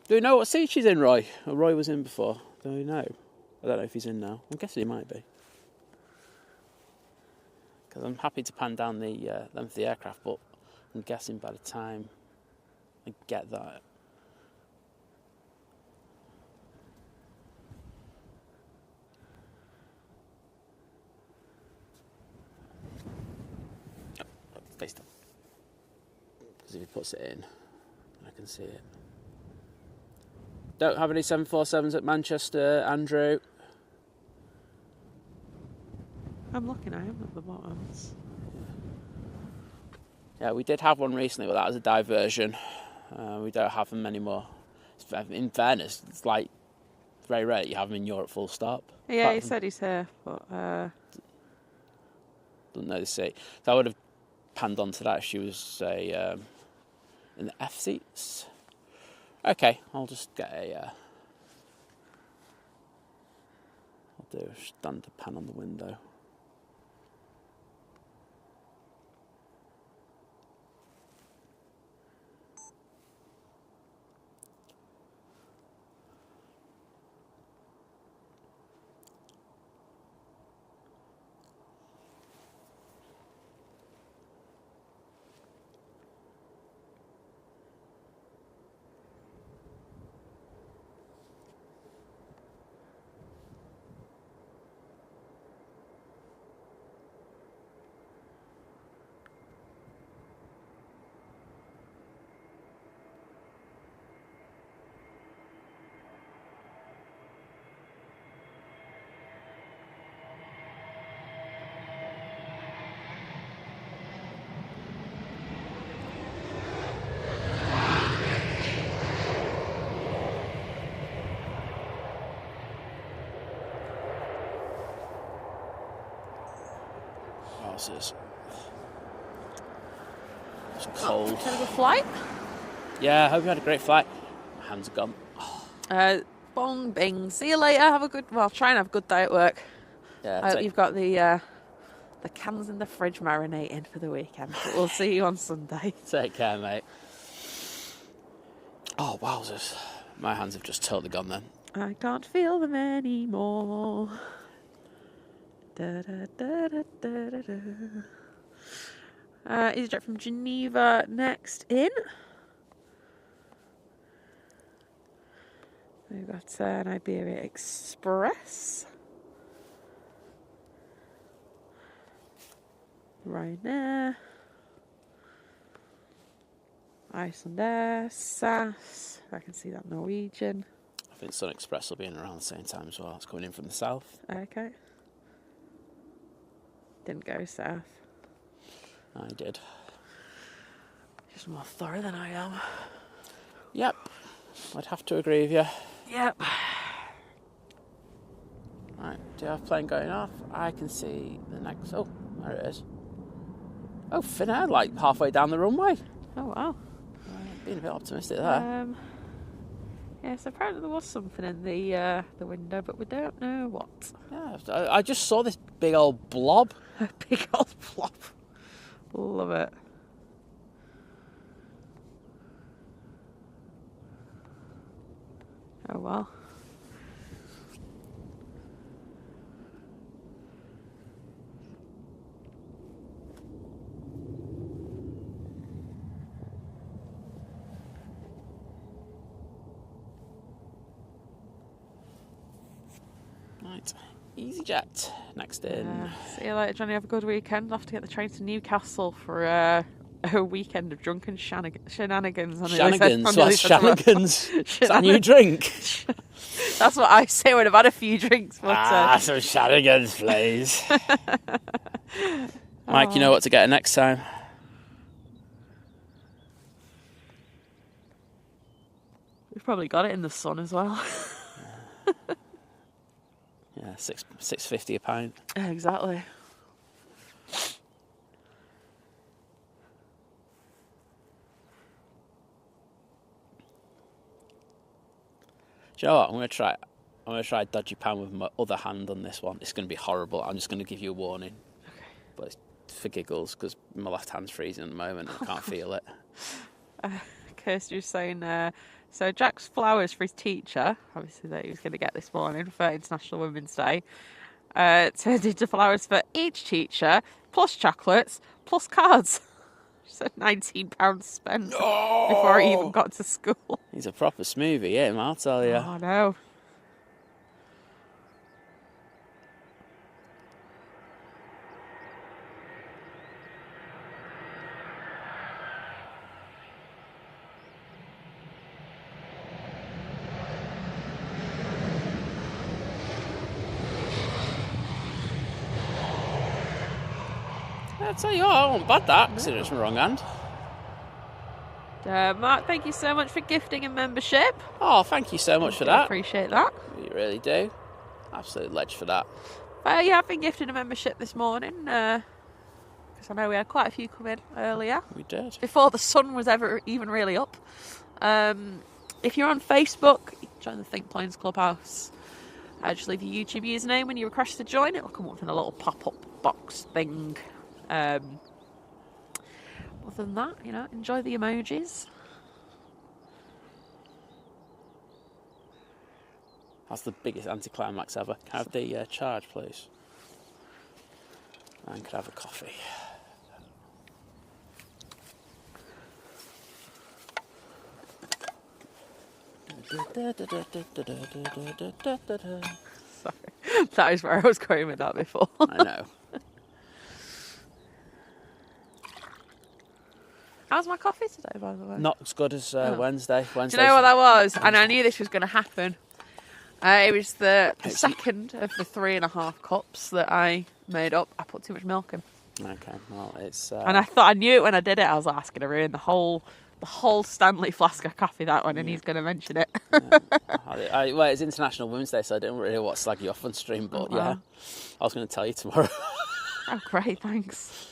Do we know what seat she's in, Roy? Or Roy was in before. Do we know? I don't know if he's in now. I'm guessing he might be. Because I'm happy to pan down the length of the aircraft, but I'm guessing by the time I get that. Face down. Because if he puts it in, I can see it. Don't have any 747s at Manchester, Andrew. I'm looking at him at the bottoms. Yeah, we did have one recently, but that was a diversion. We don't have them anymore. In fairness, it's like very rare you have them in Europe full stop. Yeah, he said he's here, but doesn't know the seat. So I would have panned onto that if she was in the F seats. Okay, I'll just get I'll do a standard pan on the window. Wowzers. It's cold. Had a good flight? Yeah, I hope you had a great flight. My hands are gone. Bong bing. See you later. Have a good. Well, try and have a good day at work. Yeah, I hope you've got the cans in the fridge marinating for the weekend. But we'll see you on Sunday. Take care, mate. Oh, wowzers. My hands have just totally gone then. I can't feel them anymore. Da, da, da, da, da, da, da. EasyJet from Geneva next in. We've got an Iberia Express. Ryanair. Icelandair. SAS. I can see that Norwegian. I think Sun Express will be in around the same time as well. It's coming in from the south. Okay. Didn't go south. I did. Just more thorough than I am. Yep. I'd have to agree with you. Yep. Right, do you have a plane going off? I can see the next... Oh, there it is. Oh, Finnair, like halfway down the runway. Oh, wow. Being a bit optimistic there. Yes, apparently there was something in the window, but we don't know what. Yeah, I just saw this big old blob. A big old flop. Love it. Oh, well. Right, EasyJet next in. See you later, Johnny. Have a good weekend. I'll have to get the train to Newcastle for a weekend of drunken shenanigans. Shenanigans? What's shenanigans? Is that a new drink? That's what I say when I've had a few drinks. But, some shenanigans, please. Mike, you know what to get next time? We've probably got it in the sun as well. Yeah, $6.50 a pint. Yeah, exactly. Do you know what? I'm going to try dodgy pan with my other hand on this one. It's going to be horrible. I'm just going to give you a warning. Okay. But it's for giggles, because my left hand's freezing at the moment and I can't feel it. Kirsty was saying, so Jack's flowers for his teacher, obviously that he was going to get this morning for International Women's Day, turned into flowers for each teacher, plus chocolates, plus cards. She said £19 spent before he even got to school. He's a proper smoothie, him, I'll tell you. Oh, no. I'll tell you what, I wasn't bad that, considering it's my wrong hand. Mark, thank you so much for gifting a membership. Oh, thank you so much for that. Appreciate that. You really do. Absolute ledge for that. Yeah, I've been gifted a membership this morning, because I know we had quite a few come in earlier. We did. Before the sun was ever even really up. If you're on Facebook, you can join the Think Planes Clubhouse. Just leave your YouTube username when you request to join. It'll come up in a little pop-up box thing. Other than that, enjoy the emojis. That's the biggest anticlimax ever. Can I have the charge, please? And could I have a coffee? Sorry, that is where I was going with that before. I know. How's my coffee today, by the way? Not as good as Wednesday. Do you know what that was? And I knew this was going to happen. It was the second of the 3.5 cups that I made up. I put too much milk in. Okay, well, it's... And I thought I knew it when I did it. I was like, that's going to ruin the whole Stanley flask of coffee, that one, and he's going to mention it. Yeah. Well, it's International Women's Day, so I didn't really want to slag you off on stream, but yeah, I was going to tell you tomorrow. Oh, great, thanks.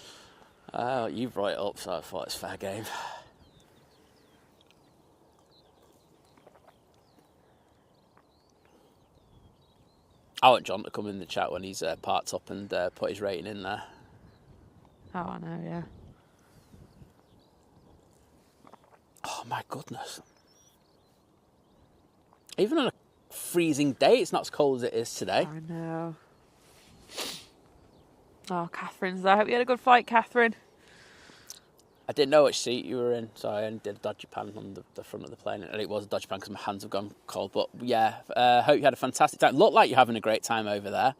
You brought it up, so I thought it's fair game. I want John to come in the chat when he's parked up and put his rating in there. Oh, I know, yeah. Oh, my goodness. Even on a freezing day, it's not as cold as it is today. I know. Oh, Catherine's there. I hope you had a good flight, Catherine. I didn't know which seat you were in, so I only did a dodgy pan on the front of the plane. And it was a dodgy pan because my hands have gone cold. But yeah, hope you had a fantastic time. Looked like you're having a great time over there.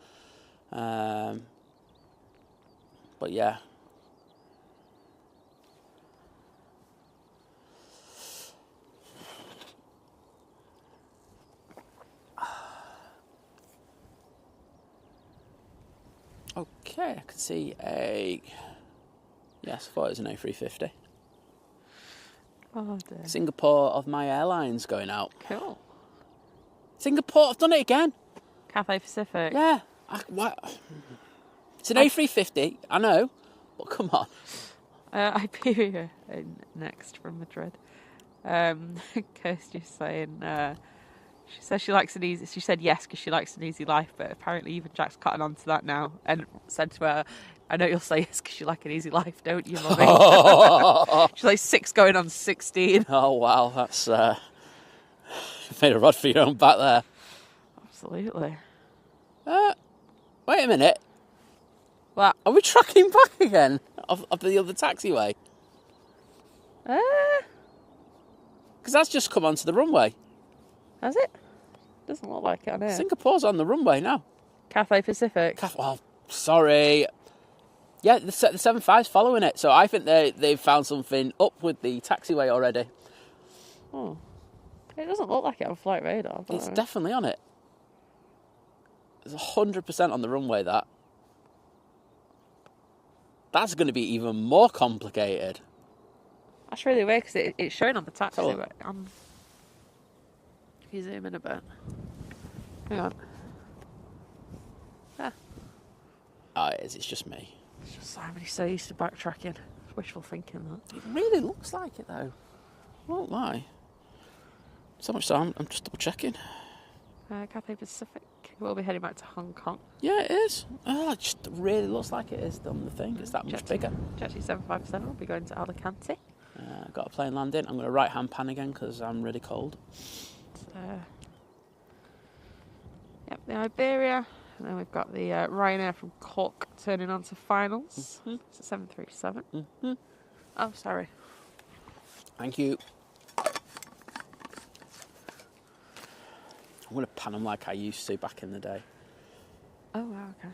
But yeah. Okay, I can see a... Yes, I thought it was an A350. Oh, dear. Singapore of my airlines going out. Cool. Singapore, I've done it again. Cathay Pacific. Yeah. It's an A350, I know, but come on. Iberia next from Madrid. Kirsty's saying... she says she likes an easy... She said yes because she likes an easy life, but apparently even Jack's cutting on to that now and said to her, I know you'll say yes because you like an easy life, don't you, Mummy? She's like 6 going on 16. Oh, wow, that's... You've made a rod for your own back there. Absolutely. Wait a minute. What? Are we tracking back again of the other taxiway? Because that's just come onto the runway. Has it? Doesn't look like it on here. Singapore's on the runway now. Cathay Pacific. Oh, sorry. Yeah, the 75's following it, so I think they've found something up with the taxiway already. Oh. It doesn't look like it on flight radar. It's definitely on it. It's 100% on the runway, that. That's going to be even more complicated. That's really weird because it's showing on the taxi. Oh. If you zoom in a bit. Hang on. Yeah. Oh, it is. It's just me. It's just Simon. He's so used to backtracking. Wishful thinking, that. It really looks like it, though. I won't lie. So much so, I'm just double checking. Cathay Pacific will be heading back to Hong Kong. Yeah, it is. Oh, it just really looks like it is on the thing. It's that much bigger. Jet 75% will be going to Alicante. Got a plane landing. I'm going to right-hand pan again because I'm really cold. Yep, the Iberia. And then we've got the Ryanair from Cork turning on to finals. Mm-hmm. It's a 737. Mm-hmm. Oh, sorry. Thank you. I'm going to pan them like I used to back in the day. Oh, wow, okay.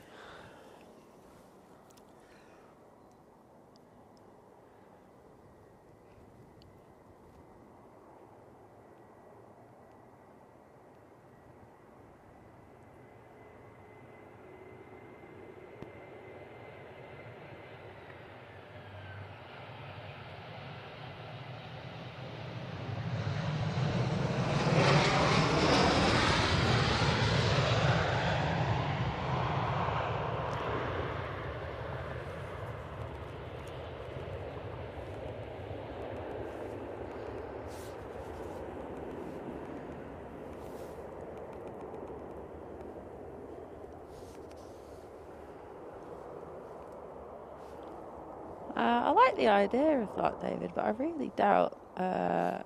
I like the idea of that, David, but I really doubt... I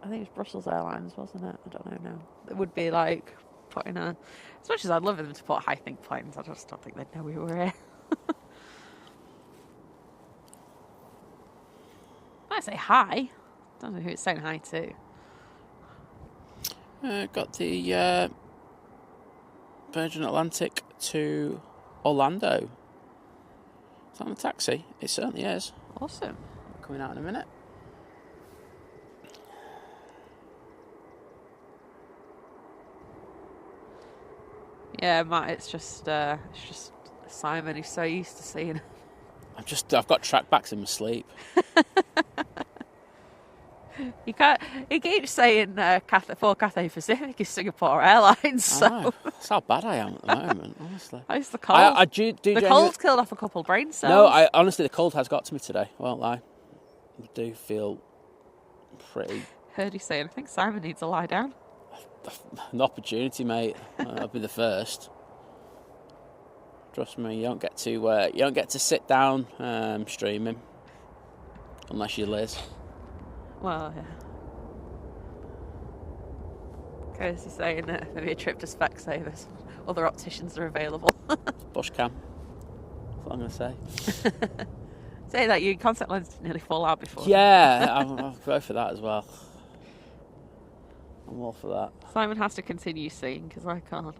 think it was Brussels Airlines, wasn't it? I don't know now. It would be like putting a... As much as I'd love them to put high-think planes, I just don't think they'd know we were here. I say hi. Don't know who it's saying hi to. Got the Virgin Atlantic to Orlando. Is that on a taxi? It certainly is. Awesome. Coming out in a minute. Yeah, Matt, it's just Simon. He's so used to seeing it. I've got trackbacks in my sleep. You can't. He keeps saying for Cathay Pacific is Singapore Airlines. So I know. That's how bad I am at the moment, honestly. it's the cold. I do the cold's killed off a couple of brain cells. No, honestly, the cold has got to me today. I won't lie. I do feel pretty. Heard you saying, I think Simon needs to lie down. An opportunity, mate. I'll be the first. Trust me, you don't get to sit down streaming unless you're Liz. Well, yeah. Curtis is saying that maybe a trip to Specsavers. Other opticians are available. Bush cam. That's what I'm going to say. Say that your contact lens did nearly fall out before. Yeah, I'll go for that as well. I'm all for that. Simon has to continue seeing because I can't.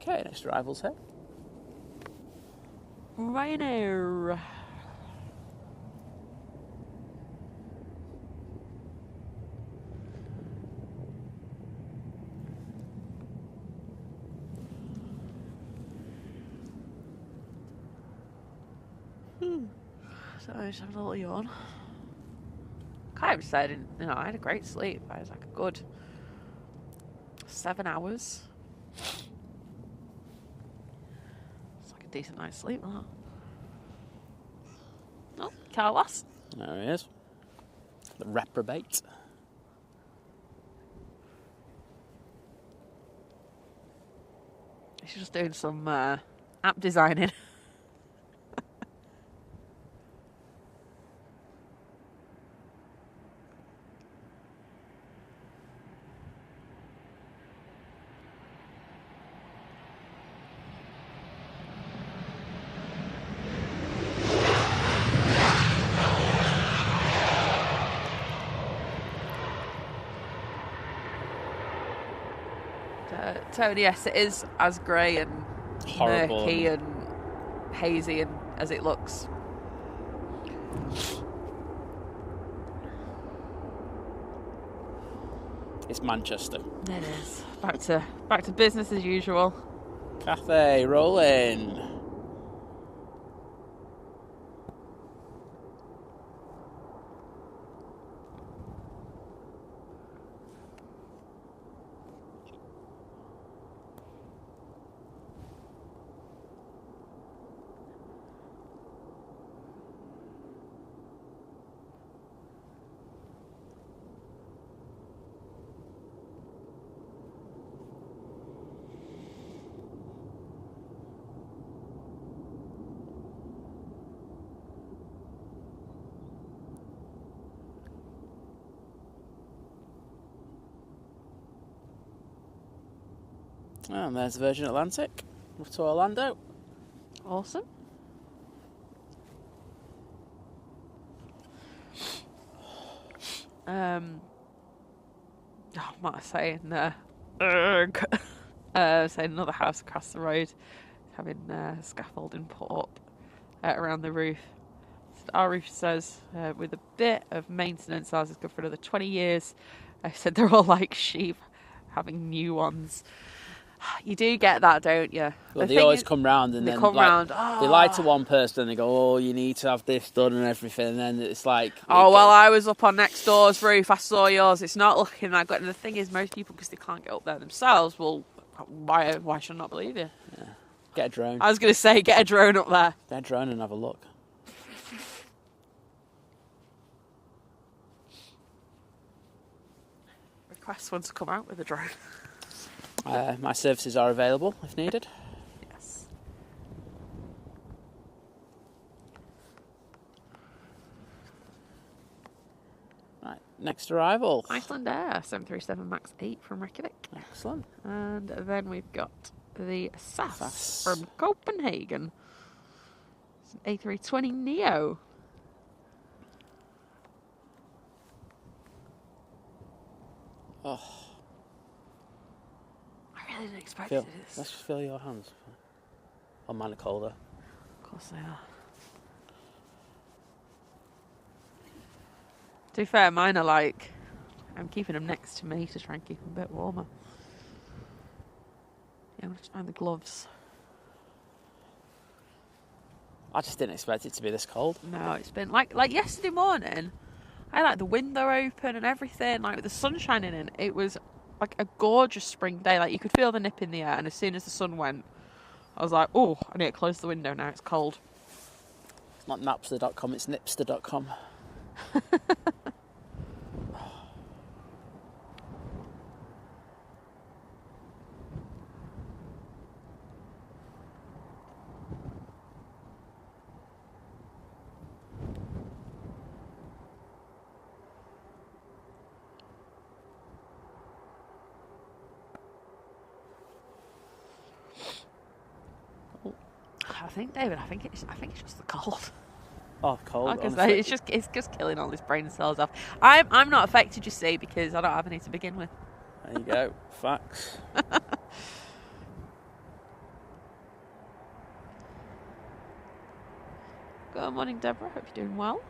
Okay, next arrival's here. Ryanair. So I just having a little yawn. Can't even say I didn't, I had a great sleep. I was like a good 7 hours. It's like a decent night's sleep, that. Oh, Carlos. There he is. The reprobate. She's just doing some app designing. Tony, yes, it is as grey and Horrible. murky and hazy as it looks. It's Manchester. It is. Back to business as usual. Cathay, rolling. And there's Virgin Atlantic. Off to Orlando. Awesome. What am I saying? Saying another house across the road having scaffolding put up around the roof. Our roof says with a bit of maintenance, ours is good for another 20 years. I said they're all like sheep having new ones. You do get that, don't you? Well, they always come round and they then come round. They lie to one person and they go, "Oh, you need to have this done and everything," and then it's like, "Oh well, I was up on next door's roof. I saw yours. It's not looking that good." And the thing is, most people, because they can't get up there themselves, well, why should I not believe you? Yeah. Get a drone. I was going to say, get a drone up there. Get a drone and have a look. Request one to come out with a drone. My services are available if needed. Yes. Right, next arrival. Iceland Air 737 MAX 8 from Reykjavik. Excellent. And then we've got the SAS SAS. from Copenhagen. It's an A320 Neo. Oh, I really didn't expect it. let's just feel your hands. Oh, mine are colder. Of course they are. To be fair, mine are like, I'm keeping them next to me to try and keep them a bit warmer. Yeah, I'm going to find the gloves. I just didn't expect it to be this cold. No, it's been like yesterday morning. I had like the window open and everything, like with the sun shining in. It was like a gorgeous spring day. Like you could feel the nip in the air, and as soon as the sun went, I was like, oh, I need to close the window now. It's cold. It's not napster.com, it's nipster.com. I think, David, I think it's just the cold. Oh, cold. Like I say, it's just killing all his brain cells off. I'm not affected, you see, because I don't have any to begin with. There you go. Facts. Good morning, Deborah. Hope you're doing well.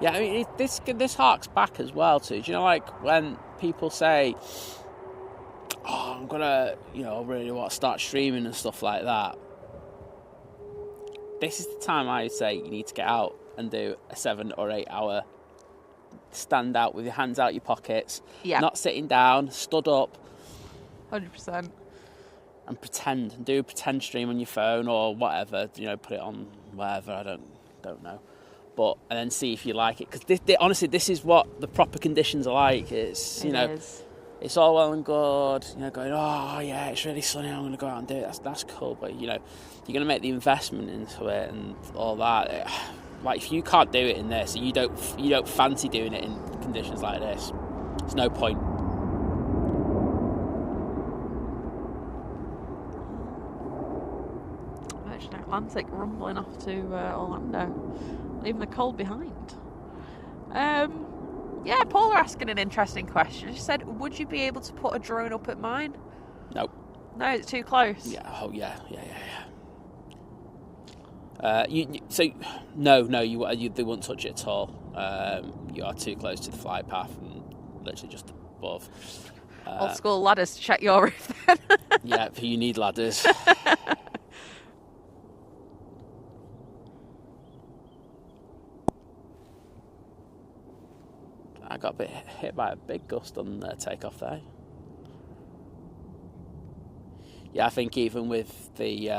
Yeah, I mean, this harks back as well to, do you know, like when people say, oh, I'm gonna, I really want to start streaming and stuff like that. This is the time I would say you need to get out and do a 7 or 8 hour stand out with your hands out your pockets, not sitting down, stood up, 100%, and pretend and do a pretend stream on your phone or whatever. Put it on wherever. I don't know. But, and then see if you like it. Because honestly, this is what the proper conditions are like. It's, it's all well and good, going, oh, yeah, it's really sunny, I'm going to go out and do it. That's cool. But, you're going to make the investment into it and all that. Like, if you can't do it in this, you don't fancy doing it in conditions like this, there's no point. Virgin Atlantic rumbling off to Orlando. Leaving the cold behind. Yeah, Paula asking an interesting question. She said, would you be able to put a drone up at mine? No. No, it's too close. Yeah. Oh, yeah. No, they won't touch it at all. You are too close to the flight path and literally just above. Old school ladders to check your roof then. Yeah, you need ladders. I got a bit hit by a big gust on takeoff there. Yeah, I think even with the,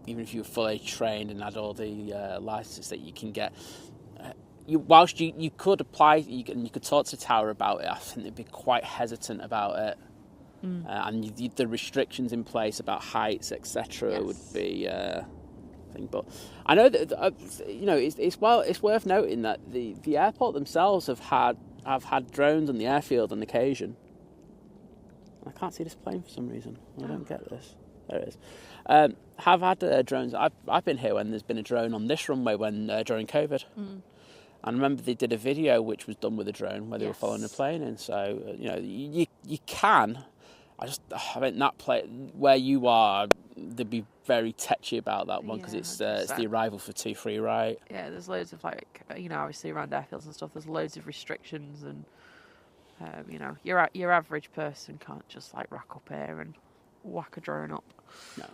even if you were fully trained and had all the licenses that you can get, whilst you could apply, you could talk to the tower about it, I think they'd be quite hesitant about it. And the restrictions in place about heights, etc., would be thing. But I know that it's worth noting that the airport themselves have had drones on the airfield on occasion. I can't see this plane for some reason. I don't get this. There it is. Have had drones. I've been here when there's been a drone on this runway during COVID. And I remember they did a video which was done with a drone where they were following a plane in. So you can. I think that where you are, they'd be very touchy about that one because it's the arrival for 2-3, right? Yeah, there's loads of obviously around airfields and stuff. There's loads of restrictions, and your average person can't just rock up here and whack a drone up. No.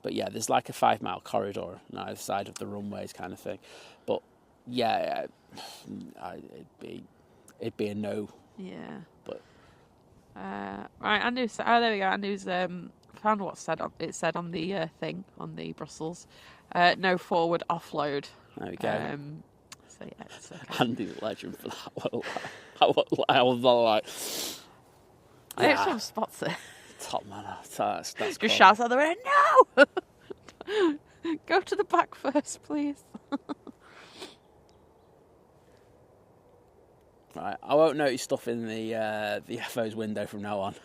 But yeah, there's like a 5-mile corridor on either side of the runways, kind of thing. But yeah, it'd be a no. Yeah. But right, Andrew's. Oh, there we go. Andrew's found what it said on the thing on the Brussels. No forward offload. There we go. So yeah, it's okay. Andy's a legend for that. I was like, I hope someone spots it. Top man, that's Just cool. shouts out the way, no! Go to the back first, please. Right, I won't notice stuff in the FO's window from now on.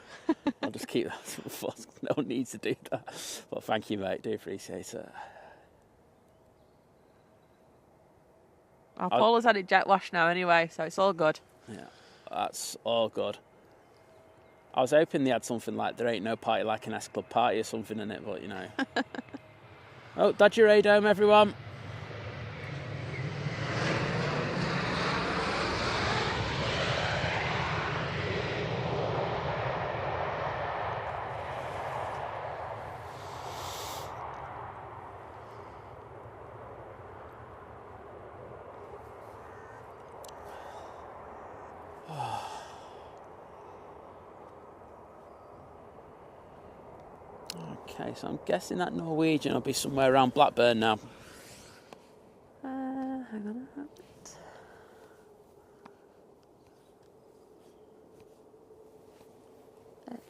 I'll just keep that to myself. No one needs to do that. But thank you, mate. Do appreciate it. Paula's had it jet washed now anyway, so it's all good. Yeah, that's all good. I was hoping they had something like there ain't no party like an S Club party or something in it, but you know. Oh, dodgy radome, everyone. Okay, so I'm guessing that Norwegian will be somewhere around Blackburn now. Hang on a minute.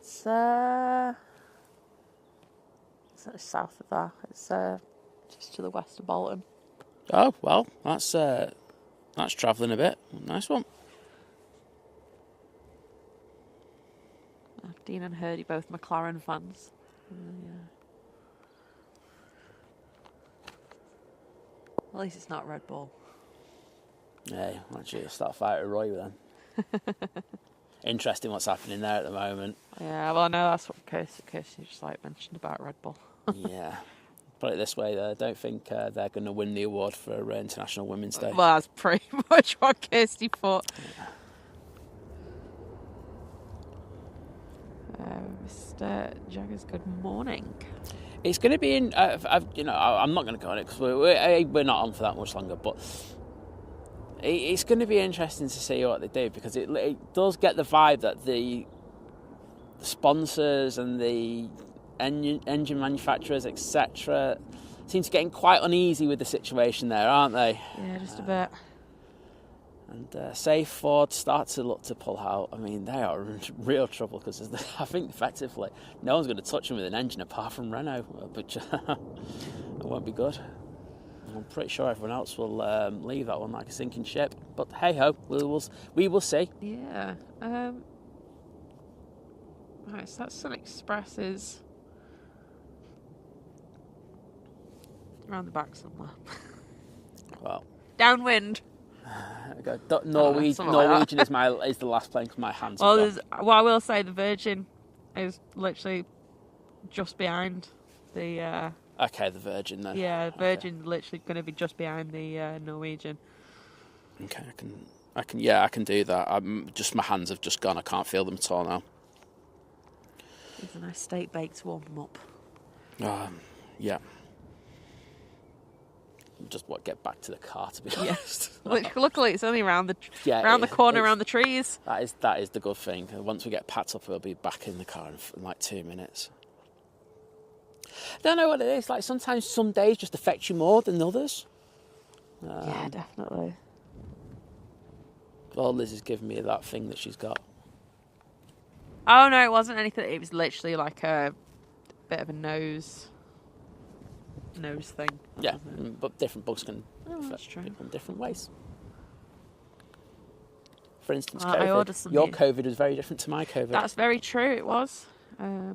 It's south of that. It's just to the west of Bolton. Oh well, that's travelling a bit. Nice one. Dean and Hurdy, both McLaren fans. Yeah. At least it's not Red Bull. Yeah, actually, start a fight with Roy with them. Interesting what's happening there at the moment. Yeah, well, I know that's what Kirsty just mentioned about Red Bull. Yeah. Put it this way, I don't think they're going to win the award for International Women's Day. Well, that's pretty much what Kirsty thought. Yeah. Mr. Jaggers, good morning. It's going to be in. I'm not going to go on it because we're not on for that much longer. But it's going to be interesting to see what they do because it does get the vibe that the sponsors and the engine manufacturers, etc., seem to be getting quite uneasy with the situation there, aren't they? Yeah, just a bit. And say Ford start to look to pull out, I mean, they are in real trouble because I think effectively no one's going to touch them with an engine apart from Renault, which it won't be good. I'm pretty sure everyone else will leave that one like a sinking ship. But hey ho, we will see. Yeah. Right, so that Sun Express is around the back somewhere. Well, downwind. Norwegian is the last plane because my hands are gone. Well, I will say the Virgin is literally just behind the... Okay, the Virgin then. Yeah, Virgin literally going to be just behind the Norwegian. Okay, I can do that. My hands have just gone. I can't feel them at all now. It's a nice steak bake to warm them up. Yeah. Just get back to the car, to be honest. Luckily, it's only around the corner, around the trees. That is the good thing. Once we get packed up, we'll be back in the car in like 2 minutes. I don't know what it is. Like sometimes some days just affect you more than others. Yeah, definitely. Well, Liz has given me that thing that she's got. Oh no, it wasn't anything. It was literally like a bit of a nose thing. Yeah, but different bugs can affect people in different ways. For instance, I ordered some your COVID was very different to my COVID. That's very true, it was. I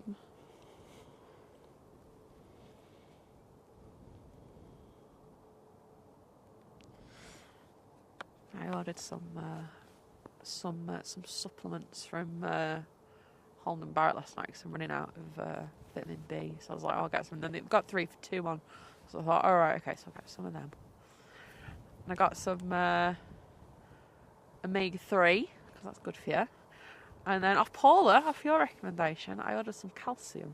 ordered some supplements from Holland and Barrett last night because I'm running out of vitamin B. So I was like, I'll get some. And then they've got 3 for 2 on. So I thought, all right, okay, so I'll get some of them. And I got some omega-3 because that's good for you. And then off Paula, off your recommendation, I ordered some calcium.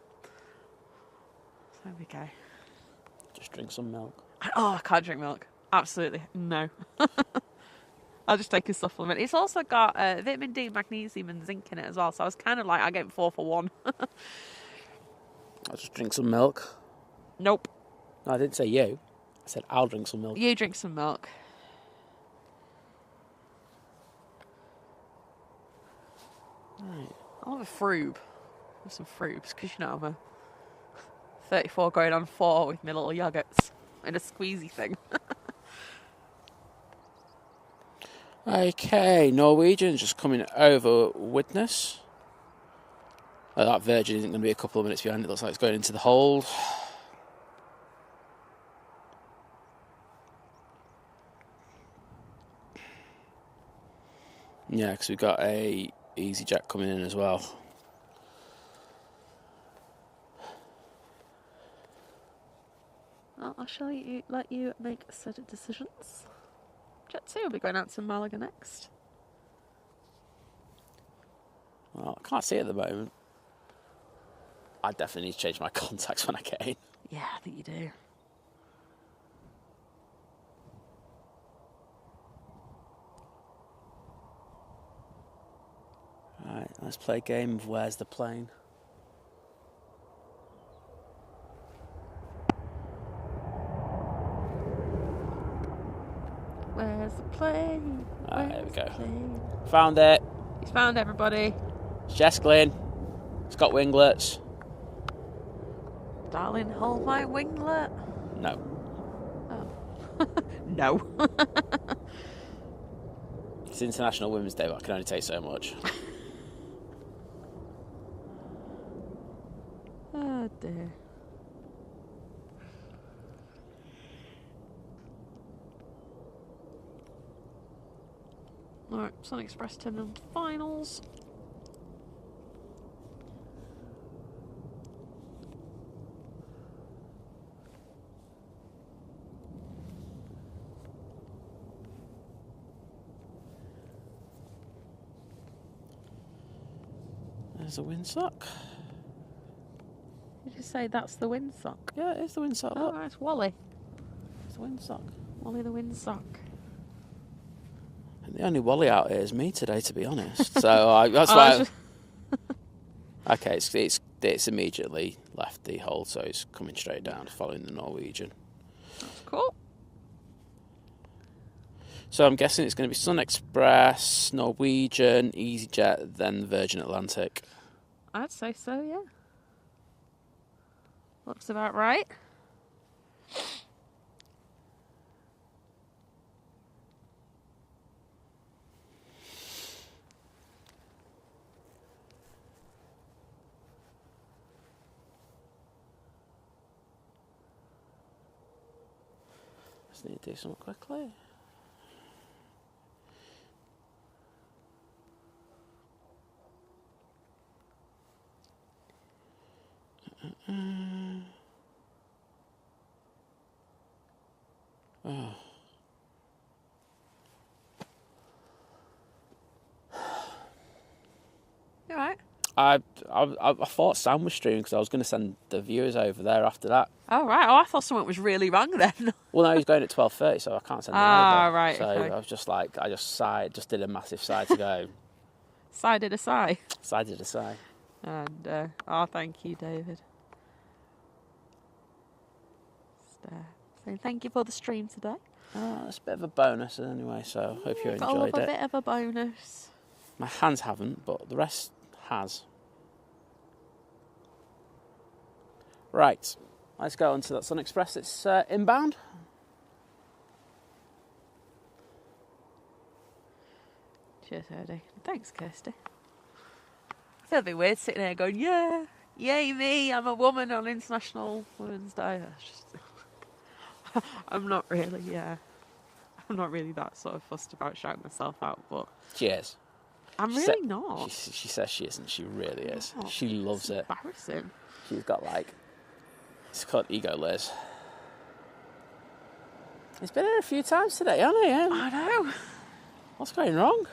So there we go. Just drink some milk. I can't drink milk. Absolutely no. I'll just take a supplement. It's also got vitamin D, magnesium and zinc in it as well. So I was kind of like, I get 4 for 1. I'll just drink some milk. Nope. No, I didn't say you. I said I'll drink some milk. You drink some milk. Right. I'll have a froob. With some froobs, because you know I'm a 34 going on 4 with my little yogurts and a squeezy thing. Okay, Norwegian just coming over witness. That Virgin isn't going to be a couple of minutes behind. It looks like it's going into the hold. Yeah, because we've got a EasyJet coming in as well. Well, I shall let you make a set of decisions. Jet 2 will be going out to Malaga next. Well, I can't see it at the moment. I definitely need to change my contacts when I get in. Yeah, I think you do. Alright, let's play a game of Where's the Plane? Where's the plane? Alright, there we Where's go. the plane? Found it. He's found everybody. It's Jess Glynn. It's got winglets. Darling, hold my winglet. No. Oh. No. It's International Women's Day, but I can only take so much. Oh dear. Alright, Sun Express 10 and finals. There's a windsock. Did you say that's the windsock? Yeah, it's the windsock. Oh, Look, right, it's Wally. it's the windsock. Wally the windsock. And the only Wally out here is me today, to be honest. So that's why. Okay, it's immediately left the hold, so it's coming straight down, following the Norwegian. That's cool. So I'm guessing it's going to be Sun Express, Norwegian, EasyJet, then Virgin Atlantic. I'd say so, yeah. Looks about right. Just need to do something quickly. Oh. You alright? I thought Sam was streaming because I was going to send the viewers over there after that. Oh, right. Oh, I thought something was really wrong then. Well, no, he's going at 12:30, so I can't send him Ah, over. right, So okay. I was just like, I just sighed, just did a massive sigh to go. Sided a sigh. Sigh did a sigh. And, oh, thank you, David. Just, saying thank you for the stream today. It's a bit of a bonus anyway, so hope you Got enjoyed a it. bit of a bonus. My hands haven't, but the rest has. Right, let's go on to that Sun Express. It's inbound. Cheers, Eddie. Thanks, Kirsty. I feel a bit weird sitting there going, yeah, yay me, I'm a woman on International Women's Day. I'm not really that sort of fussed about shouting myself out, but Cheers. I'm really not. She says she isn't. She really is. Not. She loves it. Embarrassing. She's got it's called Ego Liz. He's been here a few times today, hasn't he? I know. What's going wrong?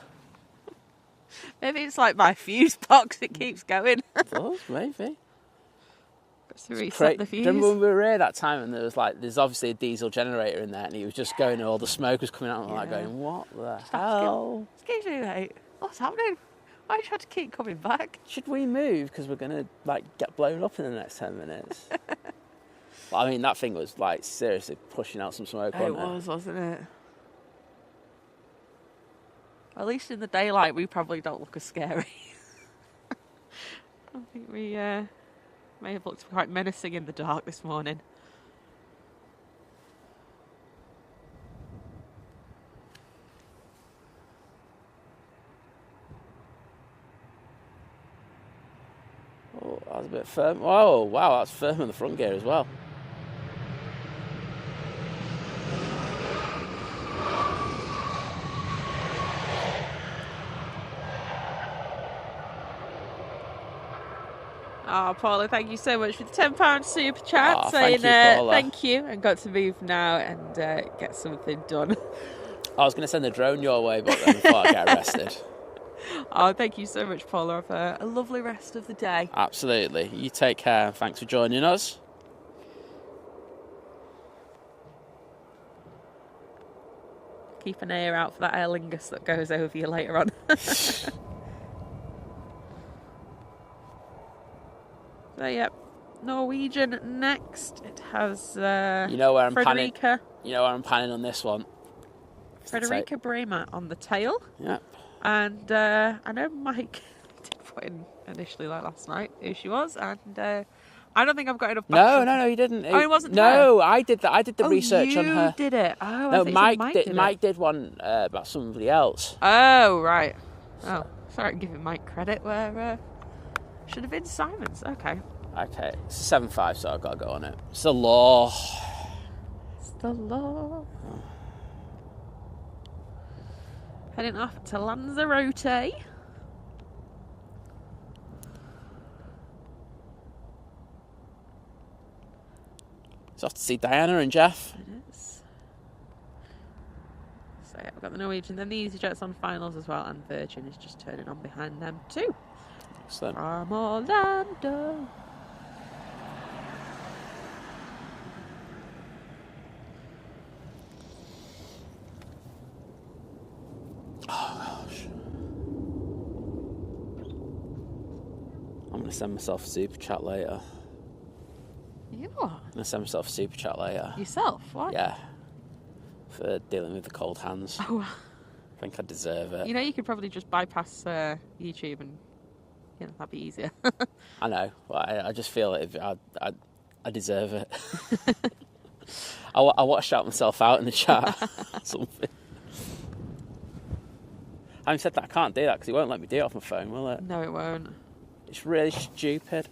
Maybe it's like my fuse box, it keeps going. It does, maybe. Got to reset the Do fuse. you remember when we were here that time and there's obviously a diesel generator in there and he was just going and all the smoke was coming out and I'm going, what the hell? Excuse me, mate. What's happening? Why do you have to keep coming back? Should we move? Because we're going to get blown up in the next 10 minutes. Well, I mean, that thing was seriously pushing out some smoke. It was, wasn't it? At least in the daylight, we probably don't look as scary. I think we may have looked quite menacing in the dark this morning. Oh, that was a bit firm. Oh, wow, that's firm in the front gear as well. Oh, Paula, thank you so much for the £10 super chat, Oh, saying thank you, Paula. thank you, and got to move now and get something done. I was going to send a drone your way, but then I thought I'd get arrested. Oh, thank you so much, Paula. Have a lovely rest of the day. Absolutely. You take care. Thanks for joining us. Keep an ear out for that Aer Lingus that goes over you later on. So, yep. Norwegian next. It has you know where I'm Frederica. panning. You know where I'm panning on this one. Frederica Bremer on the tail. Yep. And I know Mike did put in initially, like last night, who she was, and I don't think I've got enough. No, you didn't. Oh, it wasn't. No, her? I did that. I did the research on her. You did it. Oh, no, Mike did. Mike did one about somebody else. Oh, right. Oh, sorry, I'm giving Mike credit where should have been Simon's. Okay. Okay, it's a 7.5, so I've got to go on it. It's the law. It's the law. Oh. Heading off to Lanzarote. It's off to see Diana and Jeff. It is. So yeah, we've got the Norwegian, then the EasyJet's on finals as well, and Virgin is just turning on behind them too. Excellent. From Orlando. Oh gosh. I'm going to send myself a super chat later. You what? I'm going to send myself a super chat later. Yourself? What? Yeah. For dealing with the cold hands. Oh. I think I deserve it. You know, you could probably just bypass YouTube and, you know, that'd be easier. I know. But I just feel like I deserve it. I want to shout myself out in the chat. Something. Having said that, I can't do that because it won't let me do it off my phone, will it? No, it won't. It's really stupid.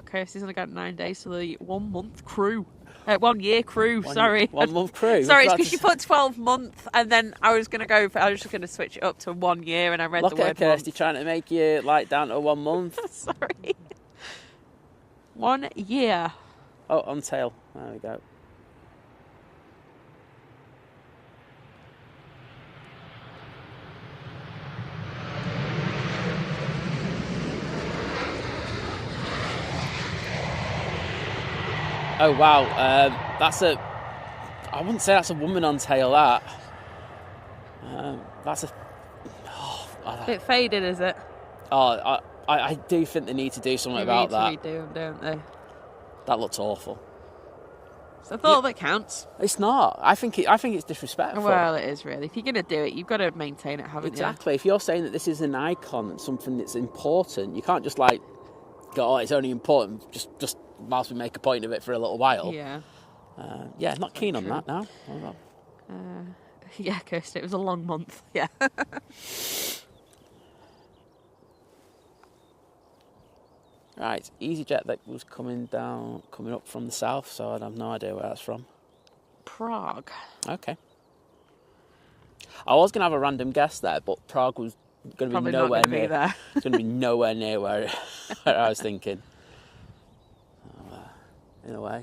Kirsty's only got 9 days to the 1 month crew. 1 year crew, sorry. 1 month crew? Sorry, it's because she put 12 months and then I was just going to switch it up to 1 year and I read the word Look at Kirsty month. trying to make you down to 1 month. Sorry. 1 year. Oh, on tail. There we go. Oh wow, I wouldn't say that's a woman on tail, that. That's a... Bit faded, is it? Oh, I do think they need to do something about that. They need to redo them, don't they? That looks awful. It's the thought that counts. It's not. I think it's disrespectful. Well, it is really. If you're going to do it, you've got to maintain it, haven't you? Exactly. If you're saying that this is an icon and something that's important, you can't just go, oh, it's only important just whilst we make a point of it for a little while. Yeah. Yeah, not keen on that now. Yeah, Kirsty, it was a long month. Yeah. Right, EasyJet that was coming up from the south, so I have no idea where that's from. Prague. Okay. I was going to have a random guess there, but Prague was going to be nowhere near there. It's going to be nowhere near where I was thinking. In a way.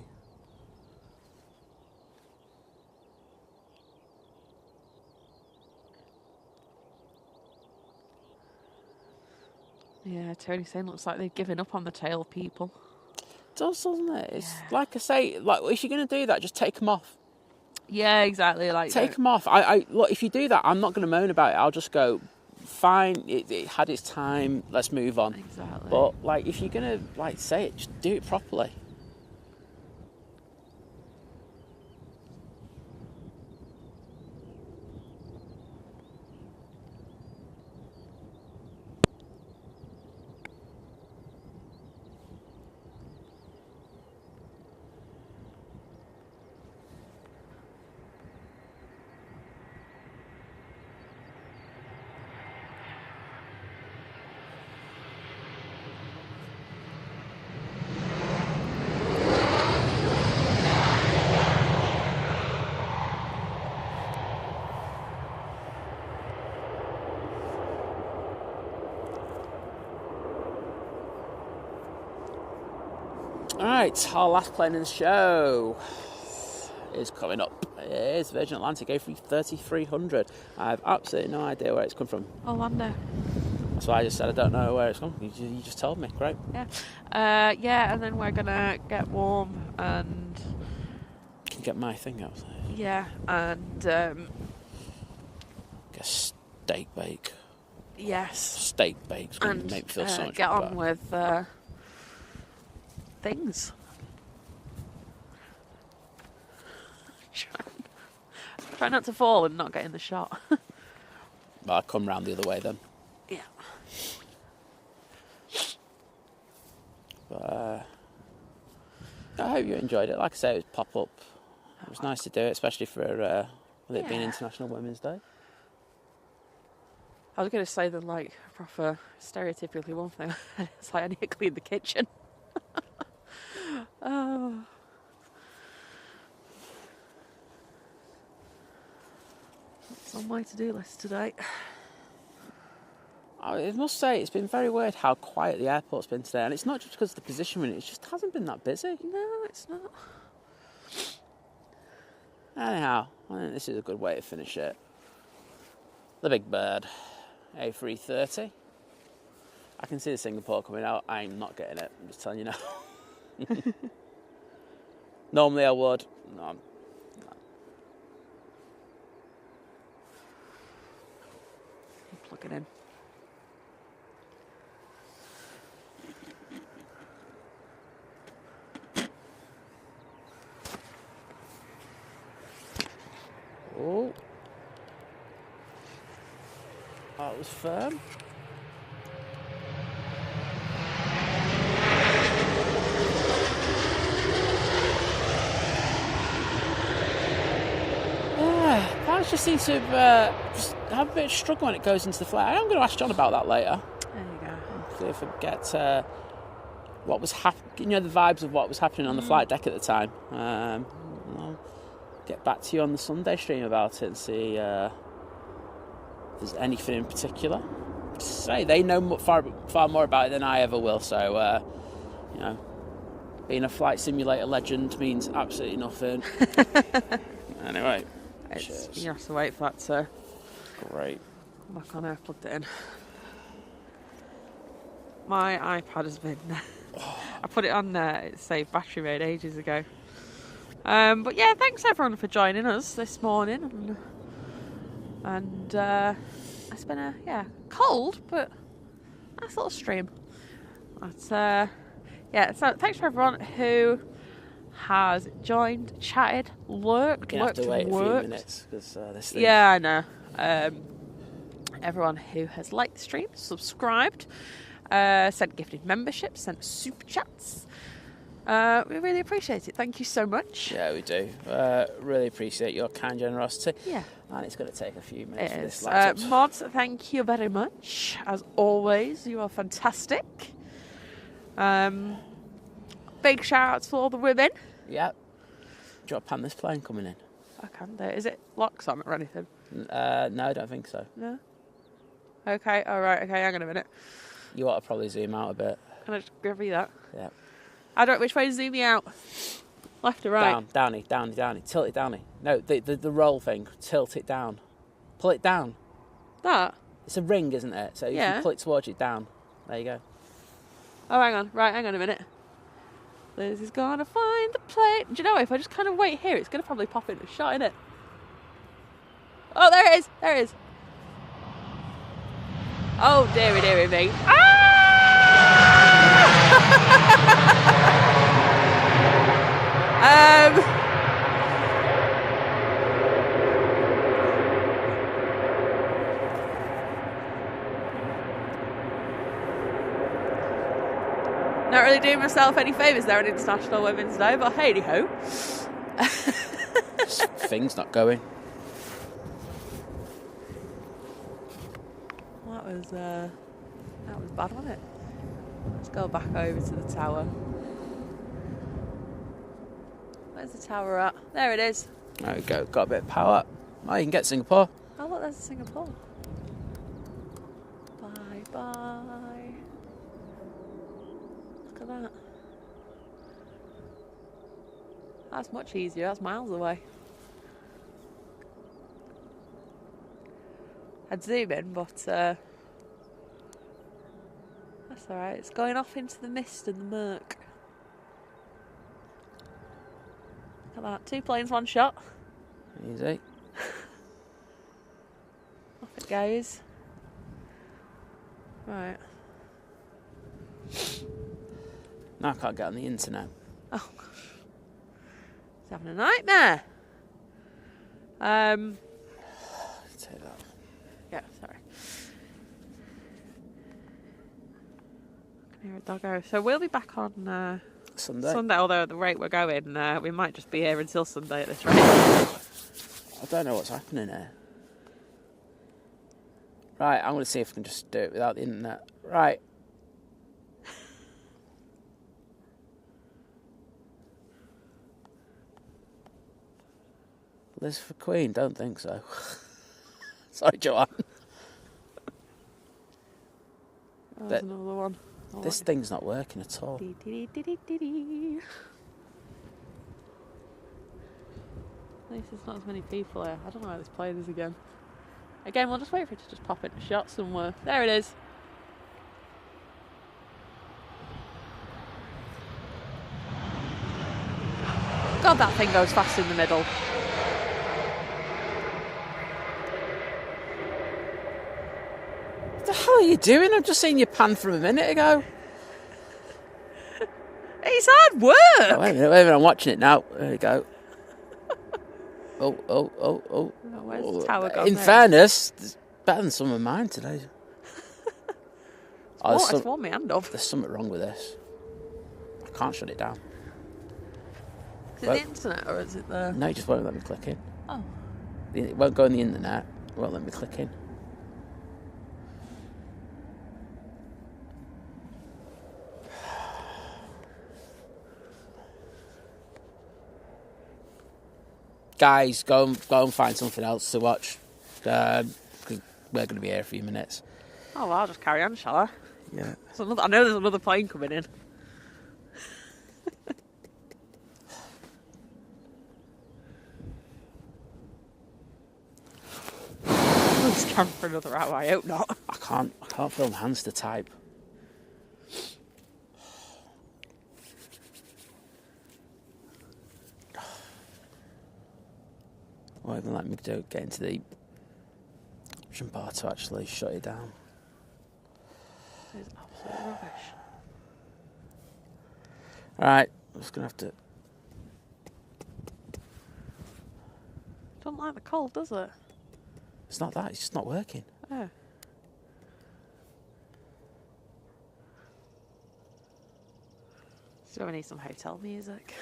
Yeah, Tony's saying looks like they've given up on the tail people. It does, doesn't it? It's like I say, if you're going to do that, just take them off. Yeah, exactly. Take them off. Look, if you do that, I'm not going to moan about it. I'll just go, fine, it had its time, let's move on. Exactly. But if you're going to say it, just do it properly. Alright, our last plane in the show is coming up. It is Virgin Atlantic A330-300. I have absolutely no idea where it's come from. Orlando. That's why I just said I don't know where it's come from. You just told me. Great. Yeah. Yeah, and then we're going to get warm and... Can you get my thing out? Yeah, and... Get a steak bake. Yes. Steak bake's going to make me feel so much get better. on with things. Try not to fall and not get in the shot. Well, I'll come round the other way then. Yeah. But, I hope you enjoyed it. Like I say, it was pop-up. It was nice to do it, especially for with it being International Women's Day. I was going to say that, like, proper stereotypically one thing. It's like I need to clean the kitchen. Oh. It's on my to-do list today. I must say, it's been very weird how quiet the airport's been today. And it's not just because of the position we're in, it just hasn't been that busy. No, it's not. Anyhow, I think this is a good way to finish it. The big bird, A330. I can see the Singapore coming out. I'm not getting it. I'm just telling you now. Normally I would. No, I'm not. Plug it in. Oh. That was firm. Pilots just seem to just have a bit of struggle when it goes into the flight. I'm going to ask John about that later. There you go. If I forget what was happening, the vibes of what was happening on the flight deck at the time. I'll get back to you on the Sunday stream about it and see if there's anything in particular. Just say they know far more about it than I ever will. So, being a flight simulator legend means absolutely nothing. Anyway, cheers. You have to wait for that to... Great. Back on, I've plugged it in. My iPad has been... I put it on it saved battery mode ages ago. But yeah, thanks everyone for joining us this morning. And it's been a cold but nice little stream. But so thanks for everyone who has joined, chatted, lurked, You're going to have to wait worked. a few minutes because this thing... Yeah, I know. Everyone who has liked the stream, subscribed, sent gifted memberships, sent super chats. We really appreciate it. Thank you so much. Yeah, we do. Really appreciate your kind generosity. Yeah. And it's going to take a few minutes for this It laptop. is. Mods, thank you very much. As always, you are fantastic. Big shout outs for all the women. Yep. Do you want to pan this plane coming in? I can do. Is it locks on or anything? No, I don't think so. No? Okay, alright, okay, hang on a minute. You ought to probably zoom out a bit. Can I just give you that? Yeah. I don't know which way to zoom me out. Left or right? Down, downy. Tilt it downy. No, the roll thing. Tilt it down. Pull it down. That? It's a ring, isn't it? So if Yeah. you pull it towards you, down. There you go. Oh, hang on. Right, hang on a minute. Liz is gonna find the plane. Do you know, if I just kind of wait here, it's gonna probably pop in a shot, innit? Oh, there it is. There it is. Oh, dearie me. Not really doing myself any favours there on International Women's Day, but hey ho. Thing's not going. That was bad, wasn't it? Let's go back over to the tower. Where's the tower at? There it is. There we go. Got a bit of power. Oh, you can get Singapore. Oh, look, there's Singapore. Bye-bye. Look at that. That's much easier. That's miles away. I'd zoom in, but that's alright. It's going off into the mist and the murk. Look at that. 2 planes, 1 shot. Easy. Off it goes. Right. Now I can't get on the internet. Oh gosh. He's having a nightmare. Take that. Yeah, sorry. I can hear a doggo. So we'll be back on Sunday, although at the rate we're going, we might just be here until Sunday at this rate. I don't know what's happening here. Right, I'm going to see if I can just do it without the internet. Right. Liz for Queen? Don't think so. Sorry, Joanne. Oh, there's another one. This thing's not working at all. At least there's not as many people here. I don't know why this plane is again. Again, we'll just wait for it to just pop into shot somewhere. There it is. God, that thing goes fast in the middle. What the hell are you doing? I've just seen you pan from a minute ago. It's hard work. Oh, wait a minute, I'm watching it now. There we go. Oh. Where's the tower gone? In fairness, it's better than some of mine today. It's warmed my hand off. There's something wrong with this. I can't shut it down. Is it the internet or is it the... No, it just won't let me click in. Oh. It won't go on the internet. It won't let me click in. Guys, go and find something else to watch. 'Cause we're going to be here a few minutes. Oh, well, I'll just carry on, shall I? Yeah. I know there's another plane coming in. I'll just camera for another hour, I hope not. I can't feel my hands to type. Won't even let me get into the option bar to actually shut it down. It's absolute rubbish. Alright, I'm just going to have to... Doesn't like the cold, does it? It's not that, it's just not working. Oh. So we need some hotel music.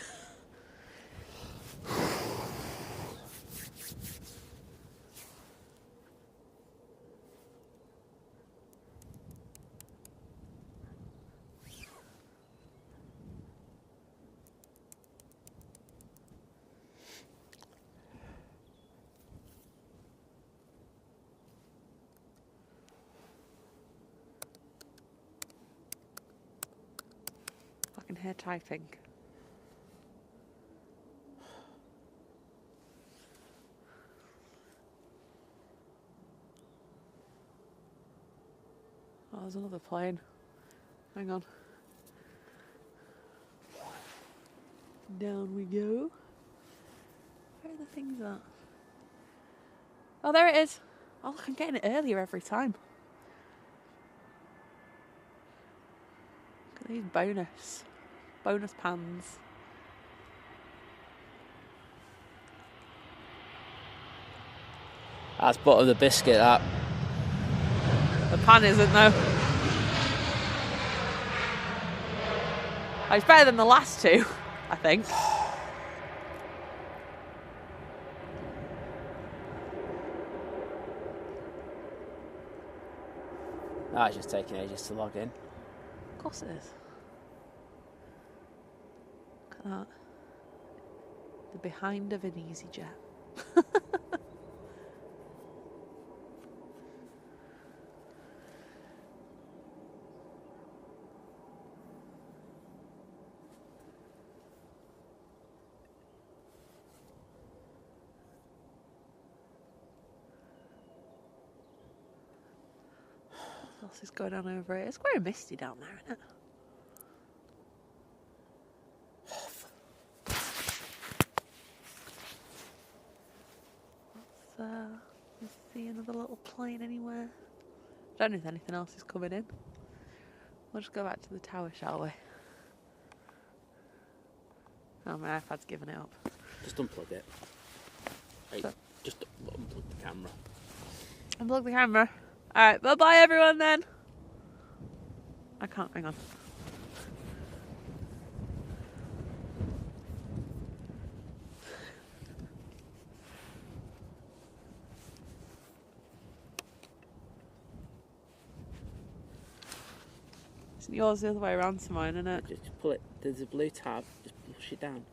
I can hear typing. Oh, there's another plane. Hang on. Down we go. Where are the things at? Oh, there it is. Oh, look, I'm getting it earlier every time. Look at these bonus pans. That's butter the biscuit, that. The pan isn't though. Oh, it's better than the last two, I think. That's just taking ages to log in. Of course it is. Look at that. The behind of an EasyJet. else is going on over here. It's quite misty down there, isn't it? Let's see another little plane anywhere. Don't know if anything else is coming in. We'll just go back to the tower, shall we? Oh, my iPad's given it up. Just unplug it. Hey, just unplug the camera. Unplug the camera. Alright, bye-bye everyone then. I can't, hang on. Isn't yours the other way around to mine, isn't it? Just pull it. There's a blue tab. Just push it down.